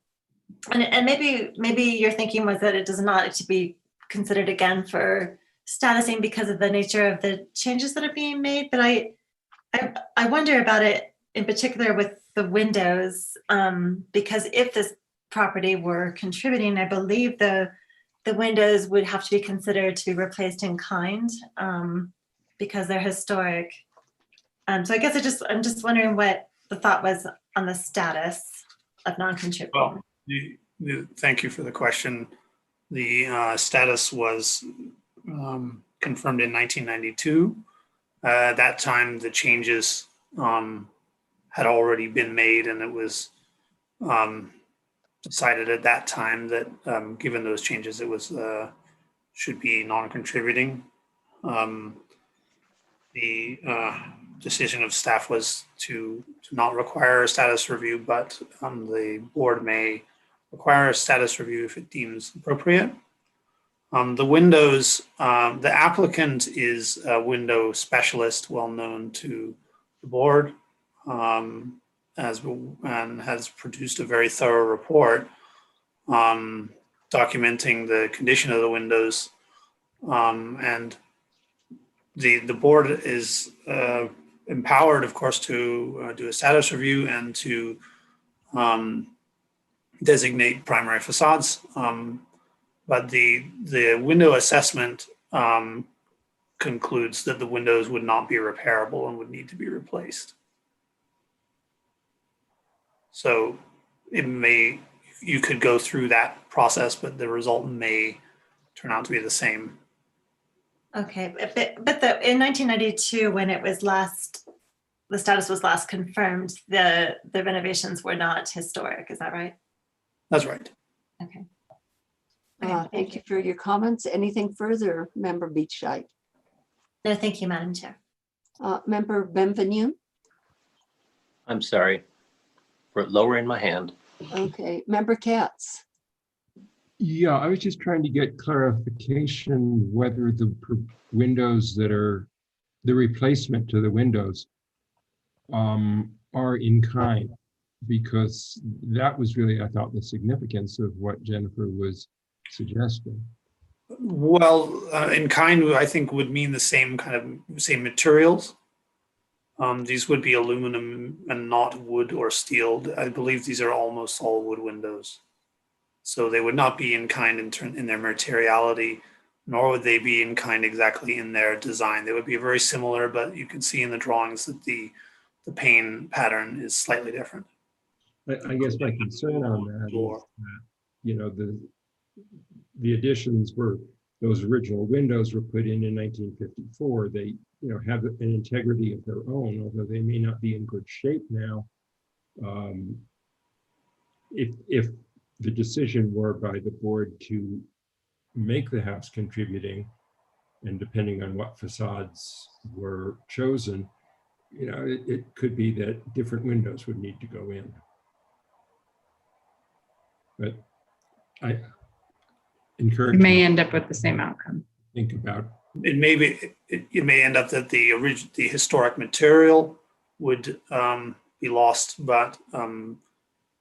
maybe your thinking was that it does not to be considered again for statusing because of the nature of the changes that are being made. But I wonder about it in particular with the windows, because if this property were contributing, I believe the windows would have to be considered to be replaced in kind, because they're historic. So I guess I'm just wondering what the thought was on the status of non-contributing. Well, thank you for the question. The status was confirmed in 1992. At that time, the changes had already been made, and it was decided at that time that given those changes, it was should be non-contributing. The decision of staff was to not require a status review, but the board may require a status review if it deems appropriate. The windows, the applicant is a window specialist, well known to the board, and has produced a very thorough report documenting the condition of the windows. And the board is empowered, of course, to do a status review and to designate primary facades. But the window assessment concludes that the windows would not be repairable and would need to be replaced. So you could go through that process, but the result may turn out to be the same. Okay, but in 1992, when it was the status was last confirmed, the renovations were not historic. Is that right? That's right. Okay. Thank you for your comments. Anything further, Member Beachlight? No, thank you, Madam Chair. Member Benvenue? I'm sorry for lowering my hand. Okay, Member Katz? Yeah, I was just trying to get clarification whether the windows that are the replacement to the windows are in kind, because that was really, I thought, the significance of what Jennifer was suggesting. Well, in kind, I think would mean the same materials. These would be aluminum and not wood or steel. I believe these are almost all wood windows. So they would not be in kind in their materiality, nor would they be in kind exactly in their design. They would be very similar, but you can see in the drawings that the pane pattern is slightly different. I guess my concern on that is that, you know, the additions were, those original windows were put in 1954. They, you know, have an integrity of their own, although they may not be in good shape now. If the decision were by the board to make the house contributing, and depending on what facades were chosen, you know, it could be that different windows would need to go in. But I encourage You may you end up with the same outcome. to think about. It may end up that the historic material would be lost, but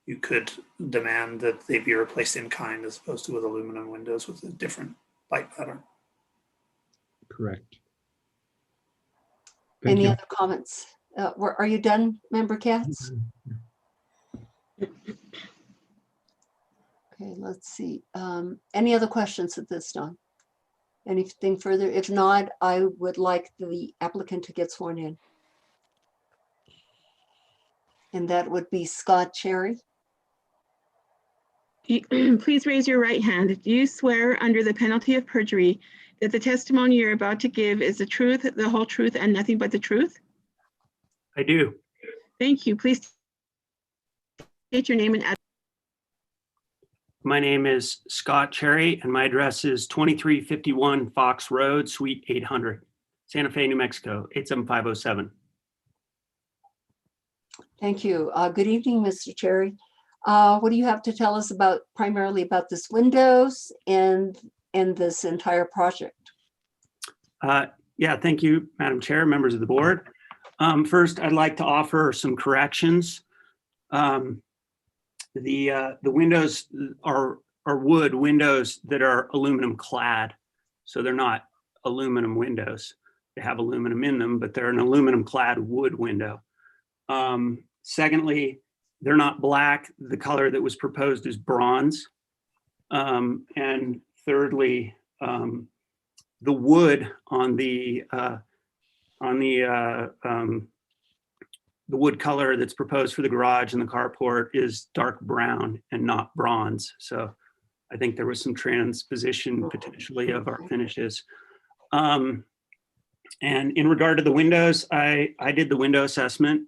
you could demand that they be replaced in kind as opposed to with aluminum windows with a different light pattern. Correct. Any other comments? Are you done, Member Katz? Okay, let's see. Any other questions at this time? Anything further? If not, I would like the applicant to get sworn in. And that would be Scott Cherry. Please raise your right hand. Do you swear under the penalty of perjury that the testimony you're about to give is the truth, the whole truth, and nothing but the truth? I do. Thank you. Please state your name and address. My name is Scott Cherry, and my address is 2351 Fox Road, Suite 800, Santa Fe, New Mexico, 87507. Thank you. Good evening, Mr. Cherry. What do you have to tell us about primarily about this windows and this entire project? Yeah, thank you, Madam Chair, members of the board. First, I'd like to offer some corrections. The windows are wood windows that are aluminum clad. So they're not aluminum windows. They have aluminum in them, but they're an aluminum clad wood window. Secondly, they're not black. The color that was proposed is bronze. And thirdly, the wood on the wood color that's proposed for the garage and the carport is dark brown and not bronze. So I think there was some transposition potentially of our finishes. And in regard to the windows, I did the window assessment.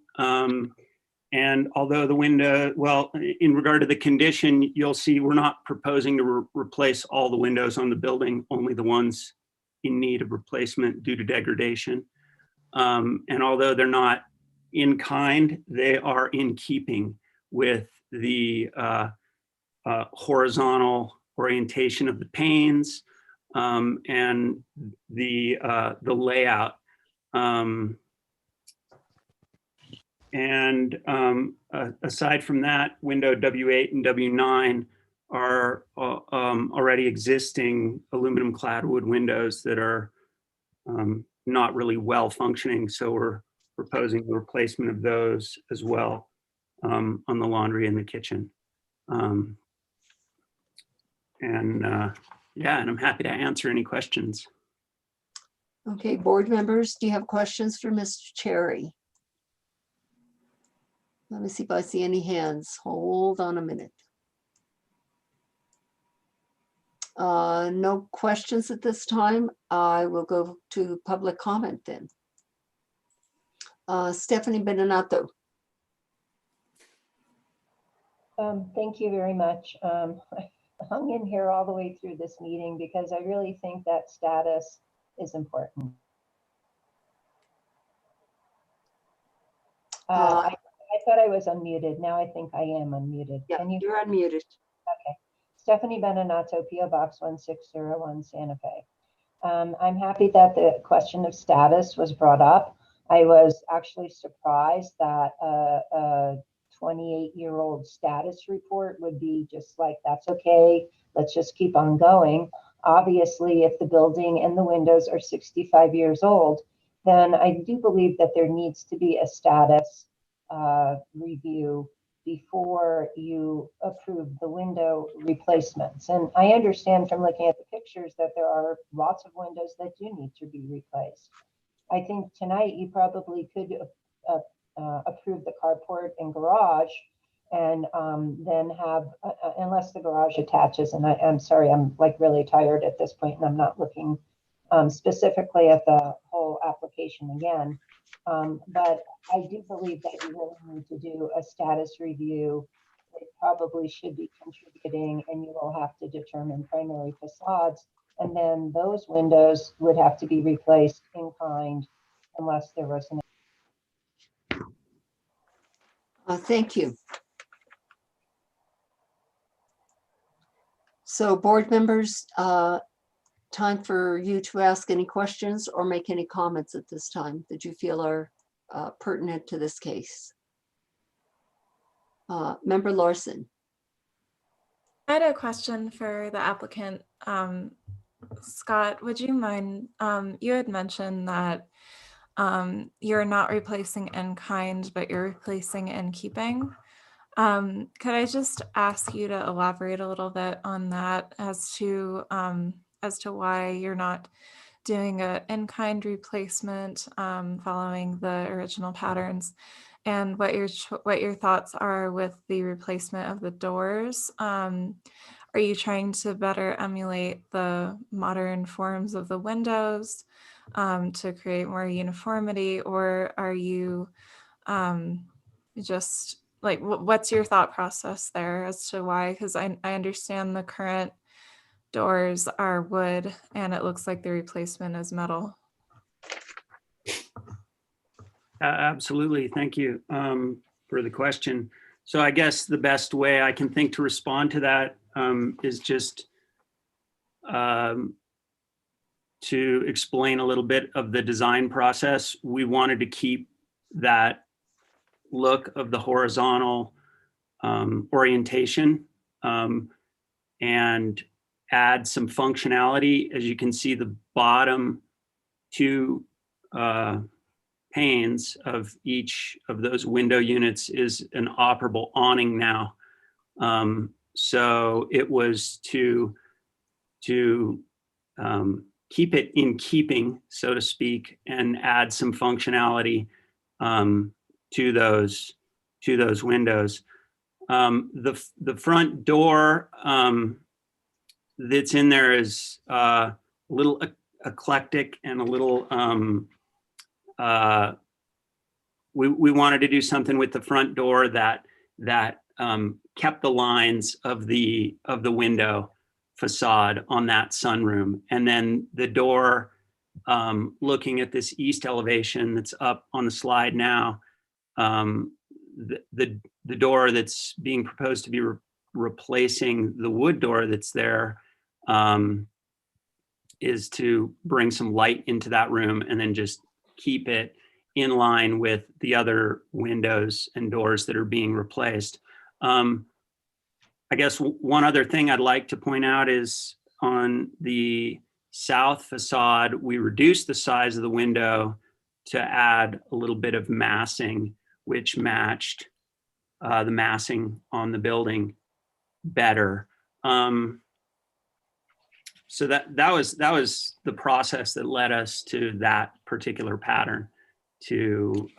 And although the window, well, in regard to the condition, you'll see we're not proposing to replace all the windows on the building, only the ones in need of replacement due to degradation. And although they're not in kind, they are in keeping with the horizontal orientation of the panes and the layout. Aside from that, window W8 and W9 are already existing aluminum clad wood windows that are not really well functioning. So we're proposing the replacement of those as well on the laundry and the kitchen. Yeah, and I'm happy to answer any questions. Okay, board members, do you have questions for Mr. Cherry? Let me see if I see any hands. Hold on a minute. No questions at this time. I will go to public comment then. Stephanie Benenato. Thank you very much. hung in here all the way through this meeting because I really think that status is important. I thought I was unmuted. Now I think I am unmuted. Yeah, Can you? you're unmuted. Okay. Stephanie Benenato, PO Box 1601, Santa Fe. I'm happy that the question of status was brought up. I was actually surprised that a 28-year-old status report would be just like, that's okay, let's just keep on going. Obviously, if the building and the windows are 65 years old, then I do believe that there needs to be a status review before you approve the window replacements. And I understand from looking at the pictures that there are lots of windows that do need to be replaced. I think tonight you probably could approve the carport and garage and then have, unless the garage attaches, and I'm sorry, I'm like really tired at this point and I'm not looking specifically at the whole application again. But I do believe that you really need to do a status review. It probably should be contributing, and you will have to determine primary facades. And then those windows would have to be replaced in kind unless there was an. Thank you. So board members, time for you to ask any questions or make any comments at this time that you feel are pertinent to this case. Member Larson. I had a question for the applicant. Scott, would you mind, you had mentioned that you're not replacing in kind, but you're replacing in keeping. Could I just ask you to elaborate a little bit on that as to why you're not doing an in-kind replacement following the original patterns, and what your thoughts are with the replacement of the doors? Are you trying to better emulate the modern forms of the windows to create more uniformity, or are you just like, what's your thought process there as to why? Because I understand the current doors are wood and it looks like the replacement is metal. Absolutely. Thank you for the question. So I guess the best way I can think to respond to that is just to explain a little bit of the design process. We wanted to keep that look of the horizontal orientation and add some functionality. As you can see, the bottom two panes of each of those window units is an operable awning now. So it was to keep it in keeping, so to speak, and add some functionality to those windows. The front door that's in there is a little eclectic and a little, we wanted to do something with the front door that kept the lines of the window facade on that sunroom. And then the door, looking at this east elevation that's up on the slide now, the door that's being proposed to be replacing the wood door that's there is to bring some light into that room and then just keep it in line with the other windows and doors that are being replaced. I guess one other thing I'd like to point out is on the south facade, we reduced the size of the window to add a little bit of massing, which matched the massing on the building better. So that was the process that led us to that particular pattern, to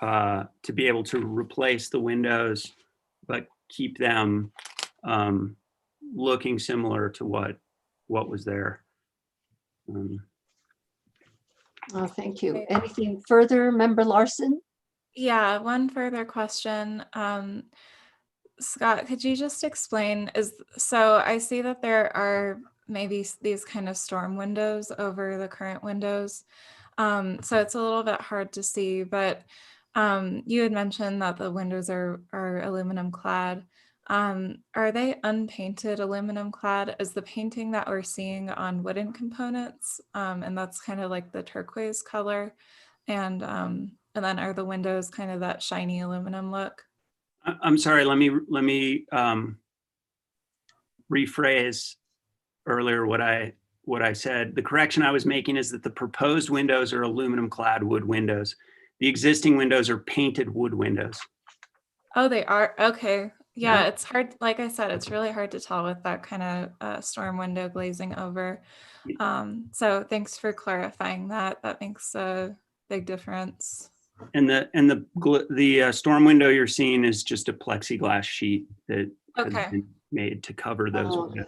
be able to replace the windows, but keep them looking similar to what was there. Thank you. Anything further, Member Larson? Yeah, one further question. Scott, could you just explain, so I see that there are maybe these kind of storm windows over the current windows. So it's a little bit hard to see, but you had mentioned that the windows are aluminum clad. Are they unpainted aluminum clad? Is the painting that we're seeing on wooden components? And that's kind of like the turquoise color. And then are the windows kind of that shiny aluminum look? I'm sorry, let me rephrase earlier what I said. The correction I was making is that the proposed windows are aluminum clad wood windows. The existing windows are painted wood windows. Oh, they are? Okay. Yeah, Yeah. it's hard. Like I said, it's really hard to tell with that kind of storm window glazing over. So thanks for clarifying that. That makes a big difference. And the storm window you're seeing is just a plexiglass sheet that Okay. has been made to cover those Oh, windows.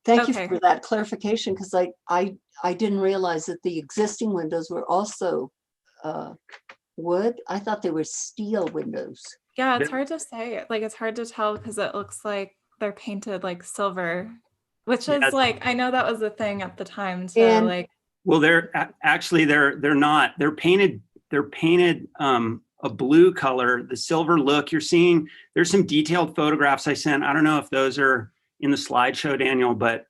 Thank you Okay. for that clarification, because I didn't realize that the existing windows were also wood. I thought they were steel windows. Yeah, it's hard to say. Like, it's hard to tell because it looks like they're painted like silver, which is Yeah. like, I know that was a thing at the time. So And- like, Well, actually they're not. They're painted a blue color. The silver look you're seeing. There's some detailed photographs I sent. I don't know if those are in the slideshow, Daniel, but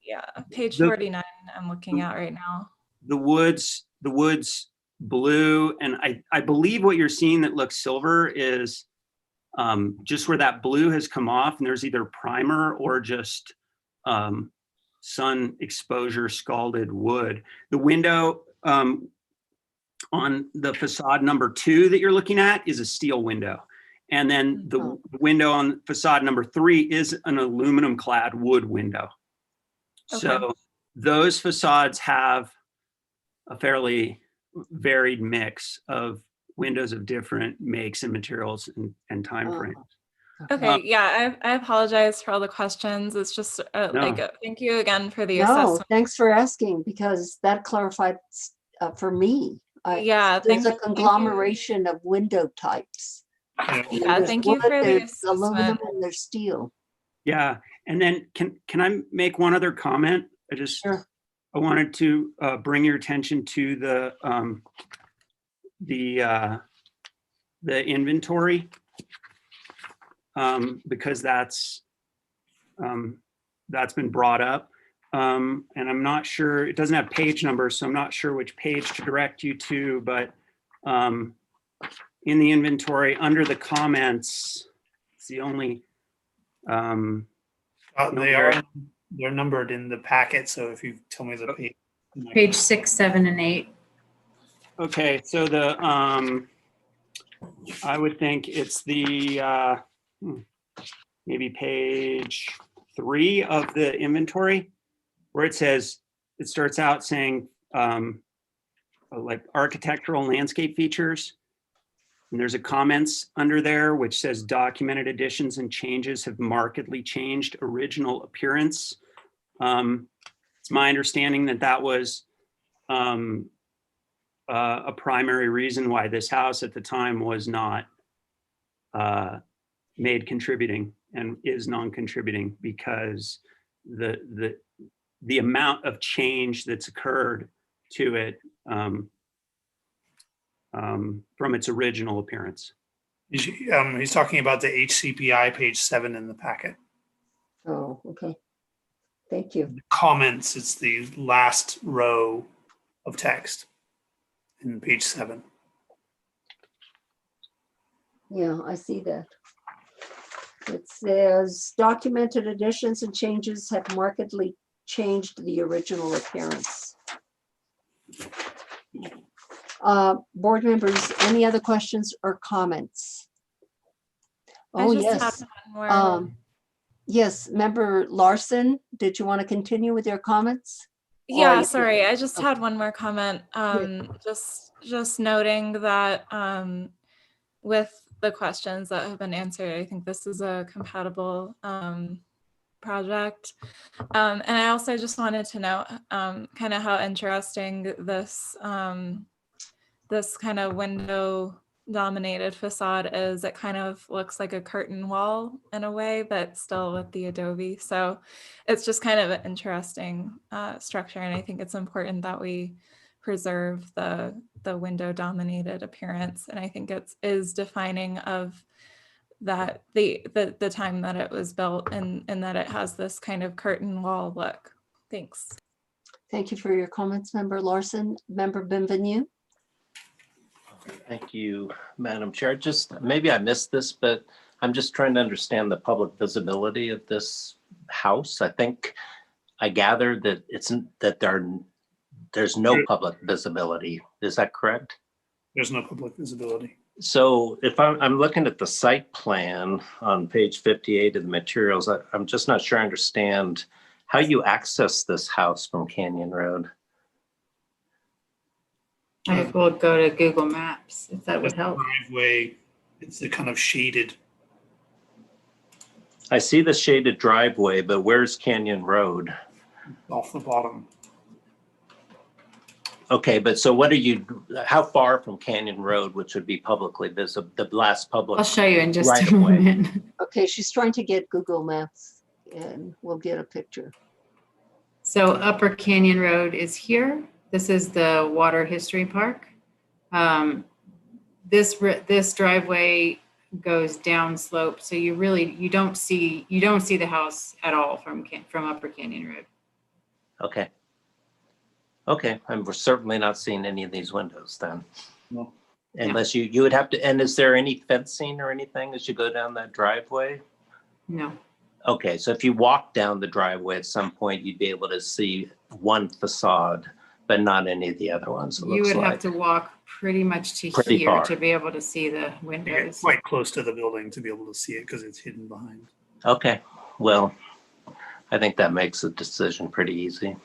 yeah, page the- 49 I'm looking at right now. the woods blue, and I believe what you're seeing that looks silver is just where that blue has come off, and there's either primer or just sun exposure scalded wood. The window on the facade number 2 that you're looking at is a steel window. And then the window on facade number 3 is an aluminum clad wood window. So those facades have a fairly varied mix of windows of different makes and materials and time frames. Okay, yeah, I apologize for all the questions. It's just like, thank you again for the No, assessment. thanks for asking, because that clarified for me. Yeah, There's a thank you. conglomeration of window types. Yeah, There's thank you wood, for the there's aluminum, assessment. and there's steel. Yeah, and then can I make one other comment? I wanted to bring your attention to the inventory because that's been brought up, and I'm not sure, it doesn't have page numbers, so I'm not sure which page to direct you to, but in the inventory under the comments, it's the only They're numbered in the packet, so if you tell me the page. Page 6, 7, and 8. Okay, so I would think it's the maybe page 3 of the inventory, where it starts out saying like architectural landscape features. And there's a comments under there which says documented additions and changes have markedly changed original appearance. It's my understanding that was a primary reason why this house at the time was not made contributing and is non-contributing, because the amount of change that's occurred to it from its original appearance. He's talking about the HCPI page 7 in the packet. Oh, okay. Thank you. Comments, it's the last row of text in page 7. Yeah, I see that. It says documented additions and changes have markedly changed the original appearance. Board members, any other questions or comments? I Oh, just yes. have one more. Yes, Member Larson, did you want to continue with your comments? Yeah, Or- sorry, I just had one more comment. Just noting that with the questions that have been answered, I think this is a compatible project. And I also just wanted to know kind of how interesting this this kind of window dominated facade is, it kind of looks like a curtain wall in a way, but still with the adobe. So it's just kind of an interesting structure. And I think it's important that we preserve the window dominated appearance. And I think it is defining of that the time that it was built, and that it has this kind of curtain wall look. Thanks. Thank you for your comments, Member Larson. Member Bienvenue. Thank you, Madam Chair. Just maybe I missed this, but I'm just trying to understand the public visibility of this house. I think I gathered that there's no public visibility. Is that correct? There's no public visibility. So if I'm looking at the site plan on page 58 of the materials, I'm just not sure I understand how you access this house from Canyon Road. I will go to Google Maps if that would help. Driveway, it's the kind of shaded. I see the shaded driveway, but where's Canyon Road? Off the bottom. Okay, but so how far from Canyon Road, which would be publicly visible, the last public? I'll show you in just right a of way? moment. Okay, she's trying to get Google Maps and we'll get a picture. So Upper Canyon Road is here. This is the Water History Park. This driveway goes down slope, so you don't see the house at all from Upper Canyon Road. Okay. Okay, I'm certainly not seeing any of these windows then. No. Unless you would have to, and is there any fencing or anything as you go down that driveway? No. Okay, so if you walk down the driveway at some point, you'd be able to see one facade, but not any of the other ones. It You looks would like. have to walk pretty much to Pretty here far. to be able to see the Yeah, windows. quite close to the building to be able to see it because it's hidden behind. Okay, well, I think that makes the decision pretty easy.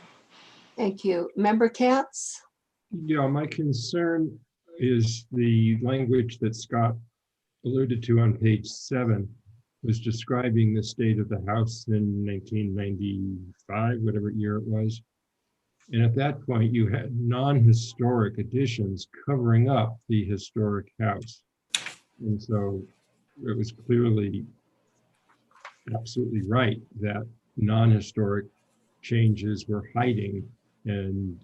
Thank you. Member Katz? Yeah, my concern is the language that Scott alluded to on page 7 was describing the state of the house in 1995, whatever year it was. And at that point, you had non-historic additions covering up the historic house. And so it was clearly absolutely right that non-historic changes were hiding and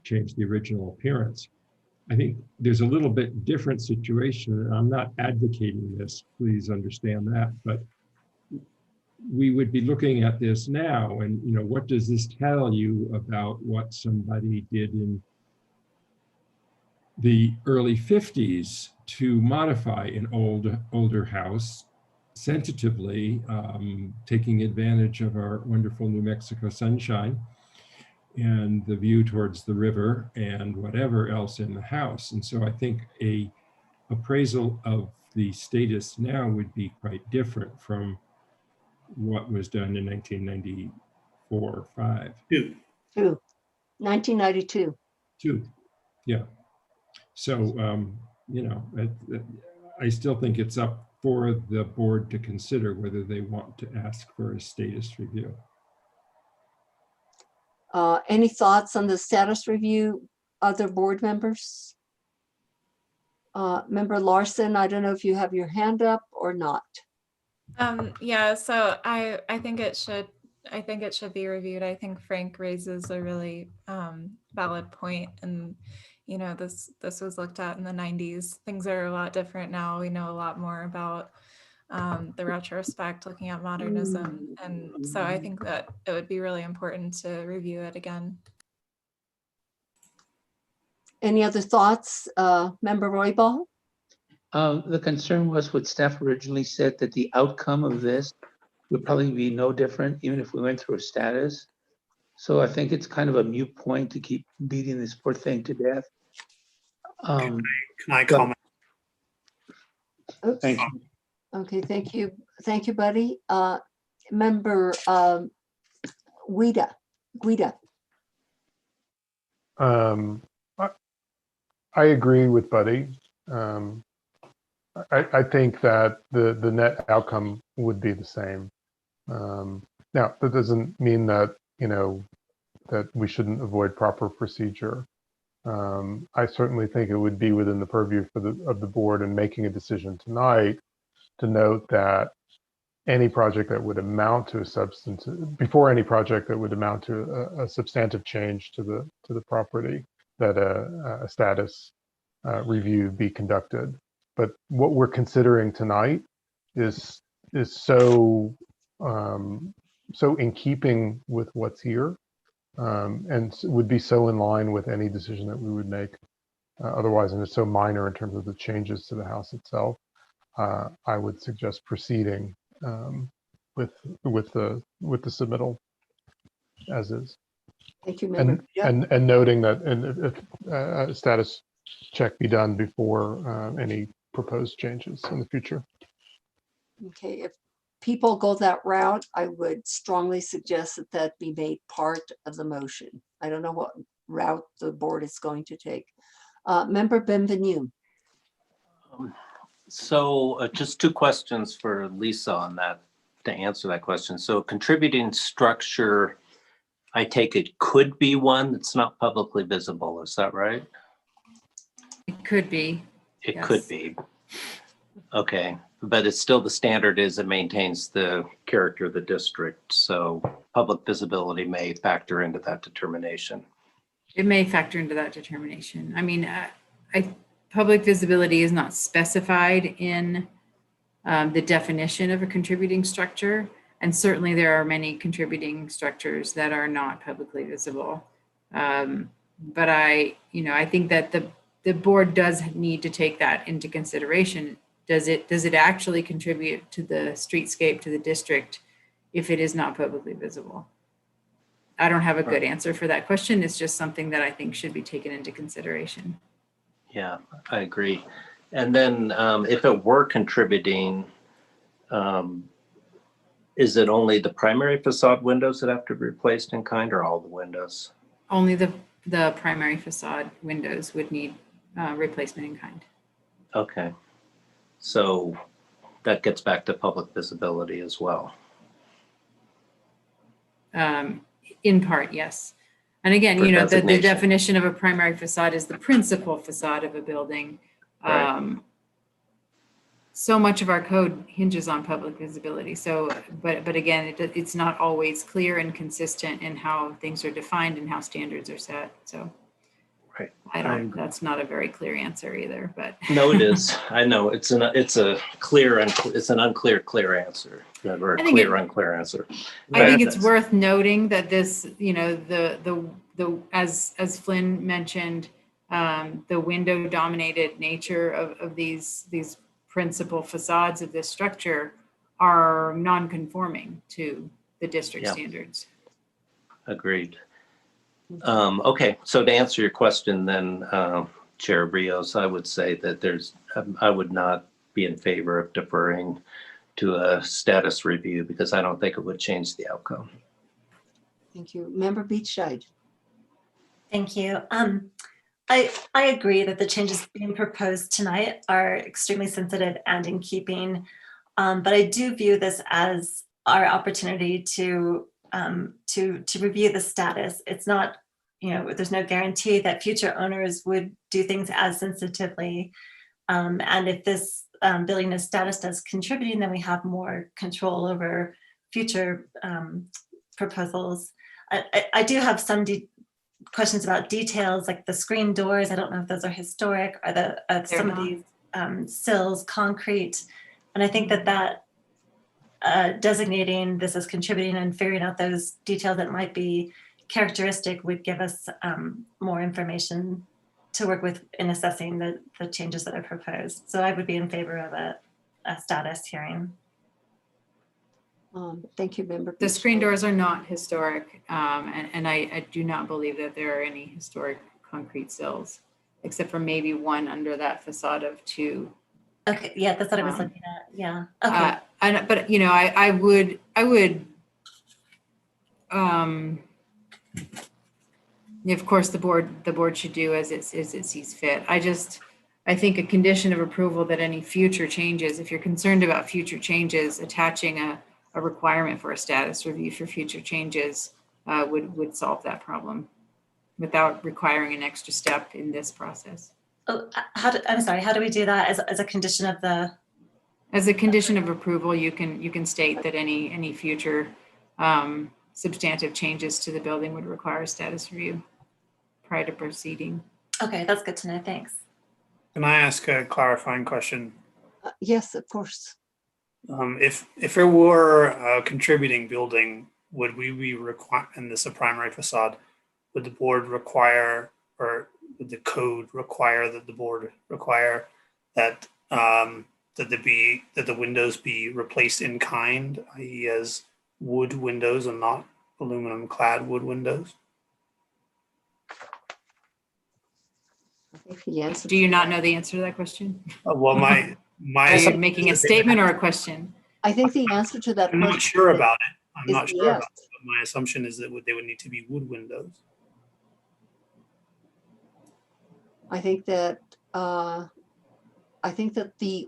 changed the original appearance. I think there's a little bit different situation. And I'm not advocating this, please understand that, but we would be looking at this now and, what does this tell you about what somebody did in the early 50s to modify an older house sensitively, taking advantage of our wonderful New Mexico sunshine and the view towards the river and whatever else in the house. And so I think a appraisal of the status now would be quite different from what was done in 1994 or 5. 1992. Yeah. So, I still think it's up for the board to consider whether they want to ask for a status review. Any thoughts on the status review, other board members? Member Larson, I don't know if you have your hand up or not. Yeah, so I think it should be reviewed. I think Frank raises a really valid point, and this was looked at in the 90s. Things are a lot different now. We know a lot more about the retrospect, looking at modernism, and so I think that it would be really important to review it again. Any other thoughts, Member Roybal? The concern was what staff originally said, that the outcome of this would probably be no different, even if we went through a status. So I think it's kind of a moot point to keep beating this poor thing to death. Can I comment? Oops. Thank you. Okay, thank you. Thank you, Buddy. Member Guida. I agree with Buddy. I think that the net outcome would be the same. Now, that doesn't mean that, that we shouldn't avoid proper procedure. I certainly think it would be within the purview of the board in making a decision tonight to note that any project that would amount to a substantive change to the property, that a status review be conducted. But what we're considering tonight is so in keeping with what's here, and would be so in line with any decision that we would make otherwise, and it's so minor in terms of the changes to the house itself. I would suggest proceeding with the submittal as is. Thank you, Member. And noting that if a status check be done before any proposed changes in the future. Okay, if people go that route, I would strongly suggest that that be made part of the motion. I don't know what route the board is going to take. Member Benvenu. So just two questions for Lisa on that, to answer that question. So contributing structure, I take it could be one that's not publicly visible. Is that right? It could be. It Yes. could be. Okay, but it's still, the standard is it maintains the character of the district. So public visibility may factor into that determination. It may factor into that determination. I mean, public visibility is not specified in the definition of a contributing structure. And certainly there are many contributing structures that are not publicly visible. But I think that the board does need to take that into consideration. Does it actually contribute to the streetscape, to the district, if it is not publicly visible? I don't have a good answer for that question. It's just something that I think should be taken into consideration. Yeah, I agree. And then if it were contributing, is it only the primary facade windows that have to be replaced in kind, or all the windows? Only the primary facade windows would need replacement in kind. Okay. So that gets back to public visibility as well. In part, yes. And again, For the designation. definition of a primary facade is the principal facade of a building. Right. So much of our code hinges on public visibility. So, but again, it's not always clear and consistent in how things are defined and how standards are set. So right. That's not a very clear answer either, but. No, it is. I know it's an unclear clear answer, or a clear unclear answer. I think it's worth noting that this, as Flynn mentioned, the window dominated nature of these principal facades of this structure are non-conforming to the district standards. Agreed. Okay, so to answer your question then, Chair Rios, I would say that I would not be in favor of deferring to a status review because I don't think it would change the outcome. Thank you. Member Beachside. Thank you. I agree that the changes being proposed tonight are extremely sensitive and in keeping, but I do view this as our opportunity to review the status. It's not, there's no guarantee that future owners would do things as sensitively. And if this building is status as contributing, then we have more control over future proposals. I do have some questions about details, like the screen doors. I don't know if those are historic, or some of these sills concrete. And I think that designating this as contributing and figuring out those details that might be characteristic would give us more information to work with in assessing the changes that are proposed. So I would be in favor of a status hearing. Thank you, Member. The screen doors are not historic, and I do not believe that there are any historic concrete sills, except for maybe one under that facade of 2. Okay, yeah, that's what I was looking at. Yeah. Okay. But I would. Of course, the board should do as it sees fit. I think a condition of approval that any future changes, if you're concerned about future changes, attaching a requirement for a status review for future changes would solve that problem. without requiring an extra step in this process. Oh, I'm sorry, how do we do that as a condition of the? As a condition of approval, you can state that any future substantive changes to the building would require a status review prior to proceeding. Okay, that's good to know, thanks. Can I ask a clarifying question? Yes, of course. If it were a contributing building, would we be required, and this is a primary facade, would the board require, or would the code require that the board require that that the windows be replaced in kind, i.e. as wood windows and not aluminum clad wood windows? Do you not know the answer to that question? Well, my Are you making a statement or a question? I think the answer to that I'm question not sure about it. I'm is not sure yes. about it. But my assumption is that they would need to be wood windows. I think that the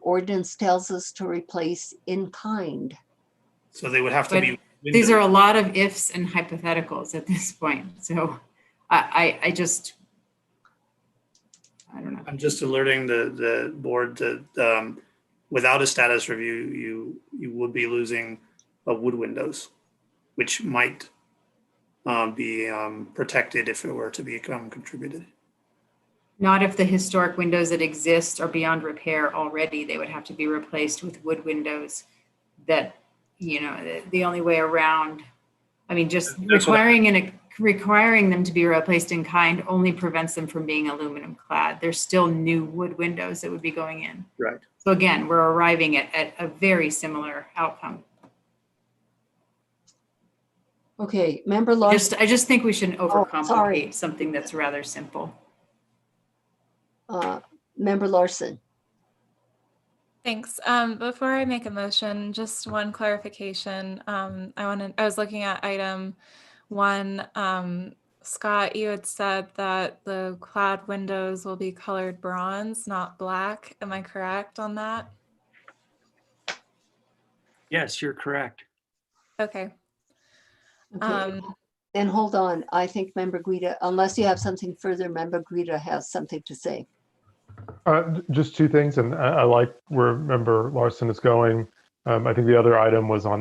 ordinance tells us to replace in kind. So they would have to But be. these are a lot of ifs and hypotheticals at this point. So I don't know. I'm just alerting the board that without a status review, you would be losing wood windows, which might be protected if it were to become contributed. Not if the historic windows that exist are beyond repair already. They would have to be replaced with wood windows that, the only way around, I mean, just requiring them to be replaced in kind only prevents them from being aluminum clad. There's still new wood windows that would be going in. Right. So again, we're arriving at a very similar outcome. Okay, Member Larson. I just think we shouldn't sorry. overcomplicate something that's rather simple. Member Larson. Thanks. Before I make a motion, just one clarification. I was looking at item 1. Scott, you had said that the clad windows will be colored bronze, not black. Am I correct on that? Yes, you're correct. Okay. Okay. Then hold on. I think Member Guida, unless you have something further, Member Guida has something to say. Just two things, and I like where Member Larson is going. I think the other item was on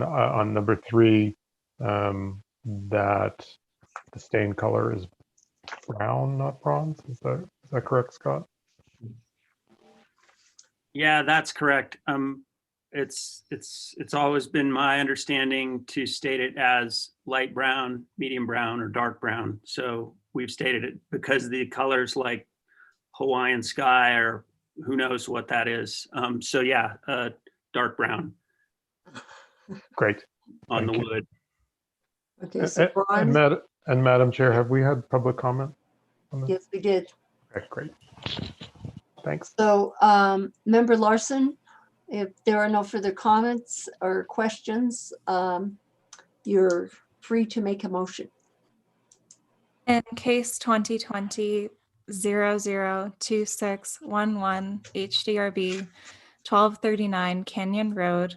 number 3, that the stain color is brown, not bronze. Is that correct, Scott? Yeah, that's correct. It's always been my understanding to state it as light brown, medium brown, or dark brown. So we've stated it because the colors like Hawaiian sky or who knows what that is. So yeah, dark brown. Great. On the wood. Okay, so and Madam Chair, have we had public comment on this? Yes, we did. Okay, great. Thanks. So, Member Larson, if there are no further comments or questions, you're free to make a motion. In case 2020 002611 HDRB 1239 Canyon Road,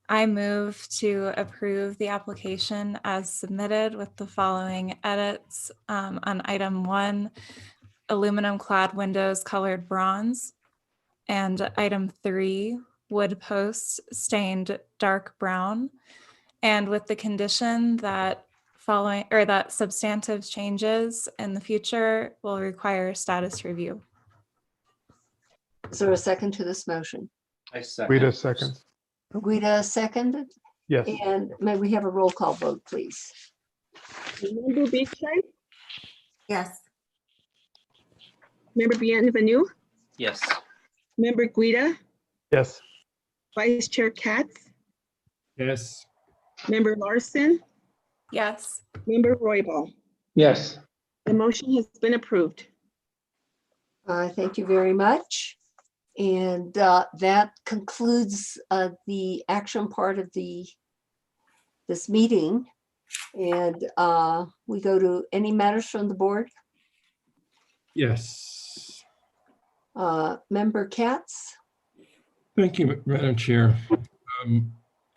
I move to approve the application as submitted with the following edits on item 1, aluminum clad windows colored bronze, and item 3, wood posts stained dark brown, and with the condition that that substantive changes in the future will require status review. Is there a second to this motion? I second. Guida seconds. Guida seconded? Yes. And may we have a roll call vote, please? Member Beechey? Yes. Member Bienvenue? Yes. Member Guida? Yes. Vice Chair Katz? Yes. Member Larson? Yes. Member Roybal? Yes. The motion has been approved. Thank you very much. And that concludes the action part of this meeting. And we go to any matters from the board. Yes. Member Katz? Thank you, Madam Chair.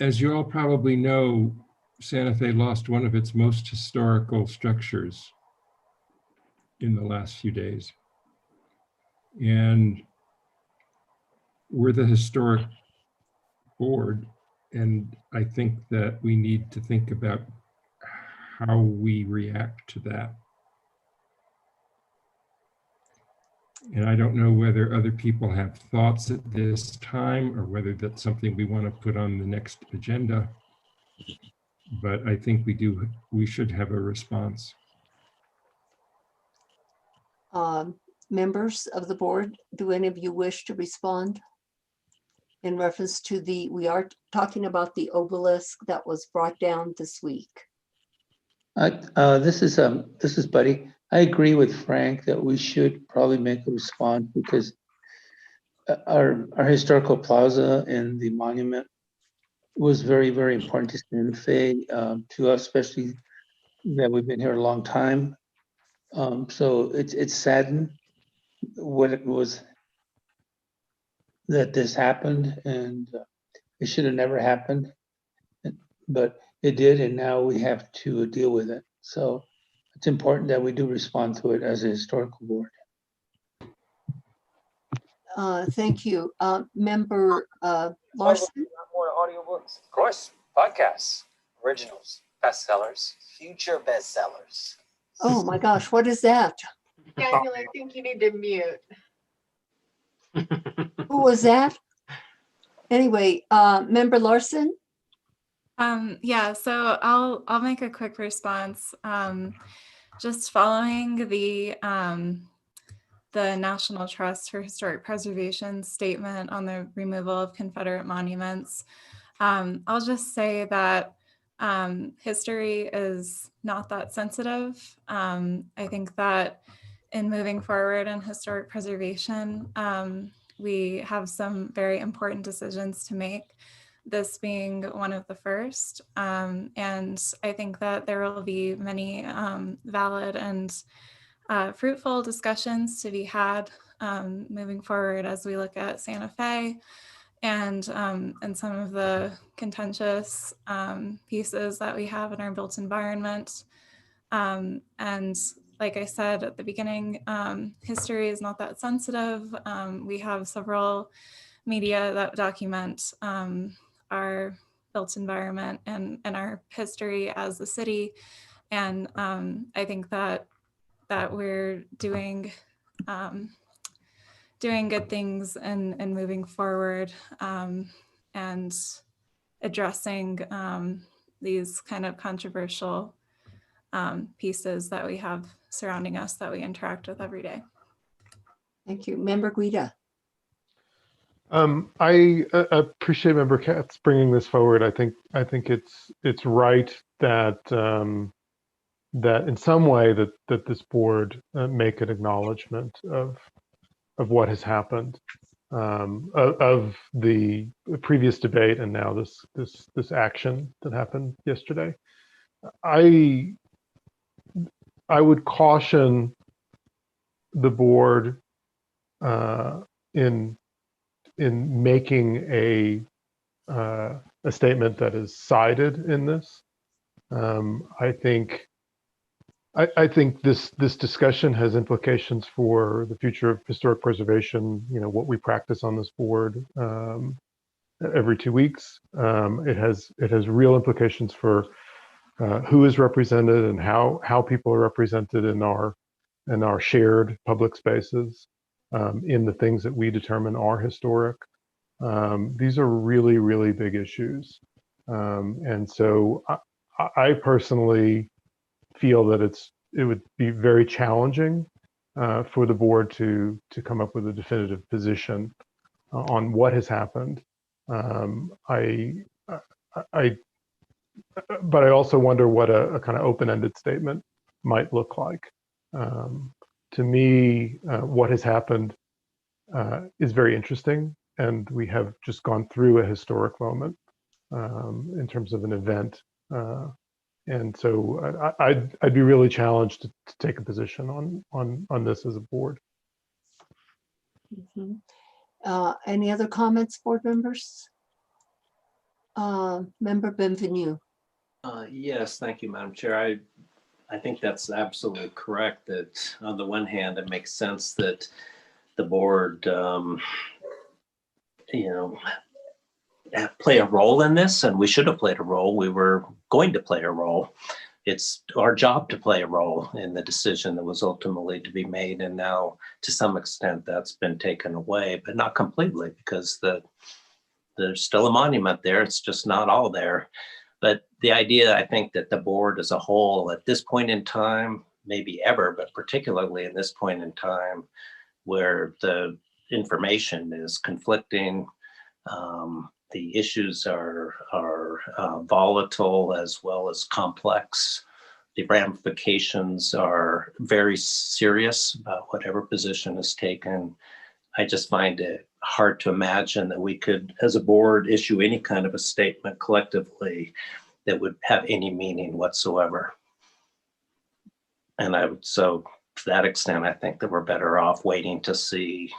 As you all probably know, Santa Fe lost one of its most historical structures in the last few days. And we're the historic board, and I think that we need to think about how we react to that. And I don't know whether other people have thoughts at this time or whether that's something we want to put on the next agenda. But I think we should have a response. Members of the board, do any of you wish to respond in reference to we are talking about the obelisk that was brought down this week? This is Buddy. I agree with Frank that we should probably make a response because our historical plaza and the monument was very, very important to Santa Fe, to us, especially that we've been here a long time. So it's saddened what it was that this happened, and it should have never happened, but it did, and now we have to deal with it. So it's important that we do respond to it as a historical board. Thank you. Member Larson? More audiobooks. Of course, podcasts, originals, bestsellers, future bestsellers. Oh my gosh, what is that? Daniel, I think you need to mute. Who was that? Anyway, Member Larson? Yeah, so I'll make a quick response. Just following the National Trust for Historic Preservation statement on the removal of Confederate monuments. I'll just say that history is not that sensitive. I think that in moving forward in historic preservation, we have some very important decisions to make, this being one of the first. And I think that there will be many valid and fruitful discussions to be had moving forward as we look at Santa Fe and some of the contentious pieces that we have in our built environment. And like I said at the beginning, history is not that sensitive. We have several media that document our built environment and our history as a city. And I think that we're doing good things and moving forward and addressing these kind of controversial pieces that we have surrounding us that we interact with every day. Thank you. Member Guida. I appreciate Member Katz bringing this forward. I think it's right that that in some way that this board make an acknowledgement of what has happened, of the previous debate and now this action that happened yesterday. I would caution the board in making a statement that is sided in this. I think this discussion has implications for the future of historic preservation. You know, what we practice on this board every 2 weeks. It has real implications for who is represented and how people are represented in our shared public spaces, in the things that we determine are historic. These are really, really big issues. And so I personally feel that it would be very challenging for the board to come up with a definitive position on what has happened. But I also wonder what a kind of open-ended statement might look like. To me, what has happened is very interesting, and we have just gone through a historic moment in terms of an event. And so I'd be really challenged to take a position on this as a board. Mm-hmm. Any other comments, board members? Member Benvenu. Yes, thank you, Madam Chair. I think that's absolutely correct, that on the one hand, it makes sense that the board, play a role in this, and we should have played a role. We were going to play a role. It's our job to play a role in the decision that was ultimately to be made. And now to some extent that's been taken away, but not completely, because there's still a monument there. It's just not all there. But the idea, I think, that the board as a whole at this point in time, maybe ever, but particularly in this point in time where the information is conflicting, the issues are volatile as well as complex. The ramifications are very serious about whatever position is taken. I just find it hard to imagine that we could, as a board, issue any kind of a statement collectively that would have any meaning whatsoever. And so to that extent, I think that we're better off waiting to see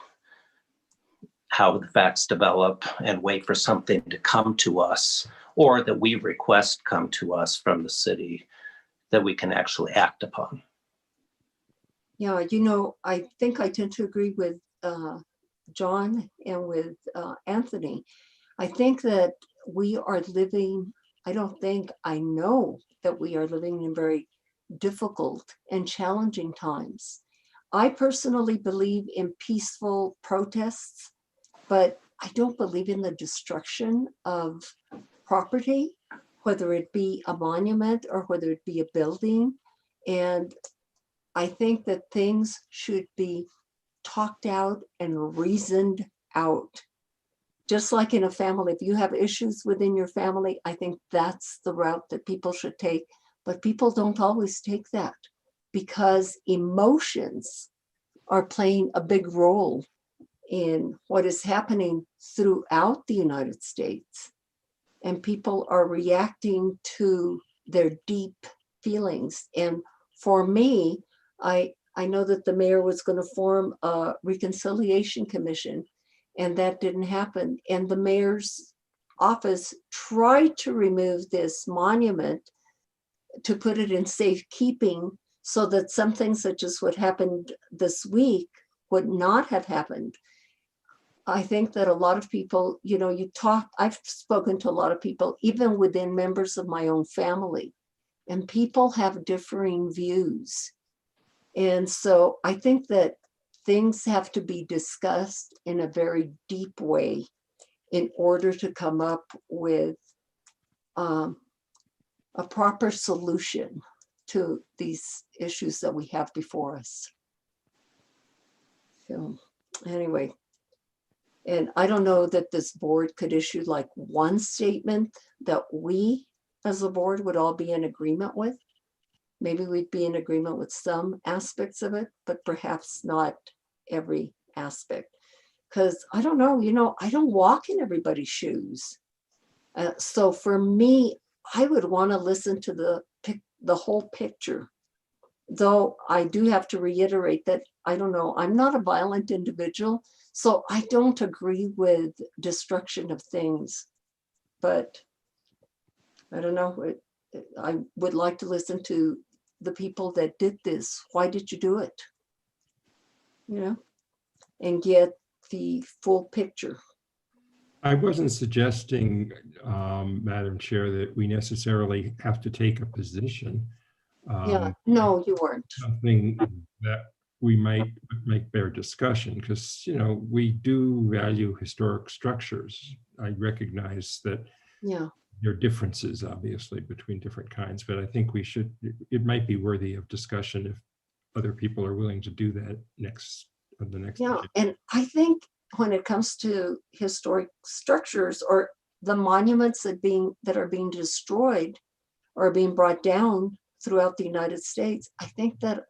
how the facts develop and wait for something to come to us, or that we request come to us from the city that we can actually act upon. Yeah, I think I tend to agree with John and with Anthony. I think that we are living, I know that we are living in very difficult and challenging times. I personally believe in peaceful protests, but I don't believe in the destruction of property, whether it be a monument or whether it be a building. And I think that things should be talked out and reasoned out. Just like in a family, if you have issues within your family, I think that's the route that people should take. But people don't always take that, because emotions are playing a big role in what is happening throughout the United States. And people are reacting to their deep feelings. And for me, I know that the mayor was going to form a reconciliation commission, and that didn't happen. And the mayor's office tried to remove this monument to put it in safekeeping so that something such as what happened this week would not have happened. I think that a lot of people, I've spoken to a lot of people, even within members of my own family, and people have differing views. And so I think that things have to be discussed in a very deep way in order to come up with a proper solution to these issues that we have before us. So anyway, and I don't know that this board could issue like one statement that we as a board would all be in agreement with. Maybe we'd be in agreement with some aspects of it, but perhaps not every aspect. Because I don't know, I don't walk in everybody's shoes. So for me, I would want to listen to the whole picture. Though I do have to reiterate that, I don't know, I'm not a violent individual, so I don't agree with destruction of things. But I don't know, I would like to listen to the people that did this. Why did you do it? And get the full picture. I wasn't suggesting, Madam Chair, that we necessarily have to take a position. No, you weren't. Something that we might make better discussion, because we do value historic structures. I recognize that there are differences, obviously, between different kinds, but I think it might be worthy of discussion if other people are willing to do that on the next. And I think when it comes to historic structures or the monuments that are being destroyed or being brought down throughout the United States, I think that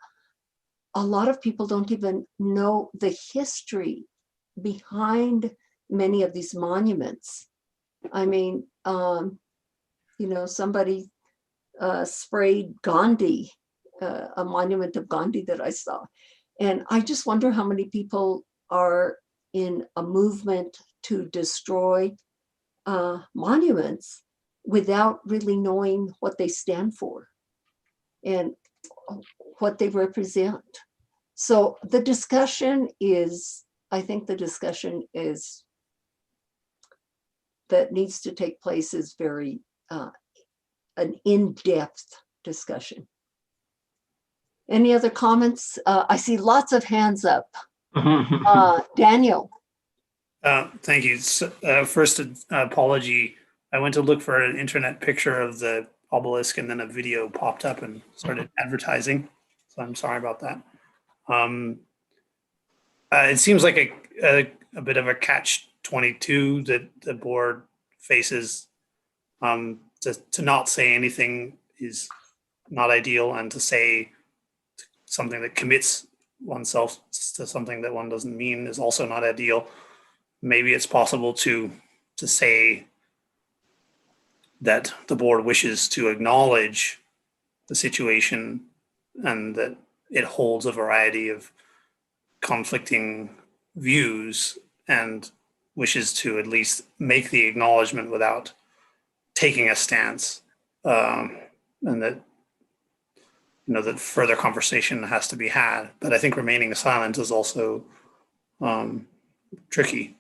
a lot of people don't even know the history behind many of these monuments. I mean, somebody sprayed Gandhi, a monument of Gandhi that I saw. And I just wonder how many people are in a movement to destroy monuments without really knowing what they stand for. And what they represent. So the discussion is, I think the discussion is that needs to take place is very an in-depth discussion. Any other comments? I see lots of hands up. Daniel. Thank you. First, apology. I went to look for an internet picture of the obelisk and then a video popped up and started advertising. So I'm sorry about that. It seems like a bit of a catch-22 that the board faces. To not say anything is not ideal, and to say something that commits oneself to something that one doesn't mean is also not ideal. Maybe it's possible to say that the board wishes to acknowledge the situation and that it holds a variety of conflicting views and wishes to at least make the acknowledgement without taking a stance, and that that further conversation has to be had. But I think remaining silent is also tricky.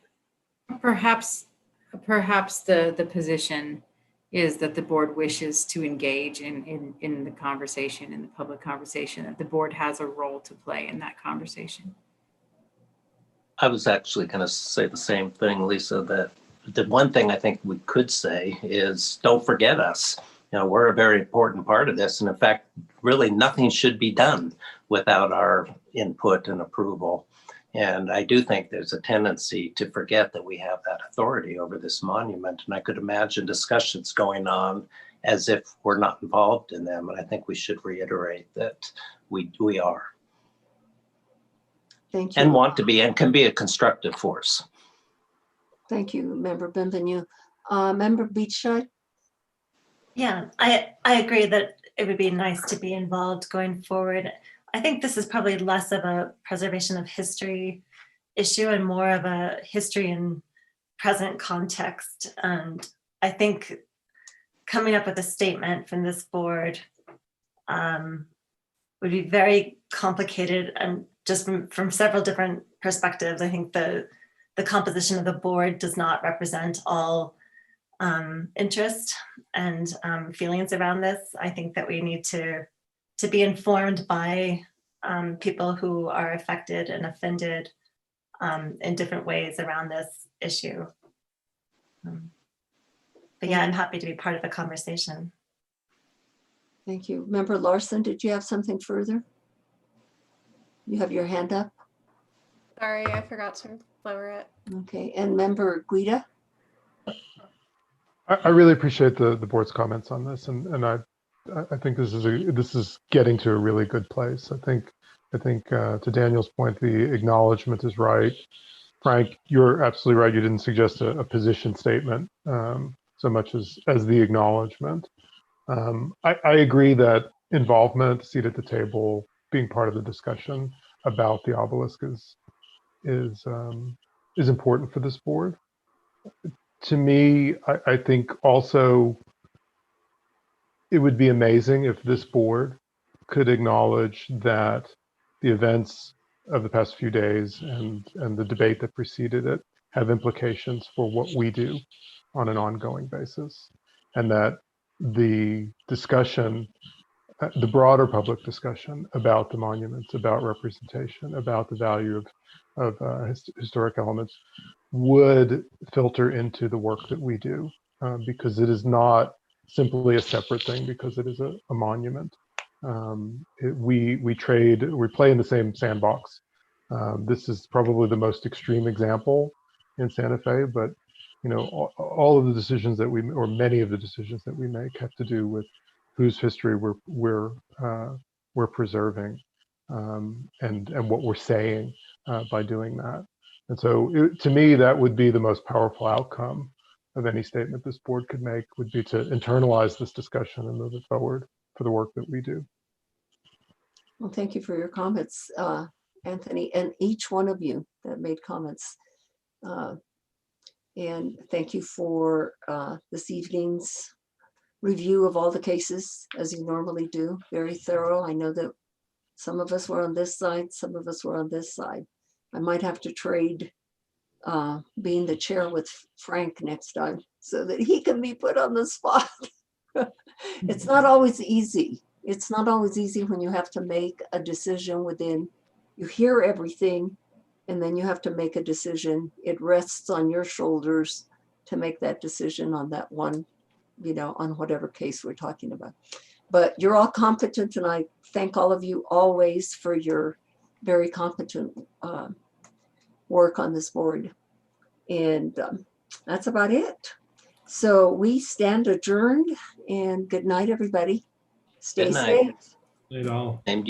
Perhaps the position is that the board wishes to engage in the conversation, in the public conversation, that the board has a role to play in that conversation. I was actually going to say the same thing, Lisa, that the one thing I think we could say is don't forget us. We're a very important part of this. And in fact, really nothing should be done without our input and approval. And I do think there's a tendency to forget that we have that authority over this monument. And I could imagine discussions going on as if we're not involved in them. And I think we should reiterate that we are. Thank you. And want to be and can be a constructive force. Thank you, Member Bienvenu. Member Beachside? Yeah, I agree that it would be nice to be involved going forward. I think this is probably less of a preservation of history issue and more of a history in present context. And I think coming up with a statement from this board would be very complicated, and just from several different perspectives. I think the composition of the board does not represent all interest and feelings around this. I think that we need to be informed by people who are affected and offended in different ways around this issue. But yeah, I'm happy to be part of the conversation. Thank you. Member Larson, did you have something further? You have your hand up? Sorry, I forgot to lower it. Okay, and Member Guida? I really appreciate the board's comments on this, and I think this is getting to a really good place. I think to Daniel's point, the acknowledgement is right. Frank, you're absolutely right. You didn't suggest a position statement so much as the acknowledgement. I agree that involvement, seat at the table, being part of the discussion about the obelisk is important for this board. To me, I think also it would be amazing if this board could acknowledge that the events of the past few days and the debate that preceded it have implications for what we do on an ongoing basis, and that the discussion, the broader public discussion about the monuments, about representation, about the value of historic elements would filter into the work that we do, because it is not simply a separate thing because it is a monument. We play in the same sandbox. This is probably the most extreme example in Santa Fe, but all of the decisions that or many of the decisions that we make have to do with whose history we're preserving, and what we're saying by doing that. And so to me, that would be the most powerful outcome of any statement this board could make, would be to internalize this discussion and move it forward for the work that we do. Well, thank you for your comments, Anthony, and each one of you that made comments. And thank you for this evening's review of all the cases as you normally do, very thorough. I know that some of us were on this side, some of us were on this side. I might have to trade being the chair with Frank next time so that he can be put on the spot. It's not always easy. It's not always easy when you have to make a decision within, you hear everything, and then you have to make a decision. It rests on your shoulders to make that decision on that one, on whatever case we're talking about. But you're all competent, and I thank all of you always for your very competent work on this board. And that's about it. So we stand adjourned, and good night, everybody. Stay Good night. safe. It all. Same to